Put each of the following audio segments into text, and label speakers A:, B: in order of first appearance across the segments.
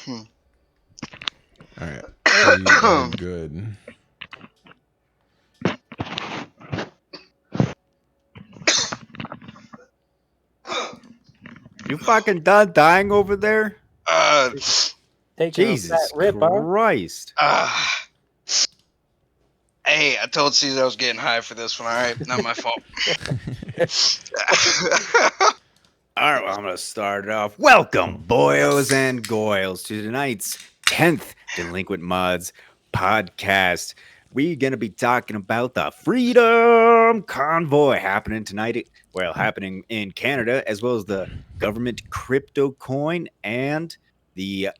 A: All right, we are good.
B: You fucking done dying over there?
C: Taking
B: Jesus
C: a fat rip,
B: Christ.
D: Hey, I told Caesar I was getting high for this one. All right, not my fault.
B: All right, well, I'm going to start it off. Welcome, boyos and goyles, to tonight's 10th Delinquent Mods podcast. We're going to be talking about the Freedom Convoy happening tonight. Well, happening in Canada, as well as the government crypto coin and the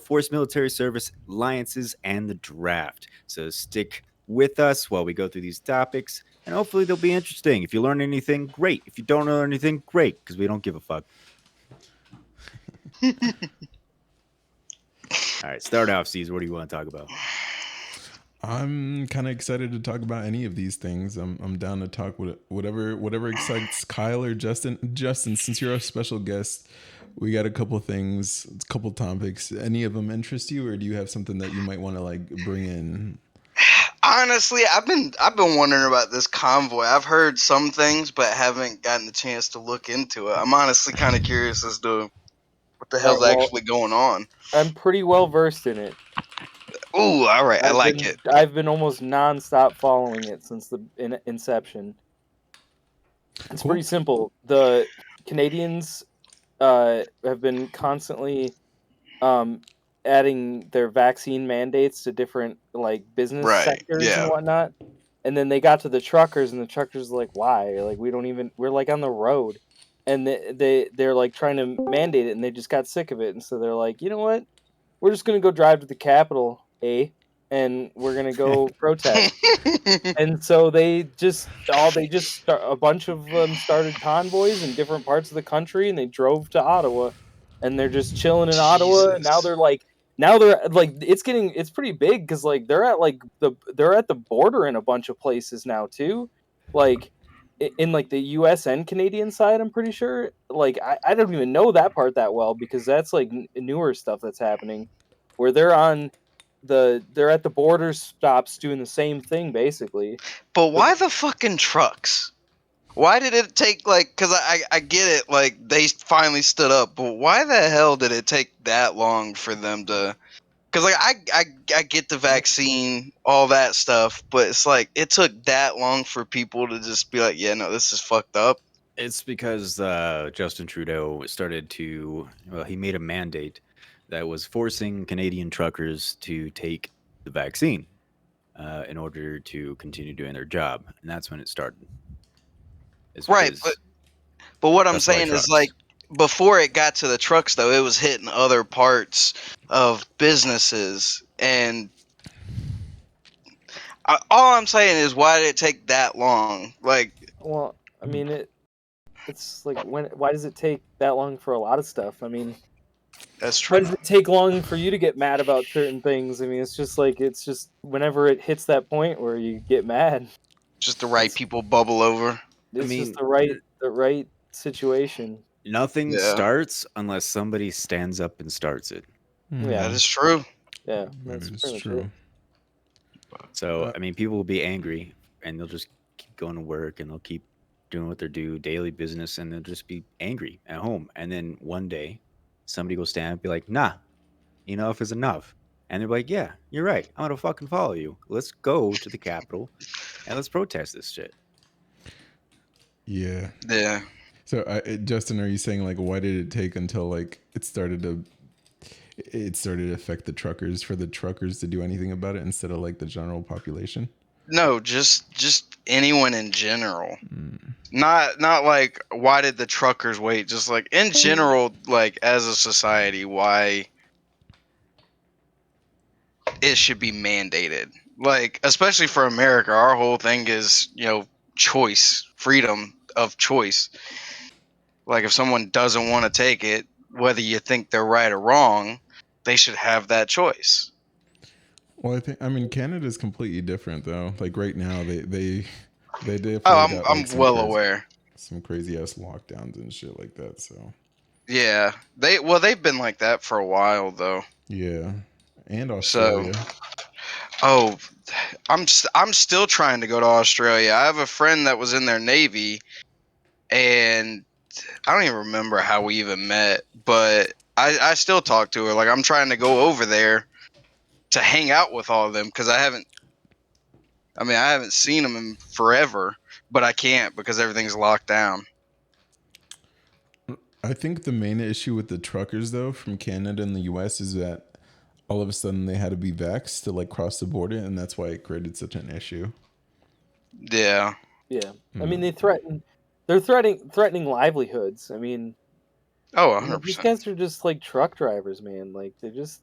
B: Forced Military Service alliances and the draft. So stick with us while we go through these topics, and hopefully they'll be interesting. If you learn anything, great. If you don't learn anything, great, because we don't give a fuck. All right, start off, Caesar. What do you want to talk about?
A: I'm kind of excited to talk about any of these things. I'm down to talk whatever excites Kyle or Justin. Justin, since you're a special guest, we got a couple things, a couple topics. Any of them interest you, or do you have something that you might want to like bring in?
D: Honestly, I've been wondering about this convoy. I've heard some things, but haven't gotten the chance to look into it. I'm honestly kind of curious as to what the hell's actually going on.
C: I'm pretty well versed in it.
D: Ooh, all right, I like it.
C: I've been almost nonstop following it since the inception. It's
A: Cool.
C: pretty simple. The Canadians have been constantly adding their vaccine mandates to different like business sectors and whatnot. And then they got to the truckers, and the truckers were like, why? Like, we're like on the road. And they're like trying to mandate it, and they just got sick of it. And so they're like, you know what? We're just going to go drive to the Capitol, and we're going to go protest. And so a bunch of them started convoys in different parts of the country, and they drove to Ottawa, and they're just chilling in Ottawa. And now they're like, it's pretty big, because like they're at the border in a bunch of places now too, like in like the US and Canadian side. I'm pretty sure, like I don't even know that part that well, because that's like newer stuff that's happening, where they're at the border stops doing the same thing basically.
D: But why the fucking trucks? Why did it take, like, because I get it, like, they finally stood up, but why the hell did it take that long for them to, because, like, I get the vaccine, all that stuff, but it's like, it took that long for people to just be like, yeah, no, this is fucked up.
B: It's because Justin Trudeau he made a mandate that was forcing Canadian truckers to take the vaccine in order to continue doing their job. And that's when it started.
D: Right, but what I'm saying is, like, before it got to the trucks, though, it was hitting other parts of businesses. And all I'm saying is, why did it take that long? Like,
C: well, I mean, it's like, why does it take that long for a lot of stuff? I mean,
D: that's true.
C: Why does it take long for you to get mad about certain things? I mean, it's just whenever it hits that point where you get mad,
D: just the right people bubble over.
C: It's just the right situation.
B: Nothing starts unless somebody stands up and starts it.
C: Yeah,
D: that is true.
C: Yeah, that's true.
B: So, I mean, people will be angry, and they'll just keep going to work, and they'll keep doing what they do, daily business, and they'll just be angry at home. And then one day, somebody will stand up and be like, nah, enough is enough. And they're like, yeah, you're right. I'm going to fucking follow you. Let's go to the Capitol, and let's protest this shit.
A: Yeah.
D: Yeah.
A: So, Justin, are you saying, like, why did it take until, like, it started to affect the truckers, for the truckers to do anything about it instead of, like, the general population?
D: No, just anyone in general. Not like, why did the truckers wait? Just, like, in general, like, as a society, why it should be mandated. Like, especially for America, our whole thing is, choice, freedom of choice. Like, if someone doesn't want to take it, whether you think they're right or wrong, they should have that choice.
A: Well, I mean, Canada's completely different, though. Like, right now, they definitely
D: I'm well aware.
A: Some crazy ass lockdowns and shit like that. So
D: yeah, they've been like that for a while, though.
A: Yeah, and
D: So,
A: Australia.
D: oh, I'm still trying to go to Australia. I have a friend that was in their Navy, and I don't even remember how we even met, but I still talk to her. Like, I'm trying to go over there to hang out with all of them because I haven't seen them in forever, but I can't because everything's locked down.
A: I think the main issue with the truckers, though, from Canada and the U.S. is that all of a sudden they had to be vaxxed to like cross the border, and that's why it created such an issue.
D: Yeah.
C: Yeah. I mean, they're threatening livelihoods. I mean,
D: Oh,
C: these
D: 100%.
C: guys are just like truck drivers, man. Like they just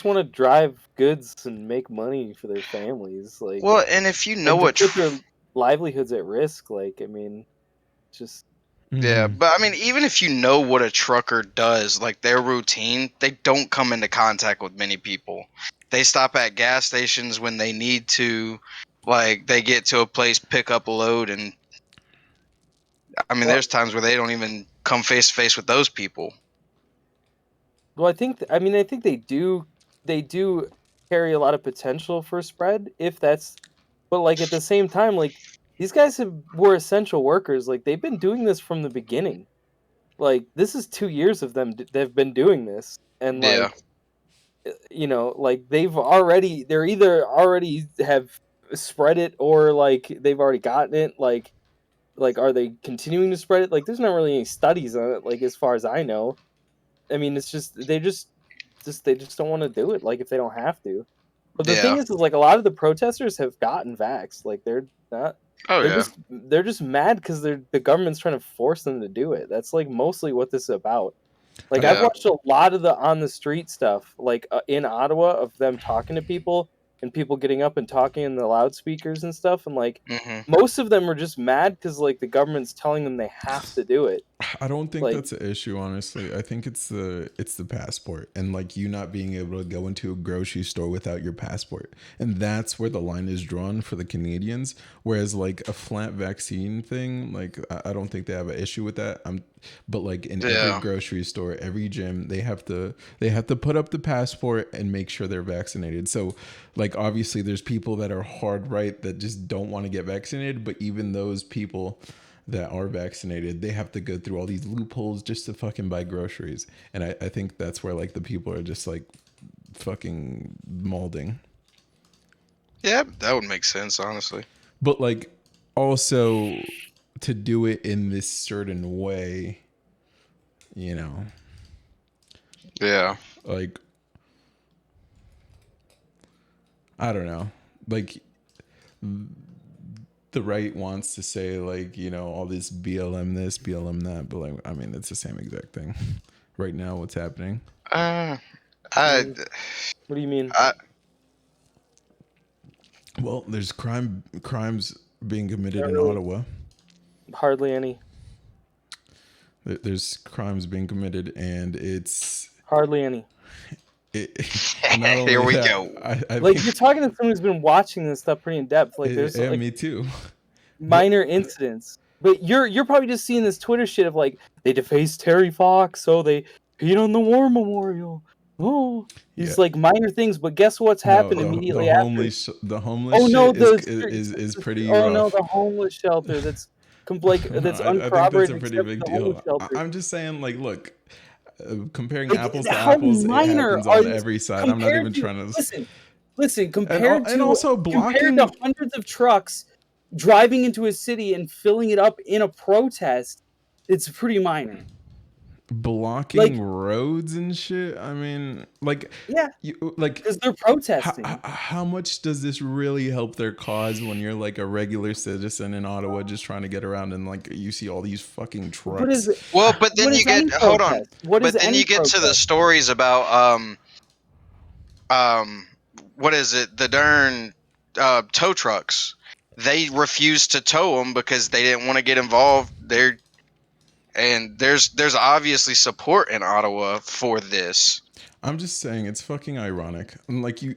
C: want to drive goods and make money for their families. Like,
D: Well, and if you know
C: and to
D: what
C: put their livelihoods at risk, like, I mean, just
D: Yeah,
A: Mm-hmm.
D: but I mean, even if you know what a trucker does, like their routine, they don't come into contact with many people. They stop at gas stations when they need to. Like they get to a place, pick up a load, and I mean,
C: well,
D: there's times where they don't even come face to face with those people.
C: well, I think they do carry a lot of potential for spread if that's, but like at the same time, like these guys were essential workers. Like they've been doing this from the beginning. Like this is 2 years of them. They've been doing this, and
D: Yeah,
C: like like they're either already have spread it or like they've already gotten it. Like are they continuing to spread it? Like there's not really any studies on it. Like as far as I know, I mean it's just they just don't want to do it. Like if they don't have to. But the thing
D: yeah,
C: is like a lot of the protesters have gotten vaxxed. Like they're not.
D: oh yeah,
C: They're just mad because the government's trying to force them to do it. That's like mostly what this is about. Like,
A: I,
C: I've
D: yeah.
C: watched a lot of the on the street stuff, like, in Ottawa of them talking to people and people getting up and talking in the loudspeakers and stuff, and, like,
D: Hmm.
C: most of them are just mad because like, the government's telling them they have to do it.
A: I don't think
C: Like
A: that's an issue, honestly. I think it's the passport and like you not being able to go into a grocery store without your passport, and that's where the line is drawn for the Canadians. Whereas like a flat vaccine thing, like I don't think they have an issue with that. But like in every
D: Yeah,
A: grocery store, every gym, they have to put up the passport and make sure they're vaccinated. So like obviously there's people that are hard right that just don't want to get vaccinated, but even those people that are vaccinated, they have to go through all these loopholes just to fucking buy groceries. And I think that's where like the people are just like fucking molding.
D: yeah, that would make sense, honestly.
A: But like also to do it in this certain way, you know,
D: Yeah,
A: like I don't know. Like the right wants to say like, all this BLM this, BLM that, but like I mean it's the same exact thing. Right now what's happening.
D: uh, I,
C: mm, what do you mean?
D: I,
A: Well, there's crimes being committed
C: Not
A: in
C: really.
A: Ottawa.
C: Hardly any.
A: There's crimes being committed, and
C: Hardly any.
A: and not
D: here
A: only
D: we
A: that,
D: go.
A: I
C: Like,
A: think
C: you're talking to someone who's been watching this stuff pretty in depth. Like, there's,
A: yeah,
C: like,
A: me too. But
C: minor incidents. But you're probably just seeing this Twitter shit of like they defaced Terry Fox, so they peed on the war memorial. Oh,
A: yeah,
C: these like minor things. But guess what's
A: no,
C: happened
A: the
C: immediately after?
A: homeless
C: Oh no,
A: shit is pretty
C: oh no,
A: rough.
C: the homeless shelter. That's that's
A: I think that's a
C: uncorroborated
A: pretty
C: except for
A: big
C: the homeless
A: deal.
C: shelter.
A: I'm just saying, like, look, comparing
C: Like
A: apples to
C: how
A: apples, it
C: minor
A: happens
C: are
A: on
C: these
A: every side. I'm not
C: compared
A: even
C: to?
A: trying to,
C: Listen.
A: and also
C: Compared to
A: blocking
C: hundreds of trucks driving into a city and filling it up in a protest, it's pretty minor.
A: blocking
C: Like,
A: roads and shit. I mean, like,
C: yeah,
A: you like
C: because they're
A: how,
C: protesting.
A: how much does this really help their cause when you're like a regular citizen in Ottawa just trying to get around and like you see all these fucking
C: What is
A: trucks?
C: it?
D: Well, but then
C: What
D: you
C: is
D: get
C: any
D: hold on.
C: protest? What is
D: But then
C: any
D: you get to the
C: protest?
D: stories about um what is it? The darn tow trucks. They refused to tow them because they didn't want to get involved. There's obviously support in Ottawa for this.
A: I'm just saying it's fucking ironic. And like you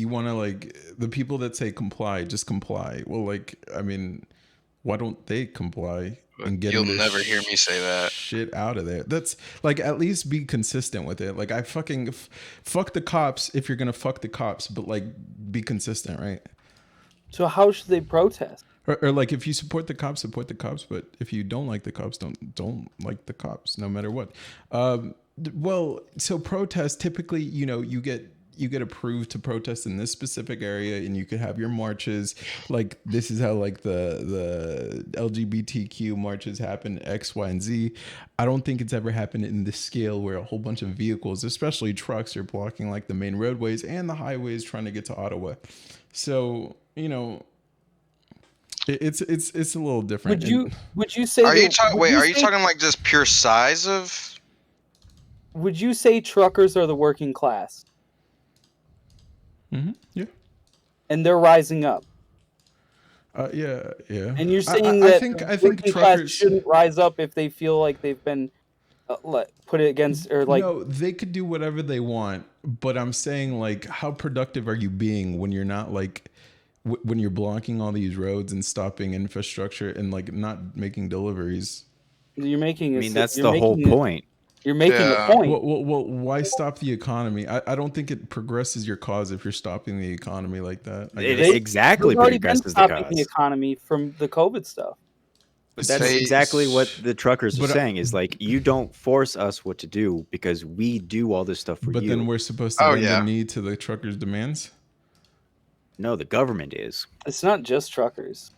A: want to like the people that say comply, just comply. Well, like I mean, why don't they comply? and get
D: You'll
A: this
D: never hear me say that.
A: shit out of there. That's like, at least be consistent with it. Like, I fucking fuck the cops if you're gonna fuck the cops, but like, be consistent, right?
C: So how should they protest?
A: Or like, if you support the cops, but if you don't like the cops, don't like the cops, no matter what. Well, so protest, typically, you get approved to protest in this specific area, and you could have your marches. Like, this is how like the LGBTQ marches happen, X, Y, and Z. I don't think it's ever happened in this scale where a whole bunch of vehicles, especially trucks, are blocking like the main roadways and the highways trying to get to Ottawa. So, it's a little different.
C: Would you say?
D: Are you talking like just pure size of?
C: Would you say truckers are the working class?
A: Mm-hmm. Yeah.
C: And they're rising up.
A: Yeah.
C: And you're saying that
A: I think truckers
C: shouldn't rise up if they feel like they've been put it against, or like.
A: No, they could do whatever they want, but I'm saying, like, how productive are you being when you're not like when you're blocking all these roads and stopping infrastructure and like not making deliveries?
C: You're making.
B: I mean, that's the whole point.
C: You're making a point.
A: Well, why stop the economy? I don't think it progresses your cause if you're stopping the economy like that.
B: It exactly progresses the cause.
C: The economy from the COVID stuff.
B: But that's exactly what the truckers are saying, is like, you don't force us what to do because we do all this stuff for you.
A: But then we're supposed to bend the knee to the truckers' demands?
B: No, the government is.
C: It's not just truckers.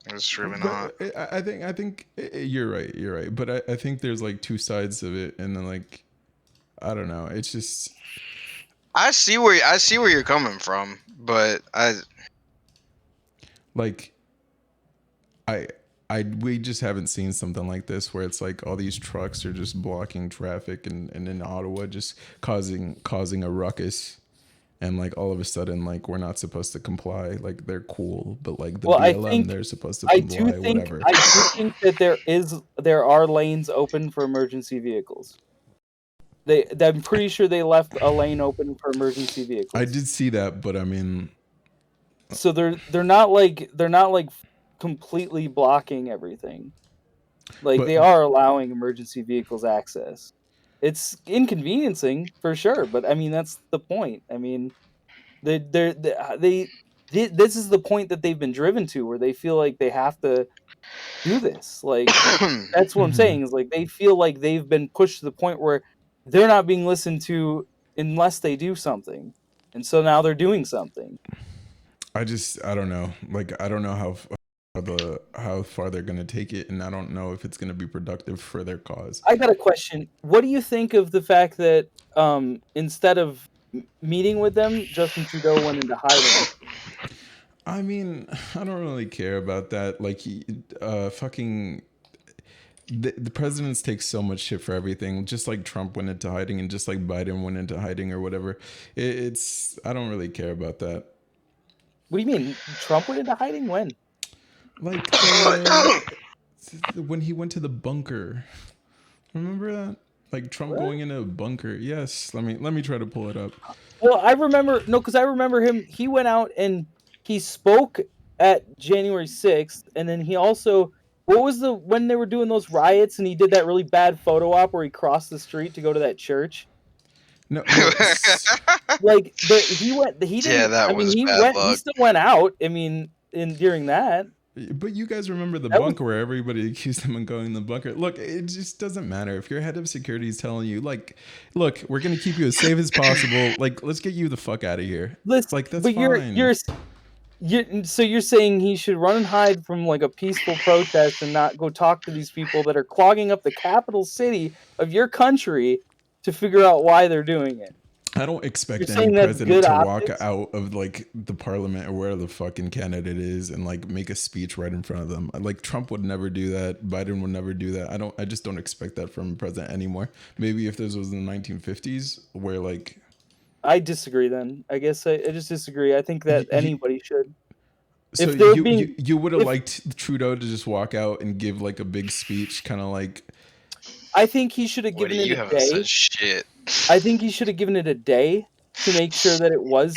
D: It's truly not.
A: I think you're right. But I think there's like two sides of it, and then like, I don't know. It's just,
D: I see where you're coming from, but
A: we just haven't seen something like this where it's like all these trucks are just blocking traffic and in Ottawa just causing a ruckus. And like all of a sudden, like, we're not supposed to comply. Like, they're cool, but like the BLM, they're supposed to comply. Whatever.
C: I do think that there are lanes open for emergency vehicles. I'm pretty sure they left a lane open for emergency vehicles.
A: I did see that, but I mean,
C: so they're not like completely blocking everything. Like, they are allowing emergency vehicles access. It's inconveniencing for sure, but I mean, that's the point. I mean, this is the point that they've been driven to, where they feel like they have to do this. Like, that's what I'm saying, is like, they feel like they've been pushed to the point where they're not being listened to unless they do something, and so now they're doing something.
A: I don't know. Like, I don't know how far they're going to take it, and I don't know if it's going to be productive for their cause.
C: I got a question. What do you think of the fact that instead of meeting with them, Justin Trudeau went into hiding?
A: I mean, I don't really care about that. Like, the presidents take so much shit for everything, just like Trump went into hiding and just like Biden went into hiding or whatever. I don't really care about that.
C: What do you mean? Trump went into hiding? When?
A: Like, when he went to the bunker. Remember that? Like, Trump going into a bunker. Yes. Let me try to pull it up.
C: Well, I remember him. He went out and he spoke at January 6th, and then he also, when they were doing those riots, and he did that really bad photo op where he crossed the street to go to that church.
A: No,
C: like, he went. He didn't.
D: Yeah, that
C: I
D: was
C: mean, he
D: bad
C: went.
D: luck.
C: He still went out. I mean, during that.
A: But you guys remember the bunker where everybody accused him of going in the bunker? Look, it just doesn't matter. If your head of security is telling you, like, look, we're going to keep you as safe as possible. Like, let's get you the fuck out of here. Like, that's fine.
C: So you're saying he should run and hide from like a peaceful protest and not go talk to these people that are clogging up the capital city of your country to figure out why they're doing it?
A: I don't expect any president to walk out of like the parliament or where the fucking candidate is and like make a speech right in front of them. Like, Trump would never do that. Biden would never do that. I just don't expect that from a president anymore. Maybe if this was in the 1950s where like.
C: I disagree then. I guess I just disagree. I think that anybody should.
A: So you would have liked Trudeau to just walk out and give like a big speech, kind of like.
C: I think he should have given it a day.
D: Shit.
C: I think he should have given it a day to make sure that it was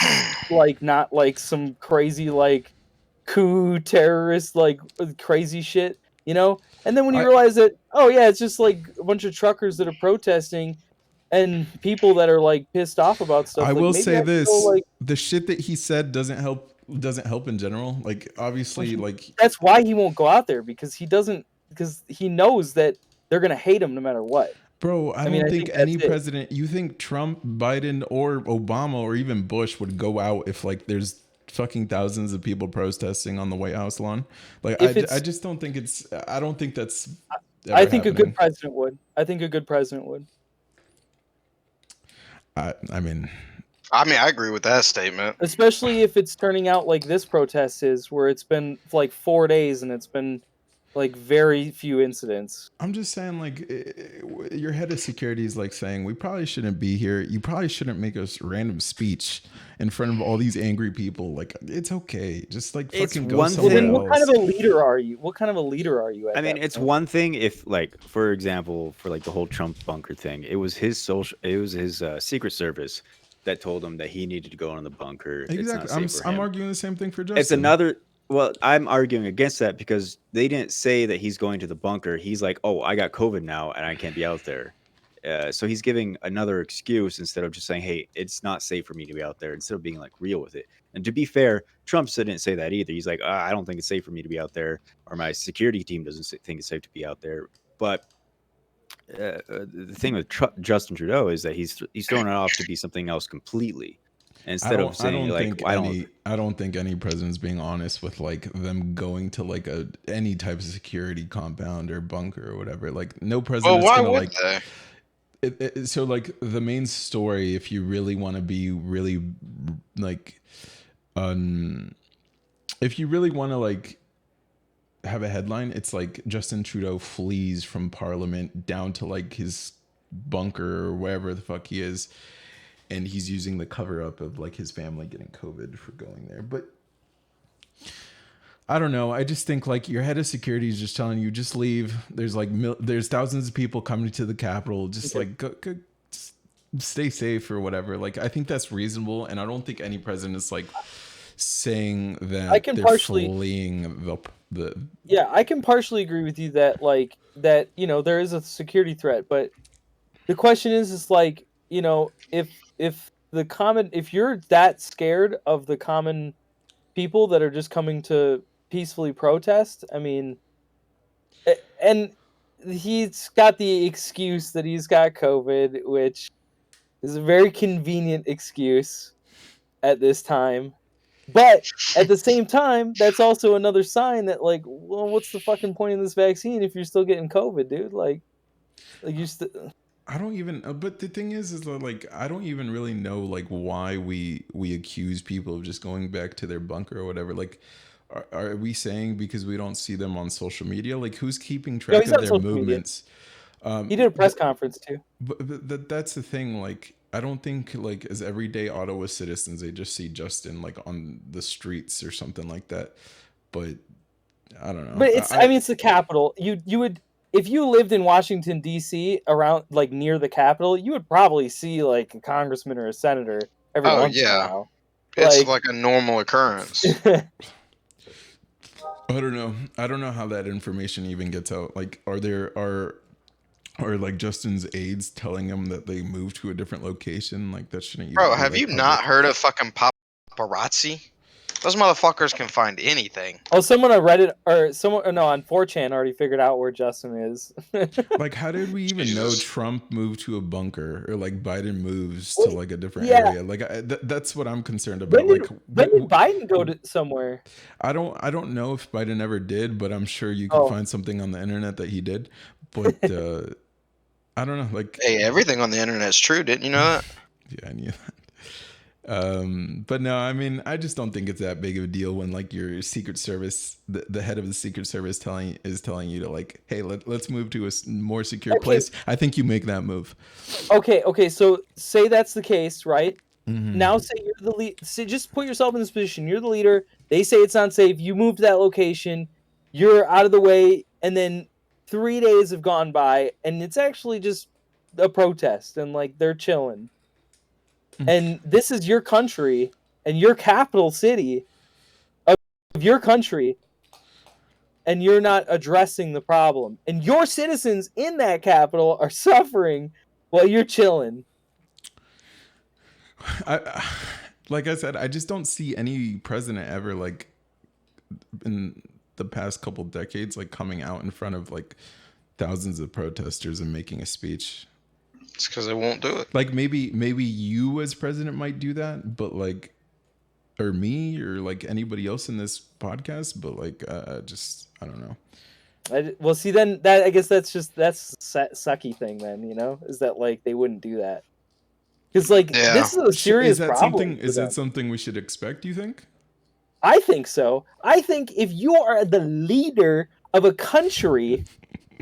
C: like not like some crazy like coup terrorist like crazy shit. you know. And then when you realize that, oh yeah, it's just like a bunch of truckers that are protesting and people that are like pissed off about stuff.
A: I
C: Like,
A: will
C: maybe
A: say
C: I should
A: this:
C: go, like,
A: the shit that he said doesn't help in general. Like, obviously, like
C: that's why he won't go out there, because he knows that they're gonna hate him no matter what.
A: bro, I
C: mean,
A: don't
C: I
A: think
C: think
A: any
C: that's it.
A: president. You think Trump, Biden, or Obama, or even Bush would go out if like there's fucking thousands of people protesting on the White House lawn? Like,
C: If
A: I
C: it's,
A: just don't think it's. I don't think that's
C: I
A: ever
C: think a good
A: happening.
C: president would. I think a good president would.
A: I mean,
D: I agree with that statement.
C: Especially if it's turning out like this protest is, where it's been like 4 days and it's been like very few incidents.
A: I'm just saying, like, your head of security is like saying, we probably shouldn't be here. You probably shouldn't make a random speech in front of all these angry people. Like, it's okay. Just like
B: It's
A: fucking go
B: one
A: somewhere
B: thing.
C: Well, then what kind
A: else.
C: of a leader are you? What kind of a leader are you at
B: I mean,
C: that
B: it's
C: point?
B: one thing if, like, for example, for like the whole Trump bunker thing, it was his Secret Service that told him that he needed to go in the bunker. It's not
A: Exactly.
B: safe for
A: I'm
B: him.
A: arguing the same thing for Justin.
B: It's another. Well, I'm arguing against that because they didn't say that he's going to the bunker. He's like, oh, I got COVID now and I can't be out there. So he's giving another excuse instead of just saying, hey, it's not safe for me to be out there, instead of being like real with it. And to be fair, Trump didn't say that either. He's like, I don't think it's safe for me to be out there, or my security team doesn't think it's safe to be out there. But the thing with Justin Trudeau is that he's throwing it off to be something else completely. Instead of saying like,
A: I don't think any president's being honest with like them going to like any type of security compound or bunker or whatever. Like, no president's
D: Why
A: gonna
D: would
A: like.
D: they?
A: So like the main story, if you really want to be really like, if you really want to like have a headline, it's like Justin Trudeau flees from Parliament down to like his bunker or wherever the fuck he is, and he's using the cover up of like his family getting COVID for going there. But I don't know. I just think like your head of security is just telling you, just leave. There's like there's thousands of people coming to the Capitol. Just like go just stay safe or whatever. Like, I think that's reasonable, and I don't think any president is like saying that they're fleeing the.
C: Yeah, I can partially agree with you that like that, you know, there is a security threat, but the question is like, you know, if you're that scared of the common people that are just coming to peacefully protest, I mean, and he's got the excuse that he's got COVID, which is a very convenient excuse at this time. But at the same time, that's also another sign that, like, well, what's the fucking point of this vaccine if you're still getting COVID, dude? Like you still.
A: I don't even. But the thing is that like I don't even really know like why we accuse people of just going back to their bunker or whatever. Like, are we saying because we don't see them on social media? Like, who's keeping track of their movements?
C: He did a press conference too.
A: But that's the thing. Like, I don't think like as everyday Ottawa citizens they just see Justin like on the streets or something like that. But I don't know.
C: But I mean, it's the capital. You would, if you lived in Washington D.C. around like near the Capitol, you would probably see like a congressman or a senator every once in a while.
D: It's like a normal occurrence.
A: I don't know. I don't know how that information even gets out. Like, are like Justin's aides telling him that they moved to a different location? Like, that shouldn't even.
D: Bro, have you not heard of fucking paparazzi? Those motherfuckers can find anything.
C: Oh, someone on Reddit on 4chan already figured out where Justin is.
A: Like, how did we even know Trump moved to a bunker or like Biden moves to like a different area? Like, that's what I'm concerned about.
C: When did Biden go to somewhere?
A: I don't know if Biden ever did, but I'm sure you can find something on the internet that he did. But I don't know. Like,
D: hey, everything on the internet is true. Didn't you know that?
A: Yeah, I knew that. But no, I mean, I just don't think it's that big of a deal when like your Secret Service, the head of the Secret Service telling you to like, hey, let's move to a more secure place. I think you make that move.
C: Okay. So say that's the case, right?
A: Mm-hmm.
C: Now say you're the lead. Just put yourself in this position. You're the leader. They say it's unsafe. You move to that location. You're out of the way, and then 3 days have gone by, and it's actually just a protest, and like they're chilling. And this is your country and your capital city of your country. and you're not addressing the problem. And your citizens in that capital are suffering while you're chilling.
A: Like I said, I just don't see any president ever, like, in the past couple decades, like, coming out in front of, like, thousands of protesters and making a speech.
D: It's because they won't do it.
A: Like, maybe you as president might do that, but, like, or me, or, like, anybody else in this podcast, but, like, just, I don't know.
C: Well, see, then that, I guess that's sucky thing then, you know, is that, like, they wouldn't do that. Because, like, this is a serious problem.
A: Is that something we should expect, do you think?
C: I think so. I think if you are the leader of a country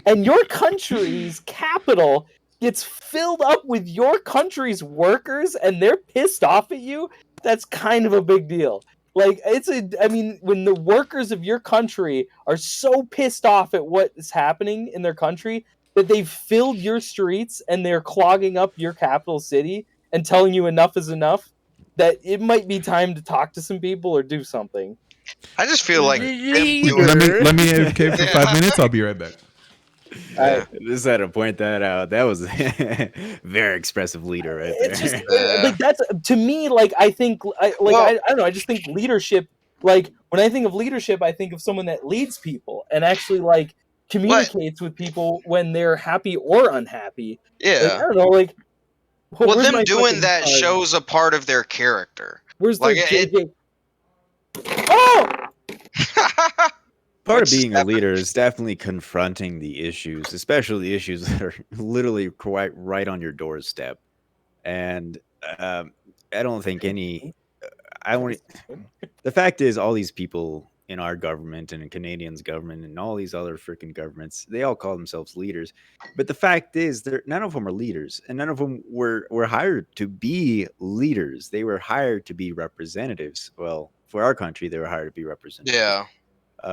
C: and your country's capital gets filled up with your country's workers and they're pissed off at you, that's kind of a big deal. Like, I mean, when the workers of your country are so pissed off at what is happening in their country that they've filled your streets and they're clogging up your capital city and telling you enough is enough, that it might be time to talk to some people or do something.
D: I just feel like
A: let me AFK for 5 minutes. I'll be right back.
B: Just had to point that out. That was a very expressive leader right there.
C: It's just like, that's, to me, like, I think, I don't know, I just think leadership, like, when I think of leadership, I think of someone that leads people and actually, like, communicates with people when they're happy or unhappy.
D: Yeah.
C: Like, I don't know, like,
D: well, them doing that shows a part of their character.
C: Where's
D: like
C: the Oh!
B: Part of being a leader is definitely confronting the issues, especially the issues that are literally quite right on your doorstep. And I don't think any. The fact is, all these people in our government and in Canadians' government and all these other freaking governments, they all call themselves leaders. But the fact is, none of them are leaders, and none of them were hired to be leaders. They were hired to be representatives. Well, for our country, they were hired to be representatives.
D: Yeah.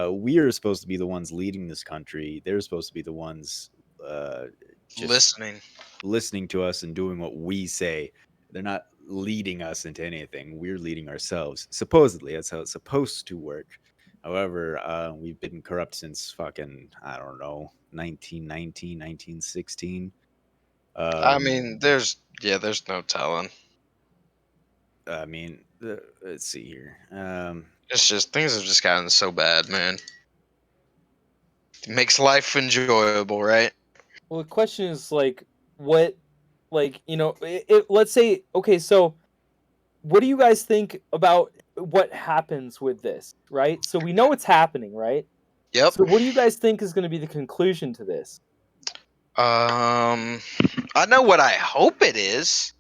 B: We are supposed to be the ones leading this country. They're supposed to be the ones just listening to us and doing what we say. They're not leading us into anything. We're leading ourselves. Supposedly, that's how it's supposed to work. However, we've been corrupt since fucking, I don't know, 1919, 1916.
D: I mean, there's no telling.
B: I mean, let's see here.
D: It's just, things have just gotten so bad, man. It makes life enjoyable, right?
C: Well, the question is, like, what, like, you know, let's say, okay, so what do you guys think about what happens with this, right? So we know it's happening, right?
D: Yep.
C: So what do you guys think is going to be the conclusion to this?
D: I know what I hope it is.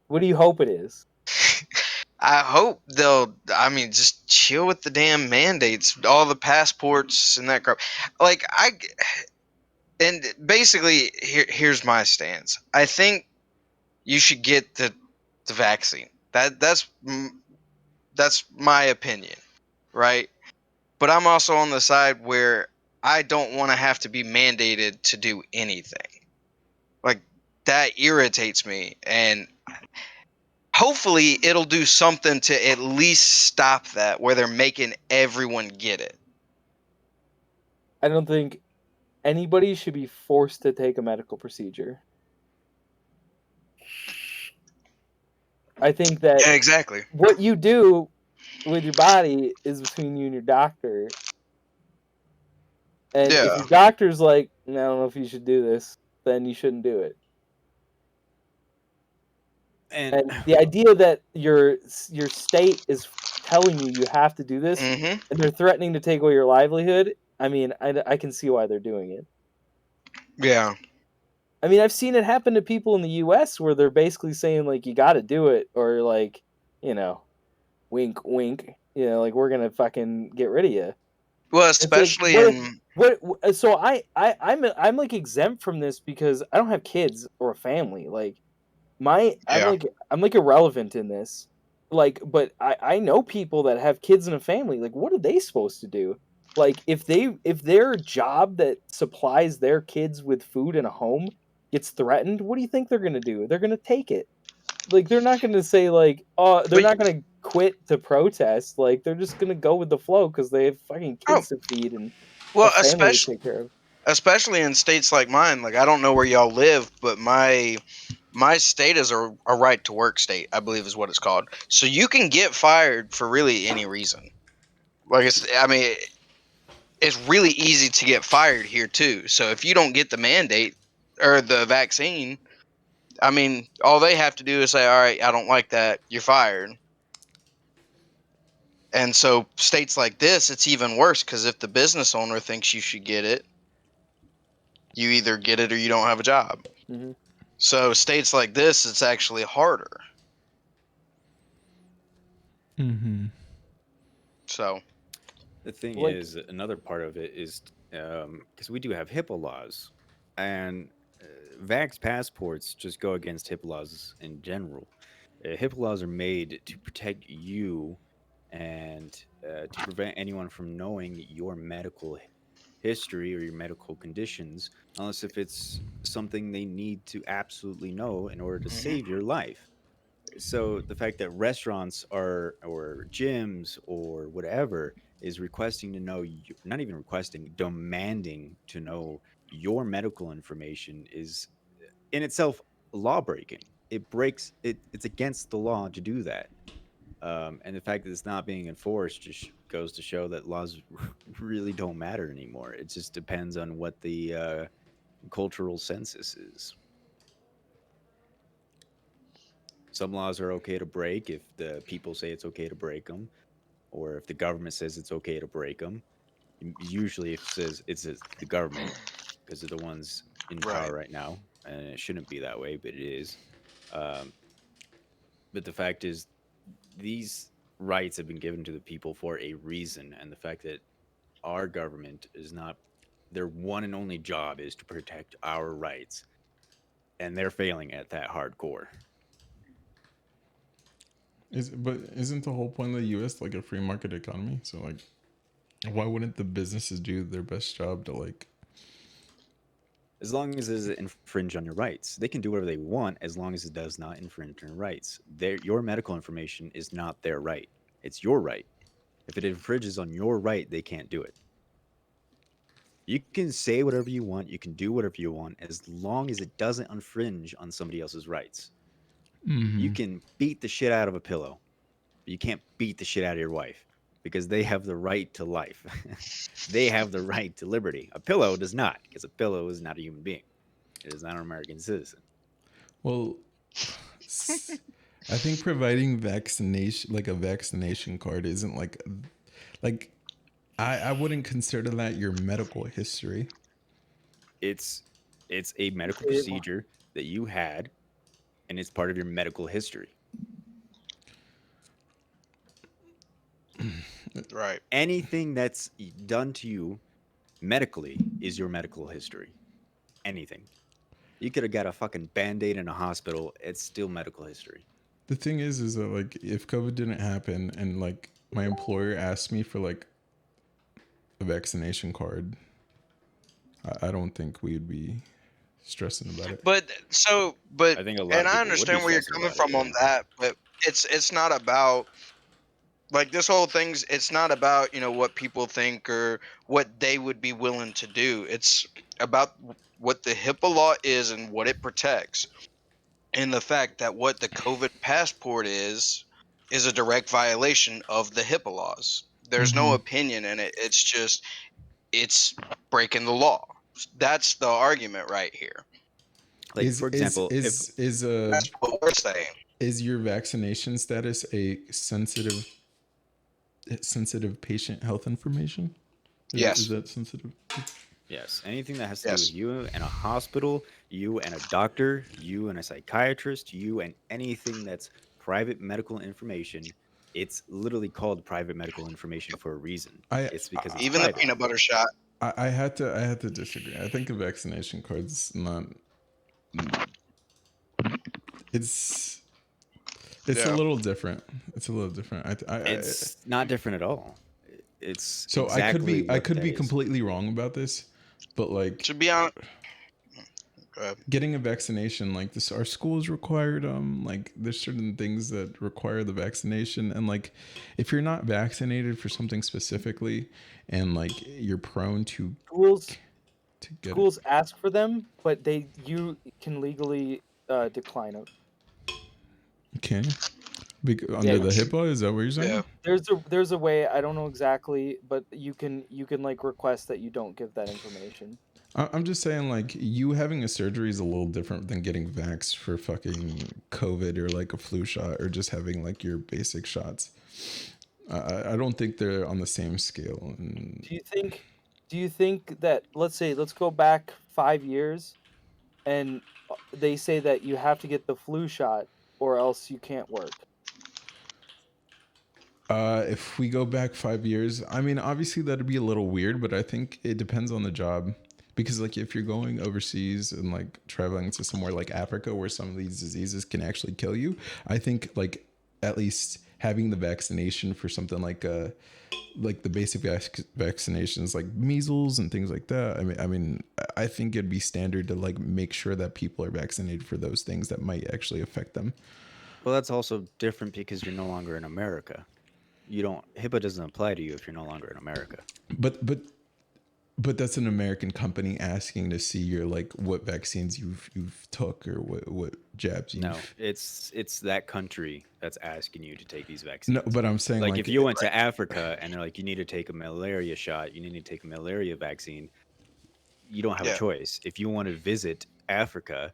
C: What do you hope it is?
D: I hope they'll, just chill with the damn mandates, all the passports and that crap. Like, and basically, here's my stance. I think you should get the vaccine. That's my opinion, right? But I'm also on the side where I don't want to have to be mandated to do anything. Like, that irritates me, and hopefully it'll do something to at least stop that, where they're making everyone get it.
C: I don't think anybody should be forced to take a medical procedure. I think that
D: exactly
C: what you do with your body is between you and your doctor. And if your doctor's like, I don't know if you should do this, then you shouldn't do it. And the idea that your state is telling you have to do this, and they're threatening to take away your livelihood, I mean, I can see why they're doing it.
D: Yeah.
C: I mean, I've seen it happen to people in the U.S. where they're basically saying, like, you got to do it, or, like, you know, wink, wink, you know, like, we're going to fucking get rid of you.
D: Well, especially
C: so I'm like exempt from this because I don't have kids or a family. Like, I'm like irrelevant in this. Like, but I know people that have kids and a family. Like, what are they supposed to do? Like, if their job that supplies their kids with food and a home gets threatened, what do you think they're gonna do? They're gonna take it. Like, they're not gonna say, like, oh, they're not gonna quit to protest. Like, they're just gonna go with the flow because they have fucking kids to feed. And
D: Well,
C: a family to take care of.
D: Especially in states like mine. Like, I don't know where y'all live, but my state is a right to work state, I believe is what it's called. So you can get fired for really any reason. Like, it's really easy to get fired here too. So if you don't get the mandate or the vaccine, I mean, all they have to do is say, "All right, I don't like that. You're fired." And so states like this, it's even worse because if the business owner thinks you should get it, you either get it or you don't have a job.
C: Mm-hmm.
D: So states like this, it's actually harder.
A: Mm-hmm.
D: So
B: the thing
C: Like,
B: is, another part of it is because we do have HIPAA laws, and vax passports just go against HIPAA laws in general. HIPAA laws are made to protect you and to prevent anyone from knowing your medical history or your medical conditions, unless if it's something they need to absolutely know in order to save your life. So the fact that restaurants are or gyms or whatever is requesting to know not even requesting, demanding to know your medical information is in itself law breaking. It breaks it. It's against the law to do that. And the fact that it's not being enforced just goes to show that laws really don't matter anymore. It just depends on what the cultural census is. Some laws are okay to break if the people say it's okay to break them, or if the government says it's okay to break them. Usually, if it says the government, because they're the ones in
D: right.
B: power right now, and it shouldn't be that way, but it is. Um, but the fact is, these rights have been given to the people for a reason, and the fact that our government is not their one and only job is to protect our rights, and they're failing at that hardcore.
A: But isn't the whole point of the U.S. like a free market economy? So like, why wouldn't the businesses do their best job to like?
B: As long as it doesn't infringe on your rights, they can do whatever they want as long as it does not infringe on your rights. Your medical information is not their right; it's your right. If it infringes on your right, they can't do it. You can say whatever you want, you can do whatever you want, as long as it doesn't infringe on somebody else's rights. You
A: Mm-hmm.
B: can beat the shit out of a pillow, but you can't beat the shit out of your wife because they have the right to life. They have the right to liberty. A pillow does not, because a pillow is not a human being. It is not an American citizen.
A: Well, I think providing vaccination, like a vaccination card, isn't like I wouldn't consider that your medical history.
B: It's it's a medical
C: it,
B: procedure that you had, and it's part of your medical history.
D: Right.
B: Anything that's done to you medically is your medical history. Anything. You could have got a fucking band-aid in a hospital. It's still medical history.
A: The thing is that like if COVID didn't happen and like my employer asked me for like a vaccination card, I don't think we'd be stressing about it.
B: I think a lot
D: And
B: of
D: I
B: people would be
D: understand where you're
B: stressing
D: coming
B: about it.
D: from
B: Yeah.
D: on that, but it's not about like this whole thing's it's not about, what people think or what they would be willing to do. It's about what the HIPAA law is and what it protects. And the fact that what the COVID passport is a direct violation of the HIPAA laws. There's no
A: Mm-hmm.
D: opinion in it. It's just it's breaking the law. That's the argument right here.
B: Like for example, if
D: That's what we're saying.
A: Is your vaccination status a sensitive patient health information? Is
D: Yes.
A: that sensitive?
B: yes, anything that has to do with
D: Yes.
B: you and a hospital, you and a doctor, you and a psychiatrist, you and anything that's private medical information, it's literally called private medical information for a reason.
A: I,
B: It's because it's
A: I
D: Even the
B: private.
D: peanut butter shot.
A: I had to disagree. I think a vaccination card's not. It's it's a
D: Yeah.
A: little different. It's a little different.
B: It's not different at all. It's
A: So
B: exactly
A: I
B: what
A: could
B: that
A: be
B: is.
A: completely wrong about this, but like
D: To be honest,
A: getting a vaccination, like this, our schools required like there's certain things that require the vaccination, and like if you're not vaccinated for something specifically and like you're prone to get
C: schools ask for them, but you can legally decline it.
A: Okay. Under the HIPAA, is that what you're saying?
D: Yeah.
C: There's a way, I don't know exactly, but you can like request that you don't give that information.
A: I'm just saying, like, you having a surgery is a little different than getting vaxxed for fucking COVID or like a flu shot or just having like your basic shots. I don't think they're on the same scale. And
C: Do you think that, let's go back 5 years and they say that you have to get the flu shot or else you can't work?
A: If we go back 5 years, I mean, obviously that'd be a little weird, but I think it depends on the job. Because like if you're going overseas and like traveling to somewhere like Africa where some of these diseases can actually kill you, I think like at least having the vaccination for something like the basic vaccinations like measles and things like that. I think it'd be standard to like make sure that people are vaccinated for those things that might actually affect them.
B: Well, that's also different because you're no longer in America. HIPAA doesn't apply to you if you're no longer in America.
A: But that's an American company asking to see your like what vaccines you've took or what jabs you've.
B: No, it's that country that's asking you to take these vaccines.
A: No, but I'm saying
B: like if you went to Africa and they're like, you need to take a malaria shot, you need to take a malaria vaccine, you don't have a choice. If you want to visit Africa,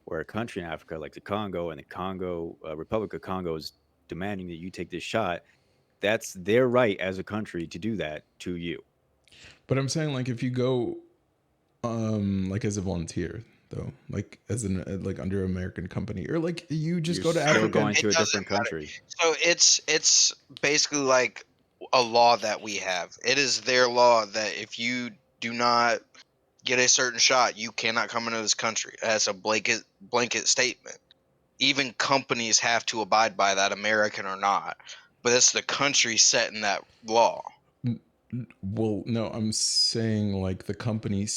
B: or a country in Africa like the Congo, and the Congo Republic of Congo is demanding that you take this shot, that's their right as a country to do that to you.
A: But I'm saying like if you go like as a volunteer though, like as an like under American company, or like you just go to Africa,
B: going to a different country.
D: So it's basically like a law that we have. It is their law that if you do not get a certain shot, you cannot come into this country. That's a blanket statement. Even companies have to abide by that, American or not. But it's the country setting that law.
A: Well, no, I'm saying like the company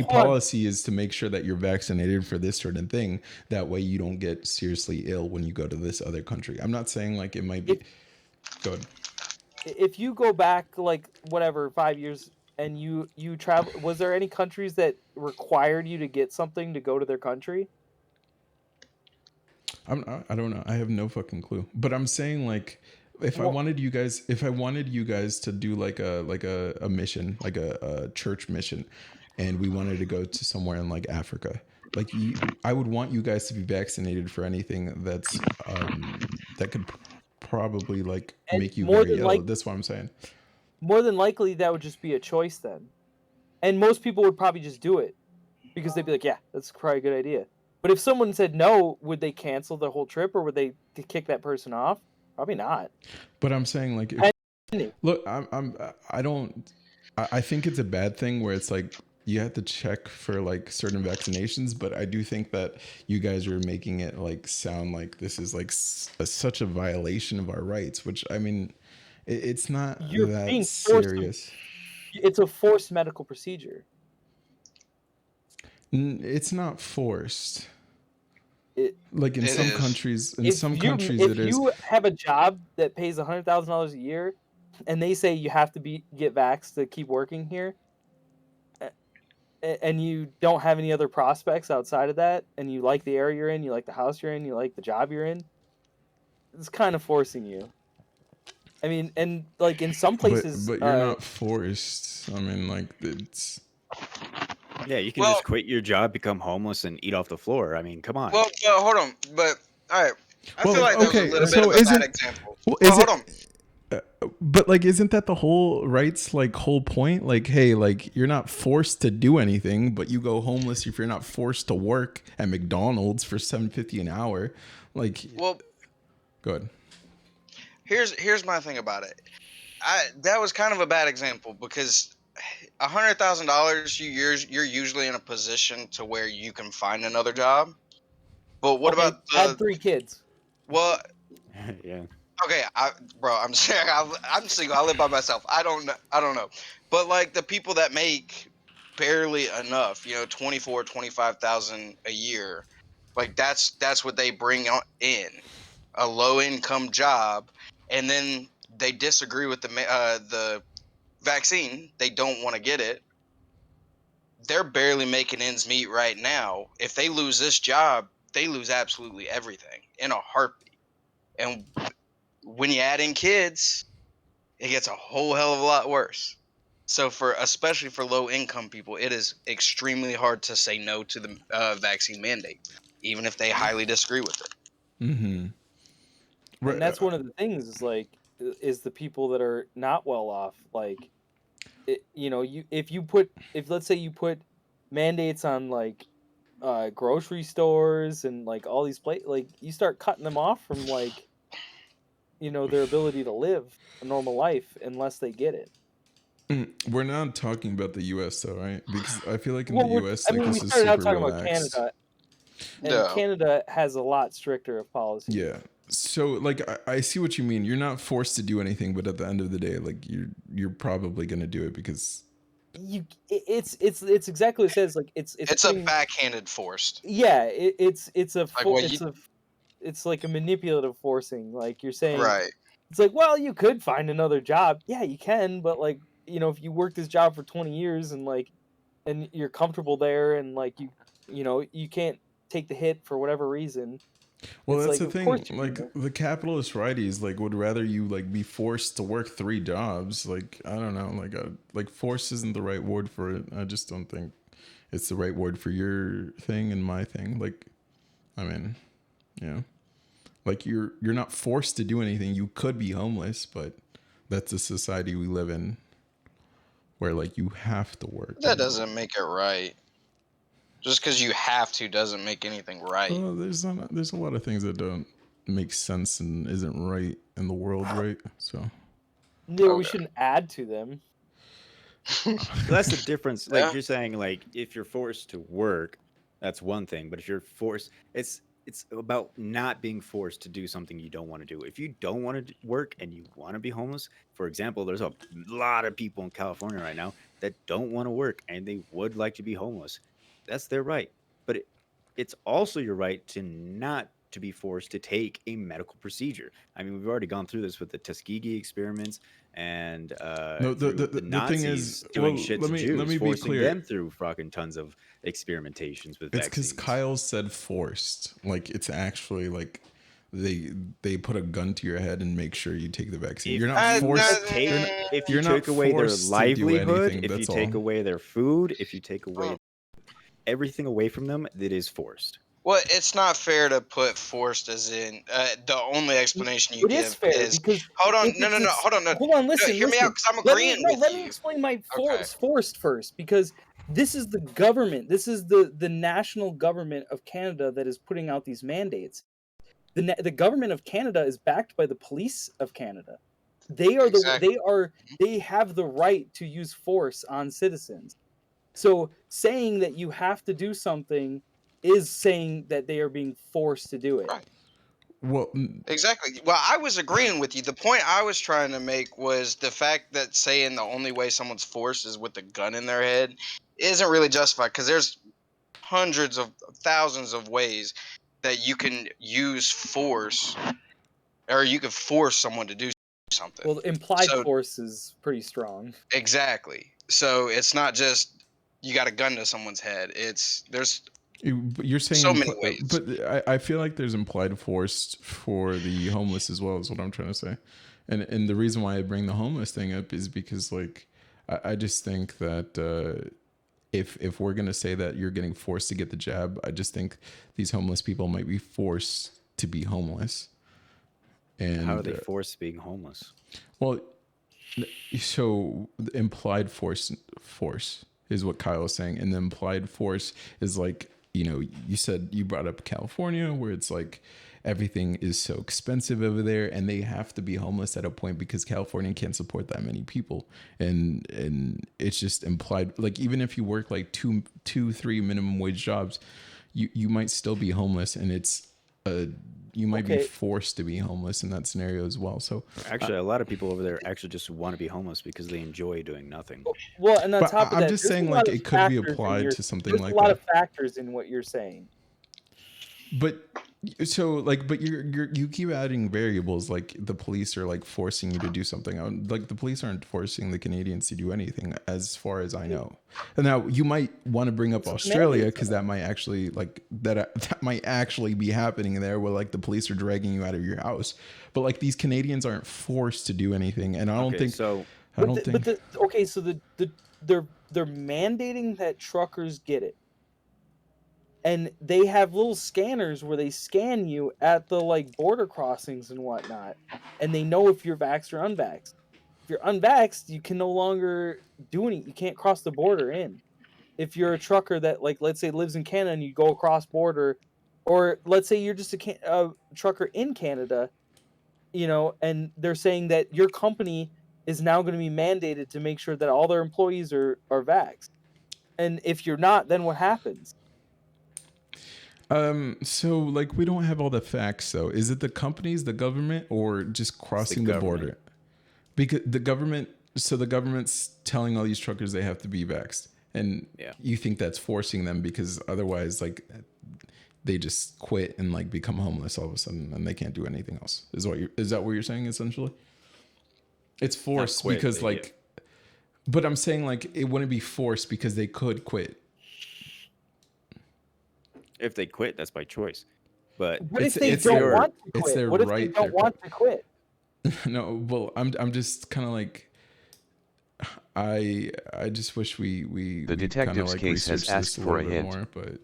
A: policy is to make sure that you're vaccinated for this certain thing. That way you don't get seriously ill when you go to this other country. I'm not saying like it might be. Go ahead.
C: If you go back like whatever 5 years and you travel, was there any countries that required you to get something to go to their country?
A: I don't know. I have no fucking clue. But I'm saying like if I wanted you guys to do like a mission, like a church mission, and we wanted to go to somewhere in like Africa, like I would want you guys to be vaccinated for anything that's that could probably like make you very ill. That's what I'm saying.
C: More than likely that would just be a choice then. And most people would probably just do it because they'd be like, yeah, that's probably a good idea. But if someone said no, would they cancel the whole trip or would they kick that person off? Probably not.
A: But I'm saying like, look, I think it's a bad thing where it's like you have to check for like certain vaccinations, but I do think that you guys are making it like sound like this is like such a violation of our rights, which I mean, it's not that serious.
C: It's a forced medical procedure.
A: It's not forced. Like in some countries, it is.
C: If you have a job that pays $100,000 a year, and they say you have to get vaxxed to keep working here, and you don't have any other prospects outside of that, and you like the area you're in, you like the house you're in, you like the job you're in, it's kind of forcing you. I mean, and like in some places,
A: but you're not forced. I mean, like it's.
B: Yeah, you can just quit your job, become homeless, and eat off the floor. I mean, come on.
D: Well, hold on. But all right, I feel like that was a little bit of a bad example. Hold on.
A: But like, isn't that the whole whole point? Like, hey, like you're not forced to do anything, but you go homeless if you're not forced to work at McDonald's for $7.50 an hour. Like,
D: well,
A: go ahead.
D: Here's my thing about it. That was kind of a bad example because $100,000 you're usually in a position to where you can find another job. But what about
C: I had 3 kids?
D: Well,
B: yeah.
D: Okay, I'm single. I live by myself. I don't know. But like the people that make barely enough. 25,000 a year. Like that's what they bring in, a low income job, and then they disagree with the vaccine. They don't want to get it. They're barely making ends meet right now. If they lose this job, they lose absolutely everything in a heartbeat. And when you add in kids, it gets a whole hell of a lot worse. So especially for low income people, it is extremely hard to say no to the vaccine mandate, even if they highly disagree with it.
A: Mm-hmm.
C: And that's one of the things is the people that are not well off. Like, if let's say you put mandates on like grocery stores and like all these like you start cutting them off from like their ability to live a normal life unless they get it.
A: We're not talking about the U.S. though, right? Because I feel like in
C: Well,
A: the U.S.,
C: I mean, we
A: this is
C: started out
A: super
C: talking about
A: relaxed.
C: Canada, and
D: Yeah.
C: Canada has a lot stricter of policy.
A: Yeah. So like I see what you mean. You're not forced to do anything, but at the end of the day, like you're probably gonna do it because
C: it's exactly what it says. Like it's
D: a backhanded forced.
C: Yeah, it's like a manipulative forcing. Like you're saying,
D: right?
C: It's like, well, you could find another job. Yeah, you can, but like if you work this job for 20 years and you're comfortable there and like you can't take the hit for whatever reason.
A: Well,
C: it's
A: that's
C: like,
A: the thing. Like the capitalist righties, like would rather you like be forced to work 3 jobs. Like I don't know, like force isn't the right word for it. I just don't think it's the right word for your thing and my thing. Like, I mean, like you're not forced to do anything. You could be homeless, but that's the society we live in, where like you have to work.
D: That doesn't make it right. Just because you have to doesn't make anything right.
A: Well, there's a lot of things that don't make sense and isn't right in the world, right? So
C: no, we shouldn't add to them.
B: That's the difference. Like you're saying, like if you're forced to work, that's one thing. But if you're forced, it's about not being forced to do something you don't want to do. If you don't want to work and you want to be homeless, for example, there's a lot of people in California right now that don't want to work and they would like to be homeless. That's their right. But it's also your right to not to be forced to take a medical procedure. I mean, we've already gone through this with the Tuskegee experiments and
A: no,
B: the Nazis
A: thing is,
B: doing shit to Jews,
A: let me be
B: forcing
A: clear.
B: them through fucking tons of experimentations with
A: it's
B: vaccines.
A: Because Kyle said forced. Like it's actually like they put a gun to your head and make sure you take the vaccine. You're not forced.
B: If you take away their livelihood, if you take away their food, if you take away everything away from them, that is forced.
D: Well, it's not fair to put forced as in the only explanation you give is
C: because
D: hold on, hold on,
C: listen,
D: hear me out because I'm agreeing with you.
C: Let me explain my forced first, because this is the government. This is the national government of Canada that is putting out these mandates. The government of Canada is backed by the police of Canada. They are they have the right to use force on citizens. So saying that you have to do something is saying that they are being forced to do it.
D: Right.
A: Well,
D: exactly. Well, I was agreeing with you. The point I was trying to make was the fact that saying the only way someone's forced is with a gun in their head isn't really justified, because there's hundreds of thousands of ways that you can use force, or you can force someone to do something.
C: Well, implied force is pretty strong.
D: Exactly. So it's not just you got a gun to someone's head.
A: You're saying
D: so many ways.
A: But I feel like there's implied force for the homeless as well, is what I'm trying to say. And the reason why I bring the homeless thing up is because like I just think that if we're gonna say that you're getting forced to get the jab, I just think these homeless people might be forced to be homeless. And
B: how are they forced being homeless?
A: Well, so the implied force is what Kyle is saying, and the implied force is like, you said, you brought up California, where it's like everything is so expensive over there, and they have to be homeless at a point because California can't support that many people, and it's just implied. Like even if you work like two, 3 minimum wage jobs, you might still be homeless, and it's you might be forced to be homeless in that scenario as well. So
B: actually, a lot of people over there actually just want to be homeless because they enjoy doing nothing.
C: Well, and on top of
A: I'm
C: that,
A: just saying, like, it could be applied to something like that.
C: There's a lot of factors in what you're saying.
A: But so, like, but you keep adding variables, like the police are like forcing you to do something. Like, the police aren't forcing the Canadians to do anything, as far as I know. And now you might want to bring up Australia, because that might actually that might actually be happening there, where like the police are dragging you out of your house. But like, these Canadians aren't forced to do anything, and I don't think so. I don't think.
C: So they're mandating that truckers get it. And they have little scanners where they scan you at the like border crossings and whatnot, and they know if you're vaxxed or unvaxxed. If you're unvaxxed, you can no longer do anything. You can't cross the border in. If you're a trucker that, like, let's say lives in Canada and you go across border, or let's say you're just a trucker in Canada, you know, and they're saying that your company is now going to be mandated to make sure that all their employees are vaxxed. And if you're not, then what happens?
A: So like, we don't have all the facts. So is it the companies, the government, or just crossing the border? Because the government's telling all these truckers they have to be vaxxed, and you think that's forcing them, because otherwise, like, they just quit and like become homeless all of a sudden, and they can't do anything else. Is that what you're saying essentially? It's forced because like, but I'm saying, like, it wouldn't be forced because they could quit.
B: If they quit, that's by choice. But
C: what if they don't want to quit?
A: It's their
C: what if
A: right.
C: They don't want to quit?
A: No, well, I'm just kind of like, I just wish we
E: the detective's
A: like
E: case has asked for a hint.
A: More, but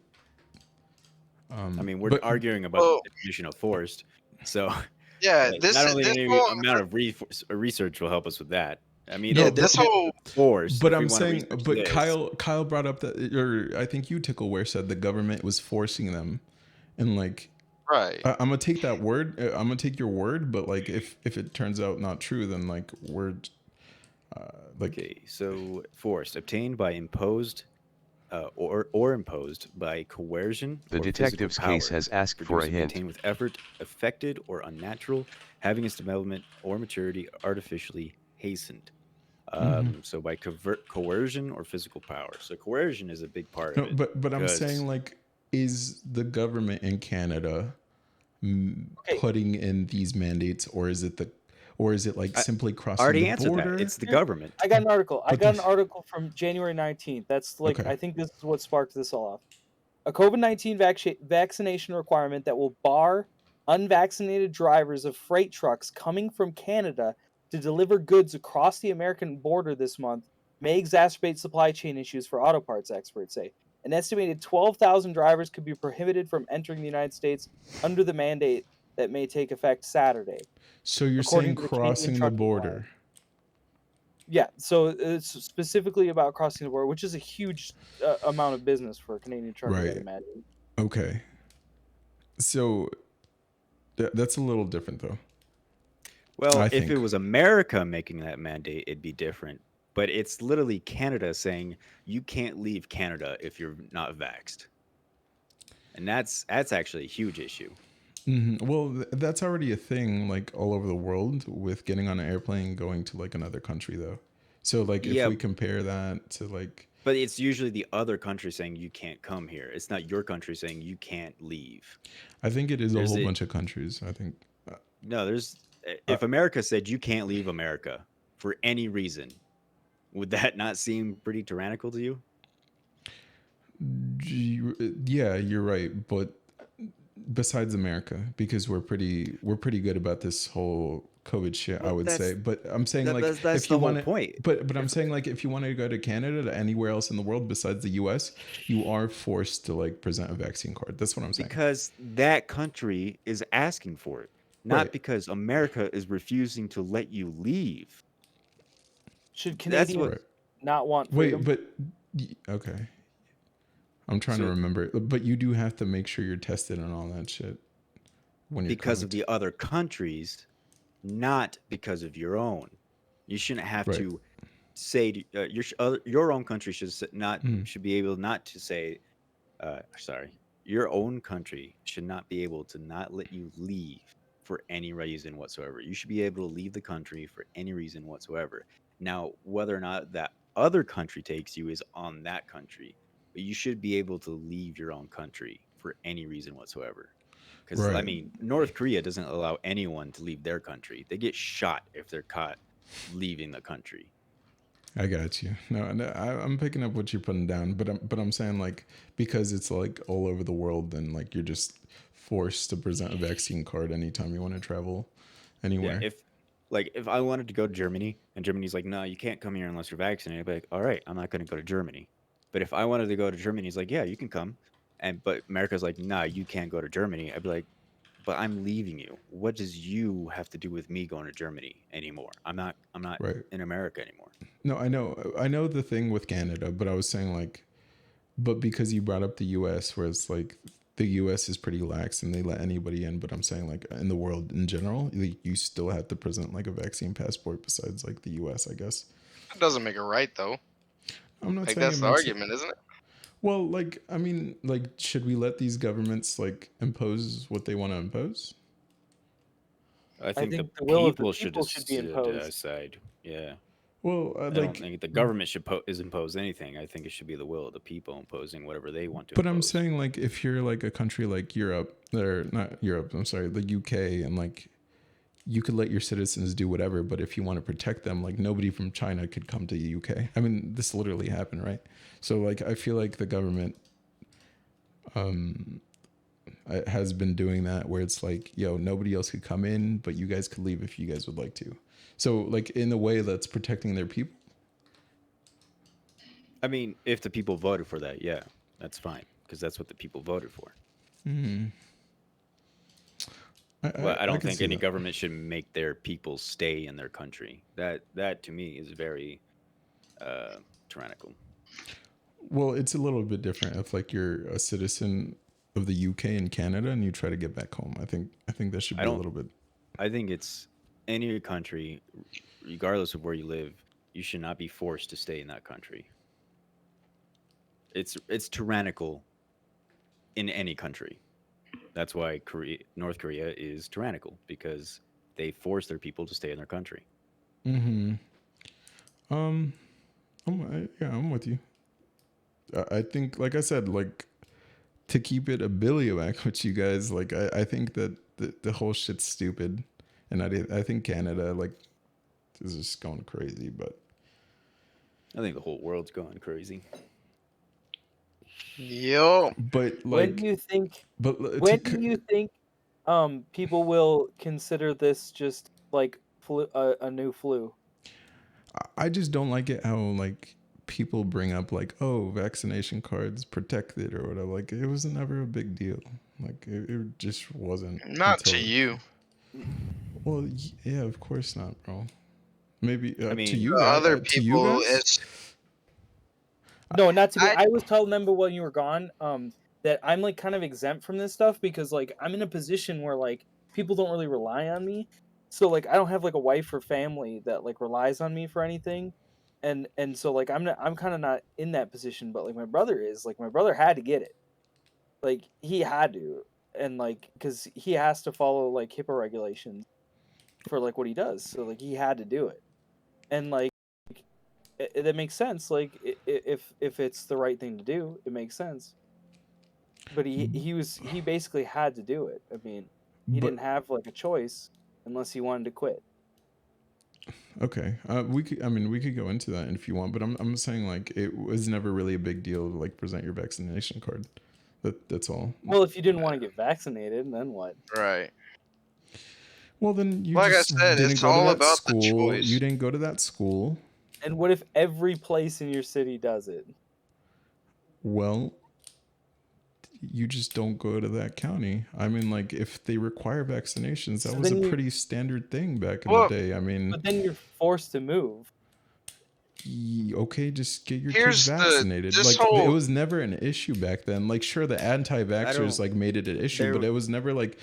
B: I mean, we're arguing about the definition of forced, so
D: yeah,
B: not only any amount of research will help us with that. I mean,
D: this whole
B: force.
A: But I'm saying, but Kyle brought up that, or I think you, Tickleware, said the government was forcing them, and like,
D: right.
A: I'm gonna take that word. I'm gonna take your word, but like, if it turns out not true, then like, we're like,
B: okay. So forced, obtained by imposed, or imposed by coercion.
E: The detective's case has asked for a hint.
B: Obtained with effort, affected or unnatural, having its development or maturity artificially hastened. So by coercion or physical power. So coercion is a big part of it.
A: But I'm saying, like, is the government in Canada putting in these mandates, or is it like simply crossing the border?
B: That. It's the government.
C: I got an article. I got an article from January 19th. That's like, I think this is what sparked this all off. A COVID-19 vaccination requirement that will bar unvaccinated drivers of freight trucks coming from Canada to deliver goods across the American border this month may exacerbate supply chain issues for auto parts, experts say. An estimated 12,000 drivers could be prohibited from entering the United States under the mandate that may take effect Saturday.
A: So you're saying crossing the border?
C: Yeah, so it's specifically about crossing the border, which is a huge amount of business for a Canadian trucker, I'd imagine.
A: Okay. So that's a little different, though.
B: Well, if it was America making that mandate, it'd be different. But it's literally Canada saying you can't leave Canada if you're not vaxxed. And that's actually a huge issue.
A: Mm-hmm. Well, that's already a thing, like, all over the world with getting on an airplane going to like another country, though. So like, if we compare that to like,
B: but it's usually the other country saying you can't come here. It's not your country saying you can't leave.
A: I think it is a whole bunch of countries. I think
B: no, if America said you can't leave America for any reason, would that not seem pretty tyrannical to you?
A: Yeah, you're right. But besides America, because we're pretty good about this whole COVID shit, I would say. But I'm saying, like,
B: that's
A: if you
B: the
A: want
B: whole point.
A: But I'm saying, like, if you want to go to Canada, to anywhere else in the world besides the US, you are forced to like present a vaccine card. That's what I'm saying.
B: Because that country is asking for it, not because America is refusing to let you leave.
C: Should Canadians not want freedom?
A: Wait, but okay. I'm trying to remember. But you do have to make sure you're tested and all that shit when you're
B: because of the other countries, not because of your own. You shouldn't have to say your own country should be able not to say. Sorry, your own country should not be able to not let you leave for any reason whatsoever. You should be able to leave the country for any reason whatsoever. Now, whether or not that other country takes you is on that country, but you should be able to leave your own country for any reason whatsoever. Because, I
A: Right.
B: mean, North Korea doesn't allow anyone to leave their country. They get shot if they're caught leaving the country.
A: I got you. No, I'm picking up what you're putting down, but I'm saying like because it's like all over the world, then like you're just forced to present a vaccine card anytime you want to travel anywhere.
B: Yeah, if I wanted to go to Germany and Germany's like, no, you can't come here unless you're vaccinated, I'd be like, all right, I'm not going to go to Germany. But if I wanted to go to Germany, he's like, yeah, you can come. But America's like, nah, you can't go to Germany. I'd be like, but I'm leaving you. What does you have to do with me going to Germany anymore? I'm not
A: Right.
B: in America anymore.
A: No, I know the thing with Canada, but I was saying like, but because you brought up the U.S., where it's like the U.S. is pretty lax and they let anybody in, but I'm saying like in the world in general, you still have to present like a vaccine passport besides like the U.S. I guess.
D: That doesn't make it right though.
A: I'm not
D: Like
A: saying
D: that's
A: it
D: the
A: makes
D: argument, isn't it?
A: Well, like I mean, like should we let these governments like impose what they want to impose?
B: I think the
C: will of the
B: people should
C: be imposed.
B: decide. Yeah.
A: Well,
B: I
A: like,
B: don't think the government should impose anything. I think it should be the will of the people imposing whatever they want to
A: but
B: impose.
A: I'm saying like if you're like a country like Europe, or not Europe, I'm sorry, the UK, and like you could let your citizens do whatever, but if you want to protect them, like nobody from China could come to the UK. I mean, this literally happened, right? So like I feel like the government has been doing that where it's like, yo, nobody else could come in, but you guys could leave if you guys would like to. So like in a way that's protecting their people.
B: I mean, if the people voted for that, yeah, that's fine because that's what the people voted for. But I don't think any government should make their people stay in their country. That to me is very tyrannical.
A: Well, it's a little bit different if like you're a citizen of the UK and Canada and you try to get back home. I think that should be a little bit.
B: I think it's any country, regardless of where you live, you should not be forced to stay in that country. It's tyrannical in any country. That's why North Korea is tyrannical because they force their people to stay in their country.
A: Mm-hmm. I'm with you. I think, like I said, like to keep it a billioac with you guys, like I think that the whole shit's stupid, and I think Canada like is just going crazy, but
B: I think the whole world's going crazy.
D: Yo.
A: But like,
C: when do you think? When do you think people will consider this just like a new flu?
A: I just don't like it how like people bring up like, oh, vaccination cards protected or whatever. Like it was never a big deal. Like it just wasn't.
D: Not to you.
A: Well, yeah, of course not, bro. Maybe
B: I mean,
A: to you guys.
D: Other
A: To
D: people,
A: you guys?
C: No, not to me. I was telling them when you were gone, that I'm like kind of exempt from this stuff because like I'm in a position where like people don't really rely on me. So like I don't have like a wife or family that like relies on me for anything. And so like I'm kind of not in that position, but like my brother is. Like my brother had to get it. Like he had to, and like cuz he has to follow like HIPAA regulations for like what he does. So like he had to do it. And like that makes sense. Like if it's the right thing to do, it makes sense. But he basically had to do it. I mean, he didn't have like a choice unless he wanted to quit.
A: Okay, we could go into that if you want, but I'm saying like it was never really a big deal to like present your vaccination card. That's all.
C: Well, if you didn't want to get vaccinated, then what?
D: Right.
A: Well, then you
D: like
A: just
D: I said,
A: didn't
D: it's
A: go
D: all
A: to that
D: about
A: school.
D: the choice.
A: You didn't go to that school.
C: And what if every place in your city does it?
A: Well, you just don't go to that county. I mean, like if they require vaccinations, that was a pretty standard thing back in the day. I mean,
C: but then you're forced to move.
A: Okay, just get your kids vaccinated. Like it was never an issue back then. Like sure, the anti-vaxxers like made it an issue, but it was never like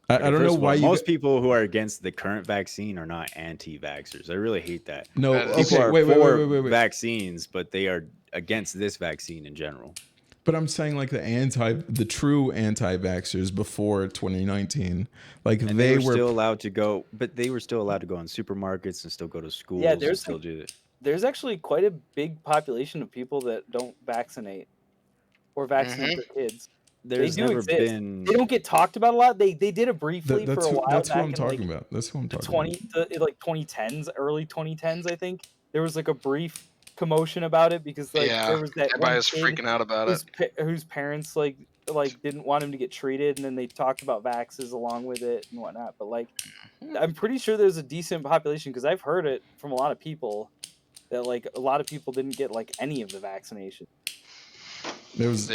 A: I don't know why
B: most people who are against the current vaccine are not anti-vaxxers. I really hate that.
A: No,
B: people
A: okay,
B: are
A: wait,
B: for vaccines, but they are against this vaccine in general.
A: But I'm saying like the true anti-vaxxers before 2019, like
B: And they were still allowed to go, but they were still allowed to go in supermarkets and still go to schools and still do it.
C: There's actually quite a big population of people that don't vaccinate or vaccinate their kids.
B: There's
C: they do
B: never
C: exist.
B: been.
C: They don't get talked about a lot. They did it briefly for a while.
A: That's who
C: back
A: I'm
C: in,
A: talking
C: like,
A: about. That's who I'm talking
C: like 2010s, early 2010s, I think. There was like a brief commotion about it because like there was that
D: everybody
C: one
D: was
C: kid
D: freaking out about it.
C: whose parents like didn't want him to get treated, and then they talked about vaxes along with it and whatnot. But like, I'm pretty sure there's a decent population because I've heard it from a lot of people that like a lot of people didn't get like any of the vaccination.
A: There was,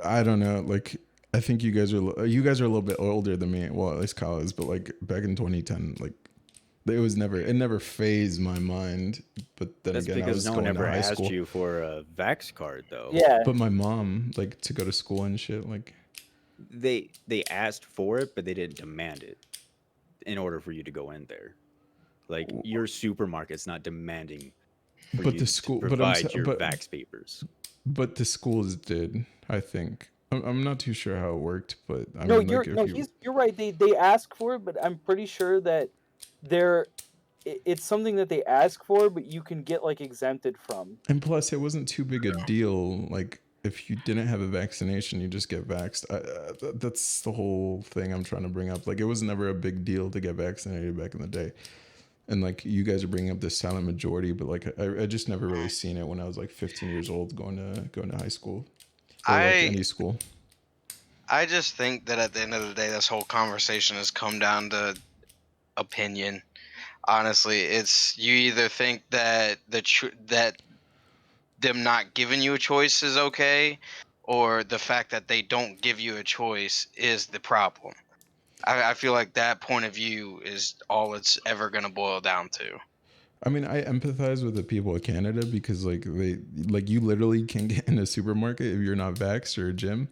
A: I don't know, like I think you guys are a little bit older than me. Well, at least Kyle is, but like back in 2010, like it never phased my mind. But then
B: That's
A: again,
B: because
A: I was
B: no one
A: going to
B: ever
A: high
B: asked
A: school.
B: you for a vax card, though.
C: Yeah.
A: But my mom, like, to go to school and shit, like
B: they asked for it, but they didn't demand it in order for you to go in there. Like your supermarket's not demanding for you to provide your vax papers.
A: But the schools did, I think. I'm not too sure how it worked, but
C: you're right. They ask for it, but I'm pretty sure that it's something that they ask for, but you can get like exempted from.
A: And plus, it wasn't too big a deal. Like if you didn't have a vaccination, you just get vaxxed. That's the whole thing I'm trying to bring up. Like it was never a big deal to get vaccinated back in the day. And like you guys are bringing up this silent majority, but like I just never really seen it when I was like 15 years old going to high school or like any school.
D: I just think that at the end of the day, this whole conversation has come down to opinion. Honestly, it's you either think that that them not giving you a choice is okay, or the fact that they don't give you a choice is the problem. I feel like that point of view is all it's ever going to boil down to.
A: I mean, I empathize with the people of Canada because like you literally can get in a supermarket if you're not vaxxed or a gym.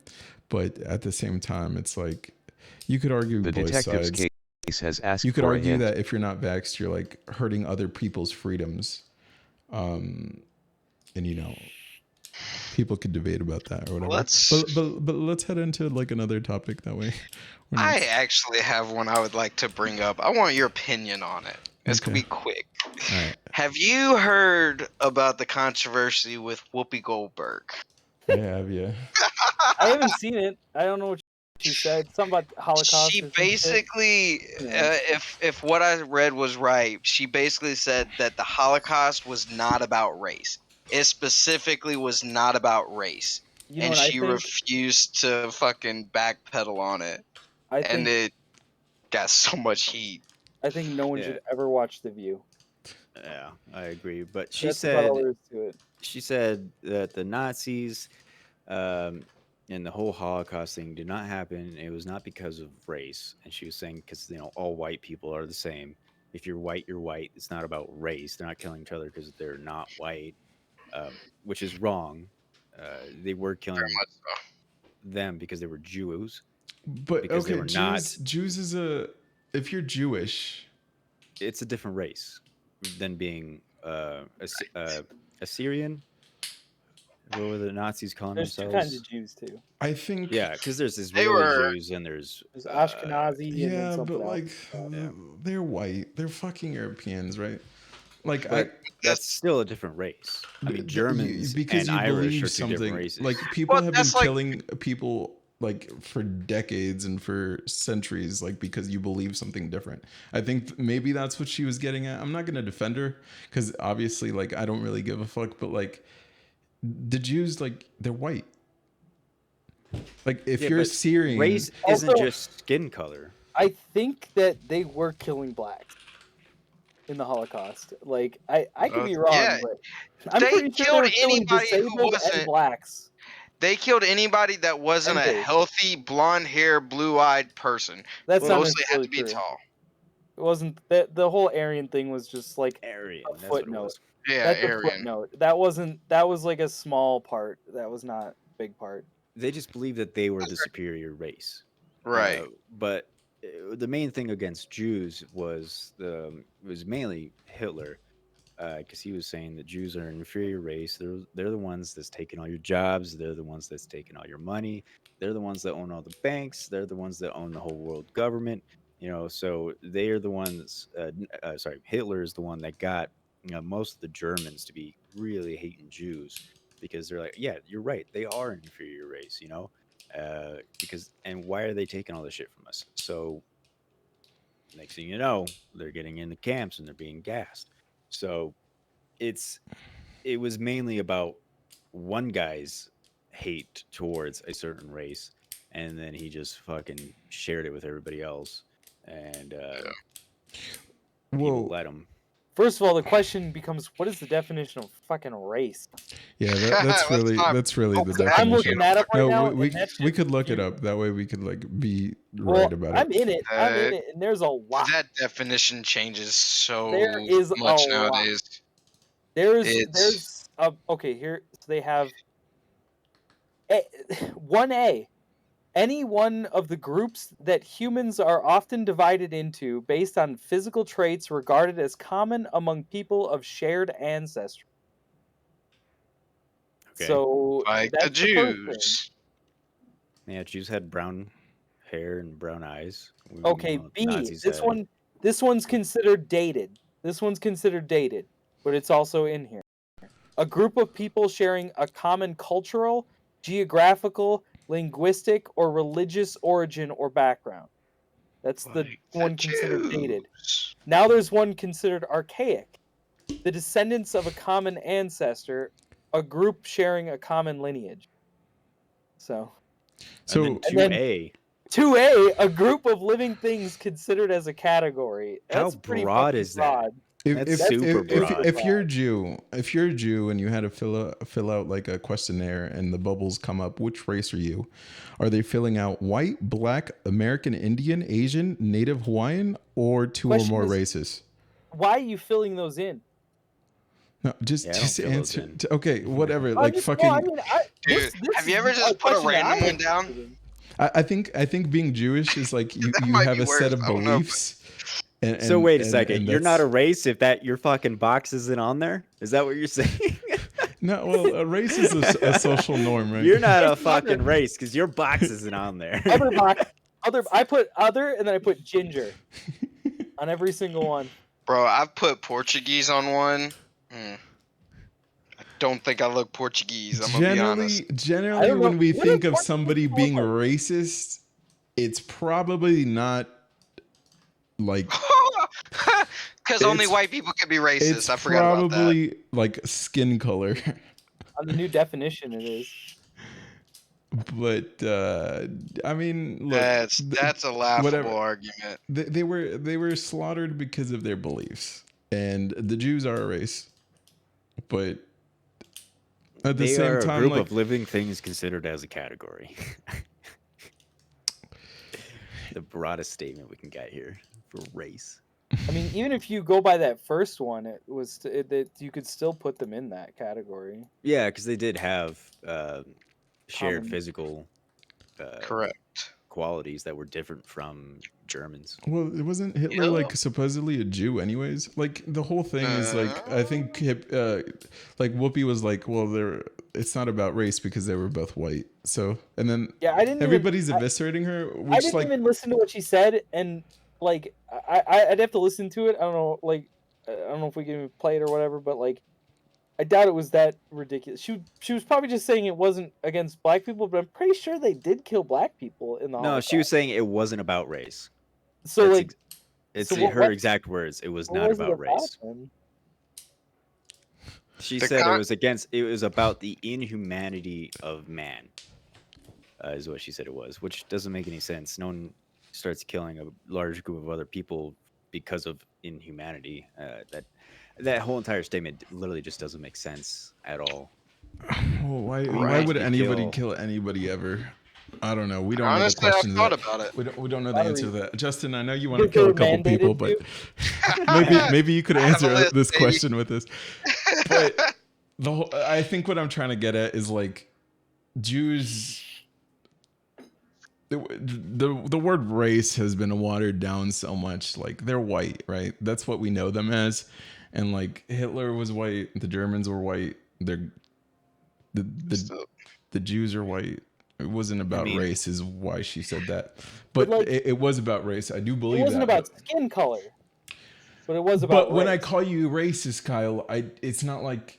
A: But at the same time, it's like you could argue
E: the
A: both
E: detective's
A: sides.
E: Case has asked
A: you could
E: for
A: argue
E: a hint.
A: that if you're not vaxxed, you're like hurting other people's freedoms. And you know, people could debate about that or whatever. But let's head into like another topic that way.
D: I actually have one I would like to bring up. I want your opinion on it. It's gonna be quick.
A: All right.
D: Have you heard about the controversy with Whoopi Goldberg?
A: I have, yeah.
C: I haven't seen it. I don't know what she said. Something about Holocaust.
D: She basically, if what I read was right, she basically said that the Holocaust was not about race. It specifically was not about race. And she refused to fucking backpedal on it. And it got so much heat.
C: I think no one should ever watch The View.
B: Yeah, I agree. But she said that the Nazis and the whole Holocaust thing did not happen. It was not because of race. And she was saying because, you know, all white people are the same. If you're white, you're white. It's not about race. They're not killing each other because they're not white, which is wrong. They were killing them because they were Jews.
A: But
B: because
A: okay,
B: they were
A: Jews is if you're Jewish,
B: it's a different race than being Assyrian. What were the Nazis calling themselves?
C: There's two kinds of Jews too.
A: I think
B: because there's Israeli Jews and there's
C: Ashkenazi.
A: Yeah, but like they're white. They're fucking Europeans, right? Like
B: that's still a different race. I mean, Germans and Irish are two different races.
A: Like people have been killing people like for decades and for centuries, like because you believe something different. I think maybe that's what she was getting at. I'm not gonna defend her because obviously, like, I don't really give a fuck. But like, the Jews, like, they're white. Like, if you're Syrian,
B: race isn't just skin color.
C: I think that they were killing blacks in the Holocaust. Like, I could be wrong, but I'm pretty sure they were killing disabled and blacks.
D: They killed anybody that wasn't a healthy, blonde-haired, blue-eyed person.
C: That's
D: mostly had to be tall.
C: It wasn't that the whole Aryan thing was just like
B: Aryan
C: a footnote.
D: Yeah,
C: that's a footnote. That was like a small part. That was not a big part.
B: They just believed that they were the superior race,
D: right?
B: But the main thing against Jews was mainly Hitler. because he was saying that Jews are an inferior race. They're the ones that's taking all your jobs. They're the ones that's taking all your money. They're the ones that own all the banks. They're the ones that own the whole world government. So they are the ones. Sorry, Hitler is the one that got most of the Germans to be really hating Jews because they're like, yeah, you're right. They are an inferior race. And why are they taking all this shit from us? So next thing you know, they're getting in the camps and they're being gassed. So it was mainly about one guy's hate towards a certain race, and then he just fucking shared it with everybody else, and people
A: Well,
B: let him.
C: First of all, the question becomes, what is the definition of fucking race?
A: yeah, that's really the definition.
C: I'm looking that up right now.
A: We could look it up. That way we could be right about it.
C: I'm in it, and there's a lot.
D: That definition changes so
C: there is
D: much
C: a
D: nowadays.
C: There's okay, here so they have 1A. Any one of the groups that humans are often divided into based on physical traits regarded as common among people of shared ancestry.
B: Okay.
C: So
D: like the Jews.
B: Yeah, Jews had brown hair and brown eyes.
C: Okay, B. This one's considered dated. But it's also in here. A group of people sharing a common cultural, geographical, linguistic, or religious origin or background. That's the one considered dated. Now there's one considered archaic. The descendants of a common ancestor, a group sharing a common lineage. So
B: and then 2A.
C: 2A, a group of living things considered as a category.
B: That's How broad is that?
A: If
B: super broad.
A: If you're a Jew and you had to fill out like a questionnaire and the bubbles come up, which race are you? Are they filling out white, black, American Indian, Asian, Native Hawaiian, or two or more races?
C: Why are you filling those in?
A: No, just answer. Okay, whatever. Like fucking.
D: Dude, have you ever just put a random one down?
A: I think being Jewish is like you have a set of beliefs.
B: So wait a second. You're not a race if your fucking box isn't on there? Is that what you're saying?
A: No, well, a race is a social norm, right?
B: You're not a fucking race because your box isn't on there.
C: I put other, and then I put ginger on every single one.
D: Bro, I've put Portuguese on one. I don't think I look Portuguese. I'm gonna be honest.
A: Generally, when we think of somebody being racist, it's probably not like
D: because only white people can be racist. I forgot about that.
A: Probably like skin color.
C: On the new definition, it is.
A: But I mean, look,
D: that's a laughable argument.
A: They were slaughtered because of their beliefs, and the Jews are a race, but at the same time,
B: a group of living things considered as a category. The broadest statement we can get here for race.
C: I mean, even if you go by that first one, it was that you could still put them in that category.
B: Yeah, because they did have shared physical
D: correct
A: qualities
B: that were different from Germans.
A: Well, it wasn't Hitler like supposedly a Jew anyways? Like the whole thing is like, I think like Whoopi was like, well, it's not about race because they were both white. So, and then everybody's eviscerating her. Which,
C: I didn't even listen to what she said, and like I'd have to listen to it. I don't know, like I don't know if we can play it or whatever, but like I doubt it was that ridiculous. She was probably just saying it wasn't against black people, but I'm pretty sure they did kill black people in the Holocaust.
B: No, she was saying it wasn't about race.
C: So
B: it's her exact words. It was not about race. She said it was about the inhumanity of man. Is what she said it was, which doesn't make any sense. No one starts killing a large group of other people because of inhumanity. That whole entire statement literally just doesn't make sense at all.
A: Well, why would anybody kill anybody ever? I don't know. We don't know the question.
D: I've thought about it.
A: We don't know the answer to that. Justin, I know you want to kill a couple people, but maybe you could answer this question with this. But I think what I'm trying to get at is like Jews. The word race has been watered down so much. Like they're white, right? That's what we know them as. and like Hitler was white, the Germans were white, the Jews are white. It wasn't about race, is why she said that. But like, it was about race. I do believe that.
C: It wasn't about skin color, but it was about.
A: But when I call you racist, Kyle, it's not like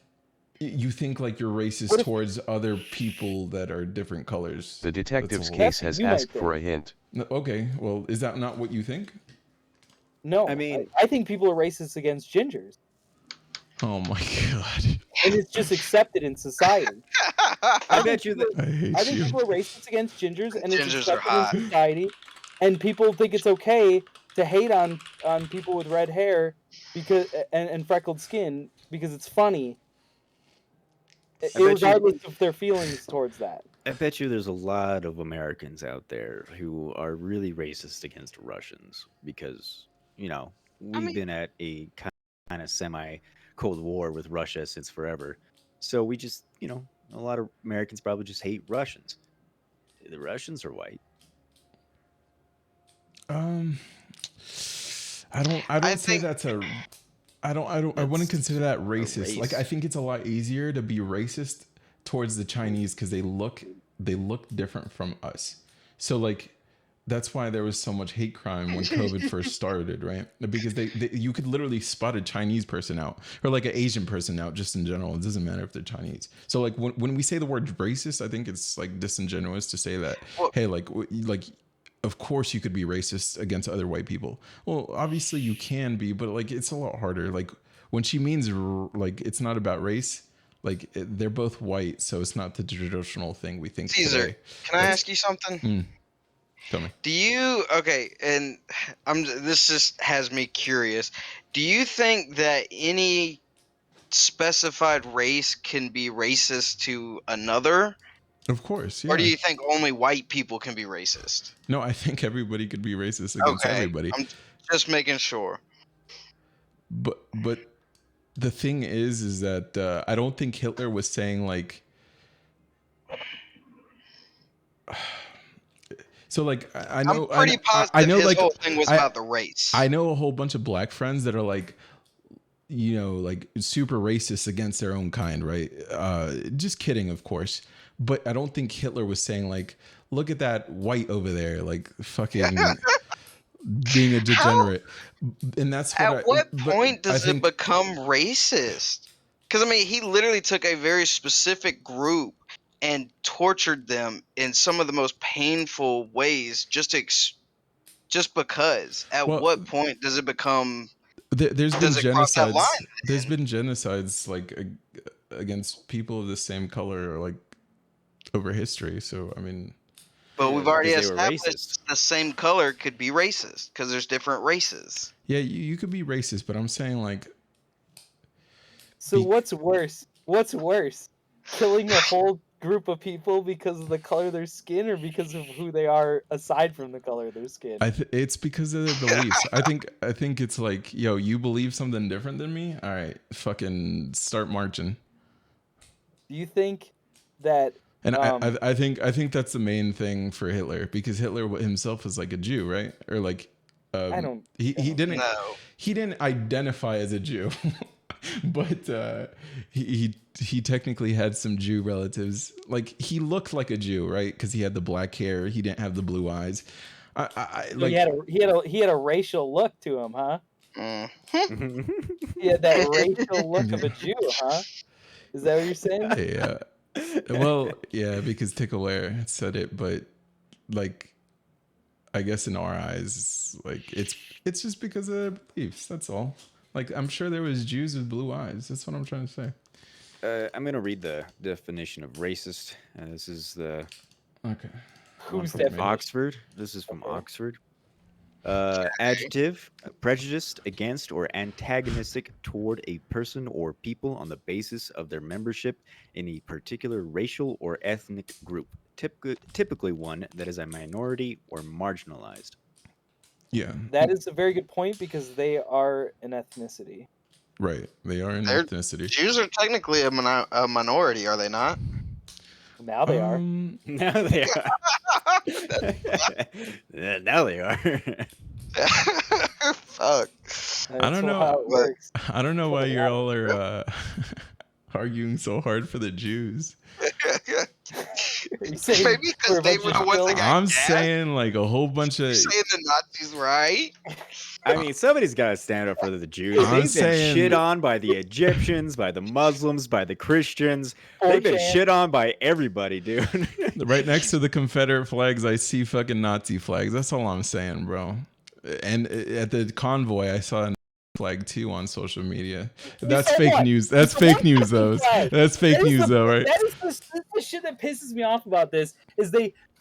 A: you think like you're racist towards other people that are different colors.
E: The detective's case has asked for a hint.
A: Okay, well, is that not what you think?
C: No, I mean, I think people are racist against gingers.
A: Oh my god!
C: And it's just accepted in society.
B: I bet you that.
C: I think people are racist against gingers, and it's accepted in society. And people think it's okay to hate on people with red hair because and freckled skin because it's funny, regardless of their feelings towards that.
B: I bet you there's a lot of Americans out there who are really racist against Russians because, we've been at a kind of semi-Cold War with Russia since forever. So we just, a lot of Americans probably just hate Russians. The Russians are white.
A: I wouldn't consider that racist. Like, I think it's a lot easier to be racist towards the Chinese because they look different from us. So like, that's why there was so much hate crime when COVID first started, right? Because you could literally spot a Chinese person out or like an Asian person out just in general. It doesn't matter if they're Chinese. So like when we say the word racist, I think it's like disingenuous to say that, hey, like of course you could be racist against other white people. Well, obviously you can be, but like it's a lot harder. Like when she means like it's not about race, like they're both white, so it's not the traditional thing we think.
D: Caesar,
A: today.
D: Can I ask you something?
A: Tell me.
D: Do you and this just has me curious. Do you think that any specified race can be racist to another?
A: Of course, yeah.
D: Or do you think only white people can be racist?
A: No, I think everybody could be racist against everybody.
D: I'm just making sure.
A: But the thing is that I don't think Hitler was saying like. So like I know
D: I'm pretty positive his whole thing was about the race.
A: I know a whole bunch of black friends that are like, like super racist against their own kind, right? Just kidding, of course. But I don't think Hitler was saying like, look at that white over there, like fucking being a degenerate. And that's
D: at what point does it become racist? Because I mean, he literally took a very specific group and tortured them in some of the most painful ways just because. At what point does it become?
A: There's been genocides. There's been genocides like against people of the same color, or like over history. So I mean,
D: but we've already established the same color could be racist because there's different races.
A: Yeah, you could be racist, but I'm saying like.
C: So what's worse? What's worse? Killing a whole group of people because of the color of their skin or because of who they are aside from the color of their skin?
A: It's because of their beliefs. I think it's like, yo, you believe something different than me? All right, fucking start marching.
C: Do you think that
A: and I think that's the main thing for Hitler, because Hitler himself was like a Jew, right? Or like he didn't identify as a Jew. But he technically had some Jew relatives. Like he looked like a Jew, right? Because he had the black hair. He didn't have the blue eyes.
C: He had a racial look to him, huh? He had that racial look of a Jew, huh? Is that what you're saying?
A: Yeah. Well, yeah, because Tickleair said it, but like, I guess in our eyes, like it's just because of their beliefs. That's all. Like, I'm sure there was Jews with blue eyes. That's what I'm trying to say.
B: I'm going to read the definition of racist. This is the
C: Who's
B: from Oxford. This is from Oxford. Adjective, prejudiced against or antagonistic toward a person or people on the basis of their membership in a particular racial or ethnic group, typically one that is a minority or marginalized.
A: Yeah.
C: That is a very good point because they are an ethnicity.
A: Right. They are an ethnicity.
D: Jews are technically a minority, are they not?
C: Now they are.
B: Now they are. Now they are.
D: Fuck.
A: I don't
C: How
A: know.
C: it works.
A: I don't know why you all are arguing so hard for the Jews.
C: You saying
D: Maybe because they were the ones that got
A: I'm
D: gassed?
A: saying like a whole bunch of.
D: You're saying the Nazis, right?
B: I mean, somebody's got to stand up for the Jews.
A: I'm
B: They've been
A: saying-
B: shit on by the Egyptians, by the Muslims, by the Christians. They've been
C: 4chan.
B: shit on by everybody, dude.
A: Right next to the Confederate flags, I see fucking Nazi flags. That's all I'm saying, bro. And at the convoy, I saw a flag too on social media. That's
C: saw
A: fake
C: what?
A: news. That's
C: You saw
A: fake
C: what
A: news, though.
C: flag?
A: That's fake news, though, right?
C: That is the shit that pisses me off about this.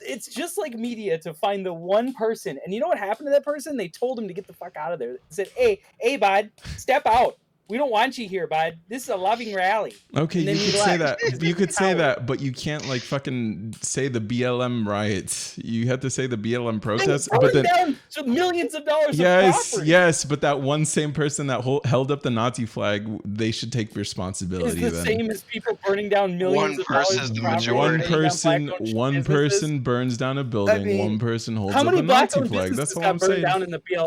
C: It's just like media to find the one person, and you know what happened to that person? They told him to get the fuck out of there. They said, "Hey, bud, step out. We don't want you here, bud. This is a loving rally."
A: Okay,
C: And
A: you
C: then
A: could
C: he
A: say
C: left.
A: that. You could say
C: Coward.
A: that, but you can't like fucking say the BLM riots. You have to say the BLM protests, but then
C: down to millions of dollars. Of
A: yes,
C: property.
A: yes, but that one same person that held up the Nazi flag, they should take
C: Is
A: responsibility.
C: the
A: then
C: same as people burning down millions
D: One
C: of dollars.
D: person's
C: of
D: the
C: property,
D: majority.
C: burning down
A: One
C: black-owned
A: person
C: businesses?
A: burns down a building.
B: mean,
A: One person holds
C: How
A: up
C: many
A: a Nazi
C: black-owned
A: flag.
C: businesses
A: That's all
C: got
A: I'm
C: burned
A: saying.
C: down in the BLM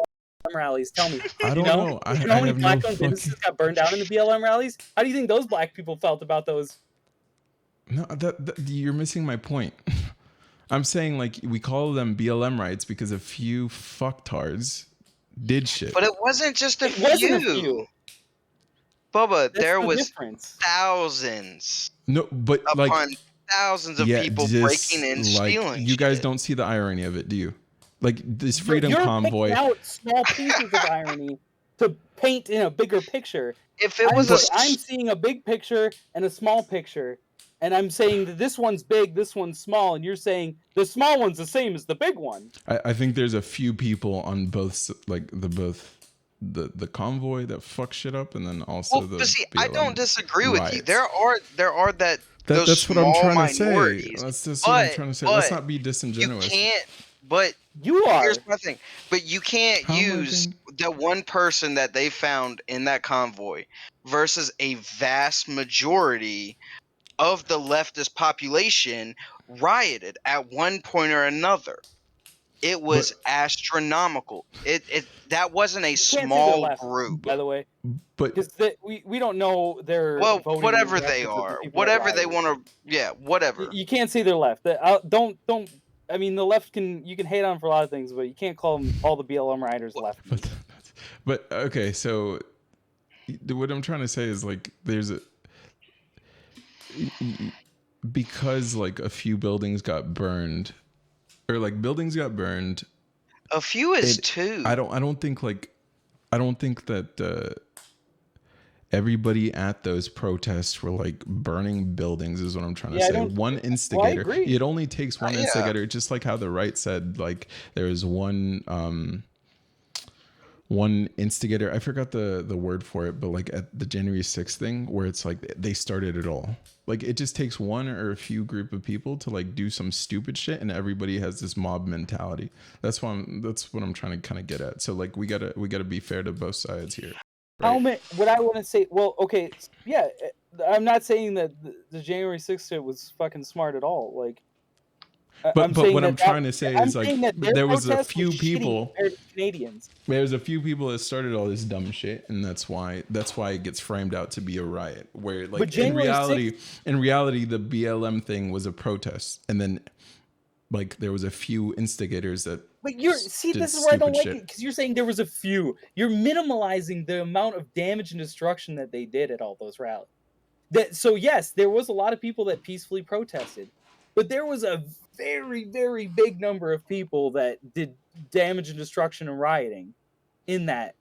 C: rallies? Tell me.
A: I don't know. I
C: You know how many
A: have no
C: black-owned businesses
A: fucking.
C: got burned down in the BLM rallies? How do you think those black people felt about those?
A: No, that you're missing my point. I'm saying like we call them BLM rights because a few fucktards did shit.
D: But it wasn't just a
C: It wasn't a
D: few.
C: few.
D: Bubba,
C: That's
D: there
C: the
D: was
C: difference.
D: thousands
A: No, but
D: upon
A: like
D: thousands of
A: yeah,
D: people
A: just
D: breaking and
A: like
D: stealing.
A: you guys
D: shit.
A: don't see the irony of it, do you? Like this freedom
C: You're
A: convoy.
C: picking out small pieces of irony to paint in a bigger picture.
D: If it was
C: I'm seeing a big picture and a small picture, and I'm saying that this one's big, this one's small, and you're saying the small one's the same as the big one.
A: I think there's a few people on both like the convoy that fuck shit up, and then also
D: well,
A: the.
D: but see, I
A: BLM
D: don't disagree with you.
A: riots.
D: There are those
A: That's what I'm
D: small
A: trying to say.
D: minorities.
A: That's just what I'm trying to say. Let's
D: but
A: not be disingenuous.
D: You can't. But
C: You are.
D: here's my thing. But you can't
A: How am I
D: use
A: being-
D: the one person that they found in that convoy versus a vast majority of the leftist population rioted at one point or another. It was astronomical. That wasn't a
C: You can't say they're
D: small
C: left,
D: group.
C: by the way,
A: But
C: because we don't know their
D: Well,
C: voting
D: whatever
C: records
D: they
C: of the
D: are,
C: people that
D: whatever they
C: rioted.
D: want to, yeah, whatever.
C: You can't say they're left. Don't. I mean, the left you can hate on for a lot of things, but you can't call them all the BLM rioters left.
A: but okay, so what I'm trying to say is like there's a because like a few buildings got burned or like buildings got burned.
D: A few is two.
A: I don't think that everybody at those protests were like burning buildings is what I'm trying to say. One instigator.
C: agree.
A: It only takes one instigator, just like how the right said like there was one instigator. I forgot the word for it, but like at the January 6th thing where it's like they started it all. Like it just takes one or a few group of people to like do some stupid shit and everybody has this mob mentality. That's what I'm trying to kind of get at. So like we gotta be fair to both sides here. Right?
C: What I want to say, well, okay, yeah, I'm not saying that the January 6th shit was fucking smart at all. Like,
A: But what I'm trying to say is like there was a few people.
C: Canadians.
A: There's a few people that started all this dumb shit, and that's why it gets framed out to be a riot. Where like in reality, the BLM thing was a protest, and then like there was a few instigators that.
C: But this is where I don't like it because you're saying there was a few. You're minimalizing the amount of damage and destruction that they did at all those rallies. So yes, there was a lot of people that peacefully protested, but there was a very, very big number of people that did damage and destruction and rioting in that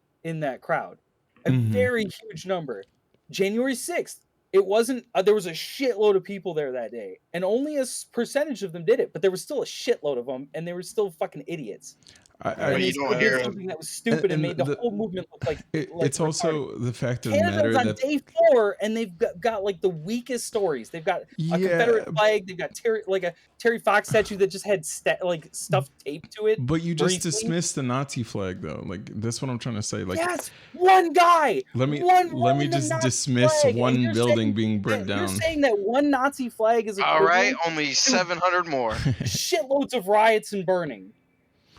C: crowd. A very huge number. January 6th, it wasn't there was a shitload of people there that day, and only a percentage of them did it, but there was still a shitload of them, and they were still fucking idiots.
D: You don't hear
C: something that was stupid and made the whole movement look like
A: it's also the fact of the
C: Canada's
A: matter
C: on
A: that
C: day 4, and they've got like the weakest stories. They've got a Confederate flag. They've got a Terry Fox statue that just had stuff taped to it.
A: But you just dismissed the Nazi flag, though. Like that's what I'm trying to say. Like
C: yes, one guy.
A: Let me just dismiss one building being burnt down.
C: You're saying that one Nazi flag is
D: all right. Only 700 more.
C: Shitloads of riots and burning.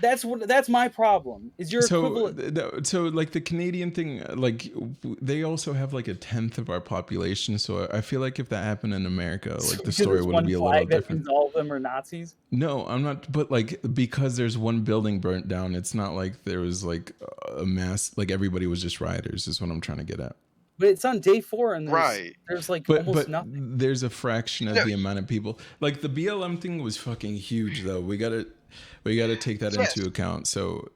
C: That's my problem. Is your equivalent.
A: So like the Canadian thing, like they also have like 1/10 of our population. So I feel like if that happened in America, like the story would be a little different.
C: All of them are Nazis.
A: No, I'm not. But like because there's one building burnt down, it's not like there was like a mass. Like everybody was just rioters. Is what I'm trying to get at.
C: But it's on day 4, and there's like almost nothing.
A: There's a fraction of the amount of people. Like the BLM thing was fucking huge, though. We gotta take that into account. So,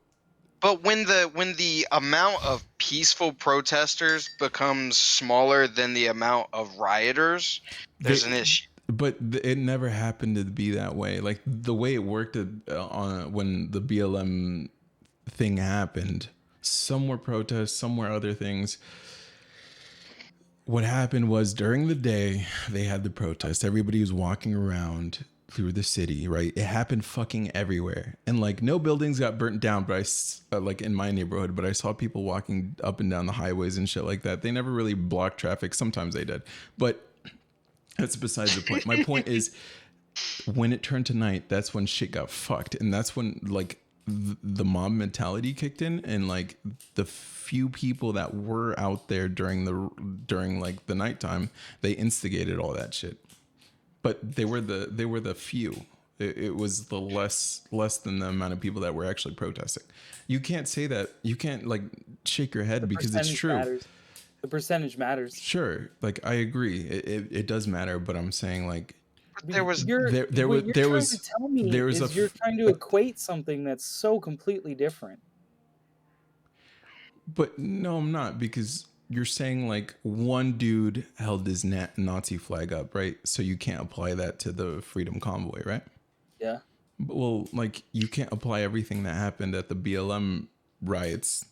D: but when the amount of peaceful protesters becomes smaller than the amount of rioters, there's an issue.
A: But it never happened to be that way. Like the way it worked on when the BLM thing happened, some were protests, some were other things. What happened was during the day, they had the protest. Everybody was walking around through the city, right? It happened fucking everywhere. And like no buildings got burnt down, but like in my neighborhood, but I saw people walking up and down the highways and shit like that. They never really blocked traffic. Sometimes they did. But that's besides the point. My point is when it turned to night, that's when shit got fucked. And that's when like the mob mentality kicked in, and like the few people that were out there during like the nighttime, they instigated all that shit. But they were the few. It was the less than the amount of people that were actually protesting. You can't say that. You can't like shake your head because it's true.
C: Matters. The percentage matters.
A: Sure, like I agree, it does matter. But I'm saying like.
D: You're
C: trying to equate something that's so completely different.
A: But no, I'm not, because you're saying like one dude held his Nazi flag up, right? So you can't apply that to the Freedom Convoy, right?
C: Yeah.
A: Well, like you can't apply everything that happened at the BLM riots,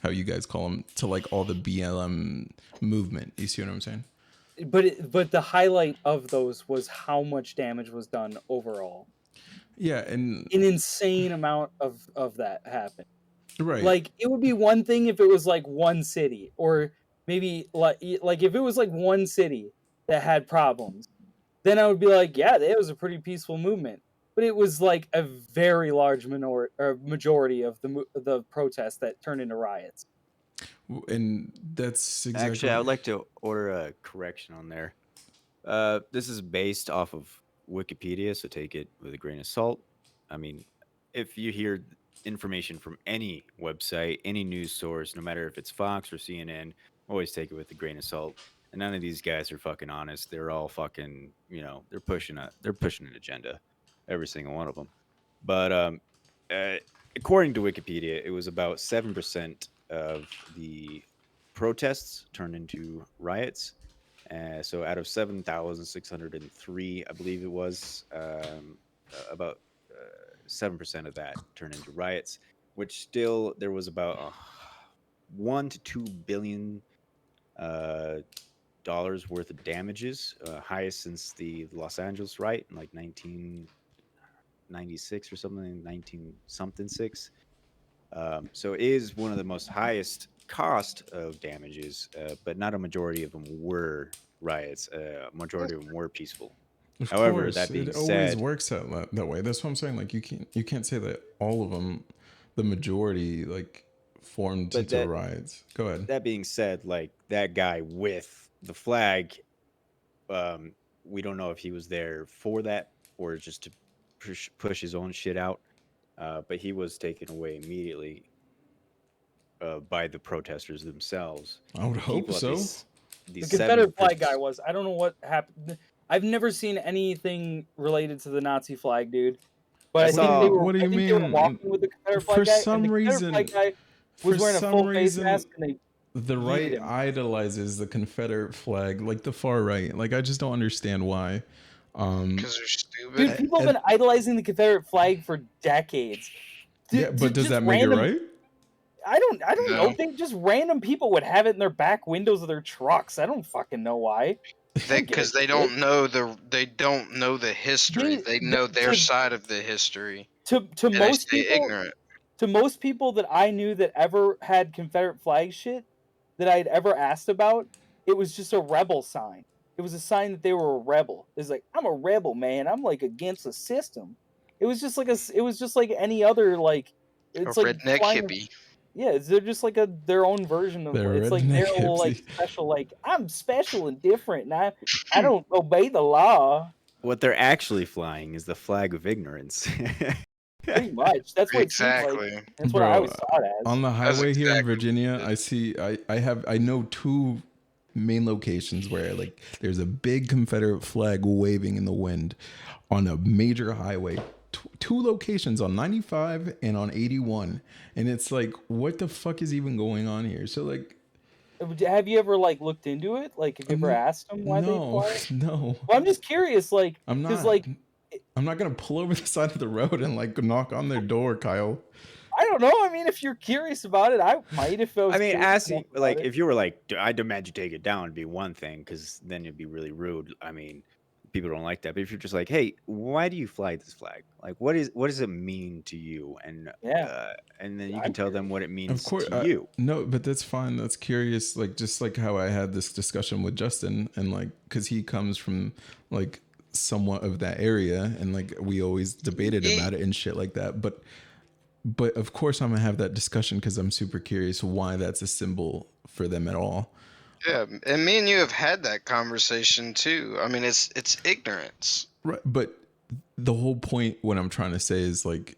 A: how you guys call them, to like all the BLM movement. You see what I'm saying?
C: But the highlight of those was how much damage was done overall.
A: Yeah, and
C: an insane amount of that happened.
A: Right.
C: Like it would be one thing if it was like one city, or maybe like if it was like one city that had problems, then I would be like, yeah, it was a pretty peaceful movement. But it was like a very large majority of the protests that turned into riots.
A: And that's exactly...
B: Actually, I would like to order a correction on there. This is based off of Wikipedia, so take it with a grain of salt. I mean, if you hear information from any website, any news source, no matter if it's Fox or CNN, always take it with a grain of salt. And none of these guys are fucking honest. They're all fucking, they're pushing an agenda, every single one of them. But according to Wikipedia, it was about 7% of the protests turned into riots. So out of 7,603, I believe it was, about 7% of that turned into riots, which still there was about $1 to $2 billion dollars worth of damages, highest since the Los Angeles riot in like 1996 or something, 19-something-6. So it is one of the most highest cost of damages, but not a majority of them were riots. A majority of them were peaceful. However, that being said,
A: it always works out that way. That's what I'm saying. Like you can't say that all of them, the majority, like formed into riots. Go ahead.
B: That being said, like that guy with the flag, we don't know if he was there for that or just to push his own shit out. But he was taken away immediately by the protesters themselves.
A: I would hope so.
C: The Confederate flag guy was. I don't know what happened. I've never seen anything related to the Nazi flag, dude. But I think they were.
A: What do you mean?
C: They were walking with the Confederate flag
A: for
C: guy,
A: some
C: and the
A: reason,
C: flag guy was wearing a full face mask, and
A: the right idolizes the Confederate flag, like the far right. Like I just don't understand why.
D: Because they're stupid.
C: Dude, people have been idolizing the Confederate flag for decades.
A: Yeah, but does that make it right?
C: I don't know. They just random people would have it in their back windows of their trucks. I don't fucking know why.
D: Because they don't know the history. They know their side of the history.
C: To most people, ignorant. To most people that I knew that ever had Confederate flag shit that I'd ever asked about, it was just a rebel sign. It was a sign that they were a rebel. It's like, I'm a rebel, man. I'm like against the system. It was just like any other like It's
D: a
C: like
D: redneck
C: flying.
D: hippie.
C: Yeah, they're just like their own version of.
A: They're
C: It's like
A: redneck
C: their little like
A: hipsy.
C: special. Like I'm special and different, and I don't obey the law.
B: What they're actually flying is the flag of ignorance.
C: Pretty much. That's what it seems like.
D: Exactly.
C: That's what I
A: Bro,
C: always saw it as.
A: on the
D: That's
A: highway here in
D: exactly
A: Virginia,
D: what it
A: I know two main locations where like there's a big Confederate flag waving in the wind on a major highway. Two locations on 95 and on 81, and it's like, what the fuck is even going on here? So like,
C: Have you ever like looked into it? Like, have you ever asked them why they
A: no,
C: fly?
A: no,
C: Well, I'm just curious, like,
A: I'm
C: because
A: not.
C: like
A: I'm not gonna pull over the side of the road and like knock on their door, Kyle.
C: I don't know. I mean, if you're curious about it, I might if I was.
B: I mean,
C: curious
B: asking
C: enough about
B: like
C: it.
B: if you were like, I demand you take it down, it'd be one thing because then it'd be really rude. I mean, people don't like that. But if you're just like, hey, why do you fly this flag? Like, what does it mean to you? And and then you can tell them what it means
A: Of course,
B: to you.
A: no, but that's fine. That's curious. Like just like how I had this discussion with Justin, and like because he comes from like somewhat of that area, and like we always debated about it and shit like that. But of course, I'm gonna have that discussion because I'm super curious why that's a symbol for them at all.
D: Yeah, and me and you have had that conversation too. I mean, it's ignorance.
A: Right, but the whole point, what I'm trying to say is like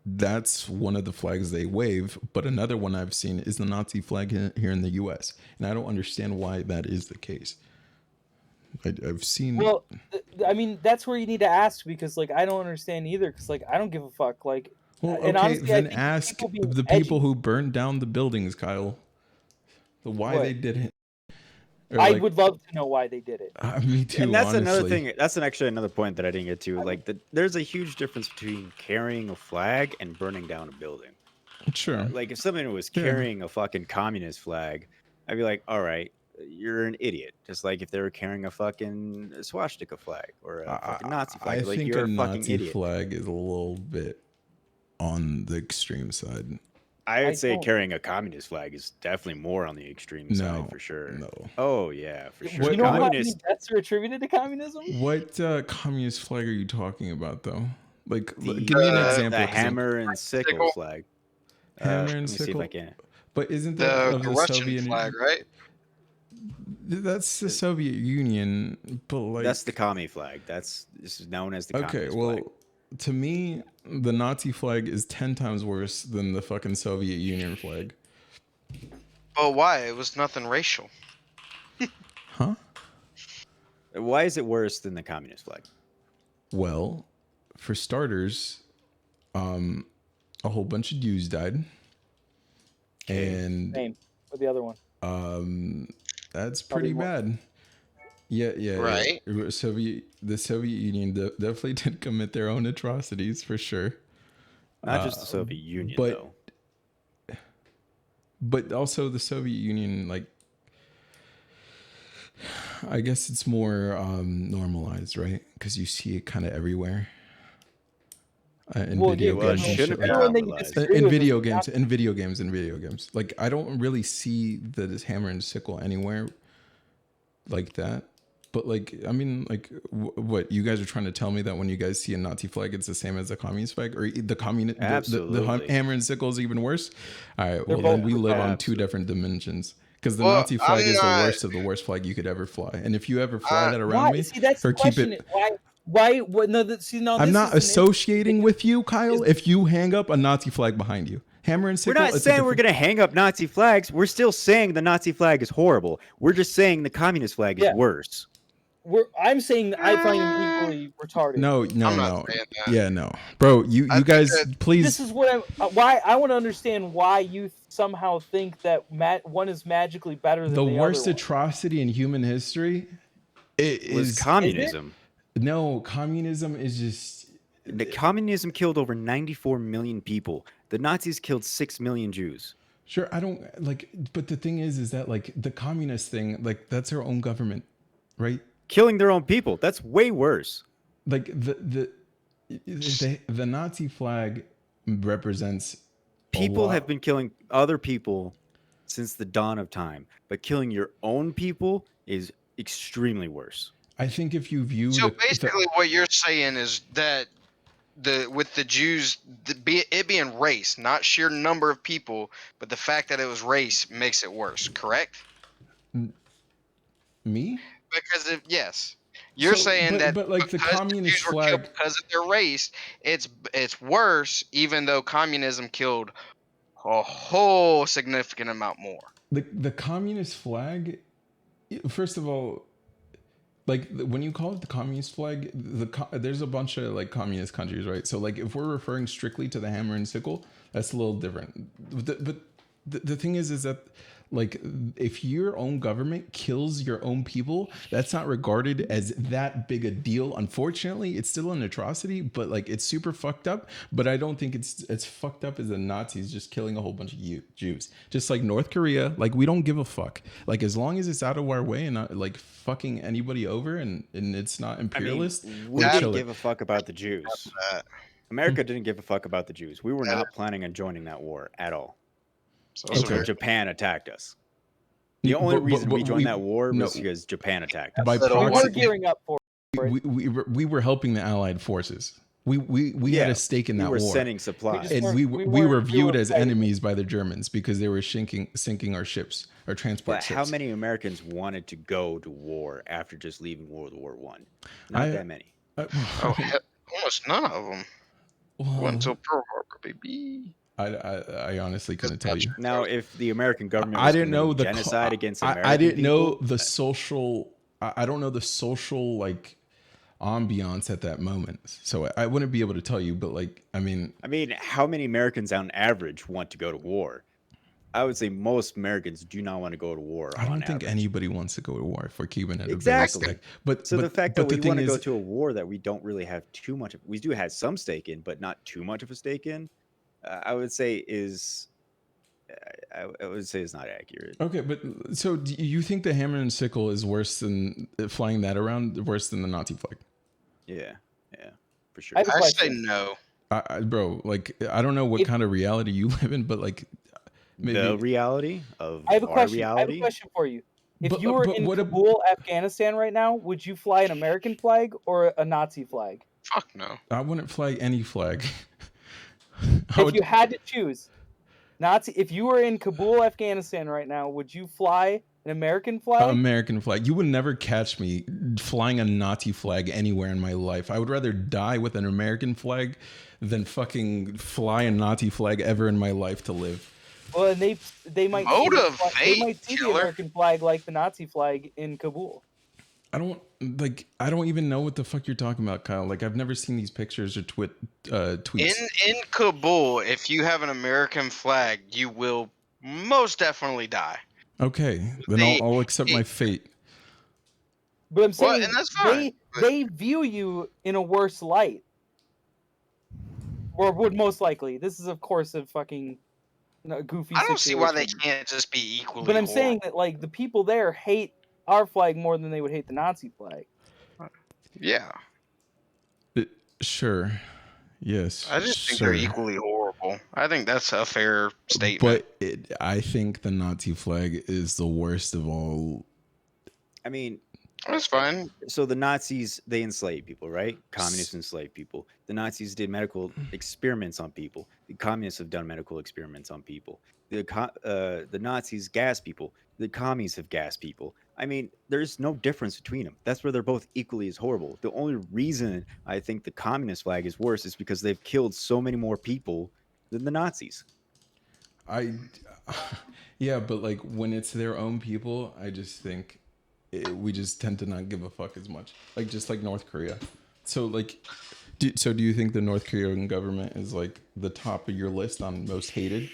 A: that's one of the flags they wave, but another one I've seen is the Nazi flag here in the U.S., and I don't understand why that is the case. I've seen.
C: Well, I mean, that's where you need to ask because, like, I don't understand either. Because, like, I don't give a fuck. Like,
A: Well,
C: and
A: okay,
C: honestly,
A: then
C: I think
A: ask
C: people
A: the people who burned down the buildings, Kyle, why they did it.
C: I would love to know why they did it.
A: Me too.
B: And that's
A: honestly.
B: another thing. That's actually another point that I didn't get to. Like, there's a huge difference between carrying a flag and burning down a building.
A: Sure.
B: Like, if someone was carrying a fucking communist flag, I'd be like, all right, you're an idiot. Just like if they were carrying a fucking swastika flag or a fucking Nazi flag.
A: I
B: like,
A: think
B: you're
A: a
B: a fucking
A: Nazi
B: idiot.
A: flag is a little bit on the extreme side.
B: I would say carrying a communist flag is definitely more on the extreme side for sure.
A: No.
B: Oh yeah, for sure.
C: You know how many deaths are attributed to communism?
A: What communist flag are you talking about, though? Like, give me an example.
B: The hammer and sickle flag.
A: Hammer and
B: sickle.
A: sickle.
B: Let me see if I can.
A: But isn't that
D: the
A: of the
D: Russian
A: Soviet
D: flag, right?
A: That's the Soviet Union, but like
B: that's the commie flag. This is known as the communist flag.
A: To me, the Nazi flag is 10 times worse than the fucking Soviet Union flag.
D: But why? It was nothing racial.
A: Huh?
B: Why is it worse than the communist flag?
A: Well, for starters, a whole bunch of Jews died. And
C: same with the other one.
A: That's pretty bad. Yeah.
D: Right.
A: Yeah. The Soviet Union definitely did commit their own atrocities for sure.
B: Not just the Soviet Union, though.
A: But also the Soviet Union, like, I guess it's more normalized, right? Because you see it kind of everywhere. In video games, in video games. Like, I don't really see the hammer and sickle anywhere like that. But like, I mean, like, what you guys are trying to tell me that when you guys see a Nazi flag, it's the same as a communist flag, or the communist, the hammer and sickle is even worse. All right, well then we live on two different dimensions. Because the Nazi flag is the worst of the worst flag you could ever fly, and if you ever fly that around me, or keep it.
C: Why? What? No, see, no.
A: I'm not associating with you, Kyle. If you hang up a Nazi flag behind you, hammer and sickle.
B: We're not saying we're gonna hang up Nazi flags. We're still saying the Nazi flag is horrible. We're just saying the communist flag is worse.
C: I'm saying I find them equally retarded.
A: No. Yeah, no, bro. You guys, please.
C: This is what why I want to understand why you somehow think that one is magically better than the other.
A: The worst atrocity in human history
B: is communism.
A: No, communism is just.
B: The communism killed over 94 million people. The Nazis killed 6 million Jews.
A: Sure, I don't like, but the thing is that like the communist thing, like that's their own government, right?
B: Killing their own people. That's way worse.
A: Like the Nazi flag represents
B: people have been killing other people since the dawn of time, but killing your own people is extremely worse.
A: I think if you view
D: basically what you're saying is that the Jews, it being race, not sheer number of people, but the fact that it was race makes it worse. Correct?
A: Me?
D: Because yes, you're saying that
A: but like the
D: because the
A: communist
D: Jews were killed
A: flag,
D: because of their race, it's worse, even though communism killed a whole significant amount more.
A: the communist flag. First of all, like when you call it the communist flag, there's a bunch of like communist countries, right? So like if we're referring strictly to the hammer and sickle, that's a little different. But the thing is that like if your own government kills your own people, that's not regarded as that big a deal. Unfortunately, it's still an atrocity, but like it's super fucked up. But I don't think it's fucked up as the Nazis just killing a whole bunch of Jews. Just like North Korea, like we don't give a fuck. Like as long as it's out of our way and not like fucking anybody over and it's not imperialist,
B: we didn't give a fuck about the Jews. America didn't give a fuck about the Jews. We were not planning on joining that war at all. Until Japan attacked us. The only reason we joined that war was because Japan attacked us.
A: By proxy,
C: we were gearing up for it.
A: We were helping the Allied forces. We had a stake in that war.
B: We were sending supplies.
A: And we were viewed as enemies by the Germans because they were sinking our ships, our transport ships.
B: How many Americans wanted to go to war after just leaving World War One? Not that many.
D: Almost none of them. Went until Pearl Harbor, baby.
A: I honestly couldn't tell you.
B: Now, if the American government
A: I didn't know the
B: genocide against American
A: I didn't
B: people,
A: know the social. I don't know the social like ambiance at that moment, so I wouldn't be able to tell you. But like, I mean,
B: how many Americans on average want to go to war? I would say most Americans do not want to go to war.
A: I don't think anybody wants to go to war for Cuban at
B: exactly.
A: But
B: the fact that we want to go to a war that we don't really have too much of, we do have some stake in, but not too much of a stake in. I would say is not accurate.
A: Okay, but so do you think the hammer and sickle is worse than flying that around, worse than the Nazi flag?
B: Yeah, for sure.
D: I say no.
A: Bro, like I don't know what kind of reality you live in, but like maybe
B: the reality of
C: I have a question.
B: reality.
C: I have a question for you. If you were in Kabul, Afghanistan right now, would you fly an American flag or a Nazi flag?
D: Fuck no.
A: I wouldn't fly any flag.
C: If you had to choose, if you were in Kabul, Afghanistan right now, would you fly an American flag?
A: American flag. You would never catch me flying a Nazi flag anywhere in my life. I would rather die with an American flag than fucking fly a Nazi flag ever in my life to live.
C: Well, and they might see the American flag like the Nazi flag in Kabul.
A: I don't even know what the fuck you're talking about, Kyle. Like I've never seen these pictures or tweets.
D: In Kabul, if you have an American flag, you will most definitely die.
A: Okay, then I'll accept my fate.
C: But I'm saying
D: and that's fine.
C: They view you in a worse light, or would most likely. This is of course a fucking goofy.
D: I don't see why they can't just be equally.
C: But I'm saying that like the people there hate our flag more than they would hate the Nazi flag.
D: Yeah.
A: Sure. Yes.
D: I just think they're equally horrible. I think that's a fair statement.
A: But I think the Nazi flag is the worst of all.
B: I mean,
D: that's fine.
B: So the Nazis, they enslaved people, right? Communists enslaved people. The Nazis did medical experiments on people. The communists have done medical experiments on people. The Nazis gas people. The commies have gas people. I mean, there's no difference between them. That's where they're both equally as horrible. The only reason I think the communist flag is worse is because they've killed so many more people than the Nazis.
A: Yeah, but like when it's their own people, I just think we just tend to not give a fuck as much. Like just like North Korea. So like, do you think the North Korean government is like the top of your list on most hated?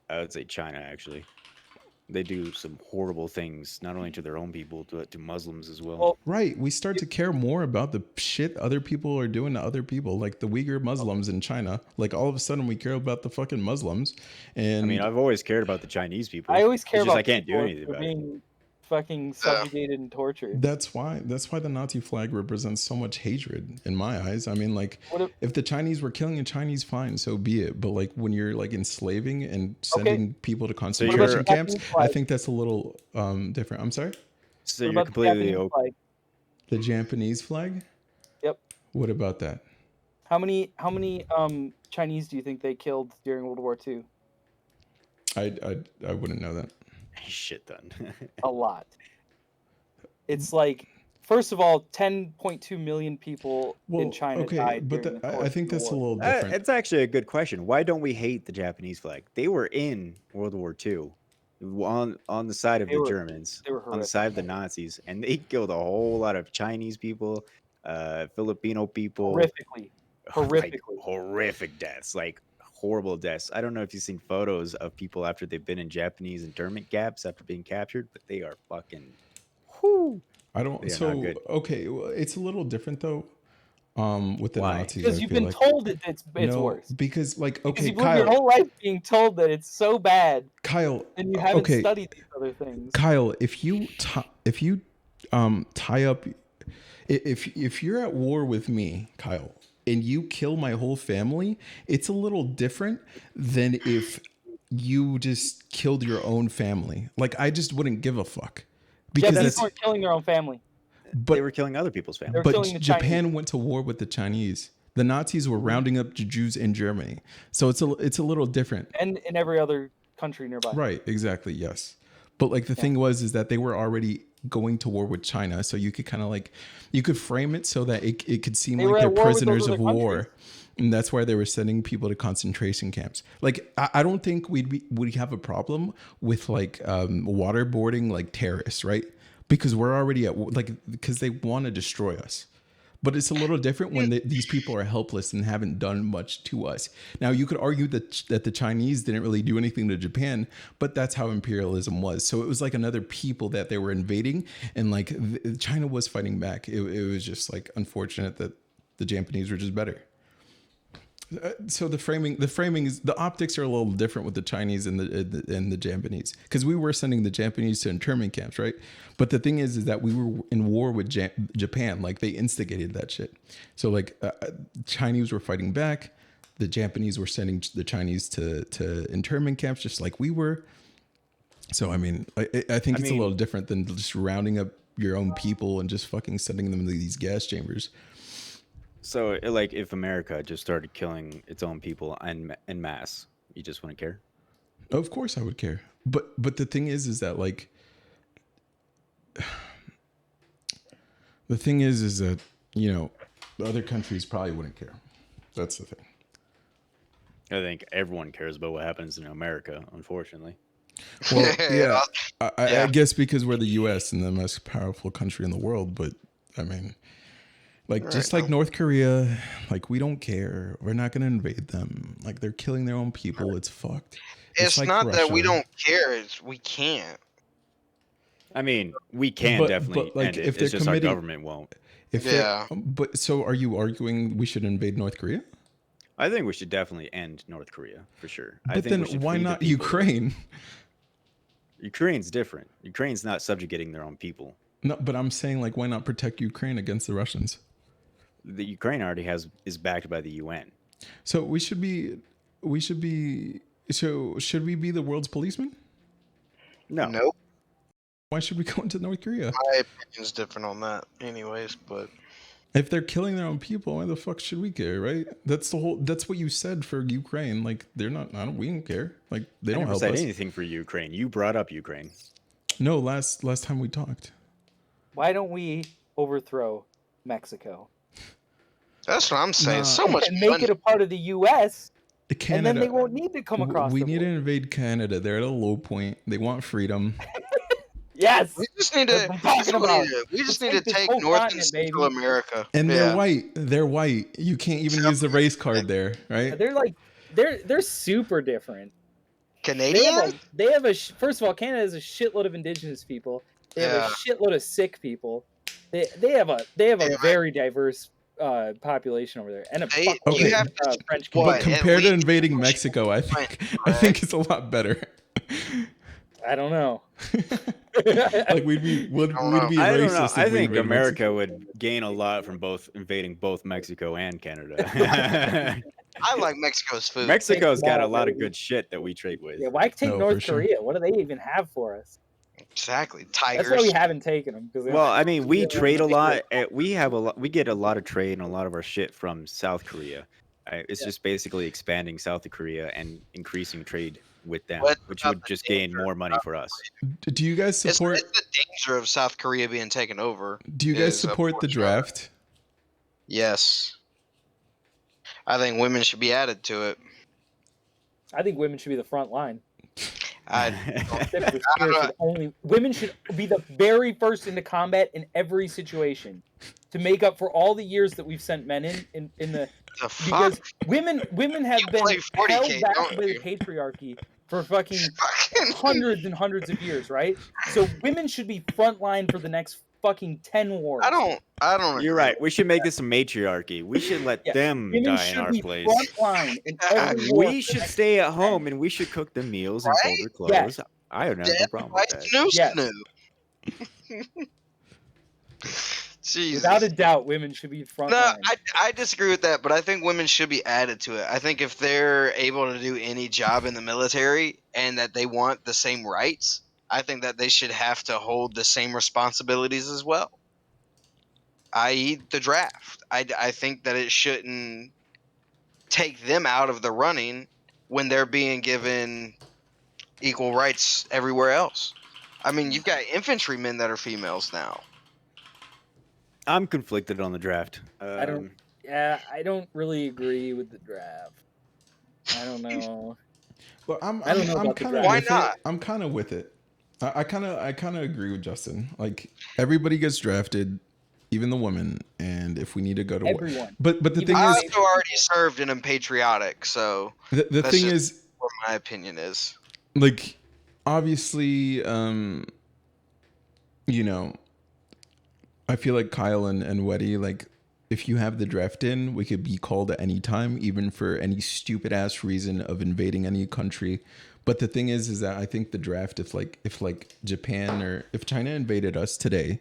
B: I would say China, actually. They do some horrible things, not only to their own people, but to Muslims as well.
A: Right. We start to care more about the shit other people are doing to other people, like the Uyghur Muslims in China. Like all of a sudden we care about the fucking Muslims. And
B: I mean, I've always cared about the Chinese people.
C: I always care about
B: I can't do anything about
C: being fucking subjugated and tortured.
A: That's why the Nazi flag represents so much hatred in my eyes. I mean, like if the Chinese were killing a Chinese, fine, so be it. But like when you're like enslaving and sending people to concentration camps, I think that's a little different. I'm sorry.
B: So you're completely okay.
A: The Japanese flag?
C: Yep.
A: What about that?
C: How many Chinese do you think they killed during World War II?
A: I wouldn't know that.
B: Shit done.
C: A lot. It's like, first of all, 10.2 million people in China died during the course
A: I think
C: of the
A: that's a
C: war.
A: little different.
B: It's actually a good question. Why don't we hate the Japanese flag? They were in World War II on the side of the Germans,
C: They were
B: on the side of the Nazis, and they killed a whole lot of Chinese people, Filipino people.
C: Horrifically.
B: Horrific deaths, like horrible deaths. I don't know if you've seen photos of people after they've been in Japanese internment camps after being captured, but they are fucking. Whoo,
A: I don't.
B: they are
A: So
B: not good.
A: okay, well, it's a little different though. With the
B: Why?
A: Nazis,
C: Because you've been told that it's worse.
A: Because like
C: Because you've lived
A: Kyle,
C: your whole life being told that it's so bad,
A: Kyle,
C: and you haven't studied these other things.
A: Kyle, if you tie up, if you're at war with me, Kyle, and you kill my whole family, it's a little different than if you just killed your own family. Like I just wouldn't give a fuck because
C: Japanese weren't killing their own family.
B: But they were killing other people's families.
A: But Japan went to war with the Chinese. The Nazis were rounding up Jews in Germany. So it's a little different.
C: And in every other country nearby.
A: Right, exactly, yes. But like the thing was is that they were already going to war with China. So you could kind of like, you could frame it so that it could seem like they're prisoners of war. And that's why they were sending people to concentration camps. Like, I don't think we'd have a problem with like waterboarding like terrorists, right? Because we're already because they want to destroy us. But it's a little different when these people are helpless and haven't done much to us. Now, you could argue that the Chinese didn't really do anything to Japan, but that's how imperialism was. So it was like another people that they were invading, and like China was fighting back. It was just like unfortunate that the Japanese were just better. So the framing is, the optics are a little different with the Chinese and the Japanese, because we were sending the Japanese to internment camps, right? But the thing is that we were in war with Japan, like they instigated that shit. So like Chinese were fighting back, the Japanese were sending the Chinese to internment camps, just like we were. So I mean, I think it's a little different than just rounding up your own people and just fucking sending them to these gas chambers.
B: So, like, if America just started killing its own people en masse, you just wouldn't care?
A: Of course I would care. But the thing is that, like, the thing is that, you know, the other countries probably wouldn't care. That's the thing.
B: I think everyone cares about what happens in America, unfortunately.
A: Well, yeah. I guess because we're the U.S. and the most powerful country in the world, but, I mean... Like, just like North Korea, like, we don't care. We're not going to invade them. Like, they're killing their own people. It's fucked.
D: It's
A: like
D: not
A: Russia.
D: that we don't care. It's we can't.
B: I mean, we can definitely
A: like,
B: end it.
A: If
B: it's just our government won't.
A: But so are you arguing we should invade North Korea?
B: I think we should definitely end North Korea, for sure.
A: But then why not Ukraine?
B: Ukraine's different. Ukraine's not subjugating their own people.
A: No, but I'm saying, like, why not protect Ukraine against the Russians?
B: The Ukraine already is backed by the UN.
A: So should we be the world's policeman?
B: No.
D: Nope.
A: Why should we go into North Korea?
D: My opinion's different on that anyways, but
A: if they're killing their own people, why the fuck should we care, right? That's what you said for Ukraine. Like, they're not, we don't care. Like, they don't help us.
B: I never said anything for Ukraine. You brought up Ukraine.
A: No, last time we talked.
C: Why don't we overthrow Mexico?
D: That's what I'm saying. So much
C: and make it a part of the U.S.
A: Canada,
C: and then they won't need to come across.
A: We need to invade Canada. They're at a low point. They want freedom.
C: Yes.
D: We just need to take North and Central America.
A: And they're white. They're white. You can't even use the race card there, right?
C: They're super different.
D: Canadian?
C: They have first of all, Canada has a shitload of indigenous people. They have a shitload of sick people. They have a very diverse population over there, and a French.
A: But compared to invading Mexico, I think it's a lot better.
C: I don't know.
A: Like we'd be racist.
B: I don't know. I think America would gain a lot from invading both Mexico and Canada.
D: I like Mexico's food.
B: Mexico's got a lot of good shit that we trade with.
C: Yeah, why take North Korea? What do they even have for us?
D: Exactly. Tigers.
C: That's why we haven't taken them.
B: Well, I mean, we trade a lot. We get a lot of trade and a lot of our shit from South Korea. It's just basically expanding South Korea and increasing trade with them, which would just gain more money for us.
A: Do you guys support?
D: It's the danger of South Korea being taken over.
A: Do you guys support the draft?
D: Yes. I think women should be added to it.
C: I think women should be the front line.
D: I
C: Women should be the very first into combat in every situation to make up for all the years that we've sent men in the because women have been held back by the patriarchy for fucking hundreds and hundreds of years, right? So women should be frontline for the next fucking 10 wars.
D: I don't.
B: You're right. We should make this a matriarchy. We should let them
C: women
B: die in our place.
C: Frontline in every war
B: We should stay at home and we should cook the meals and fold their clothes.
C: Yes.
B: I don't have no problem with that.
D: Jesus.
C: Without a doubt, women should be frontline.
D: No, I disagree with that, but I think women should be added to it. I think if they're able to do any job in the military and that they want the same rights, I think that they should have to hold the same responsibilities as well, i.e. the draft. I think that it shouldn't take them out of the running when they're being given equal rights everywhere else. I mean, you've got infantrymen that are females now.
B: I'm conflicted on the draft.
C: I don't really agree with the draft. I don't know.
A: Well, I'm kind of
D: Why
A: with
D: not?
A: it. I'm kind of with it. I kind of agree with Justin. Like everybody gets drafted, even the women, and if we need to go to war. But the thing
D: I
A: is,
D: also already served and I'm patriotic, so
A: the thing is,
D: what my opinion is.
A: Like, obviously, you know, I feel like Kyle and Weddy, like, if you have the draft in, we could be called at any time, even for any stupid ass reason of invading any country. But the thing is that I think the draft, if Japan or if China invaded us today,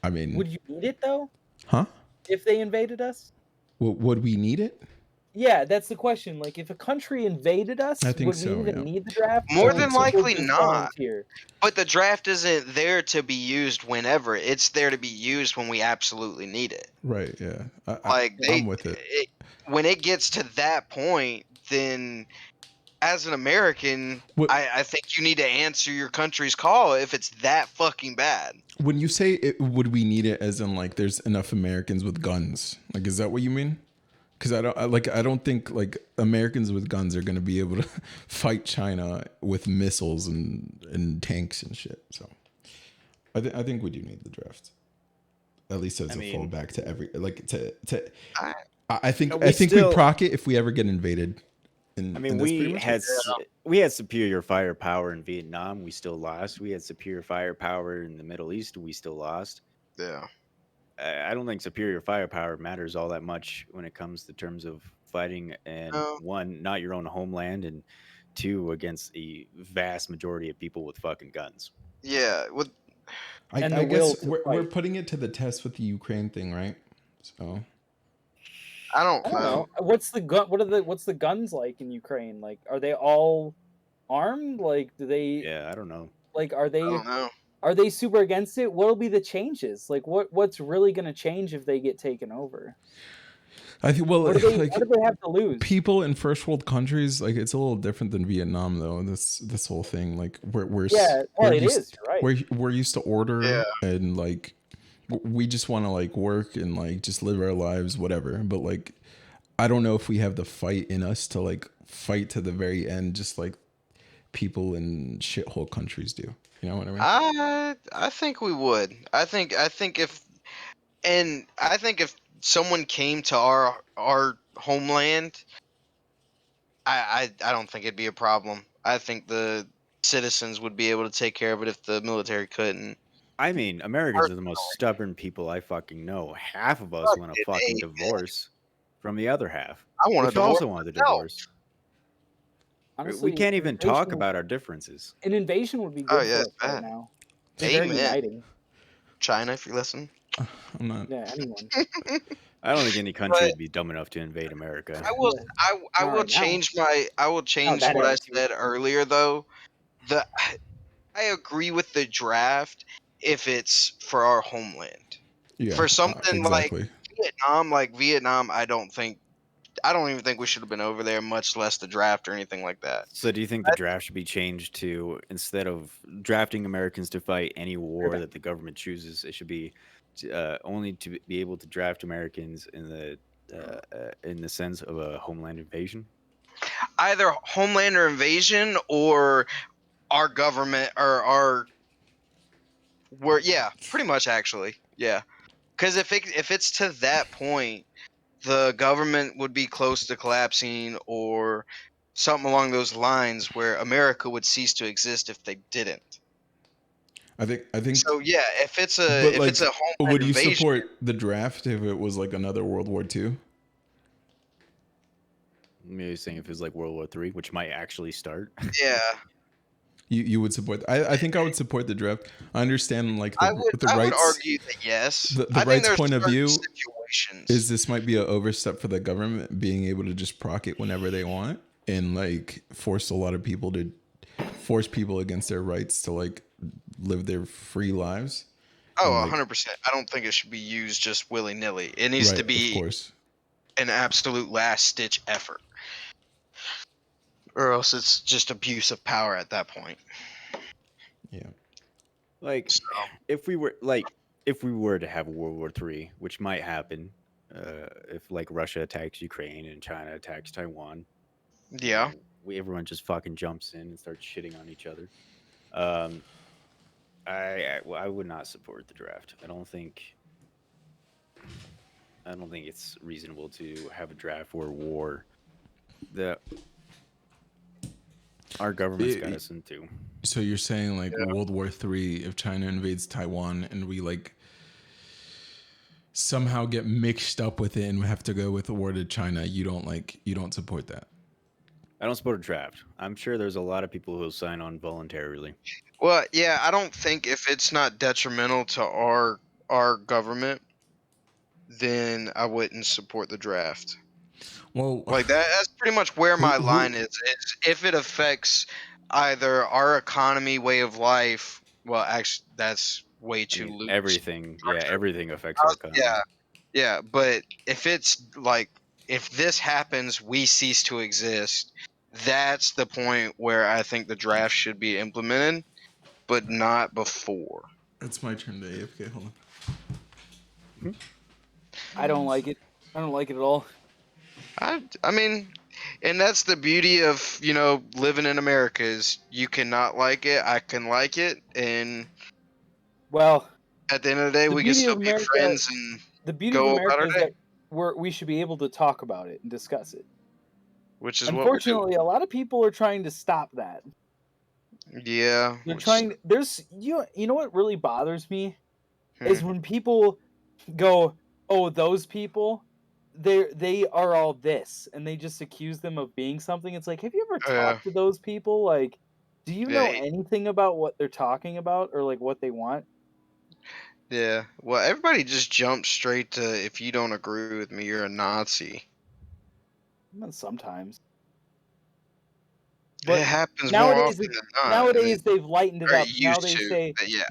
A: I mean,
C: would you need it though?
A: Huh?
C: If they invaded us?
A: Would we need it?
C: Yeah, that's the question. Like, if a country invaded us,
A: I think
C: would
A: so,
C: we even
A: yeah.
C: need the draft?
D: More
C: Or
D: than
C: would
D: likely
C: just
D: not.
C: volunteer?
D: But the draft isn't there to be used whenever. It's there to be used when we absolutely need it.
A: Right, yeah.
D: I'm
A: with it.
D: When it gets to that point, then as an American, I think you need to answer your country's call if it's that fucking bad.
A: When you say it, would we need it as in like there's enough Americans with guns? Like, is that what you mean? Because I don't think like Americans with guns are going to be able to fight China with missiles and tanks and shit. So I think we do need the draft, at least as a fallback to every I think we proc it if we ever get invaded.
B: We had superior firepower in Vietnam. We still lost. We had superior firepower in the Middle East. We still lost.
D: Yeah.
B: I don't think superior firepower matters all that much when it comes to terms of fighting and one, not your own homeland, and two, against a vast majority of people with fucking guns.
D: Yeah.
A: I guess we're putting it to the test with the Ukraine thing, right? So
D: I don't know.
C: What's the gun? What's the guns like in Ukraine? Like, are they all armed? Like, do they?
B: Yeah, I don't know.
C: Like, are they?
D: I don't know.
C: Are they super against it? What'll be the changes? Like, what's really going to change if they get taken over?
A: I think. Well,
C: what do they have to lose?
A: People in first world countries, like it's a little different than Vietnam, though. This whole thing, like we're used to order and like we just want to like work and like just live our lives, whatever. But like, I don't know if we have the fight in us to like fight to the very end, just like people in shithole countries do. You know what I mean?
D: I think we would. I think if someone came to our homeland, I don't think it'd be a problem. I think the citizens would be able to take care of it if the military couldn't.
B: I mean, Americans are the most stubborn people I fucking know. Half of us want a fucking divorce from the other half.
D: I want to
B: also want the divorce.
C: Honestly,
B: we can't even talk about our differences.
C: An invasion would be good for us right now. It's very uniting.
D: China, if you listen.
A: I'm not.
C: Yeah, anyone.
B: I don't think any country would be dumb enough to invade America.
D: I will change what I said earlier though. agree with the draft if it's for our homeland.
A: Yeah,
D: For something
A: exactly.
D: like Vietnam, I don't even think we should have been over there, much less the draft or anything like that.
B: So do you think the draft should be changed to, instead of drafting Americans to fight any war that the government chooses, it should be only to be able to draft Americans in the sense of a homeland invasion?
D: Either homeland or invasion, or our government or pretty much actually, yeah. Because if it's to that point, the government would be close to collapsing, or something along those lines, where America would cease to exist if they didn't.
A: I think.
D: So yeah, if it's
A: But
D: a
A: like,
D: homeland
A: would you
D: invasion,
A: support the draft if it was like another World War II?
B: Maybe saying if it was like World War III, which might actually start.
D: yeah,
A: You would support. I think I would support the draft. I understand like the
D: I would
A: rights.
D: argue that yes.
A: The
D: I think
A: rights
D: there's
A: point of
D: certain
A: view
D: situations.
A: is this might be an overstep for the government being able to just proc it whenever they want and like force people against their rights to like live their free lives.
D: Oh,
A: And, like,
D: 100%. I don't think it should be used just willy-nilly. It needs to
A: right, of
D: be
A: course.
D: an absolute last-ditch effort, or else it's just abuse of power at that point.
A: Yeah.
B: Like,
D: So,
B: if we were to have a World War III, which might happen, if like Russia attacks Ukraine and China attacks Taiwan,
D: yeah.
B: Everyone just fucking jumps in and starts shitting on each other. I would not support the draft. I don't think it's reasonable to have a draft or a war that our government's got us into.
A: So you're saying like World War III, if China invades Taiwan and we like somehow get mixed up with it and we have to go with the war to China, you don't support that?
B: I don't support a draft. I'm sure there's a lot of people who'll sign on voluntarily.
D: Well, yeah, I don't think if it's not detrimental to our government, then I wouldn't support the draft.
A: Well,
D: like that's pretty much where my line is. It's if it affects either our economy, way of life. Well, actually, that's way too loose.
B: Everything affects our economy.
D: Yeah, but if it's like, if this happens, we cease to exist. That's the point where I think the draft should be implemented, but not before.
A: It's my turn to AFK. Hold on.
C: I don't like it. I don't like it at all.
D: I mean, and that's the beauty of, living in America, is you cannot like it, I can like it, and
C: well,
D: at the end of the day, we can still be friends and
C: the beauty of America is that we should be able to talk about it and discuss it.
D: Which is
C: unfortunately, a lot of people are trying to stop that.
D: Yeah,
C: they're trying. There's you know what really bothers me is when people go, "Oh, those people, they are all this," and they just accuse them of being something. It's like, have you ever talked to those people? Like, do you know anything about what they're talking about or like what they want?
D: Yeah, well, everybody just jumps straight to, if you don't agree with me, you're a Nazi.
C: Sometimes.
D: But it happens more often than not.
C: Nowadays, they've lightened it up.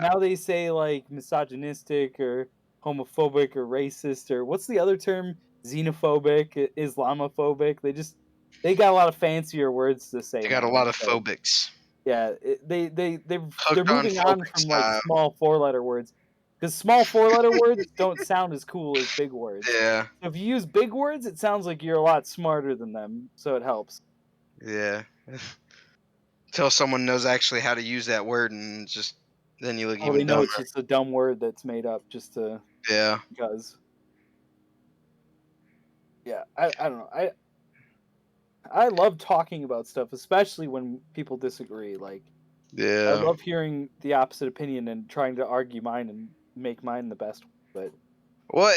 D: Now
C: they say like misogynistic or homophobic or racist or what's the other term? Xenophobic, Islamophobic. They got a lot of fancier words to say.
D: They got a lot of phobics.
C: Yeah, they're moving on from like small 4-letter words, because small 4-letter words don't sound as cool as big words.
D: Yeah.
C: So if you use big words, it sounds like you're a lot smarter than them, so it helps.
D: Yeah. Until someone knows actually how to use that word, and just then you look even dumber.
C: They know it's just a dumb word that's made up just to.
D: Yeah.
C: Because. Yeah, I don't know. I love talking about stuff, especially when people disagree. Like,
D: yeah,
C: I love hearing the opposite opinion and trying to argue mine and make mine the best. But
D: well,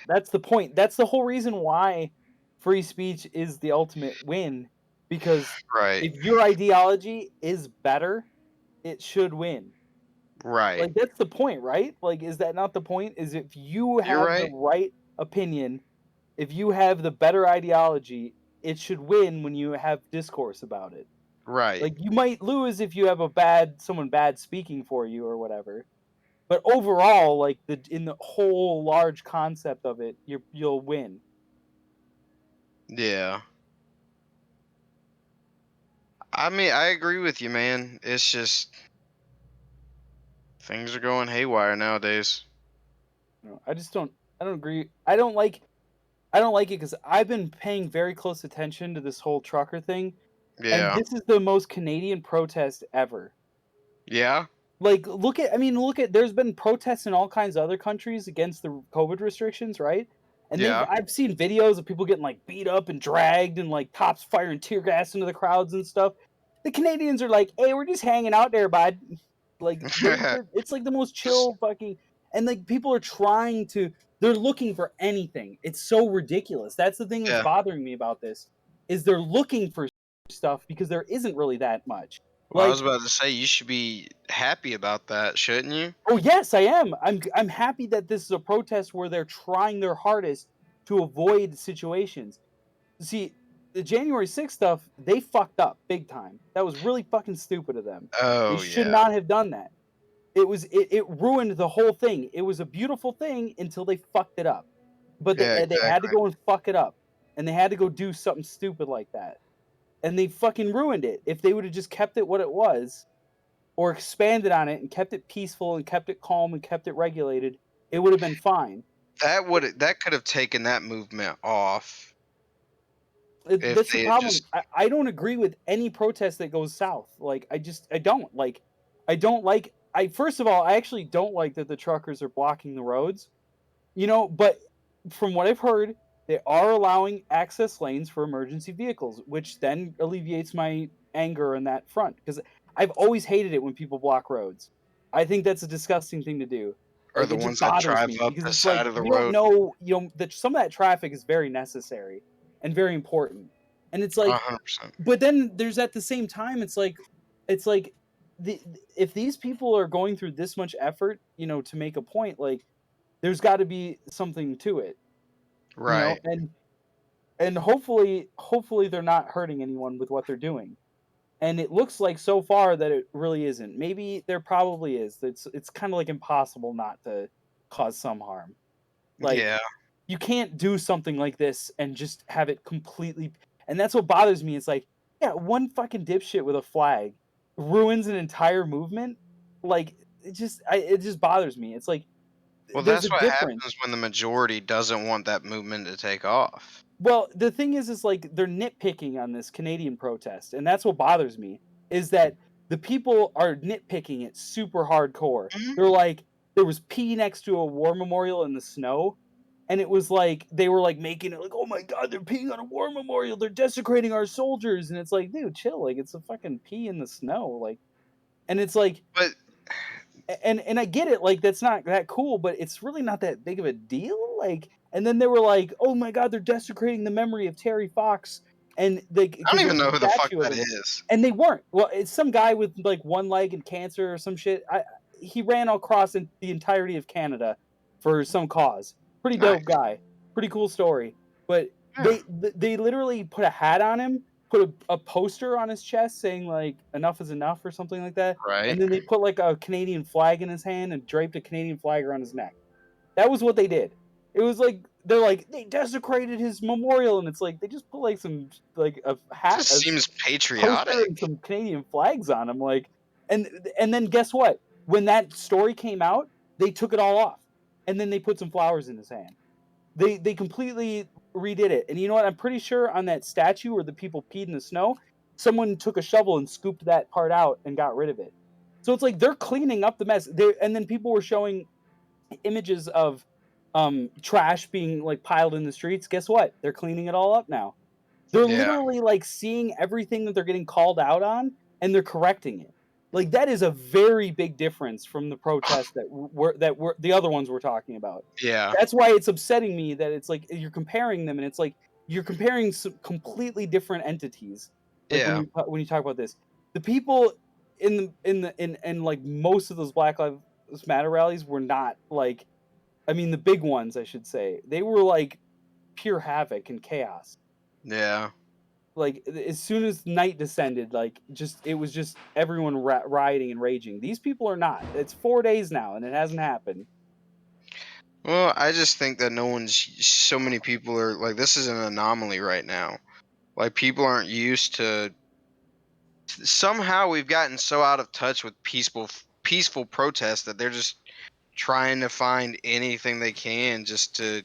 C: that's the point. That's the whole reason why free speech is the ultimate win. Because if your ideology is better, it should win.
D: Right.
C: Like, that's the point, right? Like, is that not the point? Is if you have the right opinion, if you have the better ideology, it should win when you have discourse about it.
D: Right.
C: Like, you might lose if you have someone bad speaking for you or whatever. But overall, like, in the whole large concept of it, you'll win.
D: Yeah. I mean, I agree with you, man. It's just things are going haywire nowadays.
C: No, I don't agree. I don't like it because I've been paying very close attention to this whole trucker thing, and
D: Yeah.
C: this is the most Canadian protest ever.
D: Yeah.
C: Like, look at there's been protests in all kinds of other countries against the COVID restrictions, right? And
D: Yeah.
C: I've seen videos of people getting like beat up and dragged and like cops firing tear gas into the crowds and stuff. The Canadians are like, "Hey, we're just hanging out there, bud." Like it's like the most chill fucking, and like people are they're looking for anything. It's so ridiculous. That's the thing that's
D: Yeah.
C: bothering me about this is they're looking for stuff because there isn't really that much.
D: Well, I
C: Like,
D: was about to say you should be happy about that, shouldn't you?
C: oh yes, I am. I'm happy that this is a protest where they're trying their hardest to avoid situations. See, the January 6th stuff, they fucked up big time. That was really fucking stupid of them. They
D: Oh
C: should
D: yeah.
C: not have done that. It ruined the whole thing. It was a beautiful thing until they fucked it up. But
D: Yeah,
C: they had to
D: exactly.
C: go and fuck it up. And they had to go do something stupid like that. And they fucking ruined it. If they would have just kept it what it was, or expanded on it and kept it peaceful and kept it calm and kept it regulated, it would have been fine.
D: That could have taken that movement off if
C: That's the
D: they had
C: problem.
D: just
C: I don't agree with any protest that goes south. Like, I don't like. I don't like. I First of all, I actually don't like that the truckers are blocking the roads. But from what I've heard, they are allowing access lanes for emergency vehicles, which then alleviates my anger on that front because I've always hated it when people block roads. I think that's a disgusting thing to do.
D: are
C: Like,
D: the
C: it just
D: ones that
C: bothers
D: drive
C: me
D: up
C: because
D: the
C: it's like
D: side of the
C: you don't
D: road.
C: know, that some of that traffic is very necessary and very important. And it's like,
D: 100%.
C: but then there's at the same time, it's like if these people are going through this much effort, to make a point, like there's got to be something to it,
D: Right.
C: and hopefully they're not hurting anyone with what they're doing. And it looks like so far that it really isn't. Maybe there probably is. It's kind of like impossible not to cause some harm. Like,
D: Yeah.
C: you can't do something like this and just have it completely. And that's what bothers me. It's like, yeah, one fucking dipshit with a flag ruins an entire movement. Like, it just bothers me. It's like
D: Well,
C: there's a
D: that's what
C: difference.
D: happens when the majority doesn't want that movement to take off.
C: Well, the thing is like they're nitpicking on this Canadian protest, and that's what bothers me. Is that the people are nitpicking it super hardcore.
D: Mhm.
C: They're like, there was pee next to a war memorial in the snow, and it was like they were like making it like, oh my god, they're peeing on a war memorial, they're desecrating our soldiers, and it's like, dude, chill, like it's a fucking pee in the snow, like, and it's like,
D: But
C: and I get it, like that's not that cool, but it's really not that big of a deal. Like, and then they were like, "Oh my god, they're desecrating the memory of Terry Fox," and
D: I don't
C: because there
D: even
C: was
D: know
C: a
D: who the fuck
C: statue of
D: that
C: him,
D: is.
C: and they weren't. Well, it's some guy with like one leg and cancer or some shit. He ran across the entirety of Canada for some cause. Pretty dope
D: Nice.
C: guy. Pretty cool story. But
D: Yeah.
C: they literally put a hat on him, put a poster on his chest saying like "enough is enough" or something like that,
D: Right.
C: and then they put like a Canadian flag in his hand and draped a Canadian flag around his neck. That was what they did. It was like they're like they desecrated his memorial, and it's like they just put like some like a hat,
D: Just
C: a
D: seems
C: poster,
D: patriotic.
C: and some Canadian flags on him. Like, and then guess what? When that story came out, they took it all off, and then they put some flowers in his hand. They completely redid it. And you know what? I'm pretty sure on that statue where the people peed in the snow, someone took a shovel and scooped that part out and got rid of it. So it's like they're cleaning up the mess. And then people were showing images of trash being like piled in the streets. Guess what? They're cleaning it all up now. They're
D: Yeah.
C: literally like seeing everything that they're getting called out on and they're correcting it. Like, that is a very big difference from the protests that were the other ones we're talking about.
D: Yeah.
C: That's why it's upsetting me that it's like you're comparing them, and it's like you're comparing some completely different entities. Like
D: Yeah.
C: when you talk about this, the people in like most of those Black Lives Matter rallies were not like, I mean, the big ones, I should say, they were like pure havoc and chaos.
D: Yeah.
C: like as soon as night descended, like it was just everyone rioting and raging. These people are not. It's 4 days now, and it hasn't happened.
D: Well, I just think that so many people are like, this is an anomaly right now. Like, people aren't used to. Somehow we've gotten so out of touch with peaceful protests that they're just trying to find anything they can just to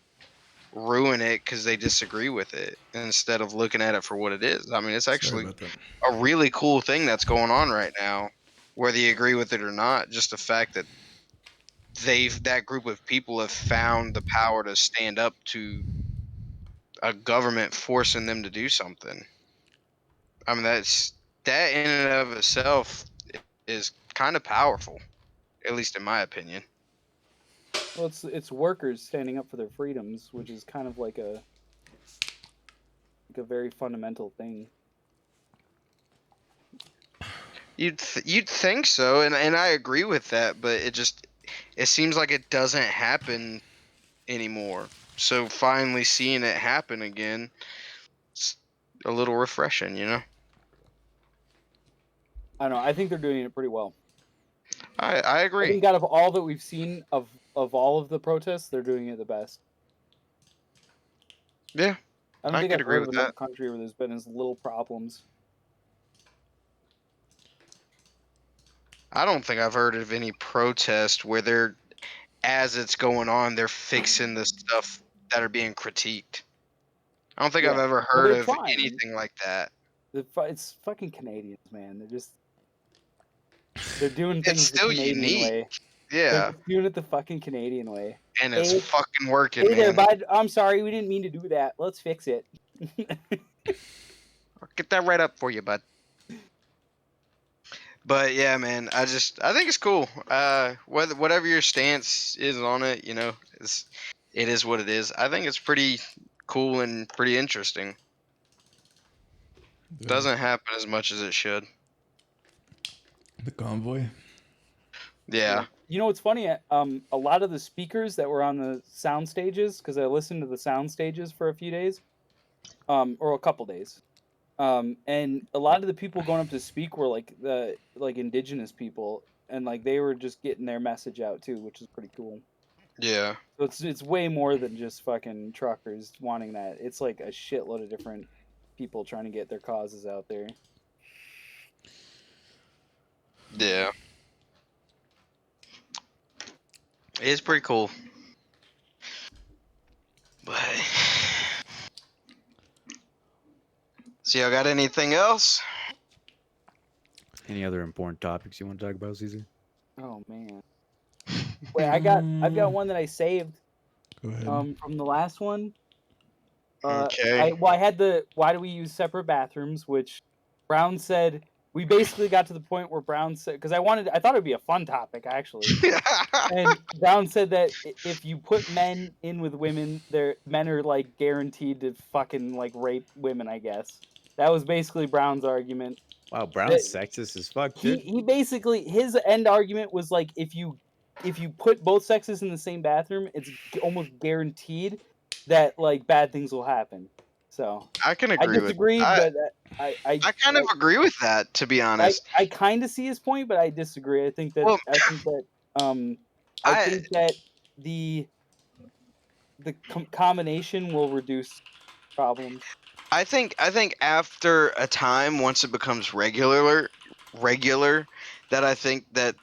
D: ruin it because they disagree with it instead of looking at it for what it is. I mean, it's actually a really cool thing that's going on right now, whether you agree with it or not. Just the fact that that group of people have found the power to stand up to a government forcing them to do something. I mean, that in and of itself is kind of powerful, at least in my opinion.
C: Well, it's workers standing up for their freedoms, which is kind of like a very fundamental thing.
D: You'd think so, and I agree with that, but it seems like it doesn't happen anymore. So finally seeing it happen again, it's a little refreshing, you know?
C: I don't know. I think they're doing it pretty well.
D: I agree.
C: I think out of all that we've seen of all of the protests, they're doing it the best.
D: Yeah,
C: I don't think I've heard of another country where there's been as little problems.
D: I don't think I've heard of any protest where they're, as it's going on, they're fixing the stuff that are being critiqued. I don't think I've ever heard of anything like that.
C: It's fucking Canadians, man. They're doing things the Canadian way.
D: Yeah.
C: They're doing it the fucking Canadian way.
D: And it's fucking working,
C: man. Hey there, bud. I'm sorry, we didn't mean to do that. Let's fix it.
D: I'll get that right up for you, bud. But yeah, man, I think it's cool. Whatever your stance is on it, you know, it is what it is. I think it's pretty cool and pretty interesting. Yeah. Doesn't happen as much as it should.
A: The convoy.
D: Yeah.
C: You know what's funny? A lot of the speakers that were on the sound stages, because I listened to the sound stages for a few days, or a couple days. And a lot of the people going up to speak were like indigenous people, and like they were just getting their message out too, which is pretty cool.
D: Yeah.
C: So it's way more than just fucking truckers wanting that. It's like a shitload of different people trying to get their causes out there.
D: Yeah. It's pretty cool. But so y'all got anything else?
B: Any other important topics you want to talk about, Caesar?
C: Oh man. Wait, I've got one that I saved.
A: Go ahead.
C: From the last one.
D: Okay.
C: I had why do we use separate bathrooms, which Brown said we basically got to the point where Brown said, because I thought it'd be a fun topic actually. And Brown said that if you put men in with women, men are like guaranteed to fucking like rape women, I guess. That was basically Brown's argument.
B: Wow, Brown's sexist as fuck, dude.
C: He basically, his end argument was like if you put both sexes in the same bathroom, it's almost guaranteed that like bad things will happen. So
D: I can agree.
C: I disagree, but I
D: kind of agree with that, to be honest.
C: I kind of see his point, but I disagree. I think that I think that the combination will reduce problems.
D: I think after a time, once it becomes regular, that I think that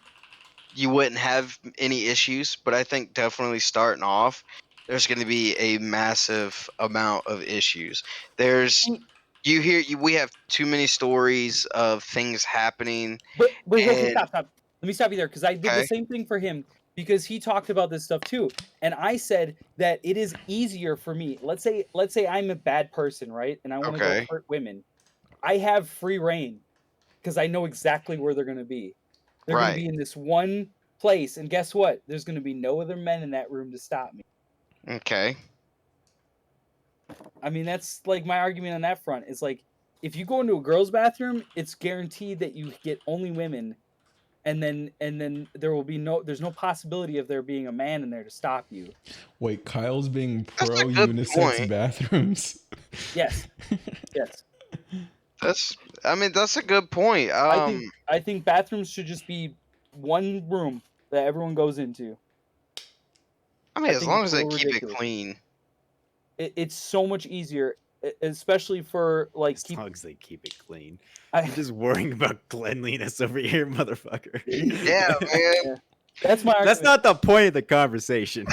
D: you wouldn't have any issues. But I think definitely starting off, there's going to be a massive amount of issues. We have too many stories of things happening.
C: But stop. Let me stop you there, because I did the same thing for him, because he talked about this stuff too. And I said that it is easier for me. Let's say I'm a bad person, right? And I want to go hurt women. I have free reign because I know exactly where they're going to be. They're going to be in this one place. And guess what? There's going to be no other men in that room to stop me.
D: Okay.
C: I mean, that's like my argument on that front. It's like, if you go into a girl's bathroom, it's guaranteed that you get only women. And then there's no possibility of there being a man in there to stop you.
A: Wait, Kyle's being pro unisex bathrooms.
C: Yes.
D: That's a good point.
C: I think bathrooms should just be one room that everyone goes into.
D: As long as they keep it clean.
C: It's so much easier, especially for like
B: as long as they keep it clean. I'm just worrying about cleanliness over here, motherfucker.
D: Yeah, man.
C: Yeah. That's my argument.
B: That's not the point of the conversation.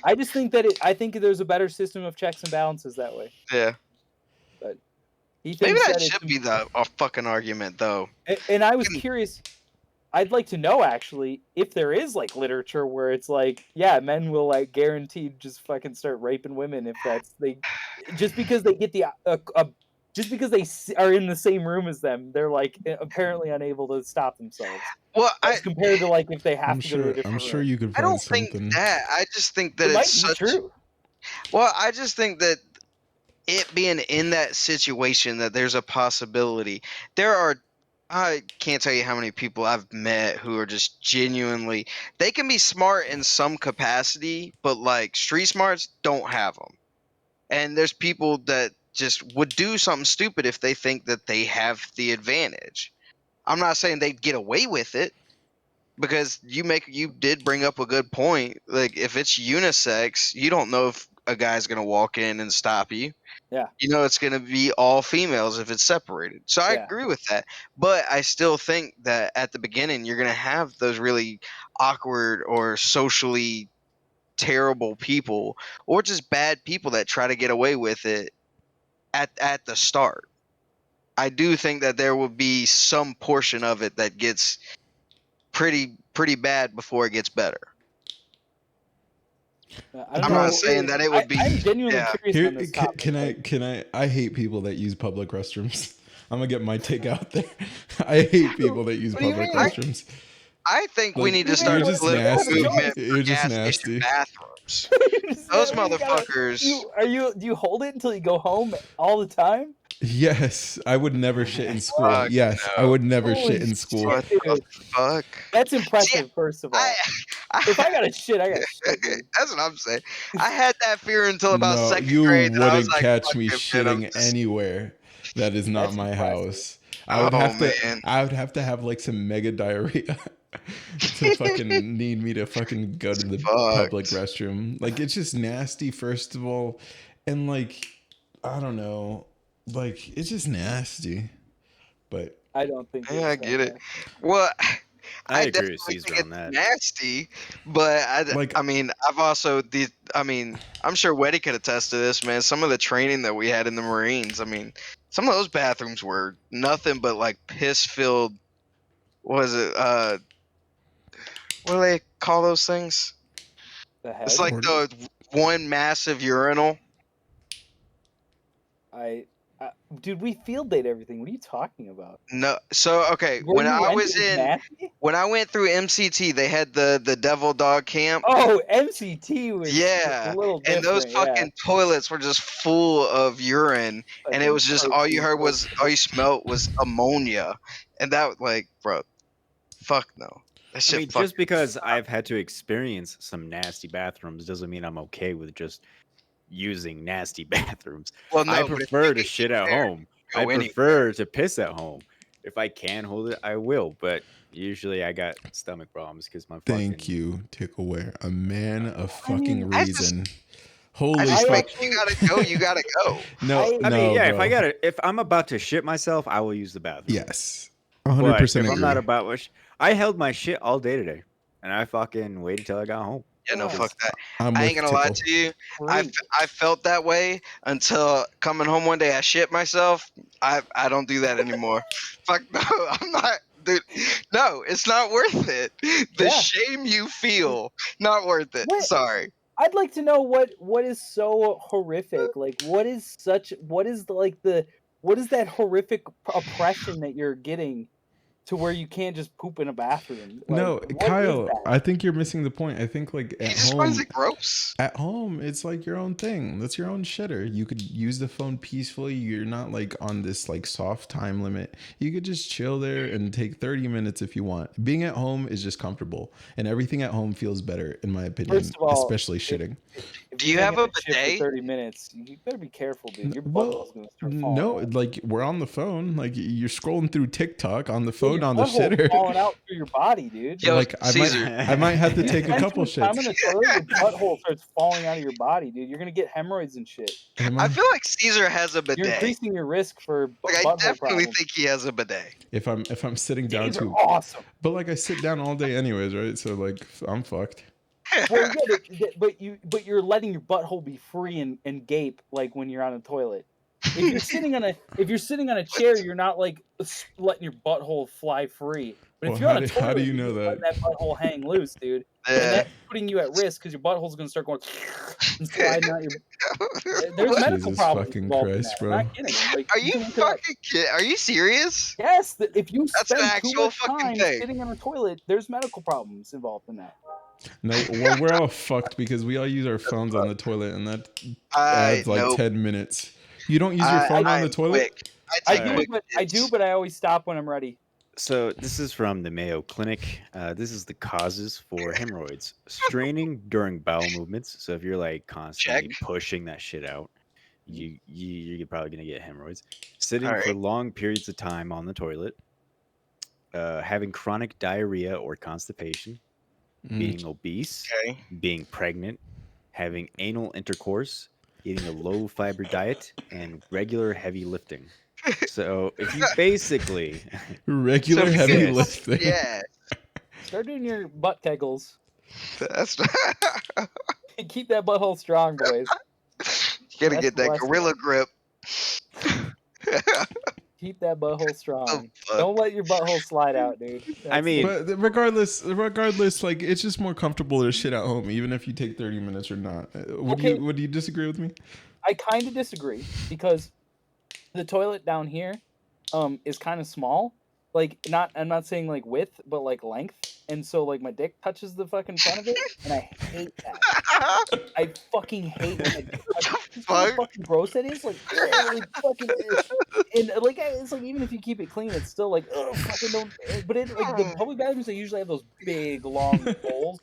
C: I just think that I think there's a better system of checks and balances that way.
D: Yeah.
C: But
D: maybe that should be a fucking argument, though.
C: And I was curious. I'd like to know actually if there is like literature where it's like, yeah, men will like guaranteed just fucking start raping women if just because they get just because they are in the same room as them, they're like apparently unable to stop themselves.
D: Well,
C: compared to like if they have to go to a different room.
A: I'm sure you could find something.
D: Think that. I just think that it's such
C: true.
D: Well, I just think that it being in that situation, that there's a possibility. I can't tell you how many people I've met who are just genuinely, they can be smart in some capacity, but like street smarts don't have them. And there's people that just would do something stupid if they think that they have the advantage. I'm not saying they'd get away with it, because you did bring up a good point. Like if it's unisex, you don't know if a guy's going to walk in and stop you.
C: Yeah.
D: You know, it's going to be all females if it's separated. So I agree with that. But I still think that at the beginning, you're going to have those really awkward or socially terrible people, or just bad people that try to get away with it at the start. I do think that there will be some portion of it that gets pretty bad before it gets better. I'm not saying that it would be.
C: I'm genuinely curious on this topic.
A: Can I hate people that use public restrooms. I'm gonna get my take out there. I hate people that use public restrooms.
D: I think we need to start a political movement.
A: You're just nasty.
D: Bathrooms. Those motherfuckers.
C: Do you hold it until you go home all the time?
A: Yes, I would never shit in school. I would never shit in school.
D: What the fuck?
C: That's impressive, first of all. If I gotta shit, I gotta shit.
D: That's what I'm saying. I had that fear until about second
A: you
D: grade.
A: You wouldn't catch me shitting anywhere that is not my house. I would have to have like some mega diarrhea to fucking need me to fucking go to the public restroom. Like it's just nasty, first of all, and like I don't know. Like it's just nasty, but
C: I don't think.
D: Yeah, I get it. Well,
B: I agree with Caesar on that.
D: Nasty, but I mean, I've also I'm sure Weddy could attest to this, man. Some of the training that we had in the Marines, I mean, some of those bathrooms were nothing but like piss-filled. What is it? What do they call those things? It's like the one massive urinal.
C: Dude, we field date everything. What are you talking about?
D: No, so okay. When I went through MCT, they had the Devil Dog Camp.
C: Oh, MCT was a little different.
D: And those fucking toilets were just full of urine, and it was just all you smelled was ammonia, and that like, bro, fuck no.
B: I mean, just because I've had to experience some nasty bathrooms doesn't mean I'm okay with just using nasty bathrooms.
D: Well, no,
B: I prefer to shit at home. I prefer to piss at home. If I can hold it, I will. But usually I got stomach problems because my
A: Thank you, Tickleware. A man of fucking reason. Holy fuck.
D: You gotta go.
B: If I'm about to shit myself, I will use the bathroom.
A: Yes. 100% agree.
B: I'm not about I held my shit all day today. And I fucking waited till I got home.
D: Yeah, no, fuck that. I ain't gonna lie to you. I felt that way until coming home one day. I shit myself. I don't do that anymore. Fuck no, I'm not. Dude, no, it's not worth it. The shame you feel, not worth it. Sorry.
C: I'd like to know what is so horrific. Like, what is that horrific oppression that you're getting to where you can't just poop in a bathroom? Like,
A: no, Kyle, I think you're missing the point. I think like at home,
D: finds it gross.
A: At home, it's like your own thing. That's your own shitter. You could use the phone peacefully. You're not like on this like soft time limit. You could just chill there and take 30 minutes if you want. Being at home is just comfortable, and everything at home feels better, in my opinion.
C: First of all,
A: especially shitting.
D: Do you have a
C: For
D: bidet?
C: 30 minutes. You better be careful, dude. Your butthole's gonna start falling
A: no,
C: out.
A: like we're on the phone. Like you're scrolling through TikTok on the
C: Dude,
A: phone
C: your
A: on the
C: butthole's
A: shitter.
C: falling out through your body, dude.
D: Yo,
A: Like
D: Caesar.
A: I might have to
C: You
A: take a
C: spend
A: couple
C: too much time in
A: shits.
C: the toilet, your butthole starts falling out of your body, dude. You're gonna get hemorrhoids and shit.
D: I feel like Caesar has a bidet.
C: You're increasing your risk for
D: Like, I
C: butthole
D: definitely
C: problems.
D: think he has a bidet.
A: If I'm sitting down
C: These are
A: too,
C: awesome.
A: but like I sit down all day anyways, right? So like I'm fucked.
C: Well, yeah, but you're letting your butthole be free and gape like when you're on a toilet. If you're sitting on a chair, you're not like letting your butthole fly free. But if
A: Well,
C: you're on a
A: how
C: toilet,
A: do you
C: you're
A: know
C: just
A: that?
C: letting that butthole hang loose, dude. And
D: Yeah.
C: that's putting you at risk because your butthole's gonna start going and sliding out your. There's medical
A: Jesus
C: problems
A: fucking
C: involved in
A: Christ,
C: that. I'm
A: bro.
C: not kidding. Like,
D: Are
C: you
D: you
C: can look it up.
D: fucking kidding? Are you serious?
C: Yes, if you
D: That's an
C: spend too
D: actual
C: much
D: fucking
C: time
D: thing.
C: sitting on a toilet, there's medical problems involved in that.
A: No, well we're all fucked because we all use our phones on the toilet, and that adds like
D: nope.
A: 10 minutes. You don't use your phone on the toilet?
D: Quick.
C: I do, but I always stop when I'm ready.
B: So this is from the Mayo Clinic. This is the causes for hemorrhoids: straining during bowel movements. So if you're like constantly pushing that shit out, you're probably gonna get hemorrhoids. Sitting for long periods of time on the toilet, having chronic diarrhea or constipation, being obese, being pregnant, having anal intercourse, eating a low fiber diet, and regular heavy lifting. So if you basically
A: regular heavy lifting.
D: Yeah.
C: Start doing your butt kegels.
D: That's
C: Keep that butthole strong, boys.
D: You gotta get that gorilla grip.
C: Keep that butthole strong. Don't let your butthole slide out, dude.
B: I mean,
A: but regardless, like it's just more comfortable to shit at home, even if you take 30 minutes or not. Would you disagree with me?
C: I kind of disagree because the toilet down here is kind of small. Like I'm not saying like width, but like length. And so like my dick touches the fucking front of it, and I hate that. I fucking hate when my dick touches. How fucking gross that is. Like, fucking, and like it's like even if you keep it clean, it's still like fucking don't. But it like the public bathrooms, they usually have those big long bowls.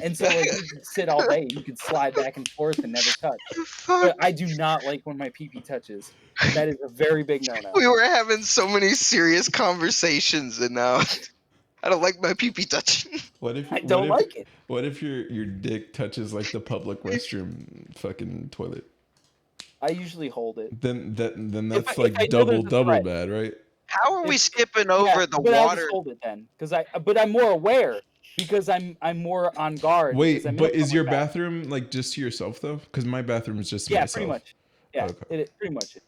C: And so, like, you can sit all day. You can slide back and forth and never touch. But I do not like when my pee-pee touches. That is a very big no-no.
D: We were having so many serious conversations, and now I don't like my pee-pee touching.
C: I don't like it.
A: What if your dick touches like the public restroom fucking toilet?
C: I usually hold it.
A: Then that's like double bad, right?
D: How are we skipping over the
C: but
D: water?
C: I'll just hold it then, but I'm more aware. Because I'm more on guard.
A: Wait, but is your bathroom like just to yourself though? Because my bathroom is just to myself.
C: Pretty much. Yeah,
A: okay.
C: Pretty much.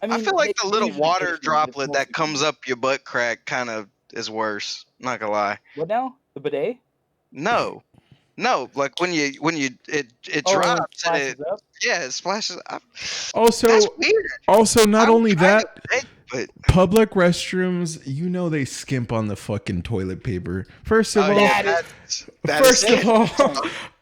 D: I feel like the little water droplet that comes up your butt crack kind of is worse. Not gonna lie.
C: What now? The bidet?
D: No, like when it drops and it splashes up.
A: Also,
D: that's weird.
A: Also, not only that.
D: But
A: public restrooms, you know they skimp on the fucking toilet paper. First of all,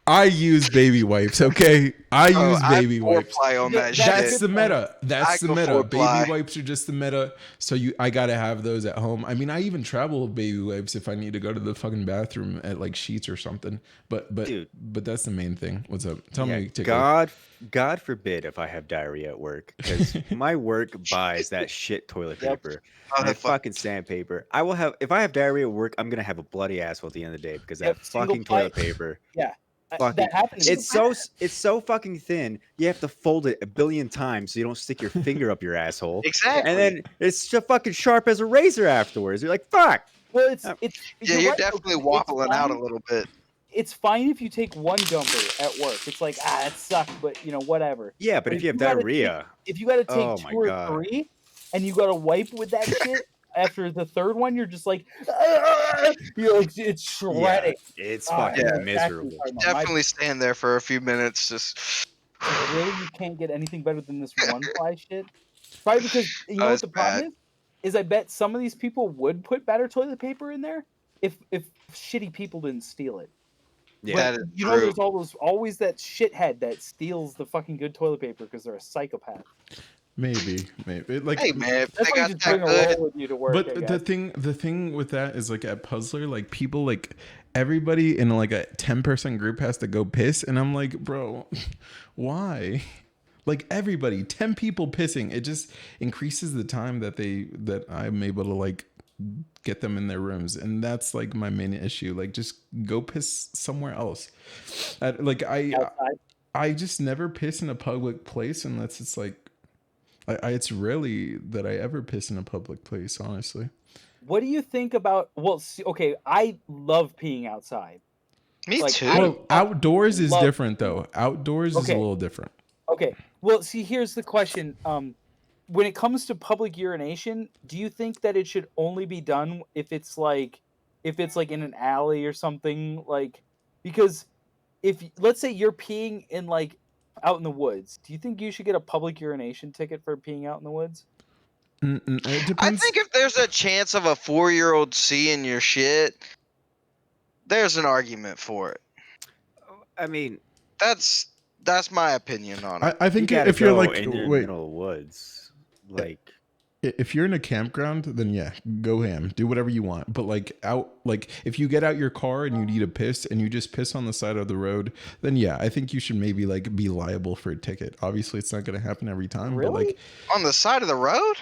A: I use baby wipes, okay? I use baby wipes.
D: On that
A: That's the meta. That's the meta. Baby wipes are just the meta. So I gotta have those at home. I mean, I even travel with baby wipes if I need to go to the fucking bathroom at like Sheets or something. But that's the main thing. What's up? Tell me.
B: God forbid if I have diarrhea at work, because my work buys that shit toilet paper and fucking sandpaper. I will have if I have diarrhea at work, I'm gonna have a bloody asshole at the end of the day because that fucking toilet paper.
C: Yeah.
B: That happens. It's so fucking thin. You have to fold it 1 billion times so you don't stick your finger up your asshole.
D: Exactly.
B: And then it's just fucking sharp as a razor afterwards. You're like, fuck.
C: Well,
D: you're definitely wobbling out a little bit.
C: It's fine if you take one dumper at work. It's like, it sucks, but you know, whatever.
B: Yeah, but if you have diarrhea,
C: if you got to take 2 or 3, and you got to wipe with that shit. After the third one, you're just like, it's shredding.
B: Yeah, it's fucking miserable.
D: Definitely stand there for a few minutes. Just
C: really, you can't get anything better than this one ply shit. Probably because you know what the problem is. I bet some of these people would put better toilet paper in there if shitty people didn't steal it.
B: Yeah,
C: that is you know, there's always that shithead that steals the fucking good toilet paper because they're a psychopath.
A: Maybe. Like,
D: hey man,
C: that's why you just bring a roll with you to work.
A: But the thing with that is like at Puzzler, like people like everybody in like a 10-person group has to go piss, and I'm like, bro, why? Like everybody, 10 people pissing, it just increases the time that I'm able to like get them in their rooms, and that's like my main issue. Like, just go piss somewhere else. I just never piss in a public place unless it's like it's rarely that I ever piss in a public place, honestly.
C: What do you think about? Well, see, okay, I love peeing outside.
D: Me
C: Like,
D: too.
A: Well, outdoors is different though. Outdoors is a little different.
C: Okay. Well, see, here's the question. When it comes to public urination, do you think that it should only be done if it's like in an alley or something? Like, because if let's say you're peeing in like out in the woods, do you think you should get a public urination ticket for peeing out in the woods?
A: It depends.
D: I think if there's a chance of a 4-year-old seeing your shit, there's an argument for it.
B: I mean,
D: that's my opinion on it.
A: I think if you're like
B: in the middle of woods, like
A: if you're in a campground, then yeah, go ham, do whatever you want. But like out, like if you get out your car and you need a piss and you just piss on the side of the road, then yeah, I think you should maybe like be liable for a ticket. Obviously, it's not going to happen every time.
C: Really?
A: But like
D: on the side of the road,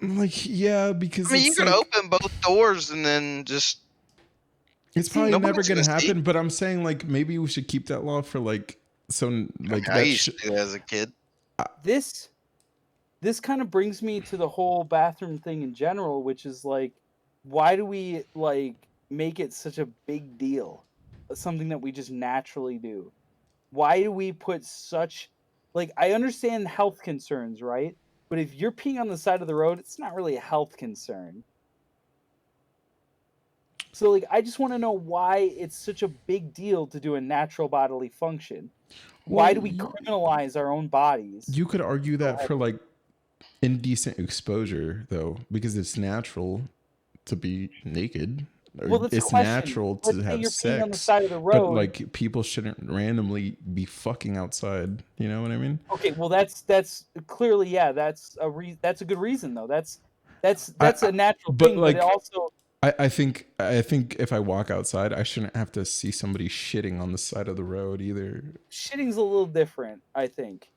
A: like yeah, because
D: I mean, you could open both doors and then just.
A: It's probably never going to happen. But I'm saying like maybe we should keep that law for like like
D: I used to do that as a kid.
C: This kind of brings me to the whole bathroom thing in general, which is like, why do we like make it such a big deal? Something that we just naturally do. Why do we put such, like, I understand health concerns, right? But if you're peeing on the side of the road, it's not really a health concern. So like, I just want to know why it's such a big deal to do a natural bodily function. Why do we criminalize our own bodies?
A: You could argue that for like indecent exposure though, because it's natural to be naked.
C: Well, that's
A: it's natural to have sex, on the side of the road, but like people shouldn't randomly be fucking outside. You know what I mean?
C: Okay, well that's clearly, yeah, that's a good reason though. That's a natural thing, like, but it also.
A: I think if I walk outside, I shouldn't have to see somebody shitting on the side of the road either.
C: Shitting's a little different, I think.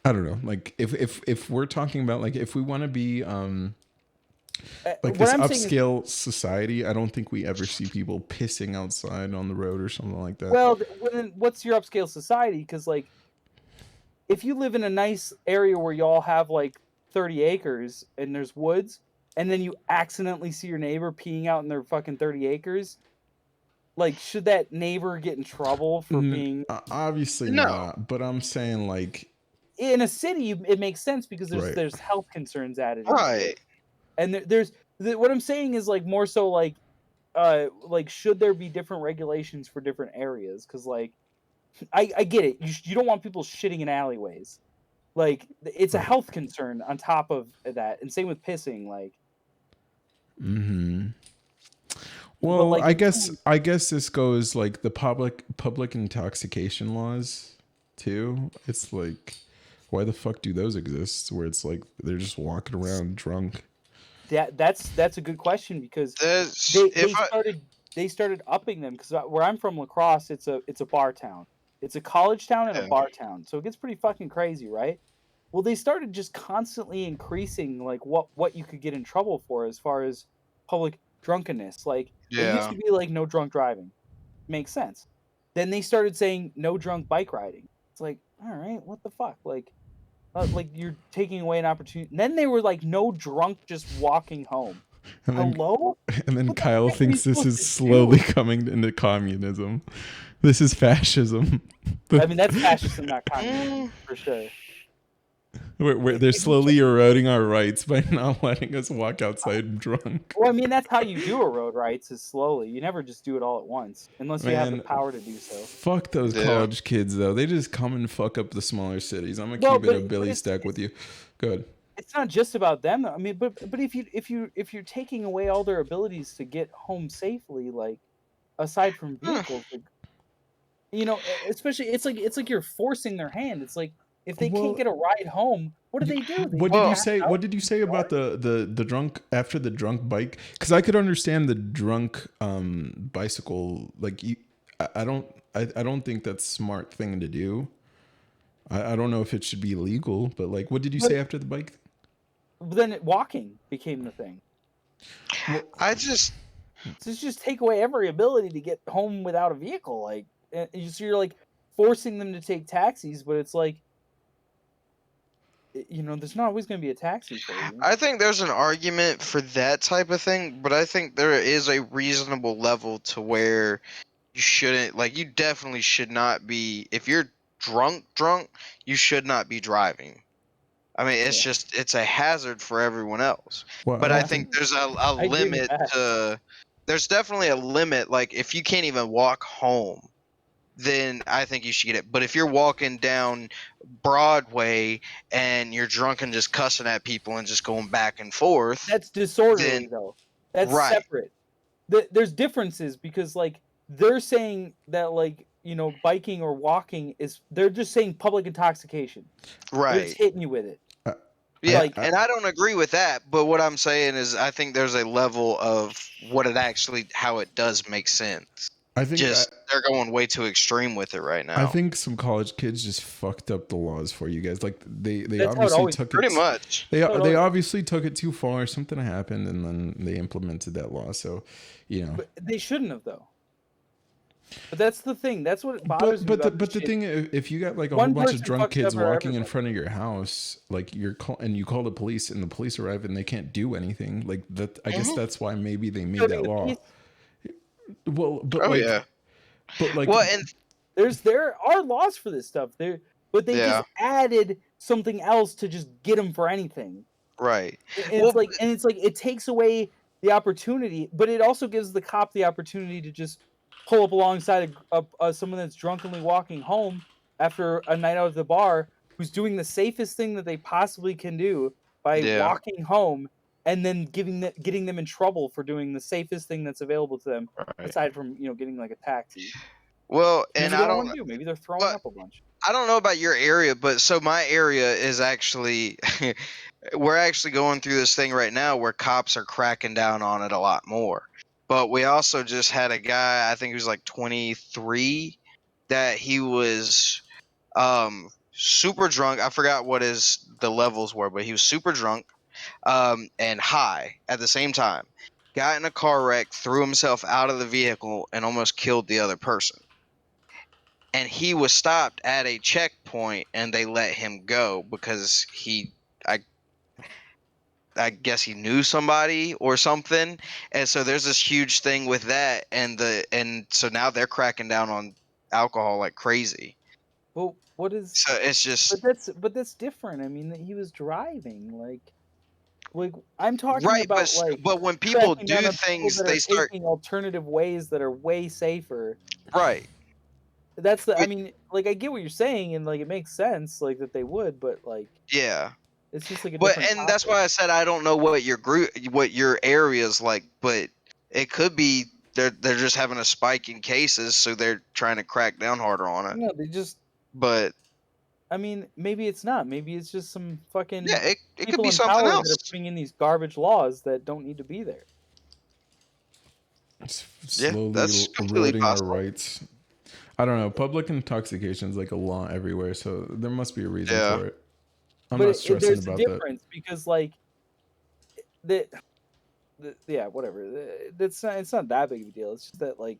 A: I don't know. Like if we're talking about like if we want to be like this upscale society, I don't think we ever see people pissing outside on the road or something like that.
C: Well, then what's your upscale society? Because like, if you live in a nice area where y'all have like 30 acres and there's woods, and then you accidentally see your neighbor peeing out in their fucking 30 acres, like, should that neighbor get in trouble for being?
A: Obviously not. But I'm saying like,
C: in a city, it makes sense because there's health concerns added.
D: Right.
C: And there's what I'm saying is like more so like should there be different regulations for different areas? Because like I get it, you don't want people shitting in alleyways, like it's a health concern on top of that, and same with pissing, like.
A: Well, like, I guess this goes like the public intoxication laws too. It's like, why the fuck do those exist? Where it's like they're just walking around drunk.
C: That's a good question, because they started upping them, because where I'm from, La Crosse, it's a bar town. It's a college town and a bar town, so it gets pretty fucking crazy, right? Well, they started just constantly increasing like what you could get in trouble for as far as public drunkenness. Like it used to be like no drunk driving, makes sense. Then they started saying no drunk bike riding. It's like, all right, what the fuck, like you're taking away an opportunity. And then they were like, no drunk just walking home. Hello?
A: And then Kyle thinks this is slowly coming into communism. This is fascism.
C: I mean, that's fascism, not communism, for sure.
A: They're slowly eroding our rights by not letting us walk outside drunk.
C: Well, I mean, that's how you do erode rights, is slowly. You never just do it all at once, unless you have the power to do so.
A: Fuck those college kids, though. They just come and fuck up the smaller cities. I'm gonna keep it a Billy stack with you. Good.
C: It's not just about them. I mean, but if you're taking away all their abilities to get home safely, like aside from vehicles, like, you know, especially it's like you're forcing their hand. It's like If they can't get a ride home, what do they do?
A: What did you say? What did you say about the drunk after the drunk bike? Because I could understand the drunk bicycle. Like I don't think that's a smart thing to do. I don't know if it should be legal, but like, what did you say after the bike?
C: Then walking became the thing.
A: Well,
C: just take away every ability to get home without a vehicle. Like, so you're like forcing them to take taxis, but it's like, there's not always going to be a taxi for you.
D: I think there's an argument for that type of thing, but I think there is a reasonable level to where you shouldn't, like, you definitely should not be, if you're drunk, you should not be driving. I mean, it's a hazard for everyone else.
A: Well,
D: but I think there's a limit there's definitely a limit. Like, if you can't even walk home, then I think you should get it. But if you're walking down Broadway and you're drunk and just cussing at people and just going back and forth,
C: that's disorderly, though. That's separate. There's differences because, like, they're saying that, like, biking or walking they're just saying public intoxication.
D: Right.
C: They're just hitting you with it.
D: Yeah, and I don't agree with that. But what I'm saying is, I think there's a level of how it does make sense.
A: I think
D: they're going way too extreme with it right now.
A: I think some college kids just fucked up the laws for you guys. Like they
C: That's
A: obviously took
D: pretty much.
A: They obviously took it too far. Something happened, and then they implemented that law. So,
C: But they shouldn't have, though. But that's the thing. That's what bothers me.
A: But the thing, if you got like a whole bunch of drunk kids walking in front of your house, like you call the police, and the police arrive and they can't do anything, like that. I guess that's why maybe they made that law. Well, but and
C: there are laws for this stuff but they just added something else to just get them for anything.
D: Right.
C: And it's like it takes away the opportunity, but it also gives the cop the opportunity to just pull up alongside someone that's drunkenly walking home after a night out at the bar, who's doing the safest thing that they possibly can do by walking home, and then getting them in trouble for doing the safest thing that's available to them, aside from getting like a taxi.
D: Well, and I don't
C: know. Maybe they're throwing up a bunch.
D: I don't know about your area, but so my area is actually we're actually going through this thing right now where cops are cracking down on it a lot more. But we also just had a guy, I think he was like 23, that he was super drunk. I forgot what the levels were, but he was super drunk and high at the same time. Got in a car wreck, threw himself out of the vehicle, and almost killed the other person. And he was stopped at a checkpoint, and they let him go because I guess he knew somebody or something. And so there's this huge thing with that, and so now they're cracking down on alcohol like crazy.
C: Well, what is
D: so it's just
C: but that's different. I mean, that he was driving, like I'm talking about
D: but when people do things, they start
C: taking alternative ways that are way safer.
D: Right.
C: That's I mean, like, I get what you're saying, and like it makes sense, like that they would, but like it's just like a different topic.
D: That's why I said I don't know what your area's like, but it could be they're just having a spike in cases, so they're trying to crack down harder on it.
C: No, they just.
D: But
C: I mean, maybe it's not. Maybe it's just some fucking
D: it could be
C: in
D: something
C: power
D: else.
C: that are putting in these garbage laws that don't need to be there.
A: It's slowly eroding our rights. I don't know. Public intoxication is like a law everywhere, so there must be a reason for it. I'm not stressing
C: there's
A: about
C: a difference because, like, whatever. It's not that big of a deal. It's just that, like,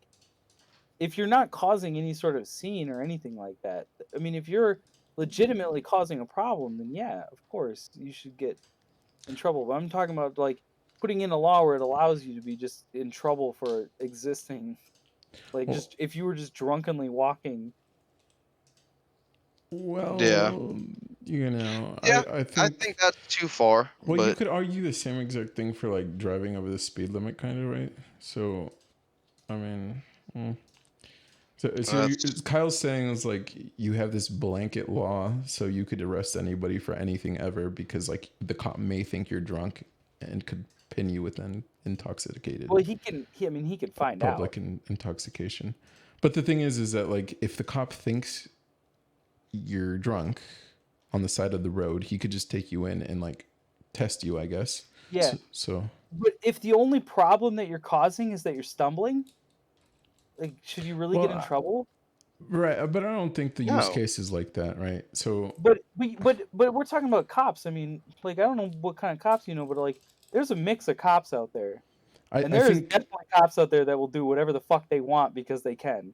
C: if you're not causing any sort of scene or anything like that, I mean, if you're legitimately causing a problem, then yeah, of course you should get in trouble. But I'm talking about like putting in a law where it allows you to be just in trouble for existing. Like, just if you were just drunkenly walking.
A: Well,
D: I think that's too far.
A: Well, you could argue the same exact thing for like driving over the speed limit, kind of, right? So, I mean, so Kyle's saying is like you have this blanket law, so you could arrest anybody for anything ever because like the cop may think you're drunk and could pin you with an intoxicated.
C: Well, he could find out
A: public intoxication. But the thing is that like if the cop thinks you're drunk, on the side of the road, he could just take you in and like test you, I guess.
C: Yeah.
A: So
C: but if the only problem that you're causing is that you're stumbling, like, should you really get in trouble?
A: Right, but I don't think the use
D: No.
A: case is like that, right? So,
C: but we're talking about cops. I mean, like, I don't know what kind of cops you know, but like, there's a mix of cops out there, and
A: I
C: there's
A: think
C: definitely cops out there that will do whatever the fuck they want because they can.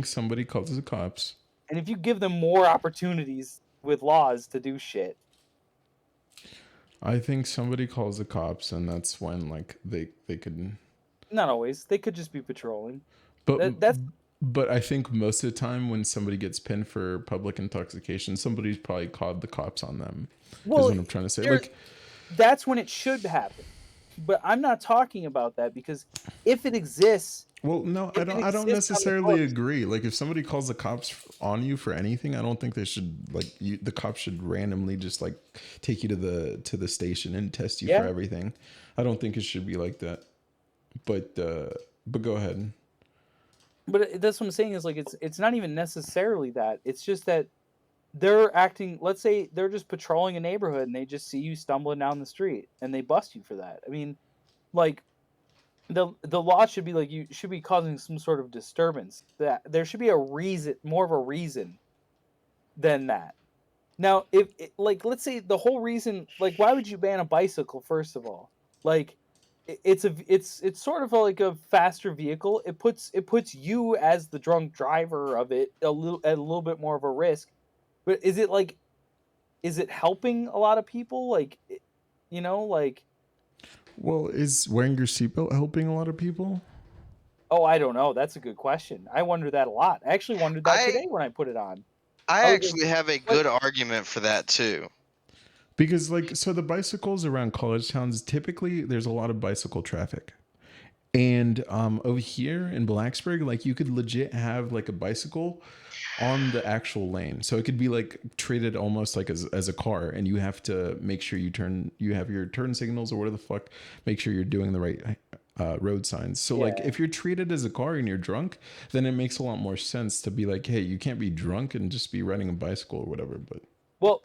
A: somebody calls the cops.
C: And if you give them more opportunities with laws to do shit,
A: I think somebody calls the cops, and that's when like they could.
C: Not always. They could just be patrolling.
A: But
C: That's
A: but I think most of the time when somebody gets pinned for public intoxication, somebody's probably called the cops on them. Well, is what I'm trying to say. Like,
C: that's when it should happen. But I'm not talking about that because if it exists.
A: Well, no, I don't necessarily agree. Like, if somebody calls the cops on you for anything, I don't think they should the cops should randomly just like take you to the station and test you for everything. I don't think it should be like that. But go ahead.
C: But that's what I'm saying is like it's not even necessarily that. It's just that they're acting. Let's say they're just patrolling a neighborhood and they just see you stumbling down the street and they bust you for that. I mean, like. The law should be like you should be causing some sort of disturbance. That there should be a reason, more of a reason than that. Now, if like let's say the whole reason, like why would you ban a bicycle first of all? Like it's sort of like a faster vehicle. It puts you as the drunk driver of it at a little bit more of a risk. But is it helping a lot of people? Like, you know, like.
A: Well, is wearing your seatbelt helping a lot of people?
C: Oh, I don't know. That's a good question. I wonder that a lot. I actually wondered that today when I put it on.
D: I actually have a good argument for that too.
A: Because so the bicycles around college towns, typically there's a lot of bicycle traffic. And over here in Blacksburg, like you could legit have like a bicycle on the actual lane. So it could be like treated almost like as a car, and you have to make sure you have your turn signals or whatever the fuck, make sure you're doing the right road signs. So like if you're treated as a car and you're drunk, then it makes a lot more sense to be like, hey, you can't be drunk and just be riding a bicycle or whatever. But
C: well,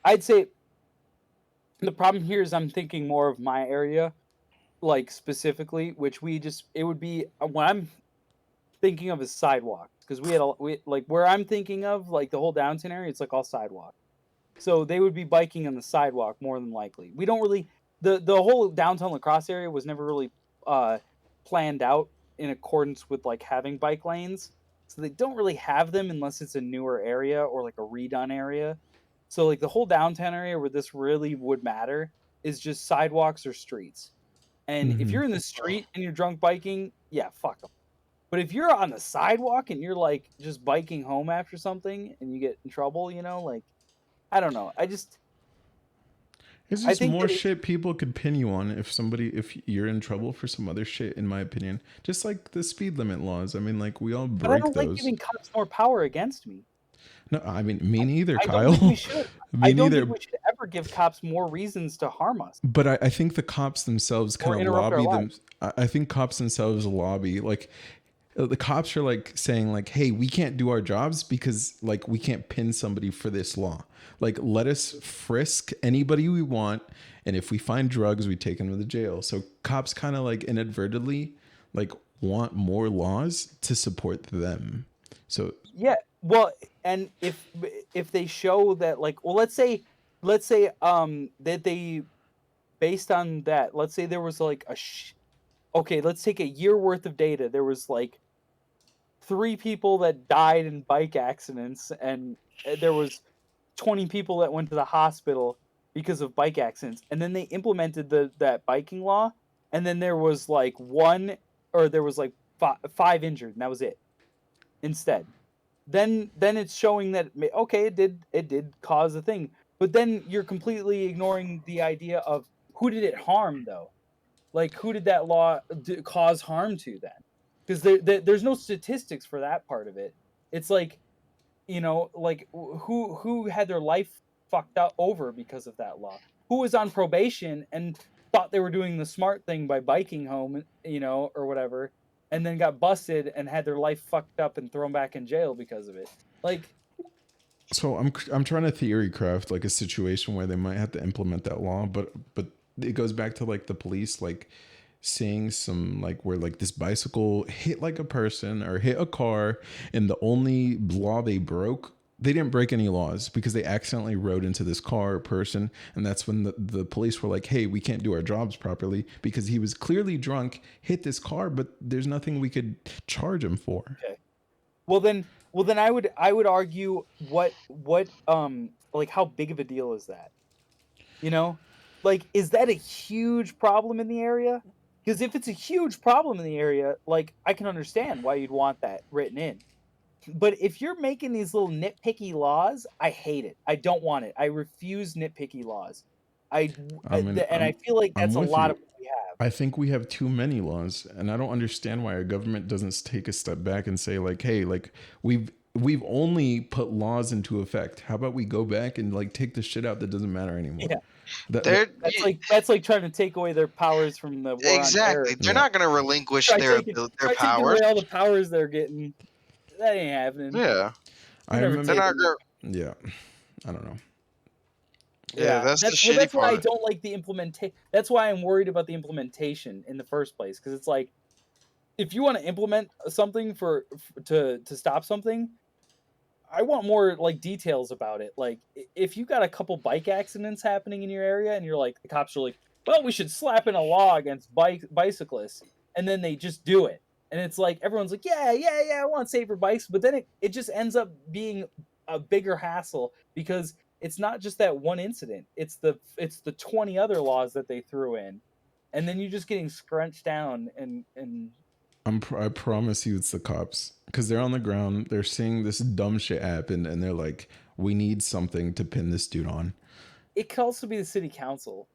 C: I'd say the problem here is I'm thinking more of my area, like specifically, which it would be what I'm thinking of is sidewalks, because we like where I'm thinking of like the whole downtown area, it's like all sidewalk. So they would be biking on the sidewalk more than likely. We don't really the whole downtown La Crosse area was never really planned out in accordance with like having bike lanes. So they don't really have them unless it's a newer area or like a redone area. So like the whole downtown area where this really would matter is just sidewalks or streets. And if you're in the street and you're drunk biking, yeah, fuck them. But if you're on the sidewalk and you're like just biking home after something and you get in trouble, you know, like I don't know.
A: It's just more shit people could pin you on if you're in trouble for some other shit, in my opinion. Just like the speed limit laws. I mean, like we all break those. But I don't like
C: giving cops more power against me.
A: No, I mean, me neither, Kyle.
C: Don't think we should. I don't think we should ever give cops more reasons to harm us.
A: But I think the cops themselves kind of lobby them. I think cops themselves lobby. Like, the cops are like saying like, hey, we can't do our jobs because like we can't pin somebody for this law. Like, let us frisk anybody we want, and if we find drugs, we take them to the jail. So cops kind of like inadvertently like want more laws to support them. So
C: yeah, well, and if they show that like, well, let's say that they based on that, let's say there was like okay, let's take a year worth of data. There was like 3 people that died in bike accidents, and there was 20 people that went to the hospital because of bike accidents. And then they implemented that biking law, and then there was like 5 injured, and that was it. Instead, then it's showing that okay, it did cause a thing, but then you're completely ignoring the idea of who did it harm though. Like, who did that law cause harm to then? Because there's no statistics for that part of it. It's like, you know, like who had their life fucked up over because of that law? Who was on probation and thought they were doing the smart thing by biking home, you know, or whatever, and then got busted and had their life fucked up and thrown back in jail because of it? Like,
A: So I'm trying to theory craft like a situation where they might have to implement that law, but it goes back to like the police like seeing some like where like this bicycle hit like a person or hit a car, and the only law they didn't break any laws because they accidentally rode into this car or person, and that's when the police were like, hey, we can't do our jobs properly because he was clearly drunk, hit this car, but there's nothing we could charge him for.
C: Okay. Well then I would argue what like how big of a deal is that? You know? Like, is that a huge problem in the area? Because if it's a huge problem in the area, like, I can understand why you'd want that written in. But if you're making these little nitpicky laws, I hate it. I don't want it. I refuse nitpicky laws. I feel like that's a lot of what we have.
A: I think we have too many laws, and I don't understand why our government doesn't take a step back and say like, hey, like we've only put laws into effect. How about we go back and like take the shit out that doesn't matter anymore?
C: Yeah.
D: That's
C: like trying to take away their powers from the war
D: exactly.
C: on terror.
D: They're not going to relinquish their powers.
C: Taking away all the powers they're getting. That ain't happening.
D: Yeah.
A: I remember.
C: Yeah,
A: I don't know.
D: Yeah, that's the shitty
C: that's
D: part.
C: why I don't like the implementation. That's why I'm worried about the implementation in the first place, because it's like, if you want to implement something to stop something, I want more like details about it. Like, if you got a couple bike accidents happening in your area, and you're like, the cops are like, well, we should slap in a law against bicyclists, and then they just do it, and it's like everyone's like, yeah, I want safer bikes, but then it just ends up being a bigger hassle because it's not just that one incident. It's the 20 other laws that they threw in, and then you're just getting scrunched down and.
A: I promise you, it's the cops, because they're on the ground. They're seeing this dumb shit happen, and they're like, "We need something to pin this dude on."
C: It could also be the city council.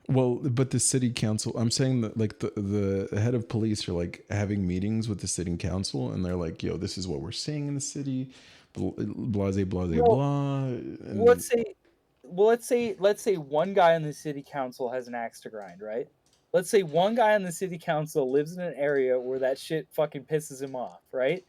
A: Well, but the city council, I'm saying that like the head of police are like having meetings with the city council, and they're like, "Yo, this is what we're seeing in the city." Blase, blah. And
C: let's say one guy on the city council has an axe to grind, right? Let's say one guy on the city council lives in an area where that shit fucking pisses him off, right?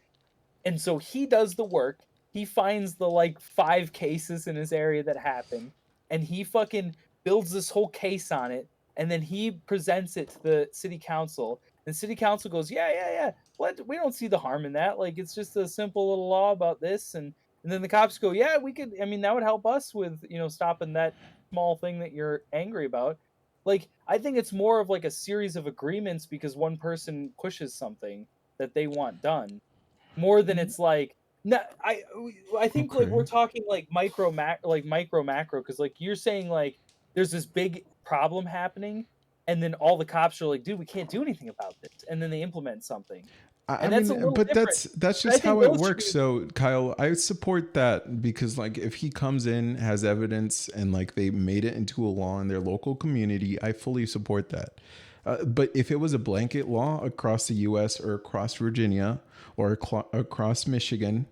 C: And so he does the work. He finds the like 5 cases in his area that happen, and he fucking builds this whole case on it, and then he presents it to the city council. And city council goes, yeah. What? We don't see the harm in that. Like, it's just a simple little law about this, and then the cops go, yeah, we could. I mean, that would help us with stopping that small thing that you're angry about. Like, I think it's more of like a series of agreements because one person pushes something that they want done, more than it's like. No, I think like we're talking like micro macro, because like you're saying like there's this big problem happening, and then all the cops are like, dude, we can't do anything about this, and then they implement something.
A: That's just how it works. So Kyle, I support that, because like if he comes in, has evidence, and like they made it into a law in their local community, I fully support that. But if it was a blanket law across the U.S. or across Virginia or across Michigan,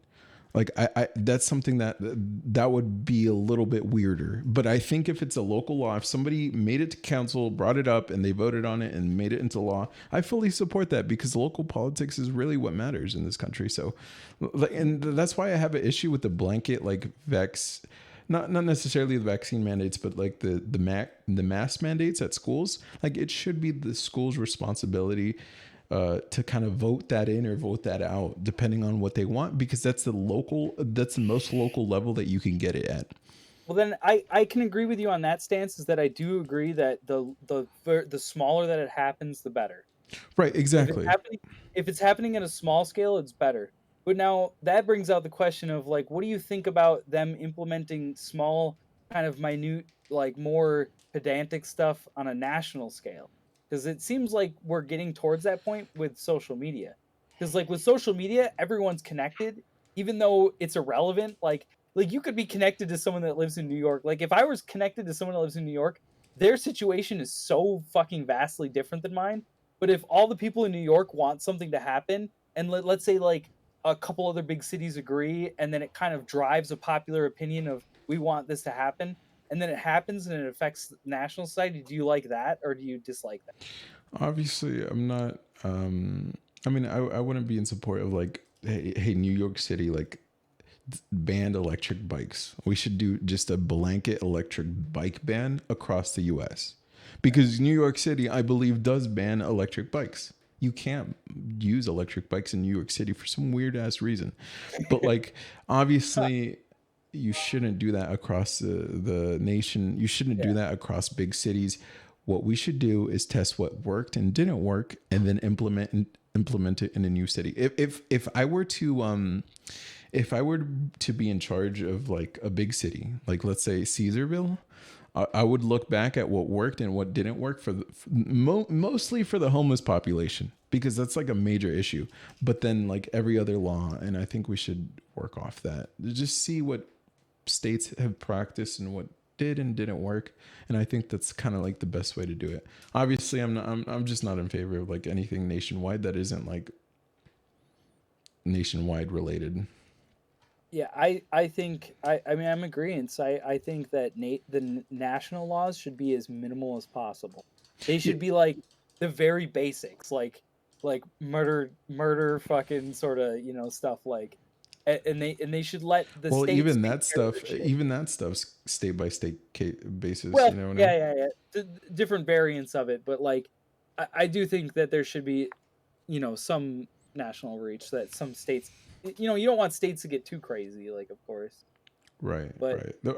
A: like I that's something that would be a little bit weirder. But I think if it's a local law, if somebody made it to council, brought it up, and they voted on it and made it into law, I fully support that, because local politics is really what matters in this country. So, and that's why I have an issue with the blanket like not necessarily the vaccine mandates, but like the mask mandates at schools. Like, it should be the school's responsibility to kind of vote that in or vote that out, depending on what they want, because that's the most local level that you can get it at.
C: Well, then I can agree with you on that stance. Is that I do agree that the smaller that it happens, the better.
A: Right, exactly.
C: If it's happening at a small scale, it's better. But now that brings out the question of like, what do you think about them implementing small, kind of minute, like more pedantic stuff on a national scale? Because it seems like we're getting towards that point with social media. Because like with social media, everyone's connected, even though it's irrelevant. Like you could be connected to someone that lives in New York. Like if I was connected to someone that lives in New York, their situation is so fucking vastly different than mine. But if all the people in New York want something to happen, and let's say like a couple other big cities agree, and then it kind of drives a popular opinion of we want this to happen, and then it happens and it affects national society, do you like that or do you dislike that?
A: Obviously, I'm not. I mean, I wouldn't be in support of like, hey, New York City, like, banned electric bikes. We should do just a blanket electric bike ban across the US. Because New York City, I believe, does ban electric bikes. You can't use electric bikes in New York City for some weird ass reason. But like obviously you shouldn't do that across the nation. You shouldn't do that across big cities. What we should do is test what worked and didn't work and then implement it in a new city. If I were to be in charge of like a big city, like let's say Caesarville, I would look back at what worked and what didn't work mostly for the homeless population, because that's like a major issue. But then like every other law, and I think we should work off that. Just see what states have practiced and what did and didn't work, and I think that's kind of like the best way to do it. Obviously, I'm just not in favor of like anything nationwide that isn't like nationwide related.
C: Yeah, I think I mean I'm agreeing. So I think that the national laws should be as minimal as possible. They should be like the very basics, like murder, fucking sort of stuff like, and they should let the states.
A: Even that stuff's state by state basis.
C: Well,
A: you know what
C: yeah. Different variants of it, but like I do think that there should be some national reach, that some states. You don't want states to get too crazy, like, of course.
A: Right.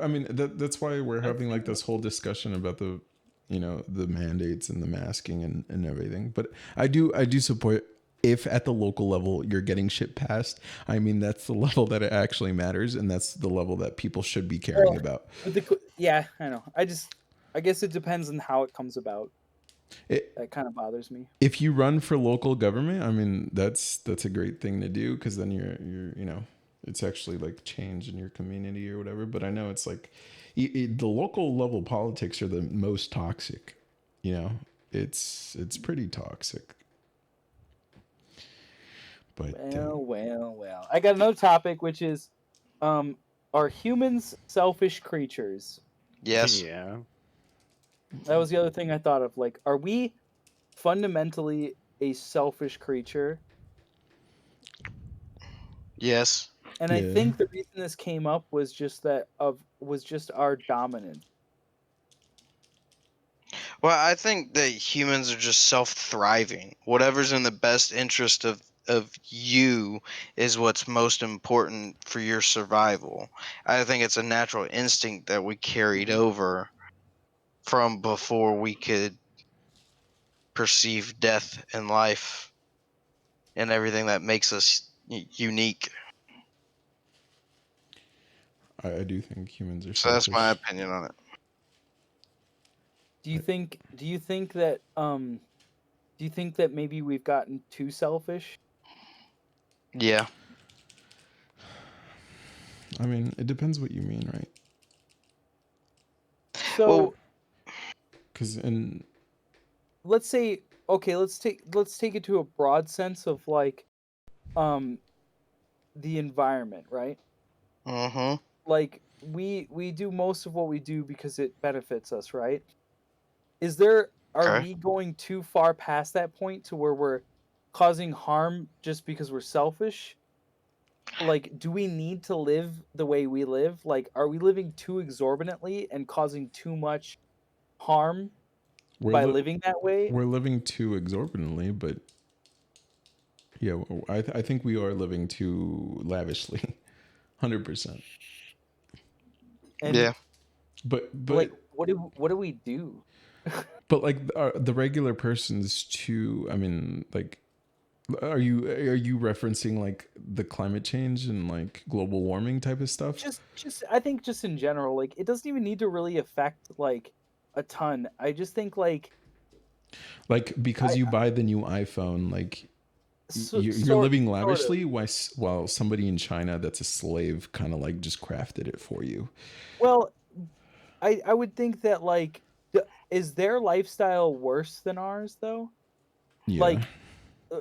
A: I mean, that's why we're having like this whole discussion about the mandates and the masking and everything. But I do support, if at the local level you're getting shit passed, I mean, that's the level that it actually matters, and that's the level that people should be caring about.
C: Yeah, I know. I guess it depends on how it comes about. That kind of bothers me.
A: If you run for local government, I mean, that's a great thing to do, because then you're it's actually like change in your community or whatever. But I know it's like the local level politics are the most toxic. It's pretty toxic. But
C: well. I got another topic, which is, are humans selfish creatures?
D: Yes.
B: Yeah.
C: That was the other thing I thought of. Like, are we fundamentally a selfish creature?
D: Yes.
C: And I think the reason this came up was just our dominance.
D: Well, I think that humans are just self-thriving. Whatever's in the best interest of you is what's most important for your survival. I think it's a natural instinct that we carried over from before we could perceive death and life and everything that makes us unique.
A: I do think humans are
D: so
A: selfish.
D: That's my opinion on it.
C: Do you think that maybe we've gotten too selfish?
D: Yeah.
A: I mean, it depends what you mean, right?
C: So,
A: because
C: let's say, okay, let's take it to a broad sense of like, the environment, right?
D: Mm-hmm.
C: Like we do most of what we do because it benefits us, right? Are we going too far past that point to where we're causing harm just because we're selfish? Like, do we need to live the way we live? Like, are we living too exorbitantly and causing too much harm by living that way?
A: We're living too exorbitantly, but yeah, I think we are living too lavishly, 100%.
C: Yeah,
A: but
C: like, what do we do?
A: But like the regular person's too. I mean, like, are you referencing like the climate change and like global warming type of stuff?
C: Just I think just in general, like, it doesn't even need to really affect like a ton. I just think like
A: because you buy the new iPhone, like you're living lavishly while somebody in China that's a slave kind of like just crafted it for you.
C: Well, I would think that like, is their lifestyle worse than ours though?
A: Yeah.
C: Like,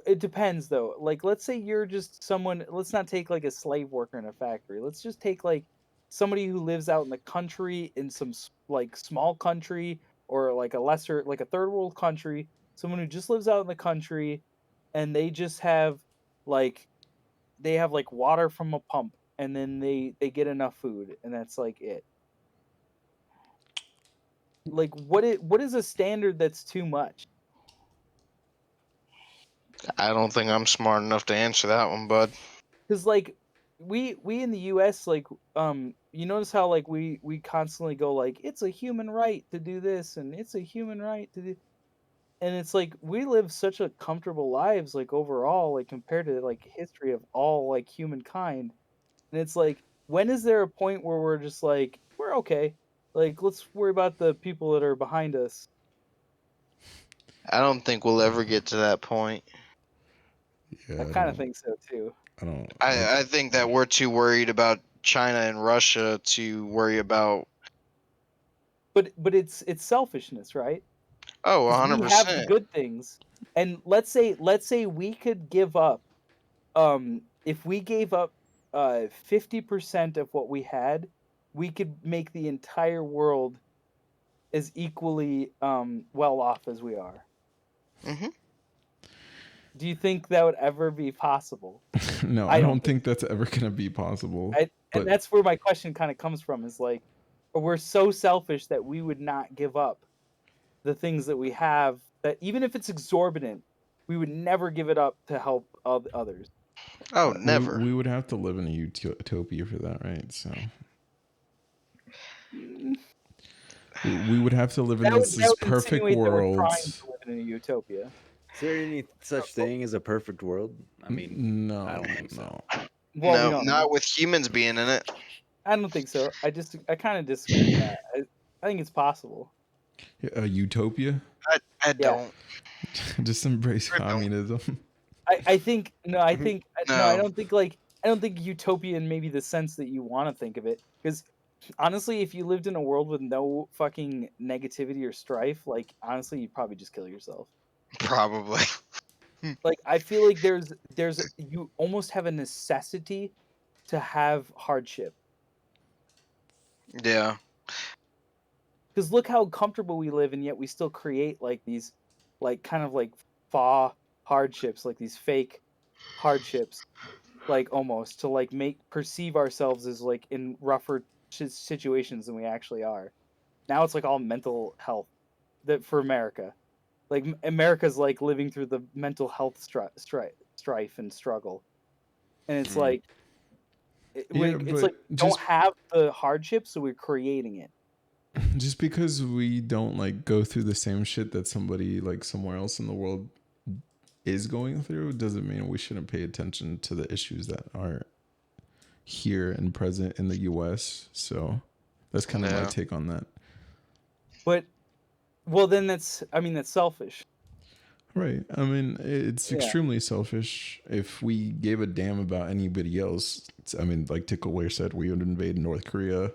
C: it depends though. Like, let's say you're just someone. Let's not take like a slave worker in a factory. Let's just take like somebody who lives out in the country, in some like small country, or like a lesser, like a third world country. Someone who just lives out in the country, and they just have like water from a pump, and then they get enough food, and that's like it. Like, what is a standard that's too much?
D: I don't think I'm smart enough to answer that one, bud.
C: Because like we in the U.S. like you notice how like we constantly go like it's a human right to do this and it's a human right to do, and it's like we live such a comfortable lives like overall like compared to like history of all like humankind, and it's like when is there a point where we're just like we're okay, like let's worry about the people that are behind us.
D: I don't think we'll ever get to that point.
A: Yeah,
C: I kind of think so too.
A: I don't.
D: I think that we're too worried about China and Russia to worry about.
C: But it's selfishness, right?
D: Oh,
C: 'Cause we have the
D: 100%.
C: good things, and let's say we could give up, if we gave up 50% of what we had, we could make the entire world as equally well off as we are.
D: Mhm.
C: Do you think that would ever be possible?
A: No, I don't think that's ever gonna be possible.
C: And
A: But
C: that's where my question kind of comes from, is like, we're so selfish that we would not give up the things that we have, that even if it's exorbitant, we would never give it up to help others.
D: Oh, never.
A: we would have to live in a utopia for that, right? So we would have to live in this perfect
C: insinuate that we're
A: world.
C: trying to live in a utopia.
B: Is there any such thing as a perfect world? I mean,
A: No,
B: I don't think so.
C: Well, we
D: no,
C: don't
D: not
C: know.
D: with humans being in it.
C: I don't think so. I kind of disagree with that. I think it's possible.
A: A utopia?
D: I don't.
A: Just embrace
D: I don't.
A: communism.
C: I think no. I think no. I
D: No.
C: don't think utopia in maybe the sense that you want to think of it. Because honestly, if you lived in a world with no fucking negativity or strife, like honestly, you'd probably just kill yourself.
D: Probably.
C: Like I feel like there's you almost have a necessity to have hardship.
D: Yeah.
C: Because look how comfortable we live, and yet we still create like these, like kind of like faux hardships, like these fake hardships, like almost to like perceive ourselves as like in rougher situations than we actually are. Now it's like all mental health that for America, like America's like living through the mental health strife and struggle, and it's like it's like we don't have the hardship, so we're creating it.
A: Just because we don't like go through the same shit that somebody like somewhere else in the world is going through doesn't mean we shouldn't pay attention to the issues that are here and present in the US. So that's kind of my take on that.
C: But well, then that's selfish.
A: Right. I mean, it's extremely selfish. If we gave a damn about anybody else, I mean, like Tickleware said, we would invade North Korea.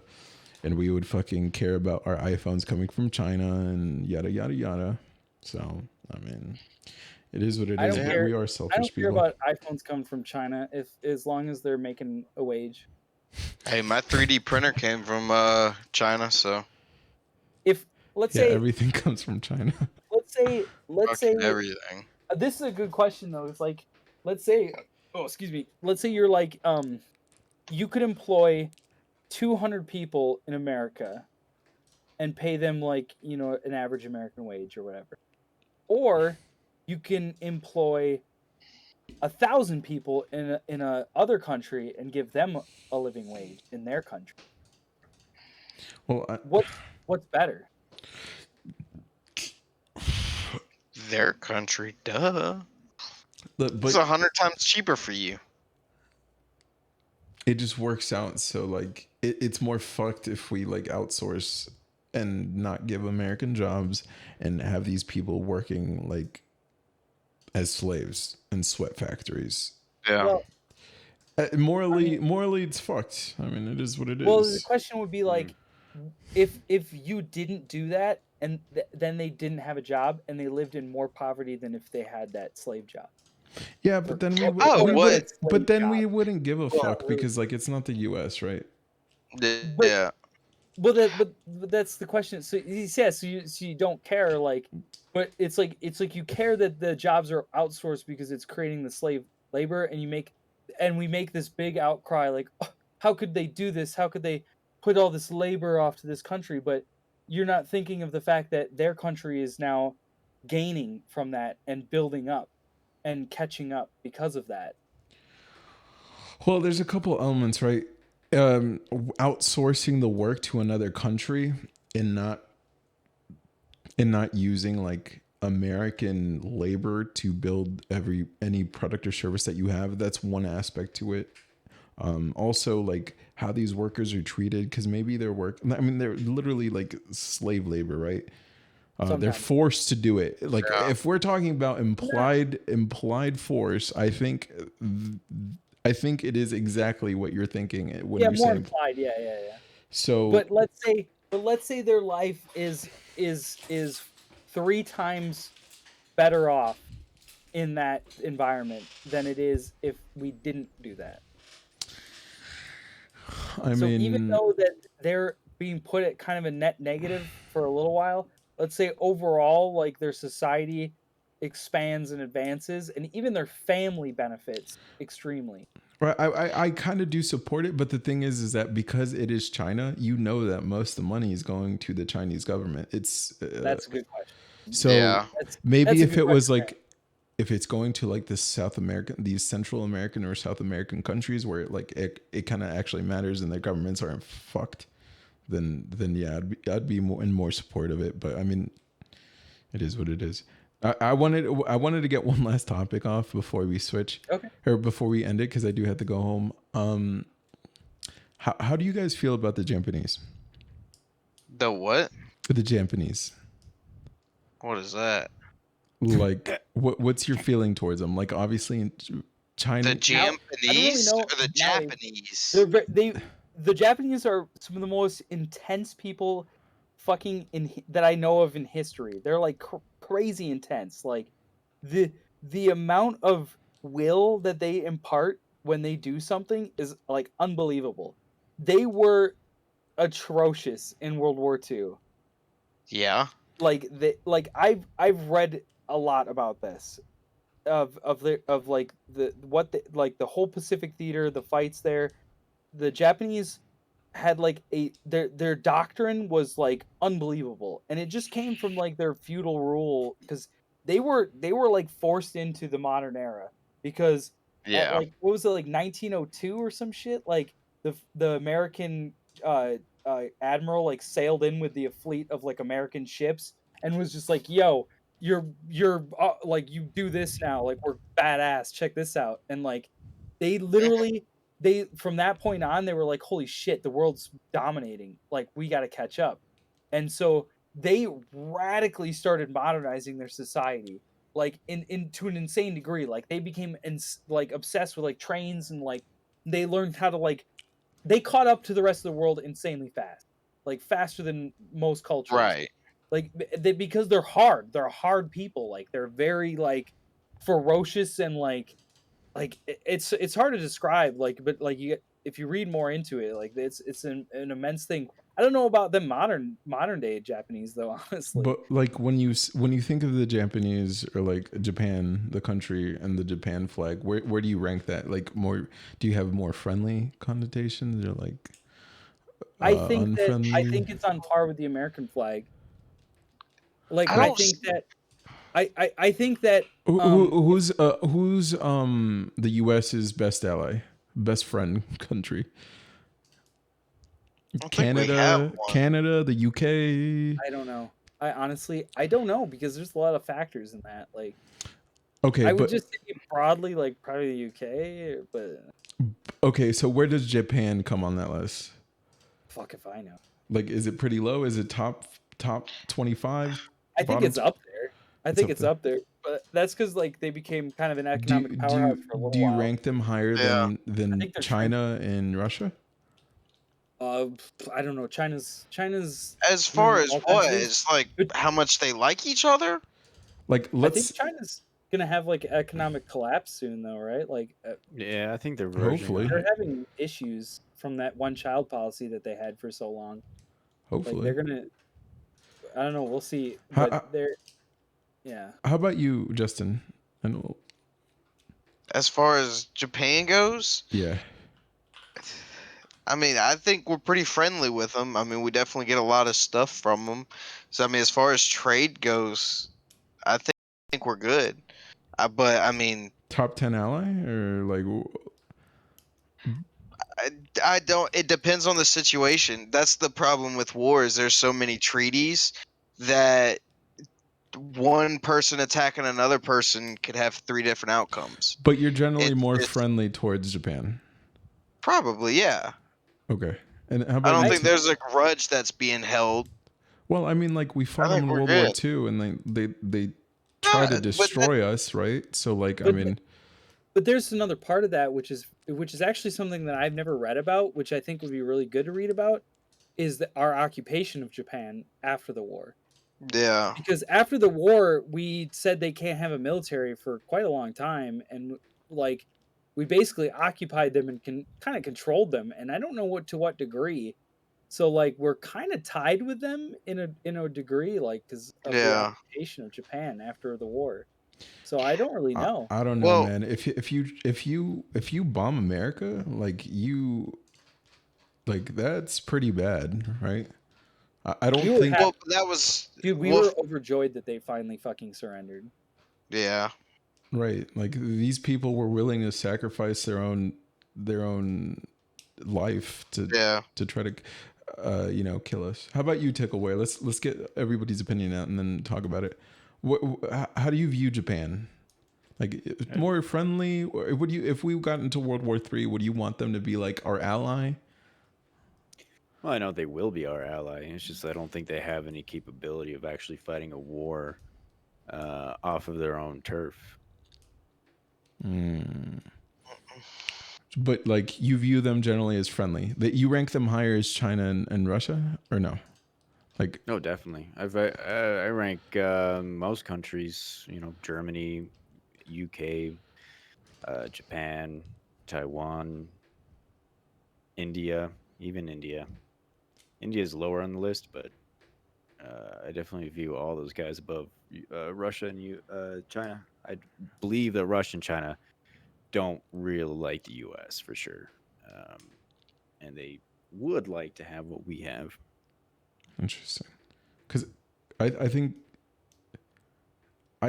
A: And we would fucking care about our iPhones coming from China and yada, yada, yada. So, I mean, it is what it is. But we are selfish
C: people. I don't care
A: people.
C: about iPhones coming from China as long as they're making a wage.
D: Hey, my 3D printer came from China, so.
C: If let's say
A: everything comes from China.
C: Let's say
D: everything.
C: This is a good question though. It's like, let's say you're like you could employ 200 people in America and pay them like, an average American wage or whatever. Or you can employ 1,000 people in a other country and give them a living wage in their country.
A: Well,
C: what's better?
D: Their country, duh.
A: But
D: it's 100 times cheaper for you.
A: It just works out. So like it's more fucked if we like outsource and not give American jobs and have these people working like as slaves in sweat factories.
D: Yeah.
C: Well,
A: morally it's fucked. I mean, it is what it is.
C: Well, the question would be like, if you didn't do that and then they didn't have a job and they lived in more poverty than if they had that slave job.
A: Yeah, but then we wouldn't give a fuck because like it's not the US, right?
D: Yeah.
C: But that's the question. So so you don't care, like, but it's like you care that the jobs are outsourced because it's creating the slave labor, and we make this big outcry like, oh, how could they do this? How could they put all this labor off to this country? But you're not thinking of the fact that their country is now gaining from that and building up and catching up because of that.
A: Well, there's a couple elements, right? Outsourcing the work to another country and not using like American labor to build any product or service that you have. That's one aspect to it. Also, like how these workers are treated, because maybe they're literally like slave labor, right? They're forced to do it. Like if we're talking about implied force, I think it is exactly what you're thinking when you're saying
C: implied. Yeah.
A: So,
C: but let's say their life is 3 times better off in that environment than it is if we didn't do that. Even though that they're being put at kind of a net negative for a little while, let's say overall, like their society expands and advances, and even their family benefits extremely.
A: Right, I kind of do support it, but the thing is that because it is China, you know that most of the money is going to the Chinese government.
C: That's a good question.
A: So maybe if it was like, if it's going to like these Central American or South American countries where like it kind of actually matters and their governments aren't fucked, then yeah, I'd be more support of it. But I mean, it is what it is. I wanted to get one last topic off before we switch, or before we end it, because I do have to go home. How do you guys feel about the Japanese?
D: The what?
A: The Japanese.
D: What is that?
A: Like, what's your feeling towards them? Like, obviously in China,
D: the Japanese or the Japanese?
C: The Japanese are some of the most intense people that I know of in history. They're like crazy intense. Like the amount of will that they impart when they do something is like unbelievable. They were atrocious in World War II.
D: Yeah.
C: Like I've read a lot about this of the whole Pacific Theater, the fights there. The Japanese had like their doctrine was like unbelievable, and it just came from like their feudal rule, because they were like forced into the modern era, because at like, what was it, like 1902 or some shit, like the American admiral like sailed in with the fleet of like American ships and was just like, yo, you're like, you do this now, like, we're badass, check this out. And like they literally from that point on, they were like, holy shit, the world's dominating, like, we got to catch up. And so they radically started modernizing their society, like in to an insane degree. Like they became like obsessed with like trains, and like they learned how to like, they caught up to the rest of the world insanely fast, like faster than most cultures.
D: Right.
C: Like because they're hard people. Like they're very like ferocious, and like it's hard to describe, like, but like if you read more into it, like it's an immense thing. I don't know about the modern day Japanese though, honestly.
A: But like when you think of the Japanese, or like Japan, the country, and the Japan flag, where do you rank that? Like, more, do you have more friendly connotations, or like
C: I think
A: unfriendly?
C: I think it's on par with the American flag. Like I think that
A: who's the US's best ally, best friend country? Canada, the UK.
C: I don't know. I honestly don't know, because there's a lot of factors in that. Like,
A: okay,
C: I would just say broadly, like, probably the UK, but
A: okay. So where does Japan come on that list?
C: Fuck if I know.
A: Like, is it pretty low? Is it top 25?
C: I think it's up there. I think it's up there, but that's because like they became kind of an economic powerhouse for a little while.
A: Do you rank them higher than China and Russia?
C: I don't know. China's
D: as far as what is like how much they like each other.
A: Like,
C: I think China's gonna have like economic collapse soon, though, right? Like,
B: yeah, I think they're
A: hopefully
C: they're having issues from that one-child policy that they had for so long.
A: Hopefully,
C: like, they're gonna. I don't know. We'll see. But they're. Yeah.
A: How about you, Justin?
D: As far as Japan goes,
A: yeah,
D: I mean, I think we're pretty friendly with them. I mean, we definitely get a lot of stuff from them. So, I mean, as far as trade goes, I think we're good. But I mean,
A: top 10 ally or like
D: I don't. It depends on the situation. That's the problem with wars. There's so many treaties that one person attacking another person could have 3 different outcomes.
A: but you're generally more
D: It's
A: friendly towards Japan.
D: probably, yeah.
A: Okay. And how
D: I
A: about
D: don't
A: you?
D: think there's a grudge that's being held.
A: Well, I mean, like we fought
D: I
A: them
D: think
A: in
D: we're
A: World War
D: good.
A: II, and they try to
D: But
A: destroy us, right? So, like, I
C: But
A: mean,
C: but there's another part of that which is actually something that I've never read about, which I think would be really good to read about, is our occupation of Japan after the war.
D: yeah,
C: Because after the war, we said they can't have a military for quite a long time, and like we basically occupied them and kind of controlled them, and I don't know to what degree. So like we're kind of tied with them in a degree, like because of the
D: yeah.
C: occupation of Japan after the war. So I don't really know.
A: I don't know,
D: Well,
A: man. If you bomb America, like that's pretty bad, right? I don't
C: We were
A: think.
C: happy.
D: well, that was
C: Dude, we
D: well,
C: were overjoyed that they finally fucking surrendered.
D: yeah.
A: Right. Like these people were willing to sacrifice their own life
D: Yeah.
A: to try to kill us. How about you, Tickleway? Let's get everybody's opinion out and then talk about it. How do you view Japan? Like more friendly, or would you, if we got into World War III, would you want them to be like our ally?
B: Well, I know they will be our ally. It's just I don't think they have any capability of actually fighting a war off of their own turf.
A: But like you view them generally as friendly. That you rank them higher as China and Russia, or no? Like
B: No, definitely. I rank most countries. Germany, UK, Japan, Taiwan, India, even India. India is lower on the list, but I definitely view all those guys above Russia and China. I believe that Russia and China don't really like the U.S. for sure, and they would like to have what we have.
A: interesting, because I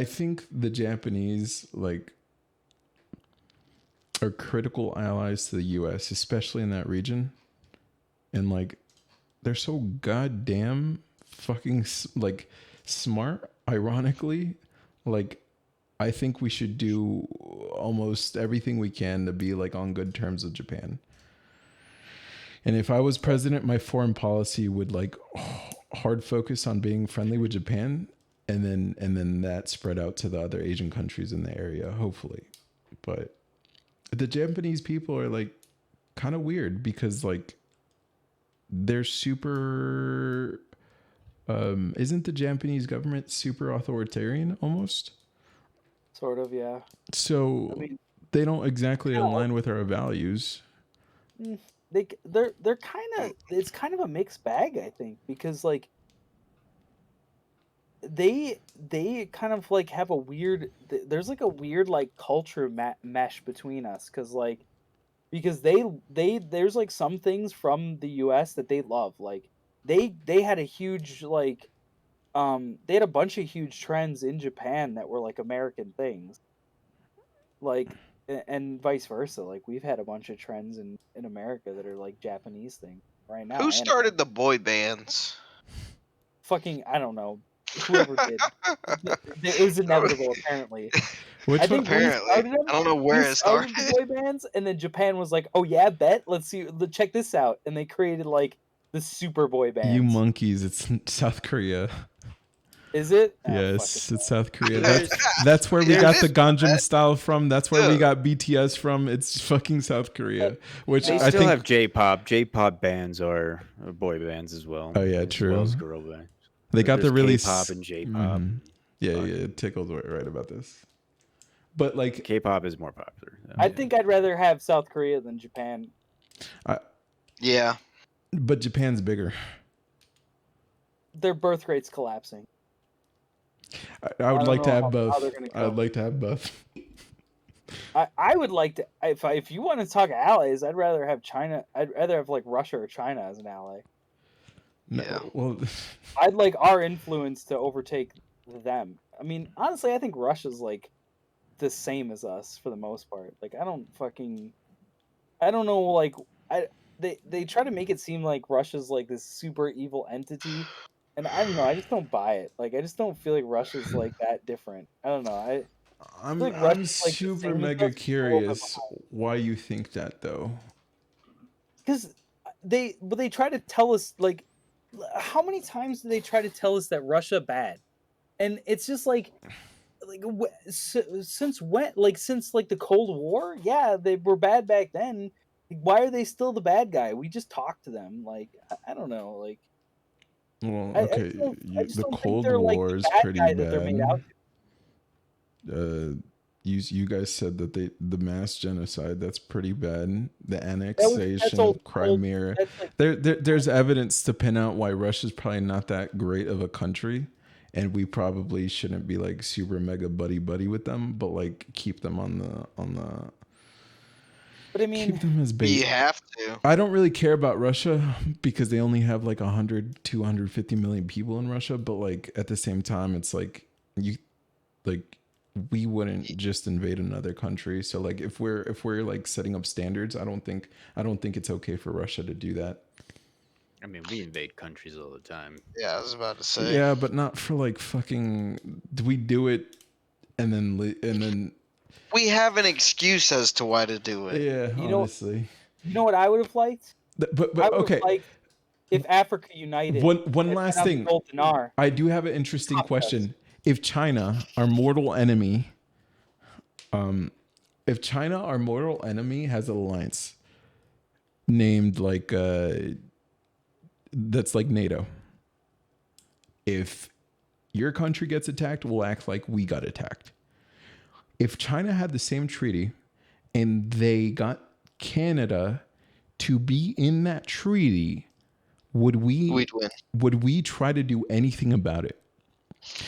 A: think the Japanese like are critical allies to the U.S., especially in that region, and like they're so goddamn fucking like smart. Ironically, like I think we should do almost everything we can to be like on good terms with Japan. And if I was president, my foreign policy would like hard focus on being friendly with Japan, and then that spread out to the other Asian countries in the area, hopefully. But the Japanese people are like kind of weird because like they're super isn't the Japanese government super authoritarian almost?
C: Sort of, yeah.
A: So
C: I mean,
A: they don't exactly
C: no.
A: align with our values.
C: They're kind of, it's kind of a mixed bag, I think, because like they kind of like have a weird, there's like a weird like culture mesh between us, because they there's like some things from the US that they love. Like they had a huge like they had a bunch of huge trends in Japan that were like American things, like and vice versa. Like we've had a bunch of trends in America that are like Japanese things right now.
D: Who
C: And
D: started the boy bands?
C: fucking, I don't know, whoever did. It was inevitable, apparently.
A: Which
C: I think we
D: Apparently,
C: started them.
D: I don't know
C: We
D: where it
C: started
D: started.
C: the boy bands, and then Japan was like, "Oh yeah, bet. Let's see. Check this out." And they created like the super boy bands.
A: You monkeys, it's South Korea.
C: Is it? Oh,
A: Yes, it's South Korea.
C: There's-
A: That's where we
D: Yeah,
A: got
D: it
A: the
D: is,
A: Gangnam style from. That's where we
D: Yeah.
A: got BTS from. It's fucking South Korea. Which
B: They
A: I
B: still
A: think
B: have J-pop. J-pop bands are boy bands as well.
A: Oh, yeah,
B: as
A: true.
B: well as girl bands.
A: they got the
B: There's
A: really
B: K-pop and J-pop.
A: Yeah, Tickle's right about this. But like
B: K-pop is more popular.
C: I think I'd rather have South Korea than Japan.
D: Yeah.
A: but Japan's bigger.
C: Their birth rate's collapsing.
A: I would
C: don't
A: like to
C: know
A: have
C: how
A: both.
C: they're gonna
A: I would
C: cope.
A: like to have both.
C: I would like to if you want to talk allies, I'd rather have China. I'd rather have like Russia or China as an ally.
A: No,
D: Yeah.
A: well,
C: I'd like our influence to overtake them. I mean, honestly, I think Russia's like the same as us for the most part. Like, I don't know. Like, they try to make it seem like Russia's like this super evil entity, and I don't know. I just don't buy it. Like, I just don't feel like Russia's like that different. I don't know. I feel like
A: I'm
C: Russia's like the
A: super
C: same as
A: mega
C: us, just a little bit
A: curious why you think that though.
C: because they try to tell us like how many times do they try to tell us that Russia bad, and it's just like since when, like since like the Cold War, yeah, they were bad back then. Like, why are they still the bad guy? We just talk to them. Like, I don't know. Like,
A: Well,
C: I
A: okay,
C: just
A: the
C: don't think
A: Cold
C: they're like
A: War
C: the
A: is
C: bad
A: pretty
C: guy that they're made
A: bad.
C: out to.
A: You guys said that the mass genocide, that's pretty bad. The
C: That's
A: annexation
C: old.
A: of Crimea.
C: That's like
A: There's evidence to pin out why Russia's probably not that great of a country, and we probably shouldn't be like super mega buddy with them, but like keep them on the
C: but I
A: keep
C: mean,
A: them as bait.
D: You have to.
A: I don't really care about Russia because they only have like 250 million people in Russia, but like at the same time, it's like like we wouldn't just invade another country. So like if we're like setting up standards, I don't think it's okay for Russia to do that.
B: I mean, we invade countries all the time.
D: Yeah, I was about to say.
A: Yeah, but not for like fucking. Do we do it and then?
D: We have an excuse as to why to do it.
A: Yeah, honestly.
C: you know what I would have liked?
A: But
C: I would have
A: okay.
C: liked if Africa united.
A: One
C: and
A: last
C: went on the
A: thing.
C: gold dinar.
A: I do have an interesting
C: Fuck us.
A: question. If China, our mortal enemy, has an alliance named like that's like NATO. If your country gets attacked, we'll act like we got attacked. If China had the same treaty and they got Canada to be in that treaty, would we
D: We'd win.
A: would we try to do anything about it?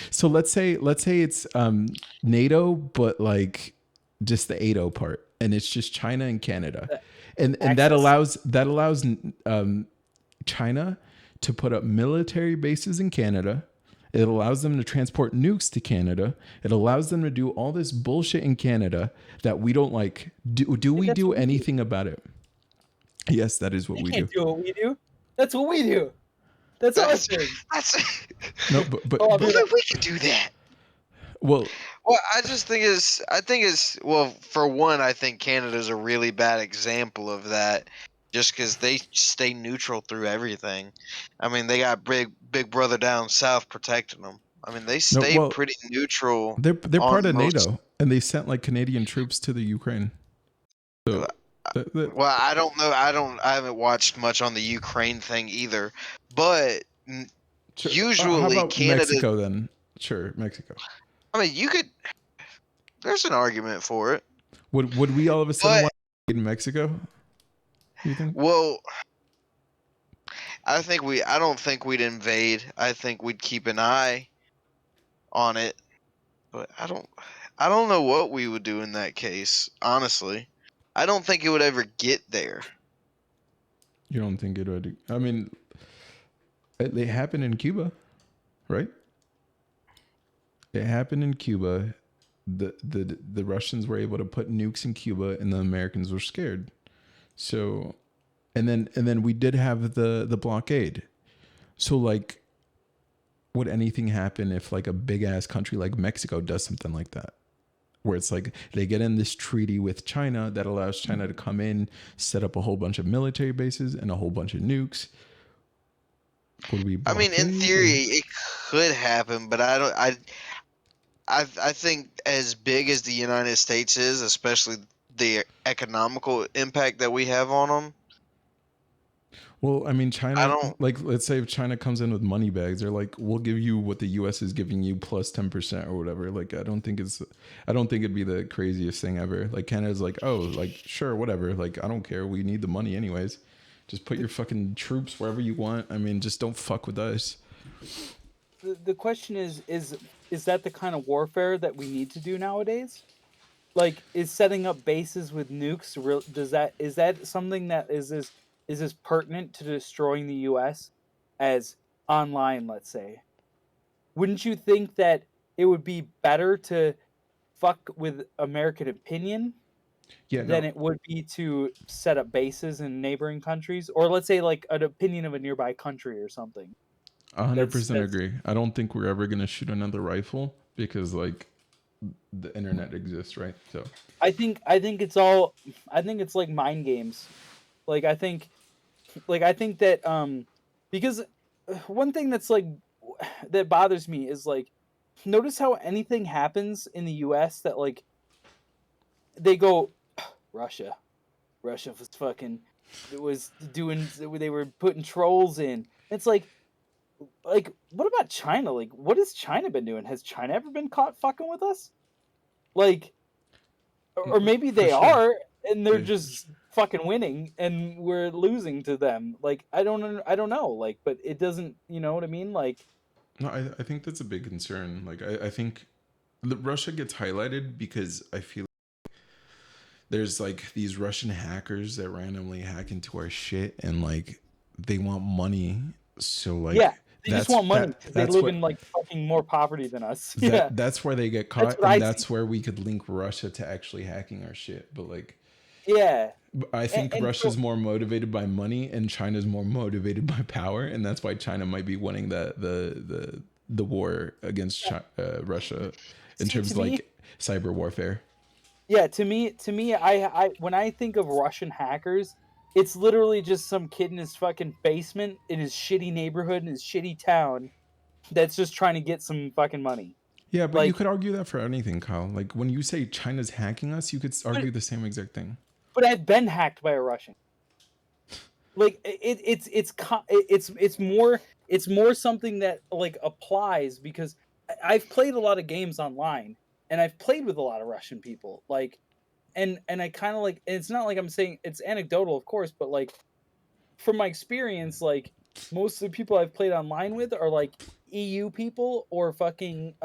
A: So let's say it's NATO, but like just the ATO part, and it's just China and Canada, and that allows China to put up military bases in Canada. It allows them to transport nukes to Canada. It allows them to do all this bullshit in Canada that we don't like. Do we do anything about it? Yes, that is what we do.
C: Do what we do. That's what we do. That's our thing.
A: No, but
D: We could do that.
A: Well,
D: I think it's well, for one, I think Canada's a really bad example of that, just because they stay neutral through everything. I mean, they got big brother down south protecting them. I mean, they stay pretty neutral.
A: They're part of NATO, and they sent like Canadian troops to the Ukraine. So,
D: well, I don't know. I haven't watched much on the Ukraine thing either, but usually
A: how about
D: Canada.
A: Mexico then? Sure, Mexico.
D: I mean, you could. There's an argument for it.
A: Would we all of a sudden want to invade Mexico? You think?
D: Well, I don't think we'd invade. I think we'd keep an eye on it, but I don't know what we would do in that case. Honestly, I don't think it would ever get there.
A: You don't think it would? I mean, it happened in Cuba, right? It happened in Cuba. The Russians were able to put nukes in Cuba, and the Americans were scared. So, and then we did have the blockade. So like, would anything happen if like a big ass country like Mexico does something like that? Where it's like they get in this treaty with China that allows China to come in, set up a whole bunch of military bases and a whole bunch of nukes. Would we?
D: I mean, in theory, it could happen, but I think as big as the United States is, especially the economical impact that we have on them.
A: Well, I mean, China, like, let's say if China comes in with money bags, they're like, we'll give you what the US is giving you plus 10% or whatever. Like, I don't think it'd be the craziest thing ever. Like, Canada's like, oh, like, sure, whatever. Like, I don't care. We need the money anyways. Just put your fucking troops wherever you want. I mean, just don't fuck with us.
C: The question is that the kind of warfare that we need to do nowadays? like, is setting up bases with nukes real? Is that something that is this pertinent to destroying the U.S. as online? Let's say, wouldn't you think that it would be better to fuck with American opinion than it would be to set up bases in neighboring countries, or let's say like an opinion of a nearby country or something?
A: 100% agree. I don't think we're ever gonna shoot another rifle because like the internet exists, right? So
C: I think it's all. I think it's like mind games. Like I think that because one thing that's like that bothers me is like, notice how anything happens in the U.S. that like they go Russia was fucking, it was doing, they were putting trolls in. It's like what about China? Like, what has China been doing? Has China ever been caught fucking with us? Like, or maybe they are, and they're just fucking winning, and we're losing to them. Like, I don't know. Like, but it doesn't. You know what I mean? Like,
A: no, I think that's a big concern. Like, I think Russia gets highlighted because I feel there's like these Russian hackers that randomly hack into our shit, and like they want money. So like,
C: yeah. They just want money. They live in like fucking more poverty than us. Yeah,
A: that's where they get caught, and that's where we could link Russia to actually hacking our shit. But like,
C: yeah,
A: I think Russia's more motivated by money, and China's more motivated by power, and that's why China might be winning the war against Russia in terms of like cyber warfare.
C: Yeah, to me, I when I think of Russian hackers, it's literally just some kid in his fucking basement in his shitty neighborhood in his shitty town that's just trying to get some fucking money.
A: Yeah, but like, you could argue that for anything, Kyle. Like when you say China's hacking us, you could argue the same exact thing.
C: But I've been hacked by a Russian. Like it's more something that like applies because I've played a lot of games online and I've played with a lot of Russian people. Like, and I kind of like, it's not like I'm saying it's anecdotal, of course, but like from my experience, like most of the people I've played online with are like EU people or fucking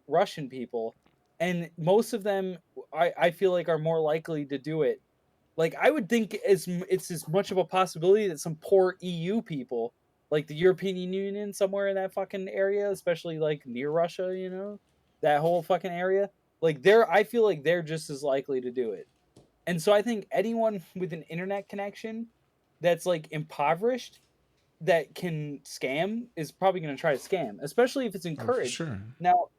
C: Russian people, and most of them I feel like are more likely to do it. Like I would think it's as much of a possibility that some poor EU people, like the European Union, somewhere in that fucking area, especially like near Russia, you know, that whole fucking area, like I feel like they're just as likely to do it. And so I think anyone with an internet connection that's like impoverished that can scam is probably going to try to scam, especially if it's encouraged.
A: Sure.
C: Now,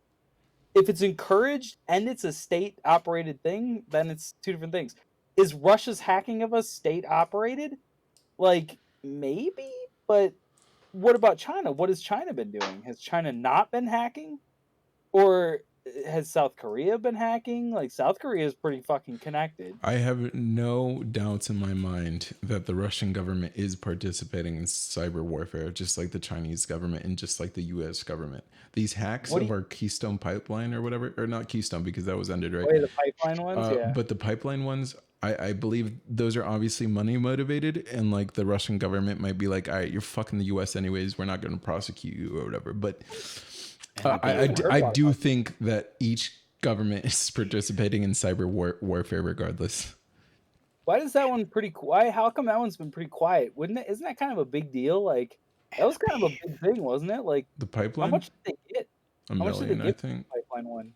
C: if it's encouraged and it's a state operated thing, then it's two different things. Is Russia's hacking of us state operated? Like, maybe, but what about China? What has China been doing? Has China not been hacking? Or has South Korea been hacking? Like, South Korea is pretty fucking connected.
A: I have no doubts in my mind that the Russian government is participating in cyber warfare, just like the Chinese government and just like the U.S. government. These hacks of our Keystone pipeline or whatever, or not Keystone because that was ended, right?
C: Oh, the pipeline ones, yeah.
A: But the pipeline ones, I believe those are obviously money motivated, and like the Russian government might be like, all right, you're fucking the U.S. anyways, we're not going to prosecute you or whatever. But I do think that each government is participating in cyber warfare regardless.
C: Why is that one pretty quiet? How come that one's been pretty quiet? Isn't that kind of a big deal? Like that was kind of a big thing, wasn't it? Like
A: the pipeline.
C: How much did they get?
A: $1 million, I think.
C: The pipeline one.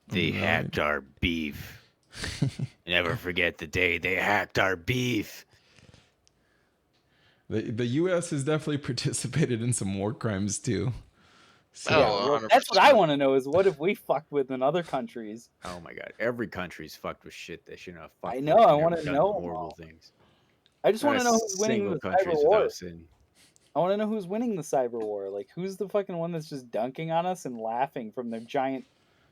B: They hacked our beef. Never forget the day they hacked our beef.
A: The U.S. has definitely participated in some war crimes too.
C: So, well, that's what I want to know is what if we fucked with in other countries?
B: Oh my god, every country's fucked with shit they shouldn't have fucked.
C: I know. I want to know
B: horrible things.
C: I just want to know who's winning the cyber war. I want to know who's winning the cyber war. Like, who's the fucking one that's just dunking on us and laughing from their giant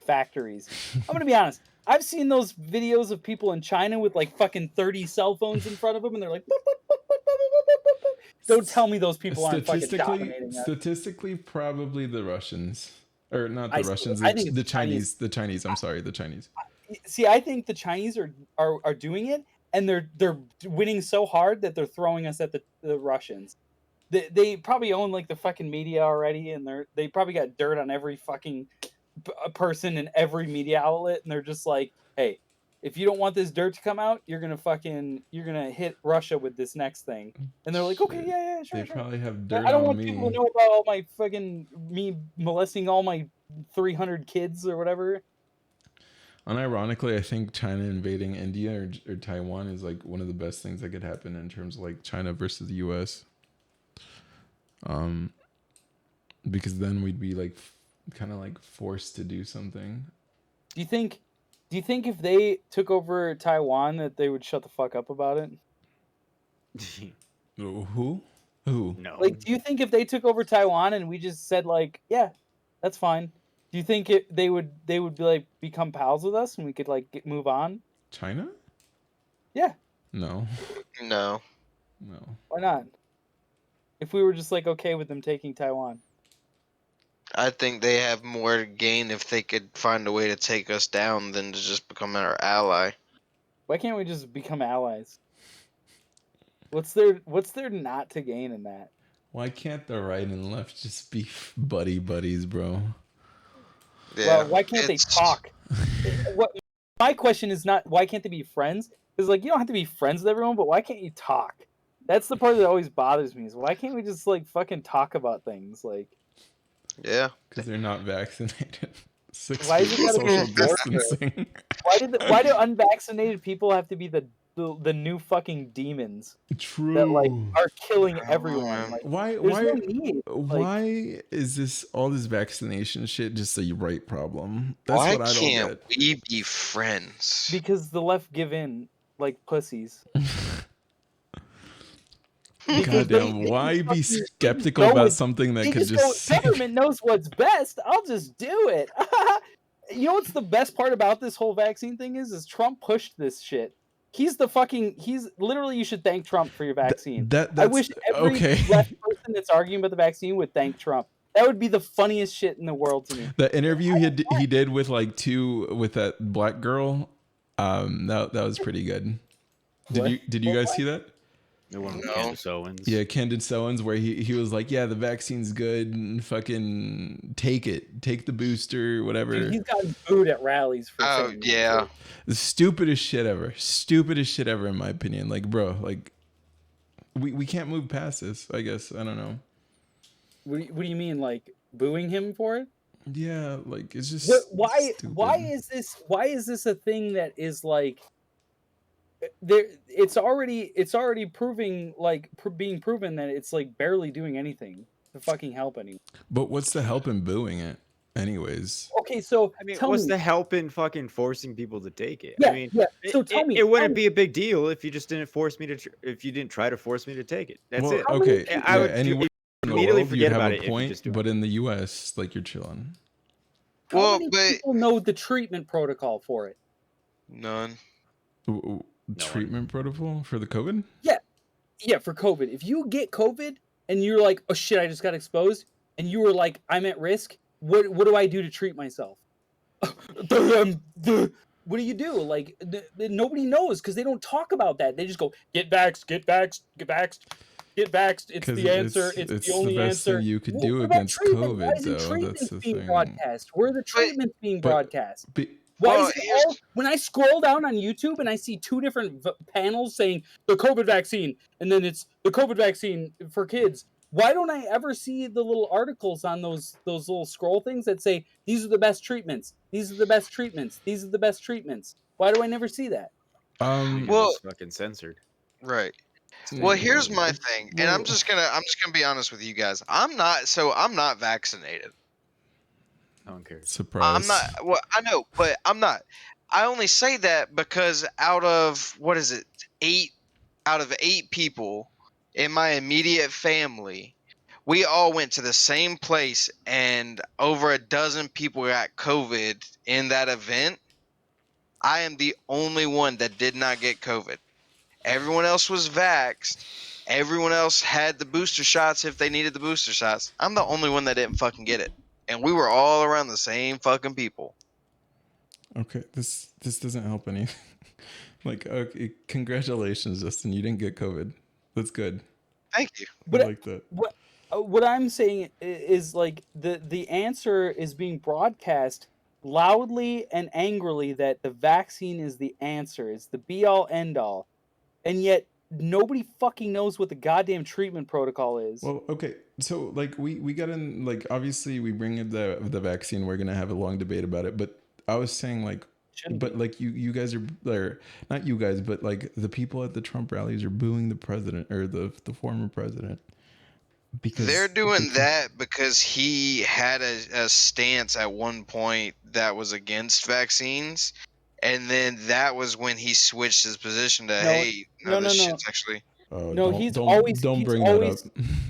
C: factories? I'm gonna be honest. I've seen those videos of people in China with like fucking 30 cell phones in front of them, and they're like, boop, boop, boop, boop, boop, boop, boop. Don't tell me those people aren't fucking dominating us.
A: Statistically, probably the Russians, or not the Russians, the Chinese. The Chinese. I'm sorry, the Chinese.
C: See, I think the Chinese are doing it, and they're winning so hard that they're throwing us at the Russians. They probably own like the fucking media already, and they probably got dirt on every fucking person in every media outlet, and they're just like, hey, if you don't want this dirt to come out, you're gonna hit Russia with this next thing. And they're like, okay, yeah, sure,
A: They
C: sure.
A: probably have dirt
C: I don't
A: on
C: want
A: me.
C: people to know about all my me molesting all my 300 kids or whatever.
A: Unironically, I think China invading India or Taiwan is like one of the best things that could happen in terms of like China versus the U.S. Because then we'd be like kind of like forced to do something.
C: Do you think if they took over Taiwan that they would shut the fuck up about it?
A: Who?
B: No.
C: Like, do you think if they took over Taiwan and we just said like, yeah, that's fine? Do you think they would be like become pals with us and we could like move on?
A: China?
C: Yeah.
A: No.
D: No.
C: Why not? If we were just like okay with them taking Taiwan.
D: I think they have more to gain if they could find a way to take us down than to just become our ally.
C: Why can't we just become allies? What's there not to gain in that?
A: Why can't the right and left just be buddies, bro?
D: Yeah,
C: well, why can't they talk? My question is not why can't they be friends? Because like you don't have to be friends with everyone, but why can't you talk? That's the part that always bothers me. Is why can't we just like fucking talk about things? Like,
D: yeah,
A: because they're not vaccinated. 6
C: why
A: feet
C: is it gotta
A: social
C: be
A: distancing.
C: why do unvaccinated people have to be the new fucking demons?
A: True.
C: That like are killing everyone. Like,
A: why
C: no need.
A: why is this all this vaccination shit just a right problem? That's
D: why
A: what I don't
D: can't
A: get.
D: we be friends?
C: Because the left give in like pussies.
A: Goddamn, why be skeptical about something that could just
C: government knows what's best. I'll just do it. You know what's the best part about this whole vaccine thing is Trump pushed this shit. He's literally you should thank Trump for your vaccine. I wish every left person that's arguing about the vaccine would thank Trump. That would be the funniest shit in the world to me.
A: The interview he did with like with that black girl, that was pretty good. Did you guys see that?
B: The one with Candace Owens.
A: Yeah, Candace Owens, where he was like, yeah, the vaccine's good and fucking take the booster, whatever.
C: Dude, he's gotten booed at rallies for saying
D: yeah.
A: The stupidest shit ever in my opinion. Like, bro, like we can't move past this, I guess. I don't know.
C: What do you mean, like booing him for it?
A: Yeah, like it's just
C: why is this a thing that is like there? It's already proving like being proven that it's like barely doing anything to fucking help anyone.
A: But what's the help in booing it, anyways?
C: Okay, so
B: I mean, what's the help in fucking forcing people to take it?
C: Yeah,
B: I mean,
C: yeah. So
B: it wouldn't be a big deal if you just didn't force me to. If you didn't try to force me to take it, that's it.
A: Okay,
B: I would
A: anywhere in the
B: immediately
A: world,
B: forget
A: you'd have
B: about
A: a
B: it if you
A: point,
B: just do
A: but
B: it.
A: in the U.S., like you're chilling.
C: How many people know the treatment protocol for it?
D: None.
A: Treatment protocol for the COVID?
C: Yeah, for COVID. If you get COVID and you're like, oh shit, I just got exposed, and you were like, I'm at risk. What do I do to treat myself? What do you do? Like nobody knows because they don't talk about that. They just go get vaxxed, get vaxxed, get vaxxed, get vaxxed. It's the answer. It's the only
A: best
C: answer.
A: thing you could do against COVID.
C: Why isn't
A: Though
C: treatments
A: that's the
C: being
A: thing.
C: broadcast? Where are the treatments being broadcast? When I scroll down on YouTube and I see two different panels saying the COVID vaccine, and then it's the COVID vaccine for kids, why don't I ever see the little articles on those little scroll things that say these are the best treatments, these are the best treatments, these are the best treatments? Why do I never see that?
D: Well,
B: it's fucking censored.
D: Right. Well, here's my thing, and I'm just gonna be honest with you guys. I'm not vaccinated.
B: I don't care.
A: Surprise.
D: I'm not. Well, I know, but I'm not. I only say that because out of 8 people in my immediate family, we all went to the same place, and over a dozen people got COVID in that event. I am the only one that did not get COVID. Everyone else was vaxxed. Everyone else had the booster shots if they needed the booster shots. I'm the only one that didn't fucking get it. And we were all around the same fucking people.
A: Okay, this doesn't help anything. Like, okay, congratulations, Justin. You didn't get COVID. That's good.
D: Thank you.
C: But
A: I like that.
C: What I'm saying is like the answer is being broadcast loudly and angrily that the vaccine is the answer. It's the be all end all. And yet nobody fucking knows what the goddamn treatment protocol is.
A: Well, okay. So like we got in, like, obviously we bring in the vaccine, we're going to have a long debate about it, but I was saying, like, like you guys are there, not you guys, but like the people at the Trump rallies are booing the president, or the former president, because
D: they're doing that because he had a stance at one point that was against vaccines, and then that was when he switched his position to this shit's actually.
C: No, don't
A: bring that up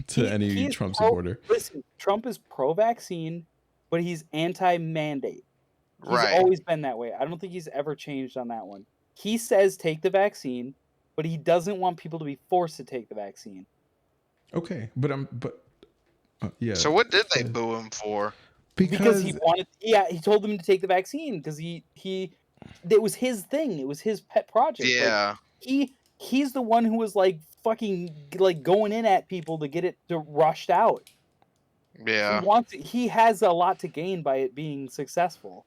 A: to any Trump supporter.
C: Listen, Trump is pro-vaccine, but he's anti-mandate. He's
D: Right.
C: always been that way. I don't think he's ever changed on that one. He says take the vaccine, but he doesn't want people to be forced to take the vaccine.
A: Okay, but yeah.
D: So what did they boo him for?
C: Because he wanted, he told them to take the vaccine because it was his thing. It was his pet project.
D: Yeah.
C: Like, he's the one who was like fucking like going in at people to get it rushed out.
D: Yeah.
C: He has a lot to gain by it being successful.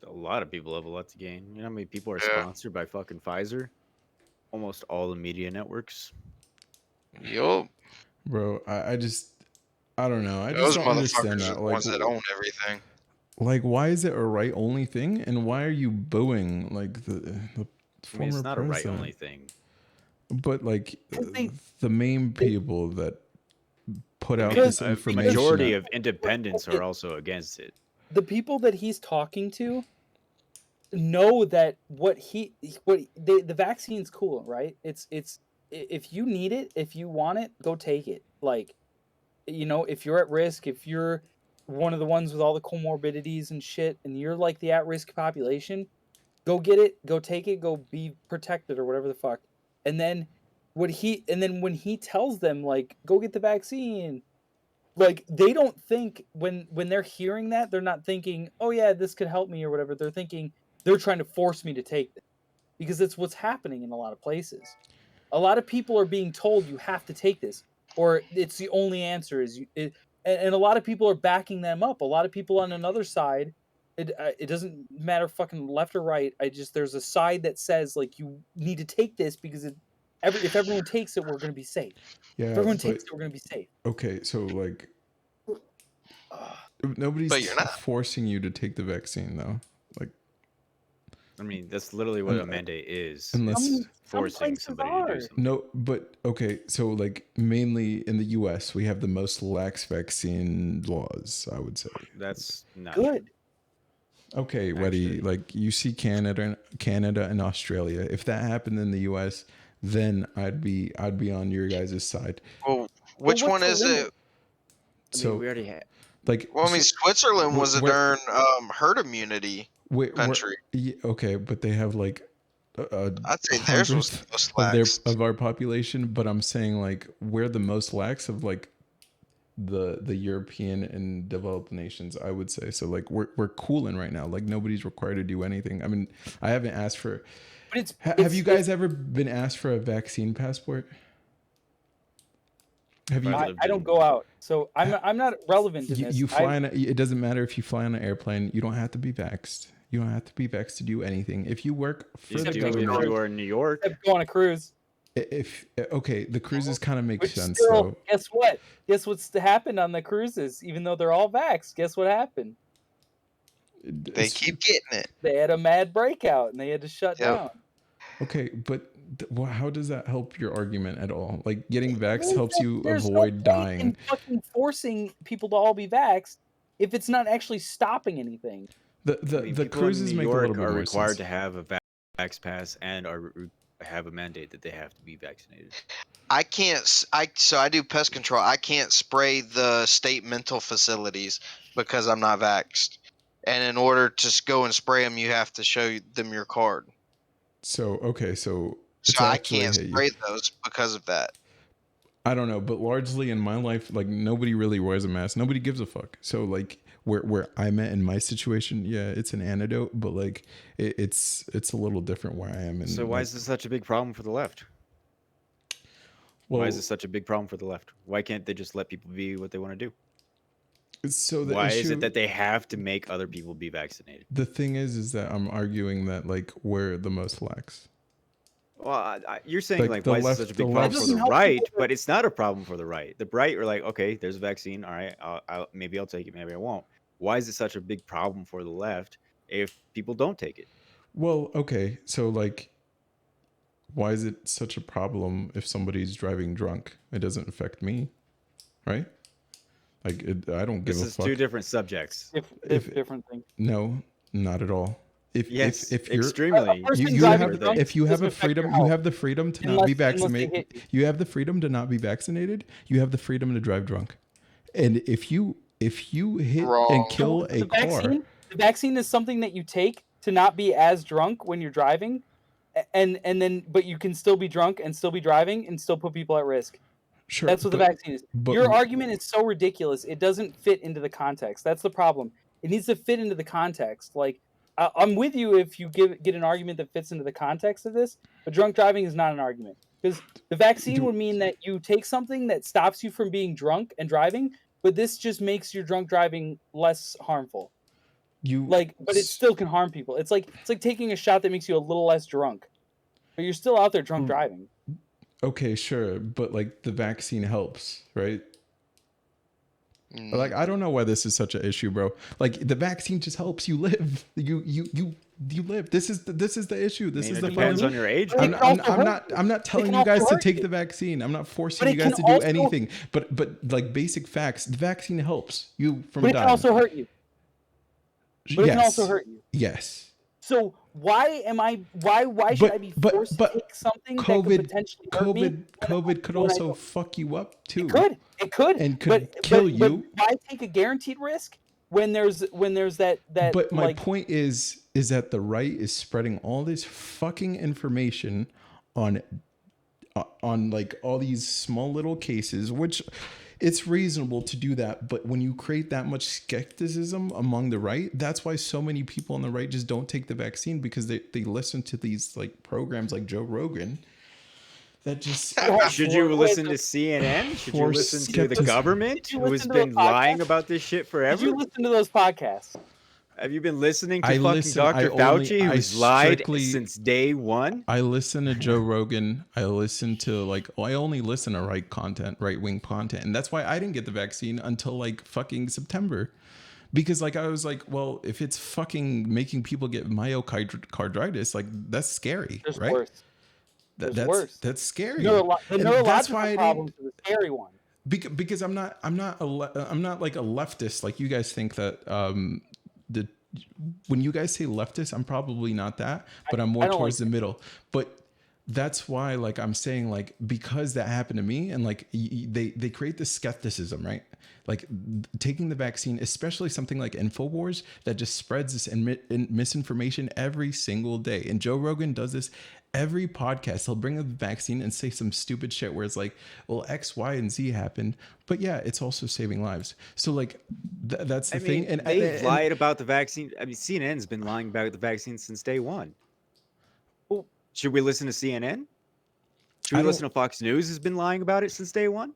B: A lot of people have a lot to gain. You know how many people are sponsored by fucking Pfizer? Almost all the media networks.
D: Yup.
A: Bro, I don't know. I
D: Those
A: just don't understand
D: motherfuckers
A: that.
D: are the
A: Like,
D: ones that own everything.
A: Like, why is it a right only thing, and why are you booing like the former
B: it's not
A: president?
B: a right only thing.
A: But like the main people that put out this information,
B: the majority of independents are also against it.
C: The people that he's talking to know that the vaccine's cool, right? It's if you need it, if you want it, go take it. Like, you know, if you're at risk, if you're one of the ones with all the comorbidities and shit, and you're like the at-risk population, go get it, go take it, go be protected or whatever the fuck. And then when he tells them, like, go get the vaccine, like, they don't think when they're hearing that, they're not thinking, oh yeah, this could help me or whatever. They're thinking they're trying to force me to take this, because it's what's happening in a lot of places. A lot of people are being told you have to take this, or it's the only answer. And a lot of people are backing them up. A lot of people on another side, it doesn't matter fucking left or right. There's a side that says, like, you need to take this because if everyone takes it, we're going to be safe.
A: Yeah,
C: if everyone takes it, we're going to be safe.
A: Okay, so like nobody's forcing you to take the vaccine, though. Like,
B: I mean, that's literally what a mandate is.
A: Unless
B: forcing somebody to do something.
A: No, but okay, so like mainly in the US, we have the most lax vaccine laws, I would say.
B: That's not
C: good.
A: Okay, Weddy, like, you see Canada and Australia. If that happened in the US, then I'd be on your guys' side.
D: Well, which one is it?
A: So
B: we already had.
A: Like,
D: well, I mean, Switzerland was a darn herd immunity country.
A: Okay, but they have like
D: I'd say theirs was the most lax
A: of our population. But I'm saying, like, we're the most lax of like the European and developed nations, I would say. So like we're cooling right now. Like, nobody's required to do anything. I mean, I haven't asked for. But have you guys ever been asked for a vaccine passport? Have you?
C: I don't go out, so I'm not relevant to this.
A: You fly it doesn't matter if you fly on an airplane. You don't have to be vaxxed. You don't have to be vaxxed to do anything. If you work for the government,
B: if you are in New York,
C: go on a cruise.
A: The cruises kind of make sense.
C: Still, guess what? Guess what's happened on the cruises? Even though they're all vaxxed, guess what happened?
D: They keep getting it.
C: They had a mad breakout and they had to shut down.
A: Okay, but how does that help your argument at all? Like, getting vaxxed helps you avoid dying.
C: And fucking forcing people to all be vaxxed if it's not actually stopping anything.
A: The cruises make a little bit more sense.
B: Are required to have a vax pass and have a mandate that they have to be vaccinated.
D: I can't. So I do pest control. I can't spray the state mental facilities because I'm not vaxxed. And in order to go and spray them, you have to show them your card.
A: So
D: I can't spray those because of that.
A: I don't know, but largely in my life, like, nobody really wears a mask. Nobody gives a fuck. So like where I'm at in my situation, yeah, it's an antidote, but like it's a little different where I am.
B: So why is this such a big problem for the left? Why is this such a big problem for the left? Why can't they just let people be what they want to do?
A: So the
B: Why
A: issue,
B: is it that they have to make other people be vaccinated?
A: the thing is that I'm arguing that like we're the most lax.
B: Well, you're saying like
A: the
B: why is it
A: left,
B: such a
A: the
B: big problem
A: left.
B: for the right, but it's not a problem for the right. The right are like, okay, there's a vaccine. All right, maybe I'll take it, maybe I won't. Why is it such a big problem for the left if people don't take it?
A: Well, okay, so like, why is it such a problem if somebody's driving drunk? It doesn't affect me, right? Like, I don't give
B: This
A: a
B: is
A: fuck.
B: two different subjects.
C: If different things.
A: No, not at all. If you're
B: extremely,
A: you have if you have a freedom, you have the freedom to not be vaccinated. You have the freedom to not be vaccinated. You have the freedom to drive drunk. And if you hit and kill a car,
C: the vaccine is something that you take to not be as drunk when you're driving, and then but you can still be drunk and still be driving and still put people at risk.
A: Sure,
C: that's what the vaccine is. Your argument is so ridiculous; it doesn't fit into the context. That's the problem. It needs to fit into the context. Like I'm with you if you get an argument that fits into the context of this, but drunk driving is not an argument because the vaccine would mean that you take something that stops you from being drunk and driving, but this just makes your drunk driving less harmful. But it still can harm people. It's like taking a shot that makes you a little less drunk, but you're still out there drunk driving.
A: Okay, sure, but like the vaccine helps, right? Like I don't know why this is such an issue, bro. Like the vaccine just helps you live. You live. This is the issue. This is the
B: depends on your age.
A: I'm not telling you guys to take the vaccine. I'm not forcing you guys to do anything. But like basic facts, the vaccine helps you from dying.
C: But it can also hurt you. But it can also hurt you.
A: Yes.
C: So why should I be forced to take something that could potentially hurt me?
A: COVID could also fuck you up too.
C: It could,
A: and could kill you.
C: But why take a guaranteed risk when there's that?
A: But my point is that the right is spreading all this fucking information on like all these small little cases, which it's reasonable to do that. But when you create that much skepticism among the right, that's why so many people on the right just don't take the vaccine, because they listen to these like programs like Joe Rogan that just
B: should you listen to CNN? Should you listen to the government who has been lying about this shit forever?
C: Did you listen to those podcasts?
B: Have you been listening to Dr. Fauci, who's lied since day one?
A: I listen to Joe Rogan. I listen to I only listen to right wing content, and that's why I didn't get the vaccine until like fucking September, because like I was like, well, if it's fucking making people get myocarditis, like that's scary, right?
C: Worse. Worse.
A: That's scary.
C: The neurological problems are the scary one.
A: Because I'm not like a leftist like you guys think that. When you guys say leftist, I'm probably not that, but I'm more towards the middle. But that's why like I'm saying like, because that happened to me, and like they create this skepticism, right? Like taking the vaccine, especially something like InfoWars that just spreads this misinformation every single day. And Joe Rogan does this every podcast. He'll bring up the vaccine and say some stupid shit where it's like, well, X, Y, and Z happened, but yeah, it's also saving lives. So like that's the thing. And
B: they've lied about the vaccine. I mean, CNN's been lying about the vaccine since day one. Well, should we listen to CNN? Should we listen to Fox News? Has been lying about it since day one.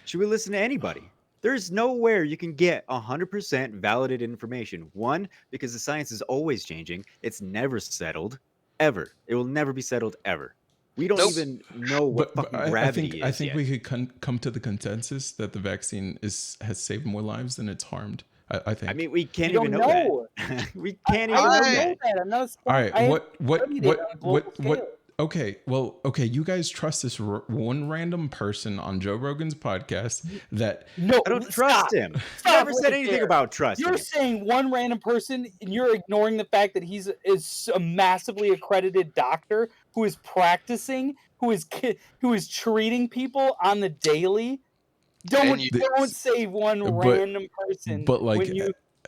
B: Should we listen to anybody? There's nowhere you can get 100% validated information. One, because the science is always changing. It's never settled, ever. It will never be settled, ever. We don't even know what fucking gravity is.
A: I think we could come to the consensus that the vaccine has saved more lives than it's harmed. I think.
B: I mean, we can't even know that. We can't even know that.
A: All right. What? Okay. You guys trust this one random person on Joe Rogan's podcast that...
B: No, I don't trust him. He never said anything about trust.
C: You're saying one random person, and you're ignoring the fact that he's a massively accredited doctor who is practicing, who is treating people on the daily. Don't say one random person.
A: But like,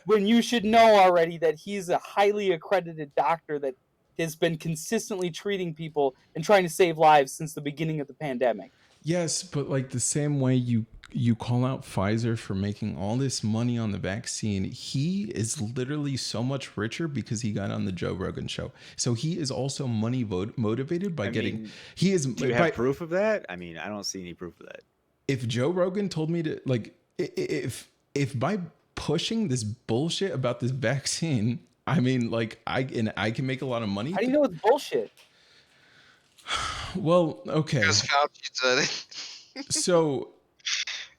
C: when you should know already that he's a highly accredited doctor that has been consistently treating people and trying to save lives since the beginning of the pandemic.
A: Yes, but like the same way you call out Pfizer for making all this money on the vaccine, he is literally so much richer because he got on the Joe Rogan show. So he is also money motivated by getting. He is.
B: Do you have proof of that? I mean, I don't see any proof of that.
A: If Joe Rogan told me to, like, if by pushing this bullshit about this vaccine. I mean, like I can make a lot of money.
C: How do you know it's bullshit?
A: Well, okay.
D: Because Fauci said it.
A: So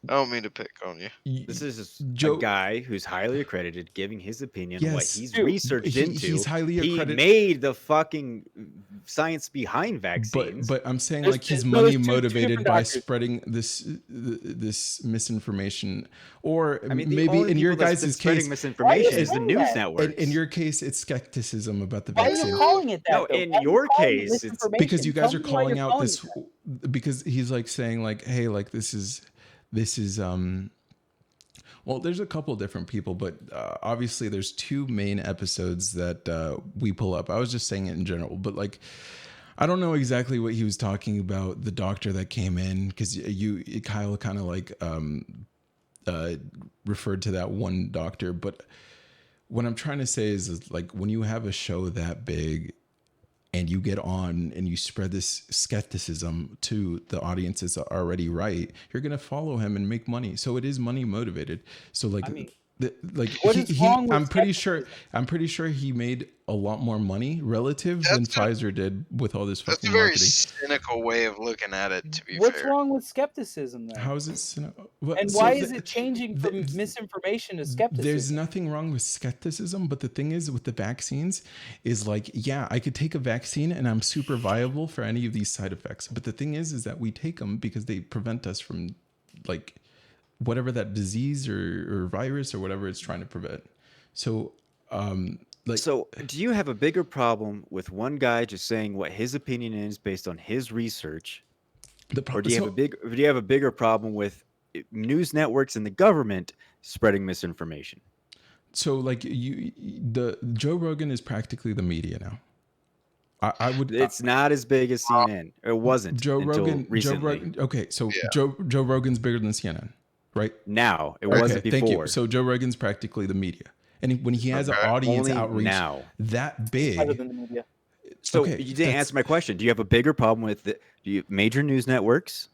D: I don't mean to pick on you.
B: This is a guy who's highly accredited giving his opinion on what he's researched into.
A: He's highly accredited.
B: He made the fucking science behind vaccines.
A: But I'm saying like he's money motivated by spreading this misinformation, or
B: I mean,
A: maybe in your guys' case,
B: misinformation is the news network.
A: In your case, it's skepticism about the vaccine.
C: Why are you calling it that?
B: No, in your case, it's
A: because you guys are calling out this. Because he's like saying like, hey, like this is well, there's a couple different people, but obviously there's two main episodes that we pull up. I was just saying it in general, but like I don't know exactly what he was talking about, the doctor that came in, because Kyle kind of like referred to that one doctor. But what I'm trying to say is like when you have a show that big and you get on and you spread this skepticism to the audiences that are already right, you're going to follow him and make money. So it is money motivated. So like, I'm pretty sure he made a lot more money relative than Pfizer did with all this fucking marketing.
D: That's a very cynical way of looking at it, to be fair.
C: What's wrong with skepticism then?
A: How is it cynical?
C: And why is it changing from misinformation to skepticism?
A: There's nothing wrong with skepticism, but the thing is with the vaccines is like, yeah, I could take a vaccine and I'm super viable for any of these side effects. But the thing is that we take them because they prevent us from like whatever that disease or virus or whatever it's trying to prevent. So,
B: so do you have a bigger problem with one guy just saying what his opinion is based on his research, or do you have a bigger problem with news networks and the government spreading misinformation?
A: So, like Joe Rogan is practically the media now. I would.
B: It's not as big as CNN. It wasn't.
A: Joe Rogan.
B: Recently.
A: Okay, so yeah. Joe Rogan's bigger than CNN, right?
B: Now it wasn't before.
A: Thank you. So Joe Rogan's practically the media. And when he has an audience outreach that big,
C: other than the media.
B: So you didn't answer my question. Do you have a bigger problem with major news networks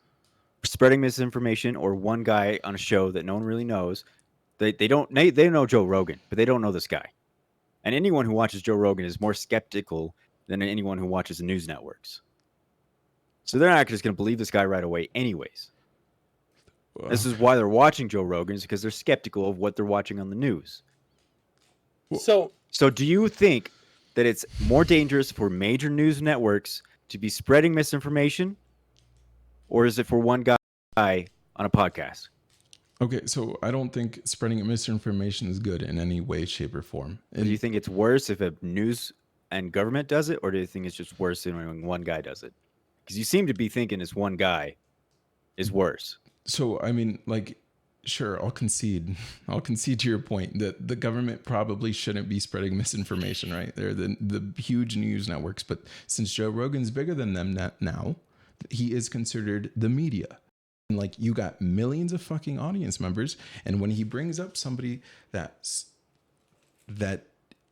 B: spreading misinformation, or one guy on a show that no one really knows? They know Joe Rogan, but they don't know this guy. And anyone who watches Joe Rogan is more skeptical than anyone who watches the news networks. So they're not just going to believe this guy right away anyways. This is why they're watching Joe Rogan, is because they're skeptical of what they're watching on the news. So do you think that it's more dangerous for major news networks to be spreading misinformation, or is it for one guy on a podcast?
A: Okay, so I don't think spreading misinformation is good in any way, shape, or form.
B: Do you think it's worse if a news and government does it, or do you think it's just worse when one guy does it? Because you seem to be thinking this one guy is worse.
A: So, I mean, like, sure, I'll concede to your point that the government probably shouldn't be spreading misinformation, right? They're the huge news networks. But since Joe Rogan's bigger than them now, he is considered the media. And like, you got millions of fucking audience members. And when he brings up somebody that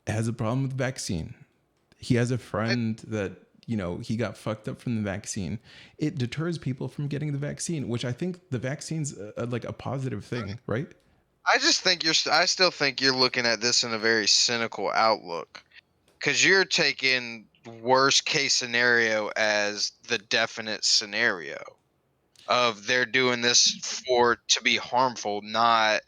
A: has a problem with the vaccine, he has a friend that, he got fucked up from the vaccine, it deters people from getting the vaccine, which I think the vaccine's like a positive thing, right?
D: I still think you're looking at this in a very cynical outlook, because you're taking worst case scenario as the definite scenario of they're doing this to be harmful, not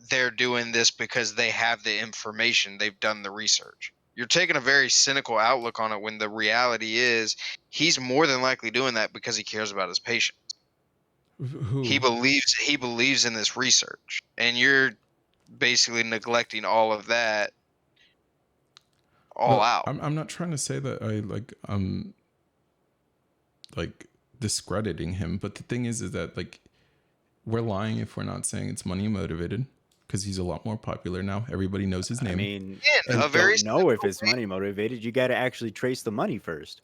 D: they're doing this because they have the information, they've done the research. You're taking a very cynical outlook on it, when the reality is he's more than likely doing that because he cares about his patients.
A: Who?
D: He believes in this research, and you're basically neglecting all of that out.
A: I'm not trying to say that I'm discrediting him, but the thing is that like we're lying if we're not saying it's money motivated, because he's a lot more popular now. Everybody knows his name.
B: I mean, you don't know if it's money motivated. You got to actually trace the money first.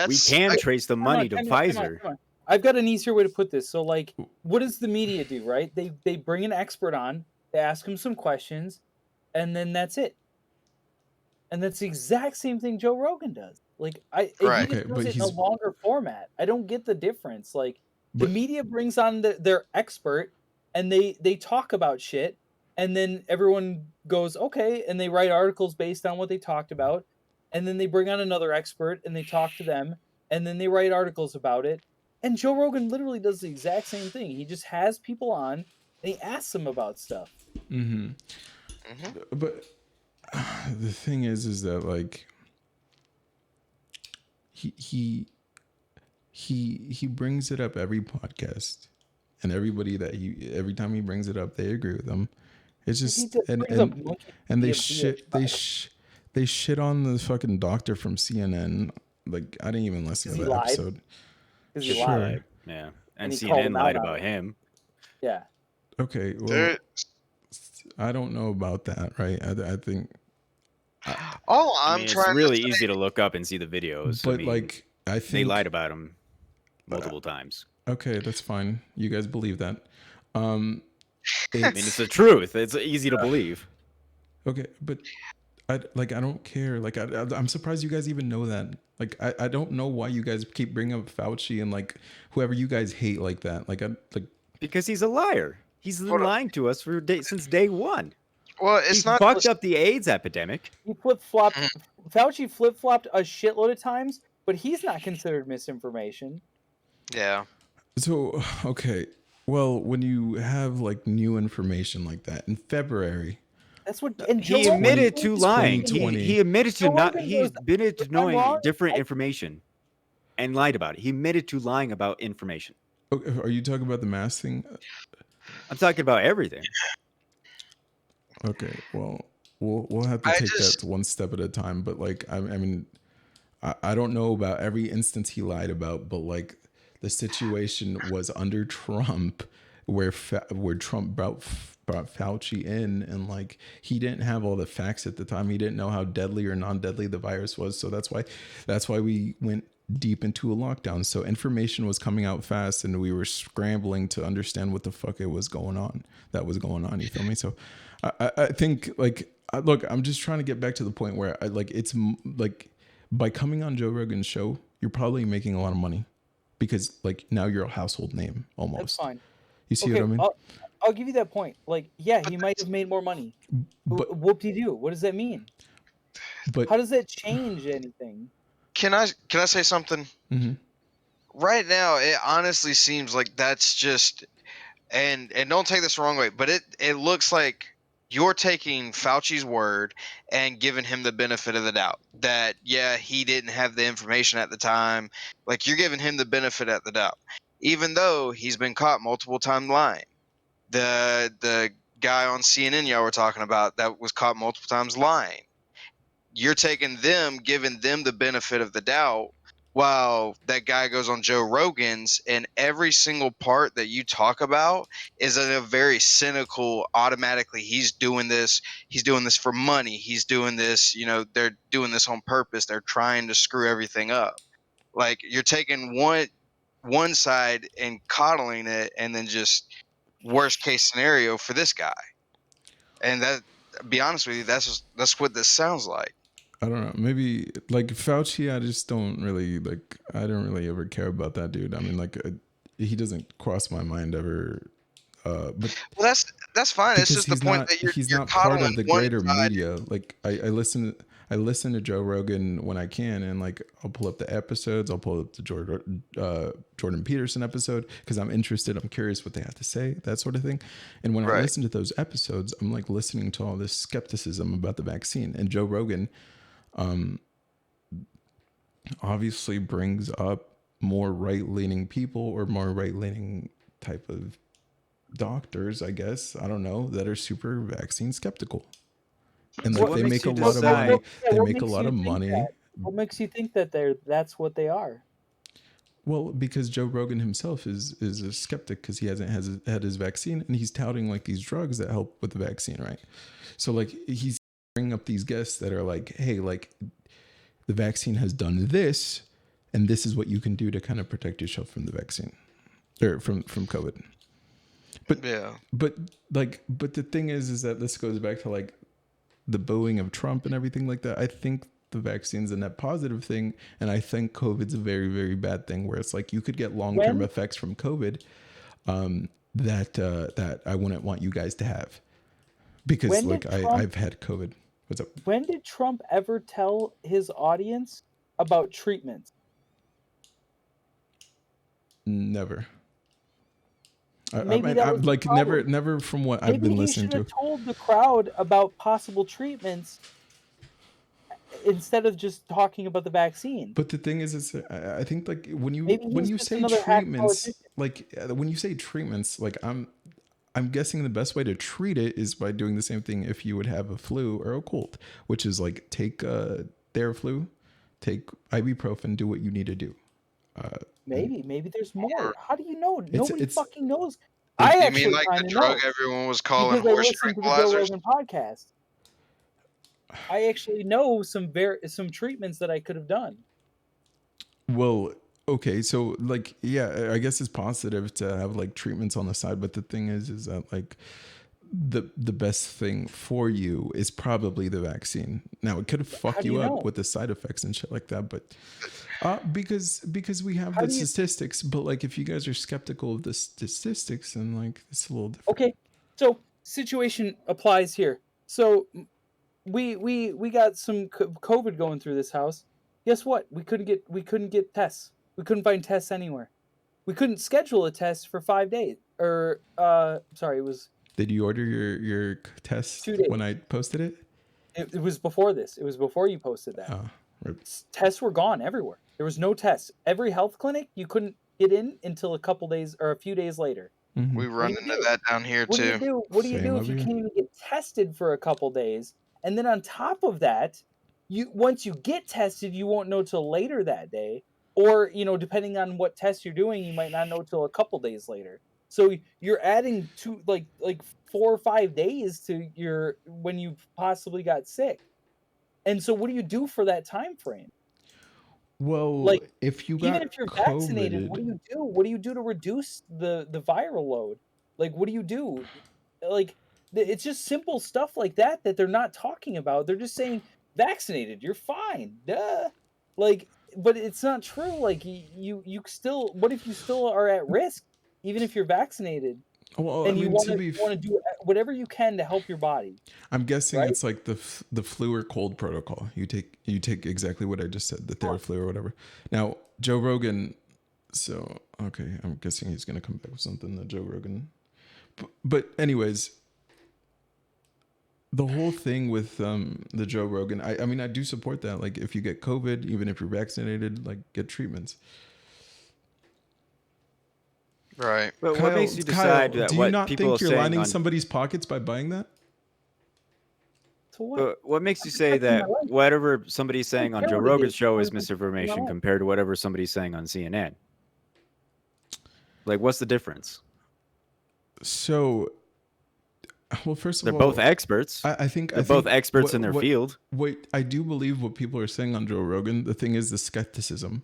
B: We can trace the money to Pfizer.
C: Come on. I've got an easier way to put this. So, like, what does the media do, right? They bring an expert on, they ask him some questions, and then that's it. And that's the exact same thing Joe Rogan does. Like, he just does it in a longer format. I don't get the difference. Like, the media brings on their expert, and they talk about shit. and then everyone goes, okay, and they write articles based on what they talked about, and then they bring on another expert and they talk to them, and then they write articles about it. And Joe Rogan literally does the exact same thing. He just has people on and he asks them about stuff.
A: But the thing is that like he brings it up every podcast, and every time he brings it up, they agree with him. It's just and they shit on the fucking doctor from CNN. Like, I didn't even listen to the episode.
C: He lied.
B: Yeah, and CNN lied about him.
C: Yeah.
A: Okay, well, I don't know about that, right? I think.
B: It's really easy to look up and see the videos.
A: But I think
B: they lied about him multiple times.
A: Okay, that's fine. You guys believe that.
B: It's the truth. It's easy to believe.
A: Okay, but I don't care. Like, I'm surprised you guys even know that. Like, I don't know why you guys keep bringing up Fauci and like whoever you guys hate like that.
B: Because he's a liar. He's been lying to us since day one.
D: Well, he
B: fucked up the AIDS epidemic.
C: He flip-flopped. Fauci flip-flopped a shitload of times, but he's not considered misinformation.
D: Yeah.
A: So, okay. Well, when you have like new information like that in February,
C: that's what
B: he admitted to lying. He admitted to knowing different information and lied about it. He admitted to lying about information.
A: Okay, are you talking about the mask thing?
B: I'm talking about everything.
A: Okay, well, we'll have to take that one step at a time. But like, I mean, I don't know about every instance he lied about, but like the situation was under Trump, where Trump brought Fauci in, and like he didn't have all the facts at the time. He didn't know how deadly or non-deadly the virus was, so that's why we went deep into a lockdown. So information was coming out fast, and we were scrambling to understand what the fuck that was going on. You feel me? So I think look, I'm just trying to get back to the point where it's like by coming on Joe Rogan's show, you're probably making a lot of money because like now you're a household name almost.
C: That's fine.
A: You see what I mean?
C: I'll give you that point. Like, yeah, he might have made more money. But whoop-de-doo. What does that mean?
A: But
C: how does that change anything?
D: Can I say something?
A: Mm-hmm.
D: Right now, it honestly seems like that's just, and don't take this the wrong way, but it looks like you're taking Fauci's word and giving him the benefit of the doubt that, yeah, he didn't have the information at the time. Like, you're giving him the benefit of the doubt, even though he's been caught multiple times lying. The guy on CNN y'all were talking about that was caught multiple times lying. You're taking them, giving them the benefit of the doubt, while that guy goes on Joe Rogan's, and every single part that you talk about is in a very cynical, automatically, he's doing this for money, he's doing this, they're doing this on purpose, they're trying to screw everything up. Like, you're taking one side and coddling it, and then just worst case scenario for this guy. And that, be honest with you, that's what this sounds like.
A: I don't know. Maybe like Fauci, I just don't really like. I don't really ever care about that dude. I mean, like he doesn't cross my mind ever. But
D: well, that's fine. It's just the point that
A: he's not part of the greater media. Like I listen to Joe Rogan when I can, and like I'll pull up the episodes. I'll pull up the Jordan Peterson episode because I'm interested. I'm curious what they have to say, that sort of thing. And when I listen to those episodes, I'm like listening to all this skepticism about the vaccine. And Joe Rogan obviously brings up more right-leaning people or more right-leaning type of doctors, I guess, I don't know, that are super vaccine skeptical. And like they make a lot of money. They make a lot of money.
C: What makes you think that that's what they are?
A: Well, because Joe Rogan himself is a skeptic because he hasn't had his vaccine, and he's touting like these drugs that help with the vaccine, right? So like he's bringing up these guests that are like, hey, like the vaccine has done this, and this is what you can do to kind of protect yourself from the vaccine or from COVID. But yeah, but the thing is that this goes back to like the booing of Trump and everything like that. I think the vaccine's a net positive thing, and I think COVID's a very, very bad thing where it's like you could get long-term effects from COVID that I wouldn't want you guys to have. because
C: When
A: like
C: did Trump?
A: I've had COVID. What's up?
C: When did Trump ever tell his audience about treatments?
A: Never.
C: Maybe
A: mean,
C: that
A: I'm
C: was the
A: like
C: problem.
A: never from what I've
C: Maybe
A: been
C: he
A: listening
C: should
A: to.
C: have told the crowd about possible treatments instead of just talking about the vaccine.
A: But the thing is I think like when
C: Maybe
A: you
C: he's just
A: say
C: another hack
A: treatments,
C: politician.
A: like when you say treatments, like I'm guessing the best way to treat it is by doing the same thing if you would have a flu or a cold, which is like take Theraflu, take ibuprofen, do what you need to do.
C: Maybe there's more. How do you know? Nobody
A: it's
C: fucking knows.
A: it,
C: I
D: You mean
C: actually
D: like
C: kind
D: the
C: of
D: drug
C: know
D: everyone was calling
C: because I
D: horse
C: listened to the Joe
D: tranquilizers?
C: Rogan podcast. I actually know some treatments that I could have done.
A: well, okay, so like yeah, I guess it's positive to have like treatments on the side, but the thing is that like the best thing for you is probably the vaccine. Now it could
C: How
A: fuck
C: do
A: you
C: you
A: up
C: know?
A: with the side effects and shit like that, but because we have
C: How
A: the
C: do you?
A: statistics. But like if you guys are skeptical of the statistics, then like it's a little different.
C: Okay, so situation applies here. So we got some COVID going through this house. Guess what? We couldn't get tests. We couldn't find tests anywhere. We couldn't schedule a test for 5 days. Or sorry, it was
A: Did you order your test
C: 2 days.
A: when I posted it?
C: It was before this. It was before you posted that.
A: Right.
C: Tests were gone everywhere. There was no tests. Every health clinic you couldn't get in until a couple days or a few days later.
A: Mm-hmm.
D: We run into that down here
C: What do you
D: too.
C: do? What do you
A: Same
C: do if
A: over
C: you
A: here.
C: can't even get tested for a couple days? And then on top of that, once you get tested, you won't know till later that day. Or, depending on what test you're doing, you might not know till a couple days later. So you're adding like 4 or 5 days to your when you possibly got sick. And so what do you do for that time frame?
A: Well,
C: Like,
A: if you
C: even
A: got
C: if you're vaccinated, what
A: COVID,
C: do you do? What do you do to reduce the viral load? Like, what do you do? Like, it's just simple stuff like that they're not talking about. They're just saying vaccinated, you're fine. Duh. Like, but it's not true. Like, you still. What if you still are at risk, even if you're vaccinated,
A: well, I
C: and you
A: mean
C: want
A: to
C: to
A: be,
C: do whatever you can to help your body,
A: I'm guessing
C: right?
A: it's like the flu or cold protocol. You take exactly what I just said, the Theraflu or whatever. Now Joe Rogan. So okay, I'm guessing he's gonna come back with something that Joe Rogan. But anyways, the whole thing with the Joe Rogan, I mean I do support that. Like if you get COVID, even if you're vaccinated, like get treatments.
D: Right.
B: But what
A: Kyle,
B: makes you decide that
A: do you
B: what
A: not
B: people are
A: think you're
B: saying
A: lining
B: on?
A: somebody's pockets by buying that?
C: So what?
B: But what makes
C: I'm
B: you say
C: protecting my
B: that
C: life.
B: whatever somebody's
C: I
B: saying
C: don't
B: on
C: care
B: Joe
C: what it
B: Rogan's
C: is.
B: show
C: I'm
B: is
C: protecting my
B: misinformation
C: life.
B: compared to whatever somebody's saying on CNN? Like, what's the difference?
A: So, well, first of
B: They're
A: all,
B: both experts.
A: I think
B: They're both experts in their
A: what,
B: field.
A: What I do believe what people are saying on Joe Rogan. The thing is the skepticism,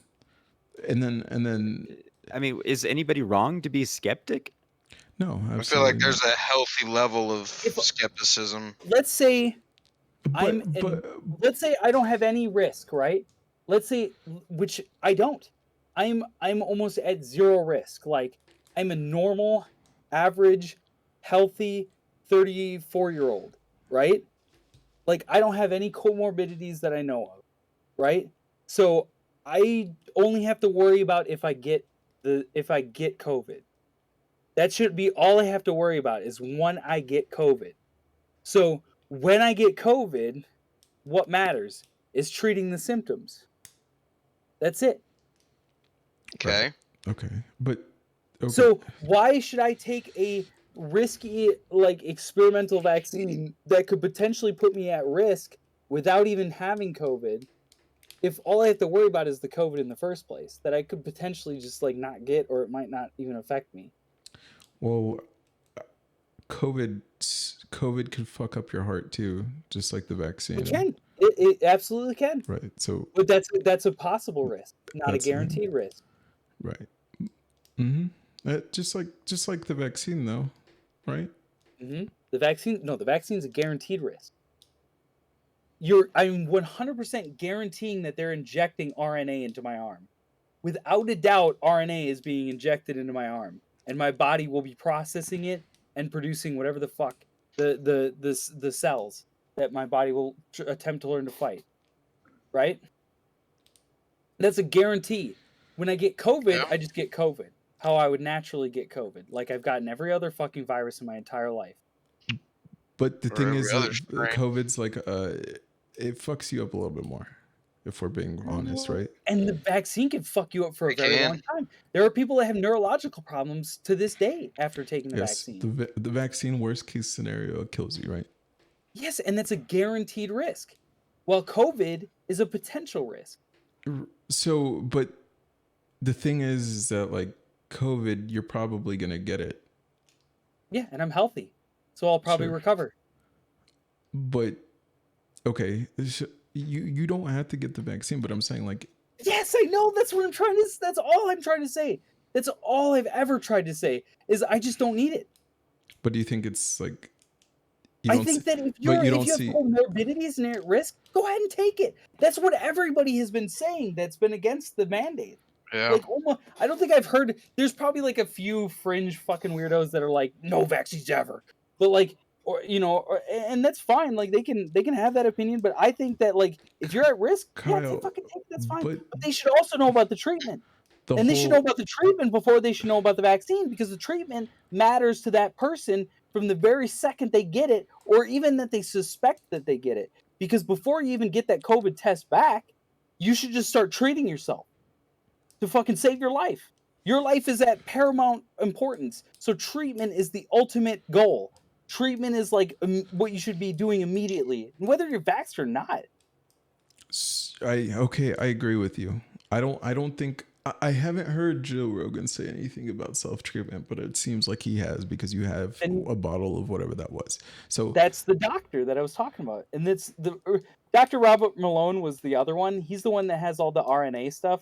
A: and then
B: I mean, is anybody wrong to be a skeptic?
A: no,
D: I feel like
A: absolutely
D: there's
A: not.
D: a healthy level of skepticism.
C: Let's say
A: But
C: let's say I don't have any risk, right? Let's say, which I don't. I'm almost at zero risk. Like, I'm a normal, average, healthy 34-year-old, right? Like, I don't have any comorbidities that I know of, right? So I only have to worry about if I get COVID. That should be all I have to worry about is when I get COVID. So when I get COVID, what matters is treating the symptoms. That's it.
D: Okay.
A: right, okay, but okay.
C: So why should I take a risky, like, experimental vaccine that could potentially put me at risk without even having COVID if all I have to worry about is the COVID in the first place that I could potentially just like not get, or it might not even affect me?
A: Well, COVID could fuck up your heart too, just like the vaccine.
C: It can. It absolutely can.
A: Right. So
C: But that's a possible risk, not a
A: That's the thing.
C: guaranteed risk.
A: right. Mm-hmm. Just like the vaccine, though, right?
C: Mm-hmm. The vaccine's a guaranteed risk. I'm 100% guaranteeing that they're injecting RNA into my arm. Without a doubt, RNA is being injected into my arm, and my body will be processing it and producing whatever the fuck the cells that my body will attempt to learn to fight. Right? That's a guarantee. When I get COVID, I just get COVID. How I would naturally get COVID. Like I've gotten every other fucking virus in my entire life.
A: But the thing is, COVID's like, it fucks you up a little bit more, if we're being honest, right?
C: And the vaccine can fuck you up for a very long time. There are people that have neurological problems to this day after taking the vaccine.
A: The vaccine, worst case scenario, kills you, right?
C: Yes, and that's a guaranteed risk. While COVID is a potential risk.
A: So, but the thing is that like COVID, you're probably going to get it.
C: Yeah, and I'm healthy. So I'll probably recover.
A: But, okay, you don't have to get the vaccine, but I'm saying like...
C: Yes, I know. That's what I'm trying to... That's all I'm trying to say. That's all I've ever tried to say, is I just don't need it.
A: But do you think it's like...
C: I think that if you have comorbidities and you're at risk, go ahead and take it. That's what everybody has been saying that's been against the mandate.
D: Yeah.
C: Like, I don't think I've heard... There's probably like a few fringe fucking weirdos that are like, no vaccines ever. But like, and that's fine. Like they can have that opinion. But I think that like, if you're at risk, fucking take it. That's fine. But they should also know about the treatment. They should know about the treatment before they should know about the vaccine, because the treatment matters to that person from the very second they get it, or even that they suspect that they get it. Because before you even get that COVID test back, you should just start treating yourself to fucking save your life. Your life is at paramount importance. So treatment is the ultimate goal. Treatment is like what you should be doing immediately, whether you're vaxxed or not.
A: I agree with you. I don't think... I haven't heard Joe Rogan say anything about self-treatment, but it seems like he has, because you have a bottle of whatever that was. So
C: that's the doctor that I was talking about. And it's Dr. Robert Malone was the other one. He's the one that has all the RNA stuff.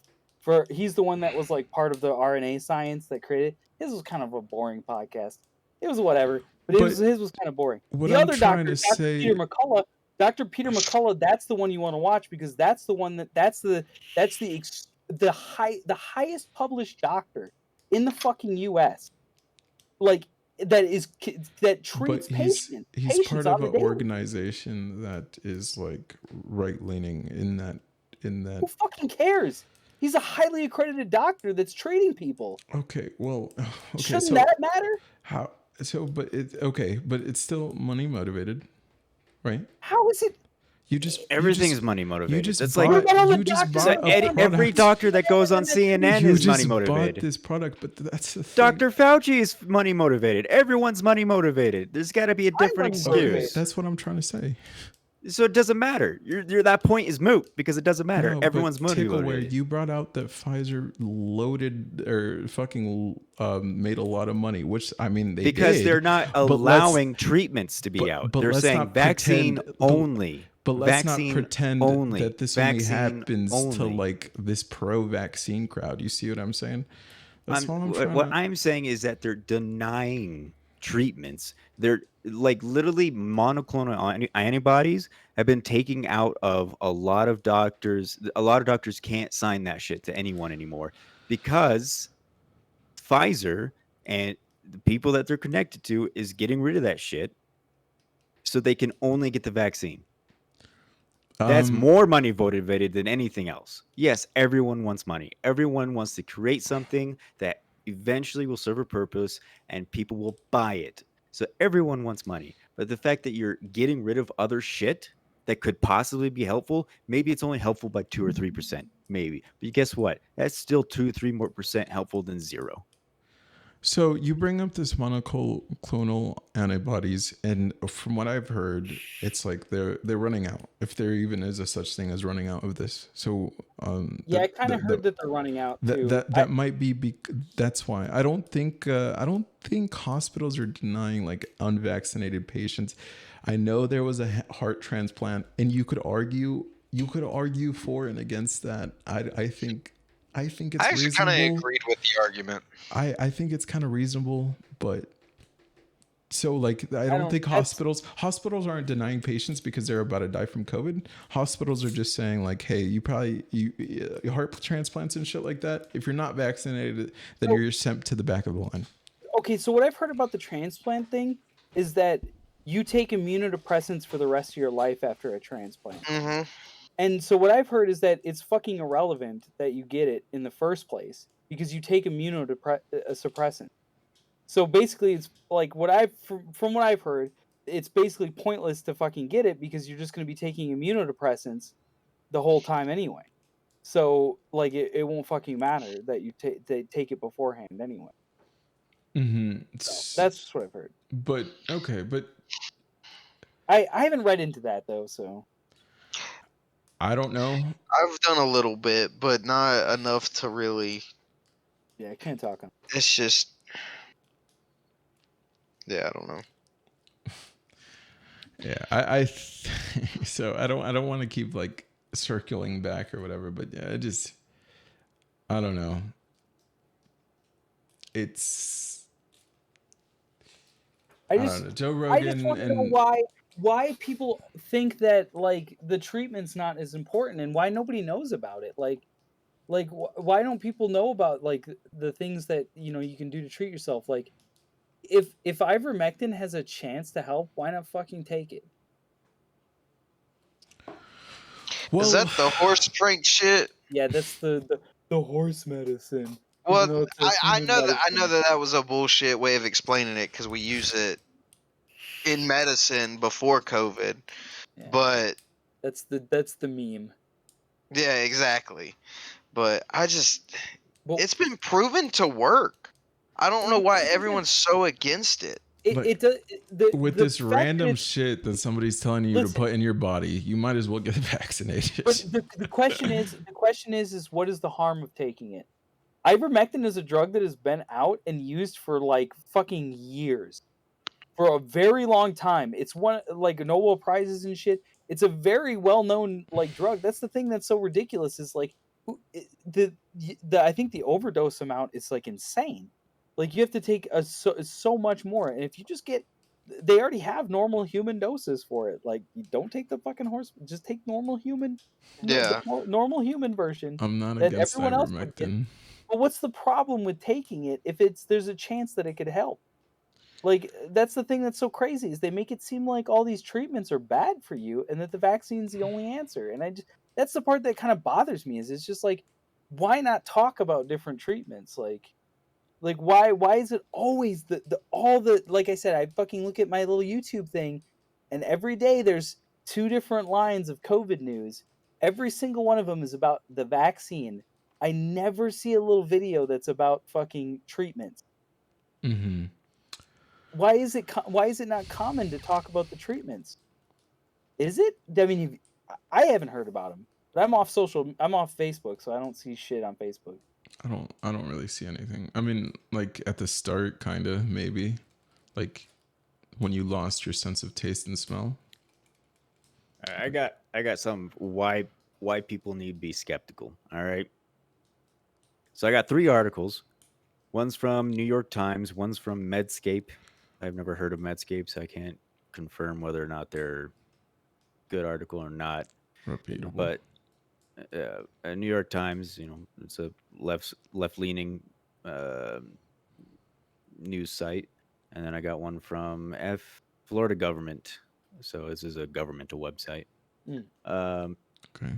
C: He's the one that was like part of the RNA science that created. His was kind of a boring podcast. It was whatever, but his was kind of boring. The other doctor, Dr. Peter McCullough, that's the one you want to watch, because that's the one that's the highest published doctor in the fucking US, like that treats patients.
A: He's part of an organization that is like right leaning in that.
C: Who fucking cares? He's a highly accredited doctor that's treating people.
A: Okay, well,
C: shouldn't that matter?
A: How so? But it's still money motivated, right?
C: How is it?
B: Everything is money motivated.
C: Every
B: doctor that goes on CNN is money motivated.
A: Bought this product, but that's the thing.
B: Dr. Fauci is money motivated. Everyone's money motivated. There's got to be a different excuse.
A: That's what I'm trying to say.
B: So it doesn't matter. That point is moot, because it doesn't matter.
A: No,
B: everyone's money motivated.
A: You brought out that Pfizer loaded or fucking made a lot of money, which I mean
B: because they're not allowing treatments to be out. They're saying vaccine only.
A: But let's not pretend that this only happens to like this pro-vaccine crowd. You see what I'm saying?
B: What I'm saying is that they're denying treatments. They're like literally monoclonal antibodies have been taken out of a lot of doctors. A lot of doctors can't sign that shit to anyone anymore, because Pfizer and the people that they're connected to is getting rid of that shit, so they can only get the vaccine. That's more money motivated than anything else. Yes, everyone wants money. Everyone wants to create something that eventually will serve a purpose and people will buy it. So everyone wants money. But the fact that you're getting rid of other shit that could possibly be helpful, maybe it's only helpful by 2 or 3%, maybe. But guess what? That's still 2-3% more helpful than zero.
A: So you bring up this monoclonal antibodies, and from what I've heard, it's like they're running out. If there even is a such thing as running out of this, so
C: I kind of heard that they're running out too.
A: That might be. That's why I don't think hospitals are denying like unvaccinated patients. I know there was a heart transplant, and you could argue for and against that. I think it's reasonable. I actually
D: kind of agreed with the argument.
A: I think it's kind of reasonable, but so like I don't think hospitals aren't denying patients because they're about to die from COVID. Hospitals are just saying like, hey, you heart transplants and shit like that. If you're not vaccinated, then you're sent to the back of the line.
C: Okay, so what I've heard about the transplant thing is that you take immunodepressants for the rest of your life after a transplant.
D: Mm-hmm.
C: And so what I've heard is that it's fucking irrelevant that you get it in the first place because you take immunosuppressant. So basically, it's like from what I've heard, it's basically pointless to fucking get it because you're just going to be taking immunodepressants the whole time anyway. So like it won't fucking matter that you take it beforehand anyway. So that's just what I've heard.
A: But okay, but
C: I haven't read into that though, so
A: I don't know.
D: I've done a little bit, but not enough to really.
C: yeah, I can't talk on.
D: It's just, yeah, I don't know.
A: Yeah, so I don't want to keep like circling back or whatever, but yeah, I don't know. I don't know. Joe Rogan.
C: I just want to know why people think that like the treatment's not as important and why nobody knows about it. Like why don't people know about like the things that you can do to treat yourself? Like if ivermectin has a chance to help, why not fucking take it?
D: Well, is that the horse drink shit?
C: Yeah, that's the horse medicine.
D: Well, I know that was a bullshit way of explaining it because we use it in medicine before COVID. Yeah. But
C: that's the meme.
D: Yeah, exactly. But it's been proven to work. I don't know why everyone's so against it.
A: With this random shit that somebody's telling you to put in your body, you might as well get vaccinated.
C: But the question is what is the harm of taking it? Ivermectin is a drug that has been out and used for like fucking years. For a very long time. It's one like Nobel Prizes and shit. It's a very well-known like drug. That's the thing that's so ridiculous is like the I think the overdose amount is like insane. Like you have to take so much more, and if you just get, they already have normal human doses for it. Like you don't take the fucking horse, just take normal human.
D: Yeah,
C: normal human version.
A: I'm not against ivermectin.
C: But what's the problem with taking it if there's a chance that it could help? Like that's the thing that's so crazy is they make it seem like all these treatments are bad for you and that the vaccine's the only answer. And that's the part that kind of bothers me is it's just like, why not talk about different treatments? Like why is it always like I said, I fucking look at my little YouTube thing and every day there's 2 different lines of COVID news. Every single one of them is about the vaccine. I never see a little video that's about fucking treatments.
A: Mm-hmm.
C: Why is it not common to talk about the treatments? Is it? I mean, I haven't heard about them, but I'm off Facebook, so I don't see shit on Facebook.
A: I don't really see anything. I mean, like at the start, kind of maybe, like when you lost your sense of taste and smell.
B: I got some why people need to be skeptical. All right. So I got 3 articles. One's from New York Times. One's from Medscape. I've never heard of Medscape, so I can't confirm whether or not they're good article or not.
A: Reputable.
B: But New York Times, it's a left-leaning news site, and then I got one from Florida government. So this is a governmental website.
A: Okay.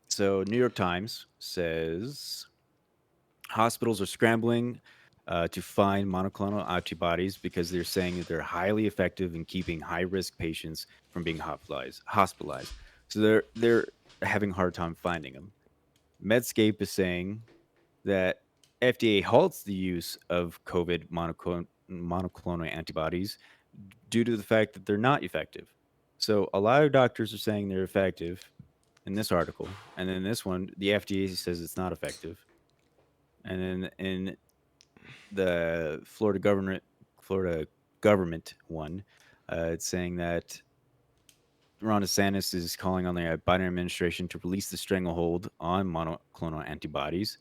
B: So New York Times says hospitals are scrambling to find monoclonal antibodies because they're saying that they're highly effective in keeping high-risk patients from being hospitalized. So they're having a hard time finding them. Medscape is saying that FDA halts the use of COVID monoclonal antibodies due to the fact that they're not effective. So a lot of doctors are saying they're effective in this article, and then this one, the FDA says it's not effective. And then in the Florida government one, it's saying that Ron DeSantis is calling on the Biden administration to release the stranglehold on monoclonal antibodies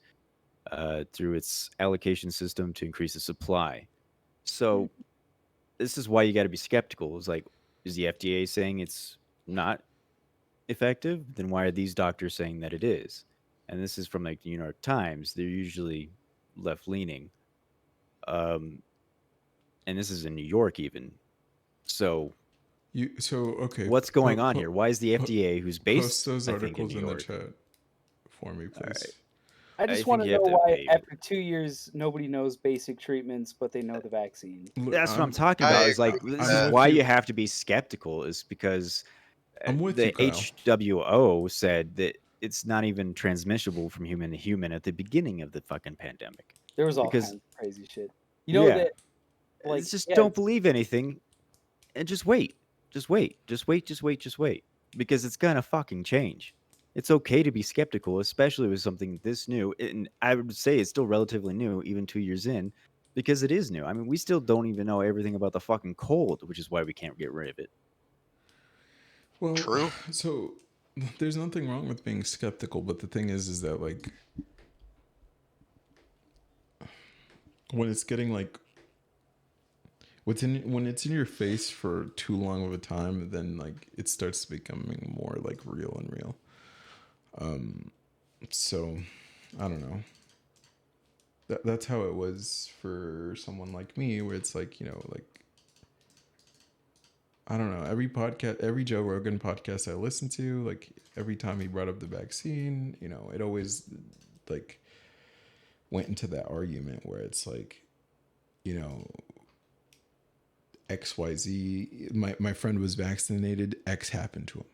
B: through its allocation system to increase the supply. So this is why you got to be skeptical. It's like, is the FDA saying it's not effective? Then why are these doctors saying that it is? And this is from like the New York Times. They're usually left leaning. And this is in New York even. So
A: Okay.
B: What's going on here? Why is the FDA, who's based,
A: post those
B: I think, in
A: articles
B: New
A: in the
B: York?
A: chat for me, please.
C: I just want to know why after 2 years nobody knows basic treatments, but they know the vaccine.
A: Look,
B: That's what I'm talking about. Is like this is why you have to be skeptical. Is because
A: I'm with
B: the
A: you, Kyle.
B: HWO said that it's not even transmissible from human to human at the beginning of the fucking pandemic.
C: There was all kinds of crazy shit. You know that, like,
B: just don't believe anything, and just wait, just wait, because it's gonna fucking change. It's okay to be skeptical, especially with something this new. And I would say it's still relatively new, even 2 years in, because it is new. I mean, we still don't even know everything about the fucking cold, which is why we can't get rid of it.
A: Well, true. So there's nothing wrong with being skeptical, but the thing is that like when it's getting like when it's in your face for too long of a time, then like it starts becoming more like real and real. So I don't know. That's how it was for someone like me, where it's like, you know, like I don't know, every Joe Rogan podcast I listen to, like every time he brought up the vaccine, you know, it always like went into that argument where it's like, you know, XYZ, my friend was vaccinated, X happened to him.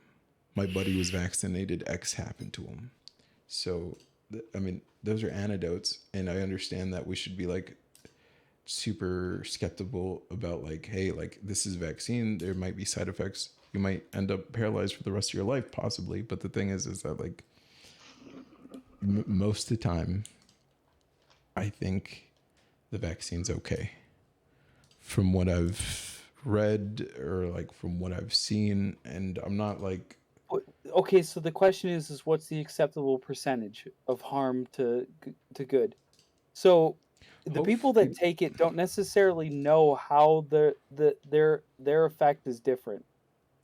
A: My buddy was vaccinated, X happened to him. So, I mean, those are anecdotes, and I understand that we should be like super skeptical about like, hey, like this is a vaccine, there might be side effects. You might end up paralyzed for the rest of your life, possibly. But the thing is that like most of the time, I think the vaccine's okay. From what I've read or like from what I've seen, and I'm not like.
C: Okay, so the question is what's the acceptable percentage of harm to good? So the people that take it don't necessarily know how their effect is different,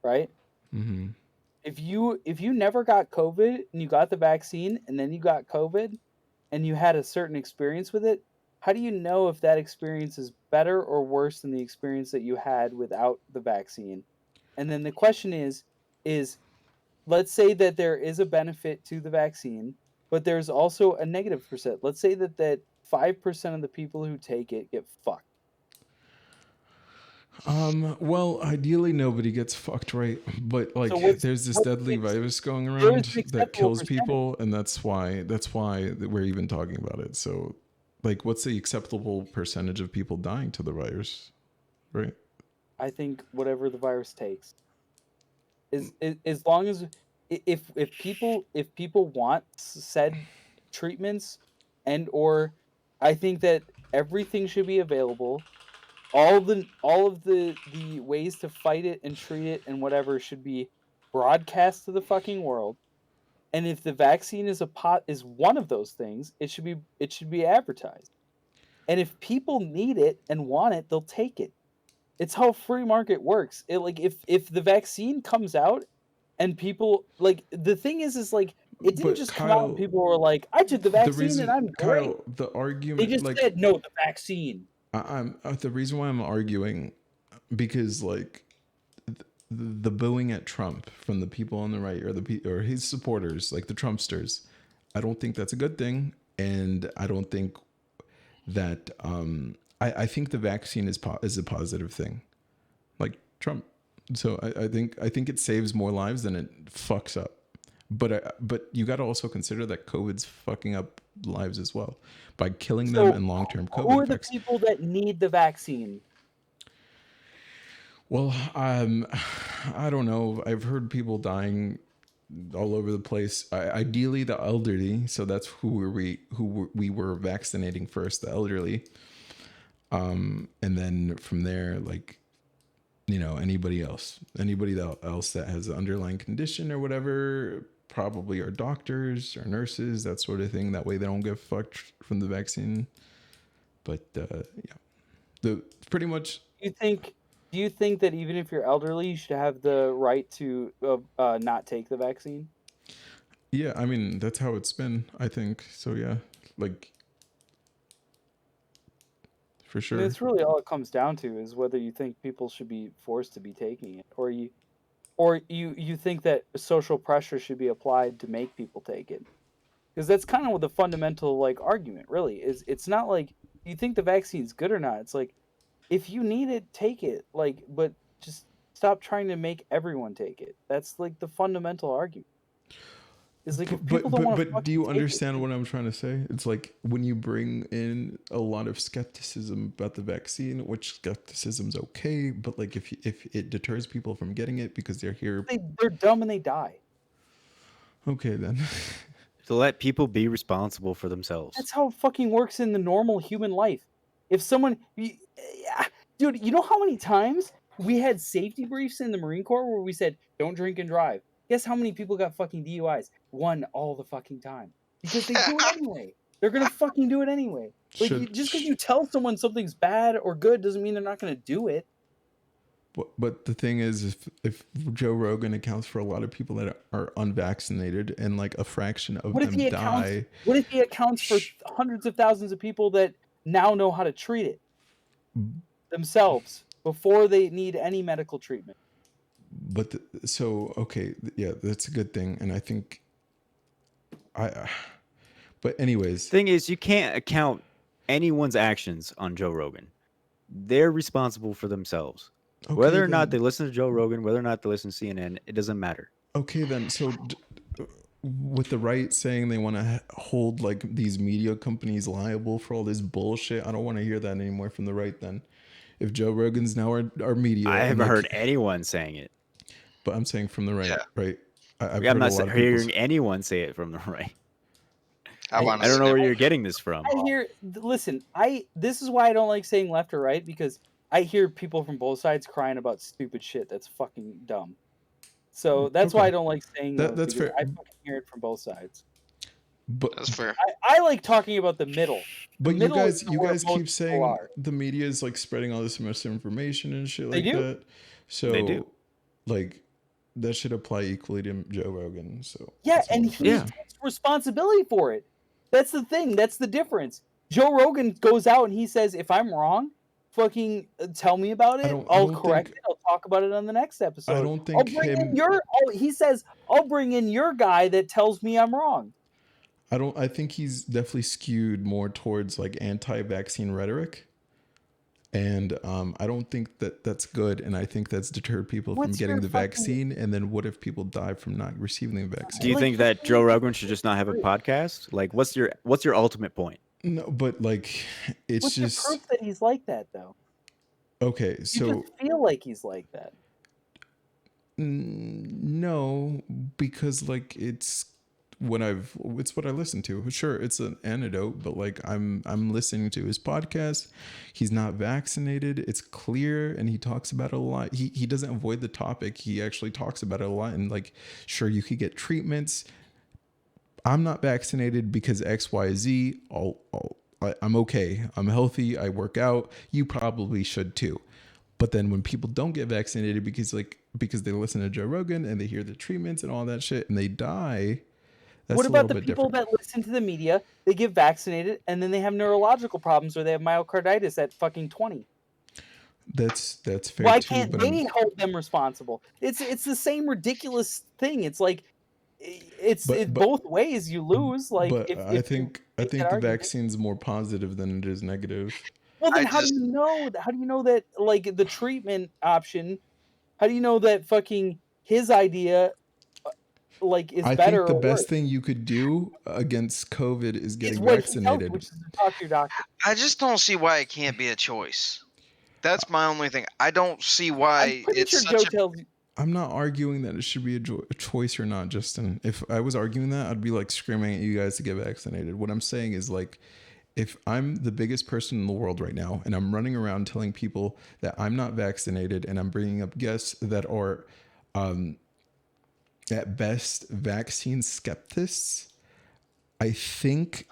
C: right?
A: Mm-hmm.
C: If you never got COVID and you got the vaccine and then you got COVID and you had a certain experience with it, how do you know if that experience is better or worse than the experience that you had without the vaccine? And then the question is let's say that there is a benefit to the vaccine, but there's also a negative percent. Let's say that 5% of the people who take it get fucked.
A: Well, ideally nobody gets fucked, right? But like, there's this deadly virus going around that kills people, and that's why we're even talking about it. So, like, what's the acceptable percentage of people dying to the virus, right?
C: I think whatever the virus takes, as long as if people want said treatments and/or I think that everything should be available. All of the ways to fight it and treat it and whatever should be broadcast to the fucking world. And if the vaccine is is one of those things, it should be advertised. And if people need it and want it, they'll take it. It's how free market works. It like if the vaccine comes out and people like the thing is like it didn't just come out and people were like, I took the vaccine and I'm great.
A: Kyle, the argument
C: they just said no, the vaccine.
A: I'm the reason why I'm arguing because like the booing at Trump from the people on the right or his supporters, like the Trumpsters, I don't think that's a good thing, and I don't think that I think the vaccine is a positive thing, like Trump. So I think it saves more lives than it fucks up. But you got to also consider that COVID's fucking up lives as well by killing them in long-term COVID
C: Who are
A: effects.
C: the people that need the vaccine?
A: Well, I don't know. I've heard people dying all over the place. Ideally, the elderly. So that's who we were vaccinating first, the elderly. And then from there, like, you know, anybody else that has an underlying condition or whatever, probably are doctors or nurses, that sort of thing. That way they don't get fucked from the vaccine. But yeah, pretty much.
C: Do you think that even if you're elderly, you should have the right to not take the vaccine?
A: Yeah, I mean, that's how it's been, I think. So yeah, like for
C: I mean,
A: sure.
C: it's really all it comes down to is whether you think people should be forced to be taking it, or you think that social pressure should be applied to make people take it. Because that's kind of what the fundamental like argument really is. It's not like you think the vaccine's good or not. It's like if you need it, take it. Like, but just stop trying to make everyone take it. That's like the fundamental argument. Is like if people don't want to
A: But do
C: fucking
A: you
C: take
A: understand what I'm trying to say? It's like when you bring in a lot of skepticism about the vaccine, which skepticism's okay, but like if it deters people from getting it because they're here,
C: they're dumb and they die.
A: okay then.
B: To let people be responsible for themselves.
C: That's how it fucking works in the normal human life. If someone, dude, you know how many times we had safety briefs in the Marine Corps where we said, don't drink and drive? Guess how many people got fucking DUIs? One all the fucking time. Because they do it anyway. They're going to fucking do it anyway. Like, just because you tell someone something's bad or good doesn't mean they're not going to do it.
A: But the thing is, if Joe Rogan accounts for a lot of people that are unvaccinated and like a fraction of them die.
C: What if he accounts for hundreds of thousands of people that now know how to treat it themselves before they need any medical treatment?
A: But okay, yeah, that's a good thing, and I think but anyways,
B: thing is, you can't account anyone's actions on Joe Rogan. They're responsible for themselves. Okay, whether or not they listen to Joe Rogan, whether or not they listen to CNN, it doesn't matter.
A: Okay, then. So with the right saying they want to hold like these media companies liable for all this bullshit, I don't want to hear that anymore from the right. Then if Joe Rogan's now our media,
B: I haven't heard anyone saying it.
A: But I'm saying from the right, right?
B: I'm not hearing anyone say it from the right.
D: I
B: don't know where you're getting this from.
C: This is why I don't like saying left or right, because I hear people from both sides crying about stupid shit that's fucking dumb. So that's why I don't like saying
A: that's fair.
C: I fucking hear it from both sides.
A: But
D: that's fair.
C: I like talking about the middle.
A: But you guys keep saying the media is like spreading all this misinformation and shit like that. So
B: they do.
A: Like that should apply equally to Joe Rogan. So
C: yeah, and he takes responsibility for it. That's the thing. That's the difference. Joe Rogan goes out and he says, if I'm wrong, fucking tell me about it. I'll correct it. I'll talk about it on the next episode.
A: I don't think
C: he says, I'll bring in your guy that tells me I'm wrong.
A: I think he's definitely skewed more towards like anti-vaccine rhetoric. And I don't think that that's good. And I think that's deterred people from getting the vaccine. And then what if people die from not receiving the vaccine?
B: Do you think that Joe Rogan should just not have a podcast? Like, what's your ultimate point?
A: No, but like, it's
C: what's
A: just
C: your proof that he's like that, though?
A: Okay, so
C: you just feel like he's like that.
A: No, because like it's what I listen to. Sure, it's an antidote, but like I'm listening to his podcast. He's not vaccinated. It's clear, and he talks about it a lot. He doesn't avoid the topic. He actually talks about it a lot. And like, sure, you could get treatments. I'm not vaccinated because X, Y, Z. I'm okay. I'm healthy. I work out. You probably should too. But then when people don't get vaccinated because they listen to Joe Rogan and they hear the treatments and all that shit and they die.
C: What about the people that listen to the media, they get vaccinated, and then they have neurological problems or they have myocarditis at fucking 20?
A: That's fair.
C: Why can't they hold them responsible? It's the same ridiculous thing. It's like it's both ways you lose. Like,
A: but I think the vaccine's more positive than it is negative.
C: Well, then how do you know? How do you know that like the treatment option? How do you know that fucking his idea? Like is better.
A: I think the best thing you could do against COVID is getting vaccinated.
C: Which is to talk to your doctor.
D: I just don't see why it can't be a choice. That's my only thing. I don't see why it's such a...
A: I'm not arguing that it should be a choice or not, Justin. If I was arguing that, I'd be like screaming at you guys to get vaccinated. What I'm saying is like, if I'm the biggest person in the world right now and I'm running around telling people that I'm not vaccinated and I'm bringing up guests that are at best vaccine skeptics, I think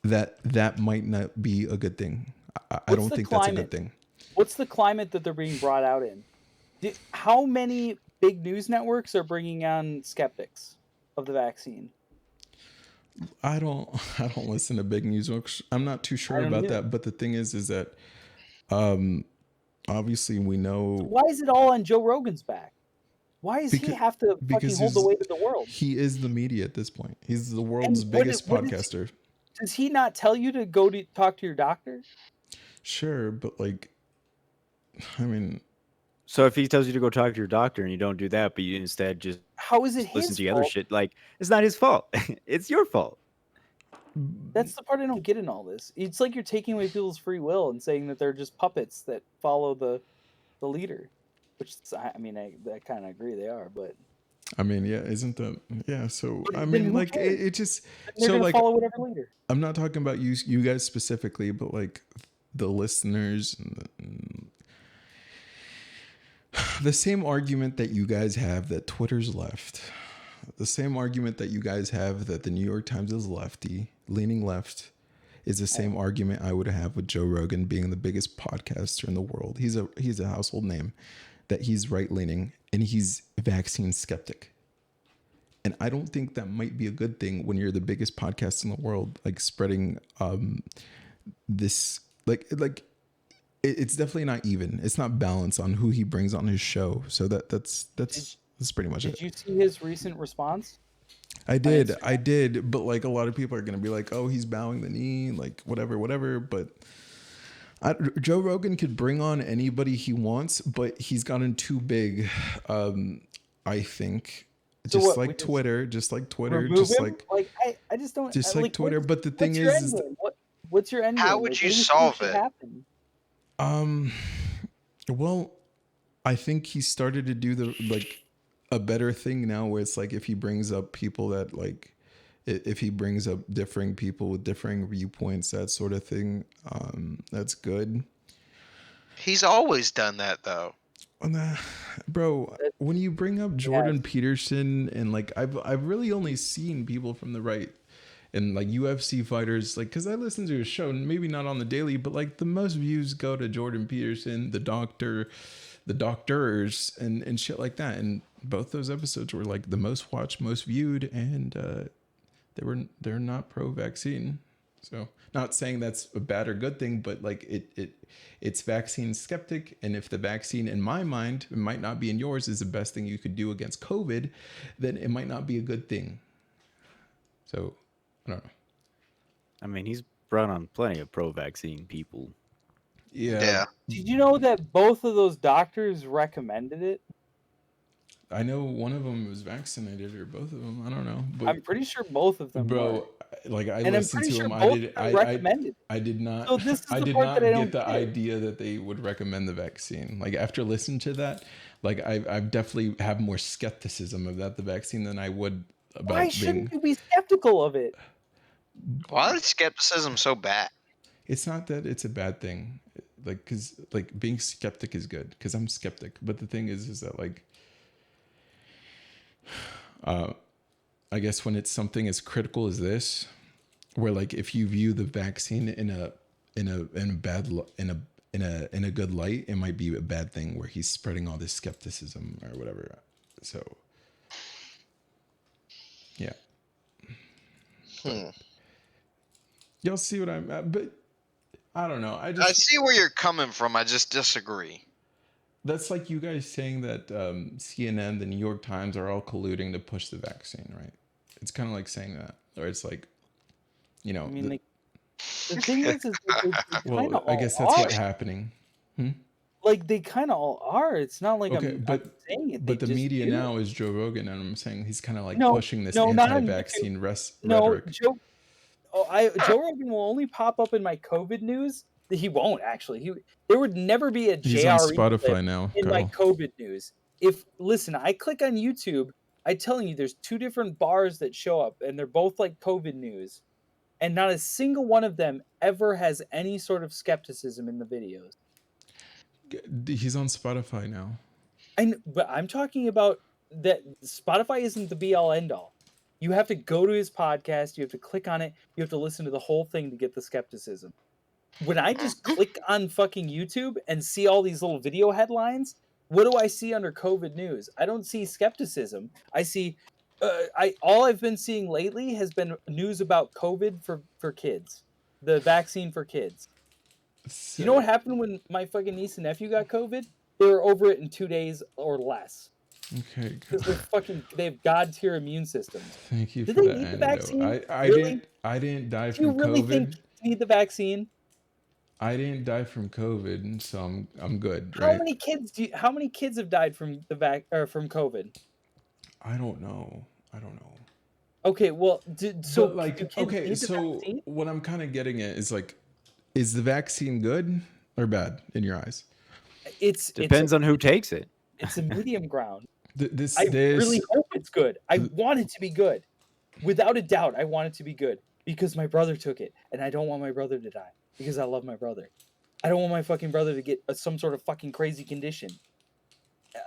A: that might not be a good thing. I don't think that's a good thing.
C: What's the climate that they're being brought out in? How many big news networks are bringing on skeptics of the vaccine?
A: I don't listen to big news networks. I'm not too sure about that. But the thing is that Obviously we know.
C: Why is it all on Joe Rogan's back? Why does he have to fucking hold the weight of the world?
A: He is the media at this point. He's the world's biggest podcaster.
C: Does he not tell you to go to talk to your doctor?
A: Sure, but like, I mean,
B: so if he tells you to go talk to your doctor and you don't do that, but you instead just
C: how is it his
B: listen to the other shit? Like, it's not his fault. It's your fault.
C: That's the part I don't get in all this. It's like you're taking away people's free will and saying that they're just puppets that follow the leader. Which I mean, I kind of agree they are, but
A: I mean, yeah, isn't that yeah? So I mean, like it just
C: so like follow whatever leader.
A: I'm not talking about you guys specifically, but like the listeners. The same argument that you guys have that Twitter's left, the same argument that you guys have that the New York Times is lefty, leaning left, is the same argument I would have with Joe Rogan being the biggest podcaster in the world. He's a household name, that he's right leaning and he's vaccine skeptic. And I don't think that might be a good thing when you're the biggest podcast in the world, like spreading this like it's definitely not even. It's not balanced on who he brings on his show. So that's pretty much it.
C: Did you see his recent response?
A: I did, but like a lot of people are gonna be like, "Oh, he's bowing the knee," like whatever. But Joe Rogan could bring on anybody he wants, but he's gotten too big. I think just like Twitter, I just don't. Just like Twitter, but the thing is
C: what's your end game?
D: How would you solve it?
A: Well, I think he started to do a better thing now where it's like if he brings up people that like if he brings up differing people with differing viewpoints, that sort of thing, that's good.
D: He's always done that though.
A: Bro, when you bring up Jordan Peterson and like I've really only seen people from the right and like UFC fighters, like, cause I listen to his show, maybe not on the daily, but like the most views go to Jordan Peterson, the doctors and shit like that. And both those episodes were like the most watched, most viewed, and they're not pro-vaccine. So not saying that's a bad or good thing, but like it's vaccine skeptic. And if the vaccine, in my mind, it might not be in yours, is the best thing you could do against COVID, then it might not be a good thing. So I don't know.
B: I mean, he's brought on plenty of pro-vaccine people.
A: Yeah.
C: Did you know that both of those doctors recommended it?
A: I know one of them was vaccinated, or both of them. I don't know. But
C: I'm pretty sure both of them were.
A: Like I listened to him. I did not.
C: So this is
A: I
C: the
A: did
C: part
A: not
C: that I don't
A: get the
C: get.
A: idea that they would recommend the vaccine. Like after listening to that, like I definitely have more skepticism about the vaccine than I would about.
C: Why shouldn't you be skeptical of it?
D: Why is skepticism so bad?
A: It's not that it's a bad thing, like because like being skeptic is good because I'm skeptic. But the thing is that like, I guess when it's something as critical as this, where like if you view the vaccine in a good light, it might be a bad thing where he's spreading all this skepticism or whatever. So yeah. Y'all see what I'm at, but I don't know. I
D: see where you're coming from. I just disagree.
A: That's like you guys saying that CNN, the New York Times are all colluding to push the vaccine, right? It's kind of like saying that, or it's like, you know.
C: I mean, the thing is
A: well, I guess that's what's happening.
C: Like they kind of all are. It's not like
A: I'm saying it. But the media now is Joe Rogan, and I'm saying he's kind of like pushing this anti-vaccine rhetoric.
C: Joe Rogan will only pop up in my COVID news. He won't actually. There would never be a JRE
A: He's on Spotify now
C: in my COVID news. Listen, I click on YouTube, I'm telling you, there's two different bars that show up, and they're both like COVID news, and not a single one of them ever has any sort of skepticism in the videos.
A: He's on Spotify now.
C: But I'm talking about that Spotify isn't the be all end all. You have to go to his podcast. You have to click on it. You have to listen to the whole thing to get the skepticism. When I just click on fucking YouTube and see all these little video headlines, what do I see under COVID news? I don't see skepticism. I see, all I've been seeing lately has been news about COVID for kids, the vaccine for kids. Do you know what happened when my fucking niece and nephew got COVID? They were over it in 2 days or less.
A: Okay.
C: Because they have God tier immune systems.
A: Thank you
C: Did
A: for
C: they
A: that
C: need the
A: antidote.
C: vaccine?
A: I
C: Really?
A: didn't die
C: Do you
A: from
C: really think
A: COVID.
C: you need the vaccine?
A: I didn't die from COVID, so I'm good,
C: How
A: right?
C: many kids have died from from COVID?
A: I don't know.
C: Okay, well, do
A: But
C: kids
A: okay,
C: need the
A: so
C: vaccine?
A: what I'm kind of getting at is like, is the vaccine good or bad in your eyes?
B: Depends on who takes it.
C: It's a medium ground.
A: This
C: I really hope it's good. I want it to be good. Without a doubt, I want it to be good because my brother took it, and I don't want my brother to die because I love my brother. I don't want my fucking brother to get some sort of fucking crazy condition.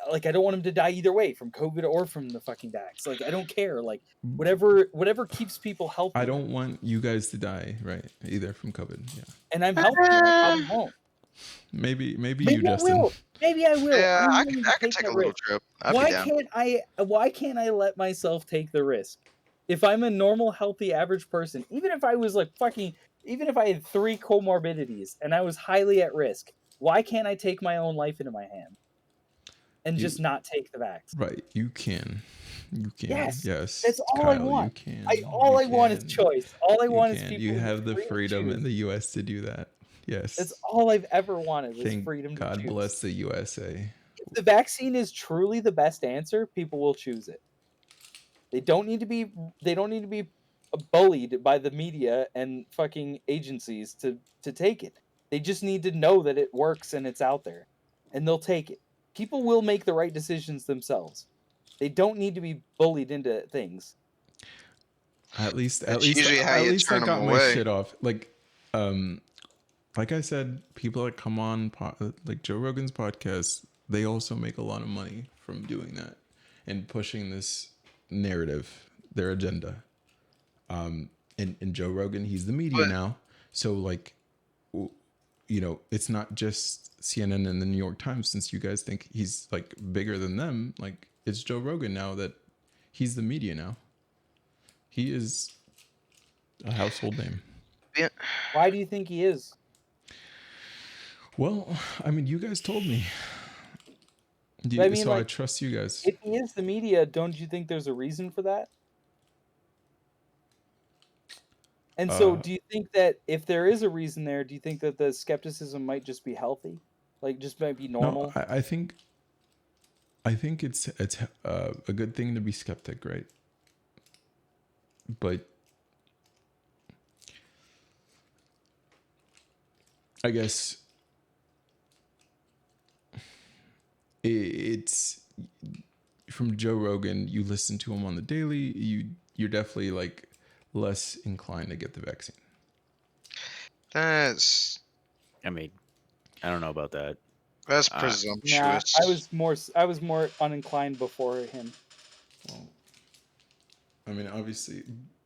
C: Like, I don't want him to die either way, from COVID or from the fucking vax. Like, I don't care. Like, whatever keeps people healthy.
A: I don't want you guys to die, right? Either from COVID, yeah.
C: And I'm healthy. And I probably won't.
A: Maybe
C: Maybe
A: you,
C: I
A: Justin.
C: will. Maybe I will.
D: Yeah,
C: I'm
D: I
C: willing
D: could
C: to
D: take a
C: that
D: little
C: risk.
D: trip. I'd be down.
C: Why can't I let myself take the risk? If I'm a normal, healthy, average person, even if I was even if I had 3 comorbidities and I was highly at risk, why can't I take my own life into my hand and just not take the vax?
A: Right, you can. Yes,
C: that's all
A: Kyle,
C: I want.
A: You can.
C: All I want is choice. All I want is
A: can.
C: people.
A: You
C: to
A: have the
C: free to
A: freedom
C: choose.
A: in the U.S. to do that. Yes.
C: That's all I've ever wanted was
A: Thank
C: freedom to
A: God
C: choose.
A: bless the USA.
C: If the vaccine is truly the best answer, people will choose it. They don't need to be bullied by the media and fucking agencies to take it. They just need to know that it works and it's out there, and they'll take it. People will make the right decisions themselves. They don't need to be bullied into things.
A: At least
D: how you
A: I
D: turn them
A: got my
D: away.
A: shit off. Like I said, people that come on like Joe Rogan's podcast, they also make a lot of money from doing that and pushing this narrative, their agenda. And Joe Rogan, he's the media now, so like, you know, it's not just CNN and the New York Times. Since you guys think he's like bigger than them, like it's Joe Rogan now that he's the media now. He is a household name.
D: Yeah.
C: Why do you think he is?
A: Well, I mean, you guys told me. I trust you guys.
C: If he is the media, don't you think there's a reason for that? And so, do you think that if there is a reason there, do you think that the skepticism might just be healthy, like just might be normal?
A: No, I think it's a good thing to be skeptic, right? But I guess it's from Joe Rogan. You listen to him on the daily. You're definitely like less inclined to get the vaccine.
B: I mean, I don't know about that.
D: That's presumptuous.
C: Nah, I was more uninclined before him.
A: Well, I mean, obviously,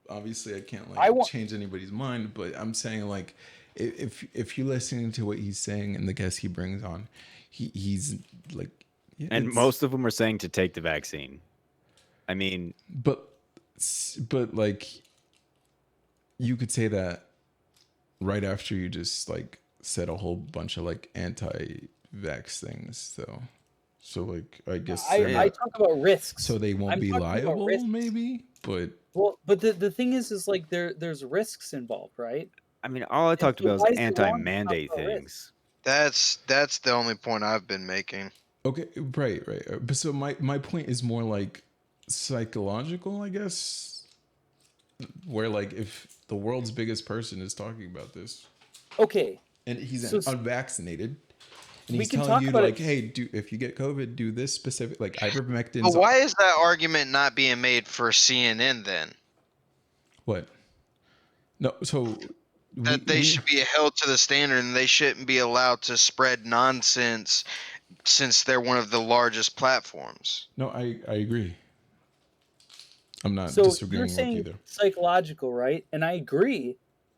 A: I can't change anybody's mind, but I'm saying like, if you're listening to what he's saying and the guests he brings on, he's like, yeah,
B: and most of them are saying to take the vaccine. I mean,
A: but like, you could say that right after you just like said a whole bunch of like anti-vax things, so like I guess
C: I talk about risks,
A: so they won't be liable, maybe. But
C: the thing is like there's risks involved, right?
B: I mean, all I talked about is anti-mandate things.
D: That's the only point I've been making.
A: Okay, right. But so my point is more like psychological, I guess, where like if the world's biggest person is talking about this,
C: okay,
A: and he's unvaccinated, and he's
C: can
A: telling you
C: talk about
A: like, hey, if you get COVID, do this specific, like ivermectin.
D: But why is that argument not being made for CNN then?
A: What? No, so
D: that they should be held to the standard and they shouldn't be allowed to spread nonsense since they're one of the largest platforms.
A: No, I agree. I'm not disagreeing
C: you're saying
A: with either.
C: Psychological, right? And I agree,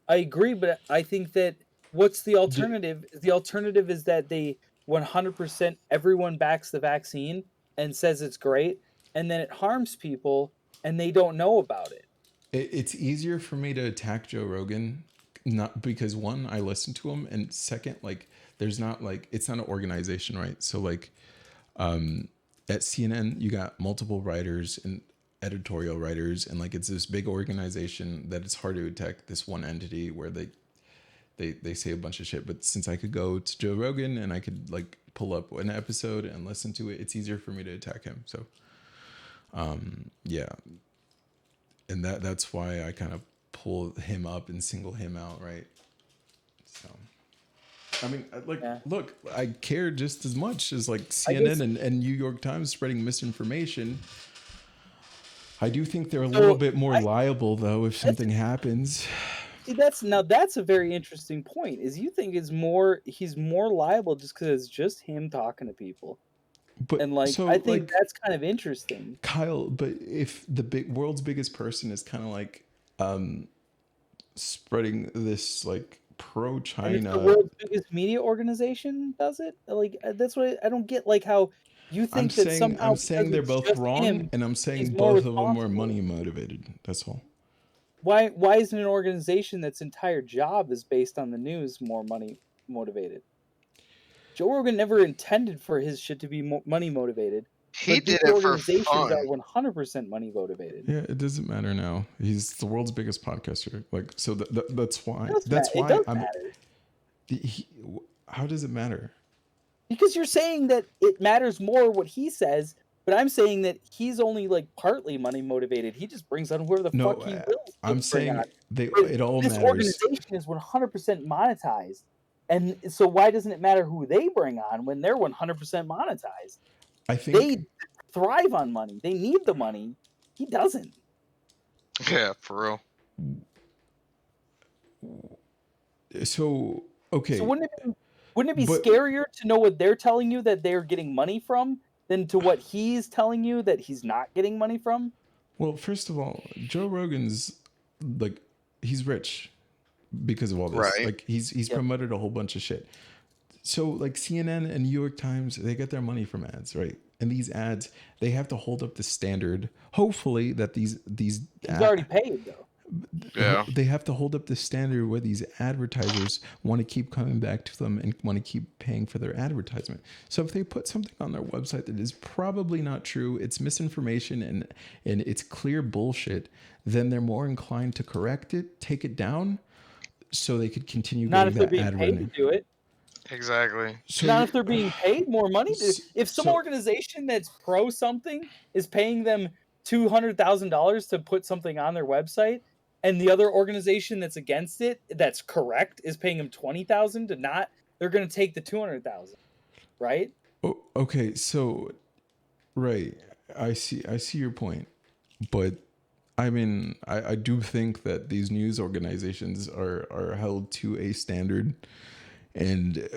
C: but I think that what's the alternative? The alternative is that they 100% everyone backs the vaccine and says it's great, and then it harms people and they don't know about it.
A: It's easier for me to attack Joe Rogan Not because one, I listen to him, and second, like there's not like it's not an organization, right? So like at CNN, you got multiple writers and editorial writers, and like it's this big organization that it's hard to attack this one entity where they say a bunch of shit. But since I could go to Joe Rogan and I could like pull up an episode and listen to it, it's easier for me to attack him. So yeah, and that's why I kind of pull him up and single him out, right? So I mean, like, look, I care just as much as like CNN and New York Times spreading misinformation. I do think they're a little bit more liable, though, if something happens.
C: See, that's a very interesting point. Is you think he's more liable just because it's just him talking to people,
A: but
C: and like
A: so,
C: I think
A: like,
C: that's kind of interesting,
A: Kyle. But if the world's biggest person is kind of like spreading this like pro-China,
C: and if the world's biggest media organization does it, like that's what I don't get. Like how you think
A: I'm saying they're both wrong, and I'm saying both of them are money motivated. That's all.
C: Why isn't an organization that's entire job is based on the news more money motivated? Joe Rogan never intended for his shit to be money motivated.
D: He did it for fun.
C: Are 100% money motivated.
A: Yeah, it doesn't matter now. He's the world's biggest podcaster. Like, so that's why. How does it matter?
C: Because you're saying that it matters more what he says, but I'm saying that he's only like partly money motivated. He just brings on whoever the fuck he wills.
A: I'm saying it all matters.
C: This organization is 100% monetized, and so why doesn't it matter who they bring on when they're 100% monetized?
A: I think
C: they thrive on money. They need the money. He doesn't.
D: Yeah, for
A: real. So okay.
C: So wouldn't it be scarier to know what they're telling you that they're getting money from than to what he's telling you that he's not getting money from?
A: Well, first of all, Joe Rogan's like he's rich because of all this.
D: Right.
A: Like he's promoted a whole bunch of shit. So like CNN and New York Times, they get their money from ads, right? And these ads, they have to hold up the standard. Hopefully that these
C: he's already paid though.
D: Yeah.
A: They have to hold up the standard where these advertisers want to keep coming back to them and want to keep paying for their advertisement. So if they put something on their website that is probably not true, it's misinformation and it's clear bullshit, then they're more inclined to correct it, take it down, so they could continue
C: not
A: getting
C: if they're
A: that
C: being
A: ad
C: paid
A: revenue.
C: to do it.
D: Exactly.
C: So not if they're being paid more money. If some organization that's pro something is paying them $200,000 to put something on their website, and the other organization that's against it, that's correct, is paying them $20,000 to not, they're going to take the $200,000, right?
A: Oh, okay. So, right. I see your point, but I mean, I do think that these news organizations are held to a standard. And,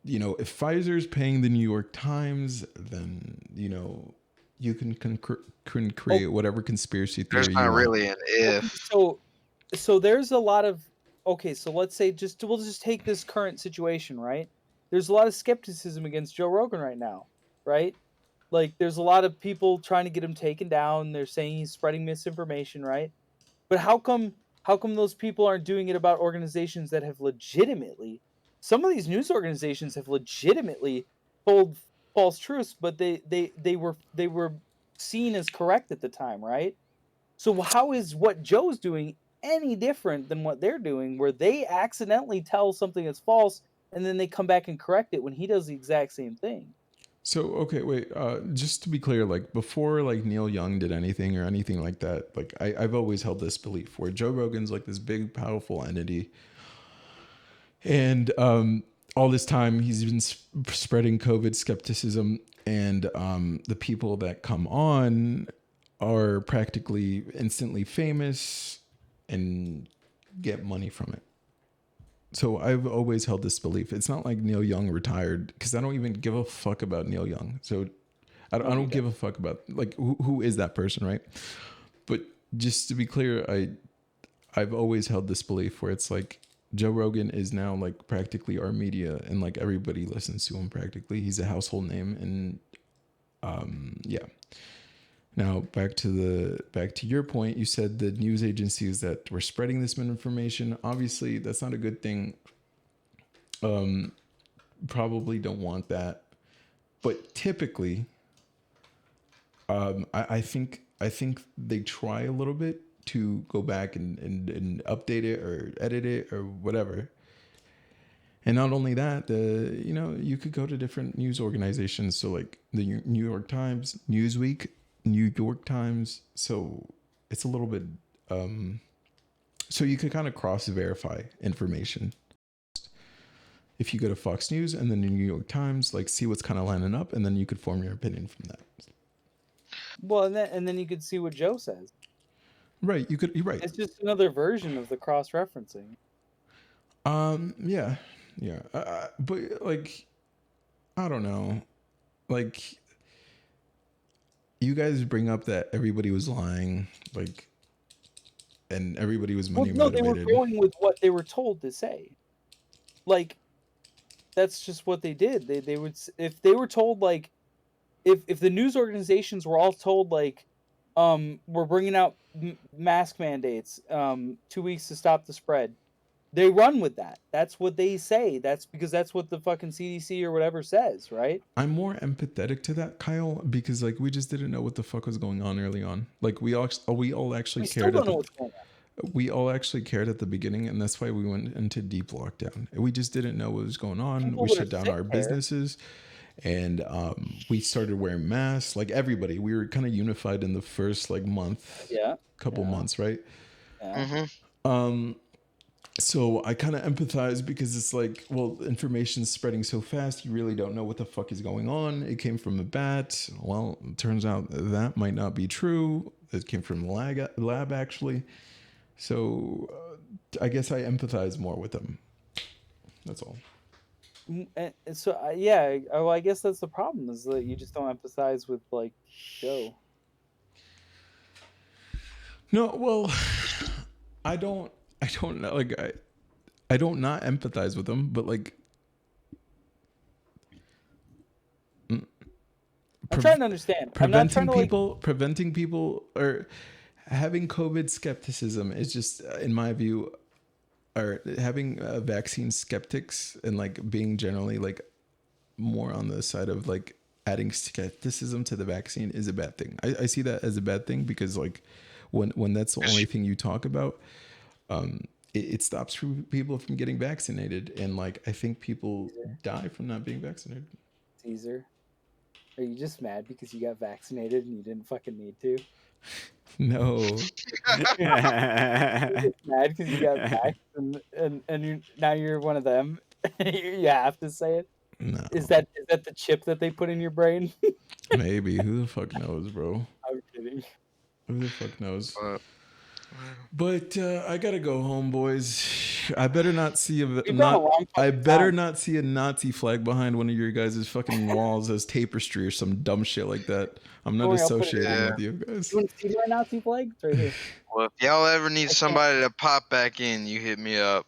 A: you know, if Pfizer's paying the New York Times, then, you know, you can create whatever conspiracy theory
D: there's not really an if.
C: So there's a lot of, so let's say we'll just take this current situation, right? There's a lot of skepticism against Joe Rogan right now, right? Like there's a lot of people trying to get him taken down. They're saying he's spreading misinformation, right? But how come those people aren't doing it about organizations that have legitimately, some of these news organizations have legitimately told false truths, but they were seen as correct at the time, right? So how is what Joe's doing any different than what they're doing, where they accidentally tell something that's false and then they come back and correct it when he does the exact same thing?
A: So, okay, wait, just to be clear, like before like Neil Young did anything or anything like that, like I've always held this belief where Joe Rogan's like this big, powerful entity. And all this time he's been spreading COVID skepticism, and the people that come on are practically instantly famous and get money from it. So I've always held this belief. It's not like Neil Young retired, because I don't even give a fuck about Neil Young. So I don't give a fuck about like who is that person, right? But just to be clear, I've always held this belief where it's like Joe Rogan is now like practically our media, and like everybody listens to him practically. He's a household name, and yeah. Now back to your point. You said the news agencies that were spreading this misinformation. Obviously, that's not a good thing. Probably don't want that. But typically, I think they try a little bit to go back and update it or edit it or whatever. And not only that, you could go to different news organizations. So like the New York Times, Newsweek, New York Times. So it's a little bit, so you could kind of cross-verify information. If you go to Fox News and then the New York Times, like see what's kind of lining up, and then you could form your opinion from that.
C: Well, and then you could see what Joe says.
A: Right, you're right.
C: It's just another version of the cross-referencing.
A: Yeah. But like, I don't know, like, you guys bring up that everybody was lying, like, and everybody was money motivated.
C: No, they were going with what they were told to say. Like, that's just what they did. They would, if they were told, like, if the news organizations were all told, like, we're bringing out mask mandates, 2 weeks to stop the spread, they run with that. That's what they say. That's because that's what the fucking CDC or whatever says, right?
A: I'm more empathetic to that, Kyle, because like we just didn't know what the fuck was going on early on. Like we all actually cared. We all actually cared at the beginning, and that's why we went into deep lockdown. We just didn't know what was going on. We shut down our businesses, and we started wearing masks. Like everybody, we were kind of unified in the first like month, couple months, right?
C: Yeah.
A: Mm-hmm. So I kind of empathize because it's like, well, information's spreading so fast, you really don't know what the fuck is going on. It came from a bat. Well, it turns out that might not be true. It came from the lab actually. So I guess I empathize more with them. That's all.
C: So yeah, well, I guess that's the problem, is that you just don't empathize with like Joe.
A: No, well, I don't know. Like I don't not empathize with them, but like
C: I'm trying to understand.
A: Preventing people or having COVID skepticism is just, in my view, or having vaccine skeptics and like being generally like more on the side of like adding skepticism to the vaccine is a bad thing. I see that as a bad thing because like when that's the only thing you talk about, it stops people from getting vaccinated, and like I think people die from not being vaccinated.
C: Caesar, are you just mad because you got vaccinated and you didn't fucking need to?
A: No.
C: You're just mad because you got vaxxed and now you're one of them. You have to say it.
A: No.
C: Is that the chip that they put in your brain?
A: Maybe. Who the fuck knows, bro?
C: I'm kidding.
A: Who the fuck knows? But I gotta go home, boys. I better not see not see a Nazi flag behind one of your guys' fucking walls as tapestry or some dumb shit like that. I'm not associating with you guys.
C: You want to see my Nazi flag? It's right here.
D: Well, if y'all ever need somebody to pop back in, you hit me up.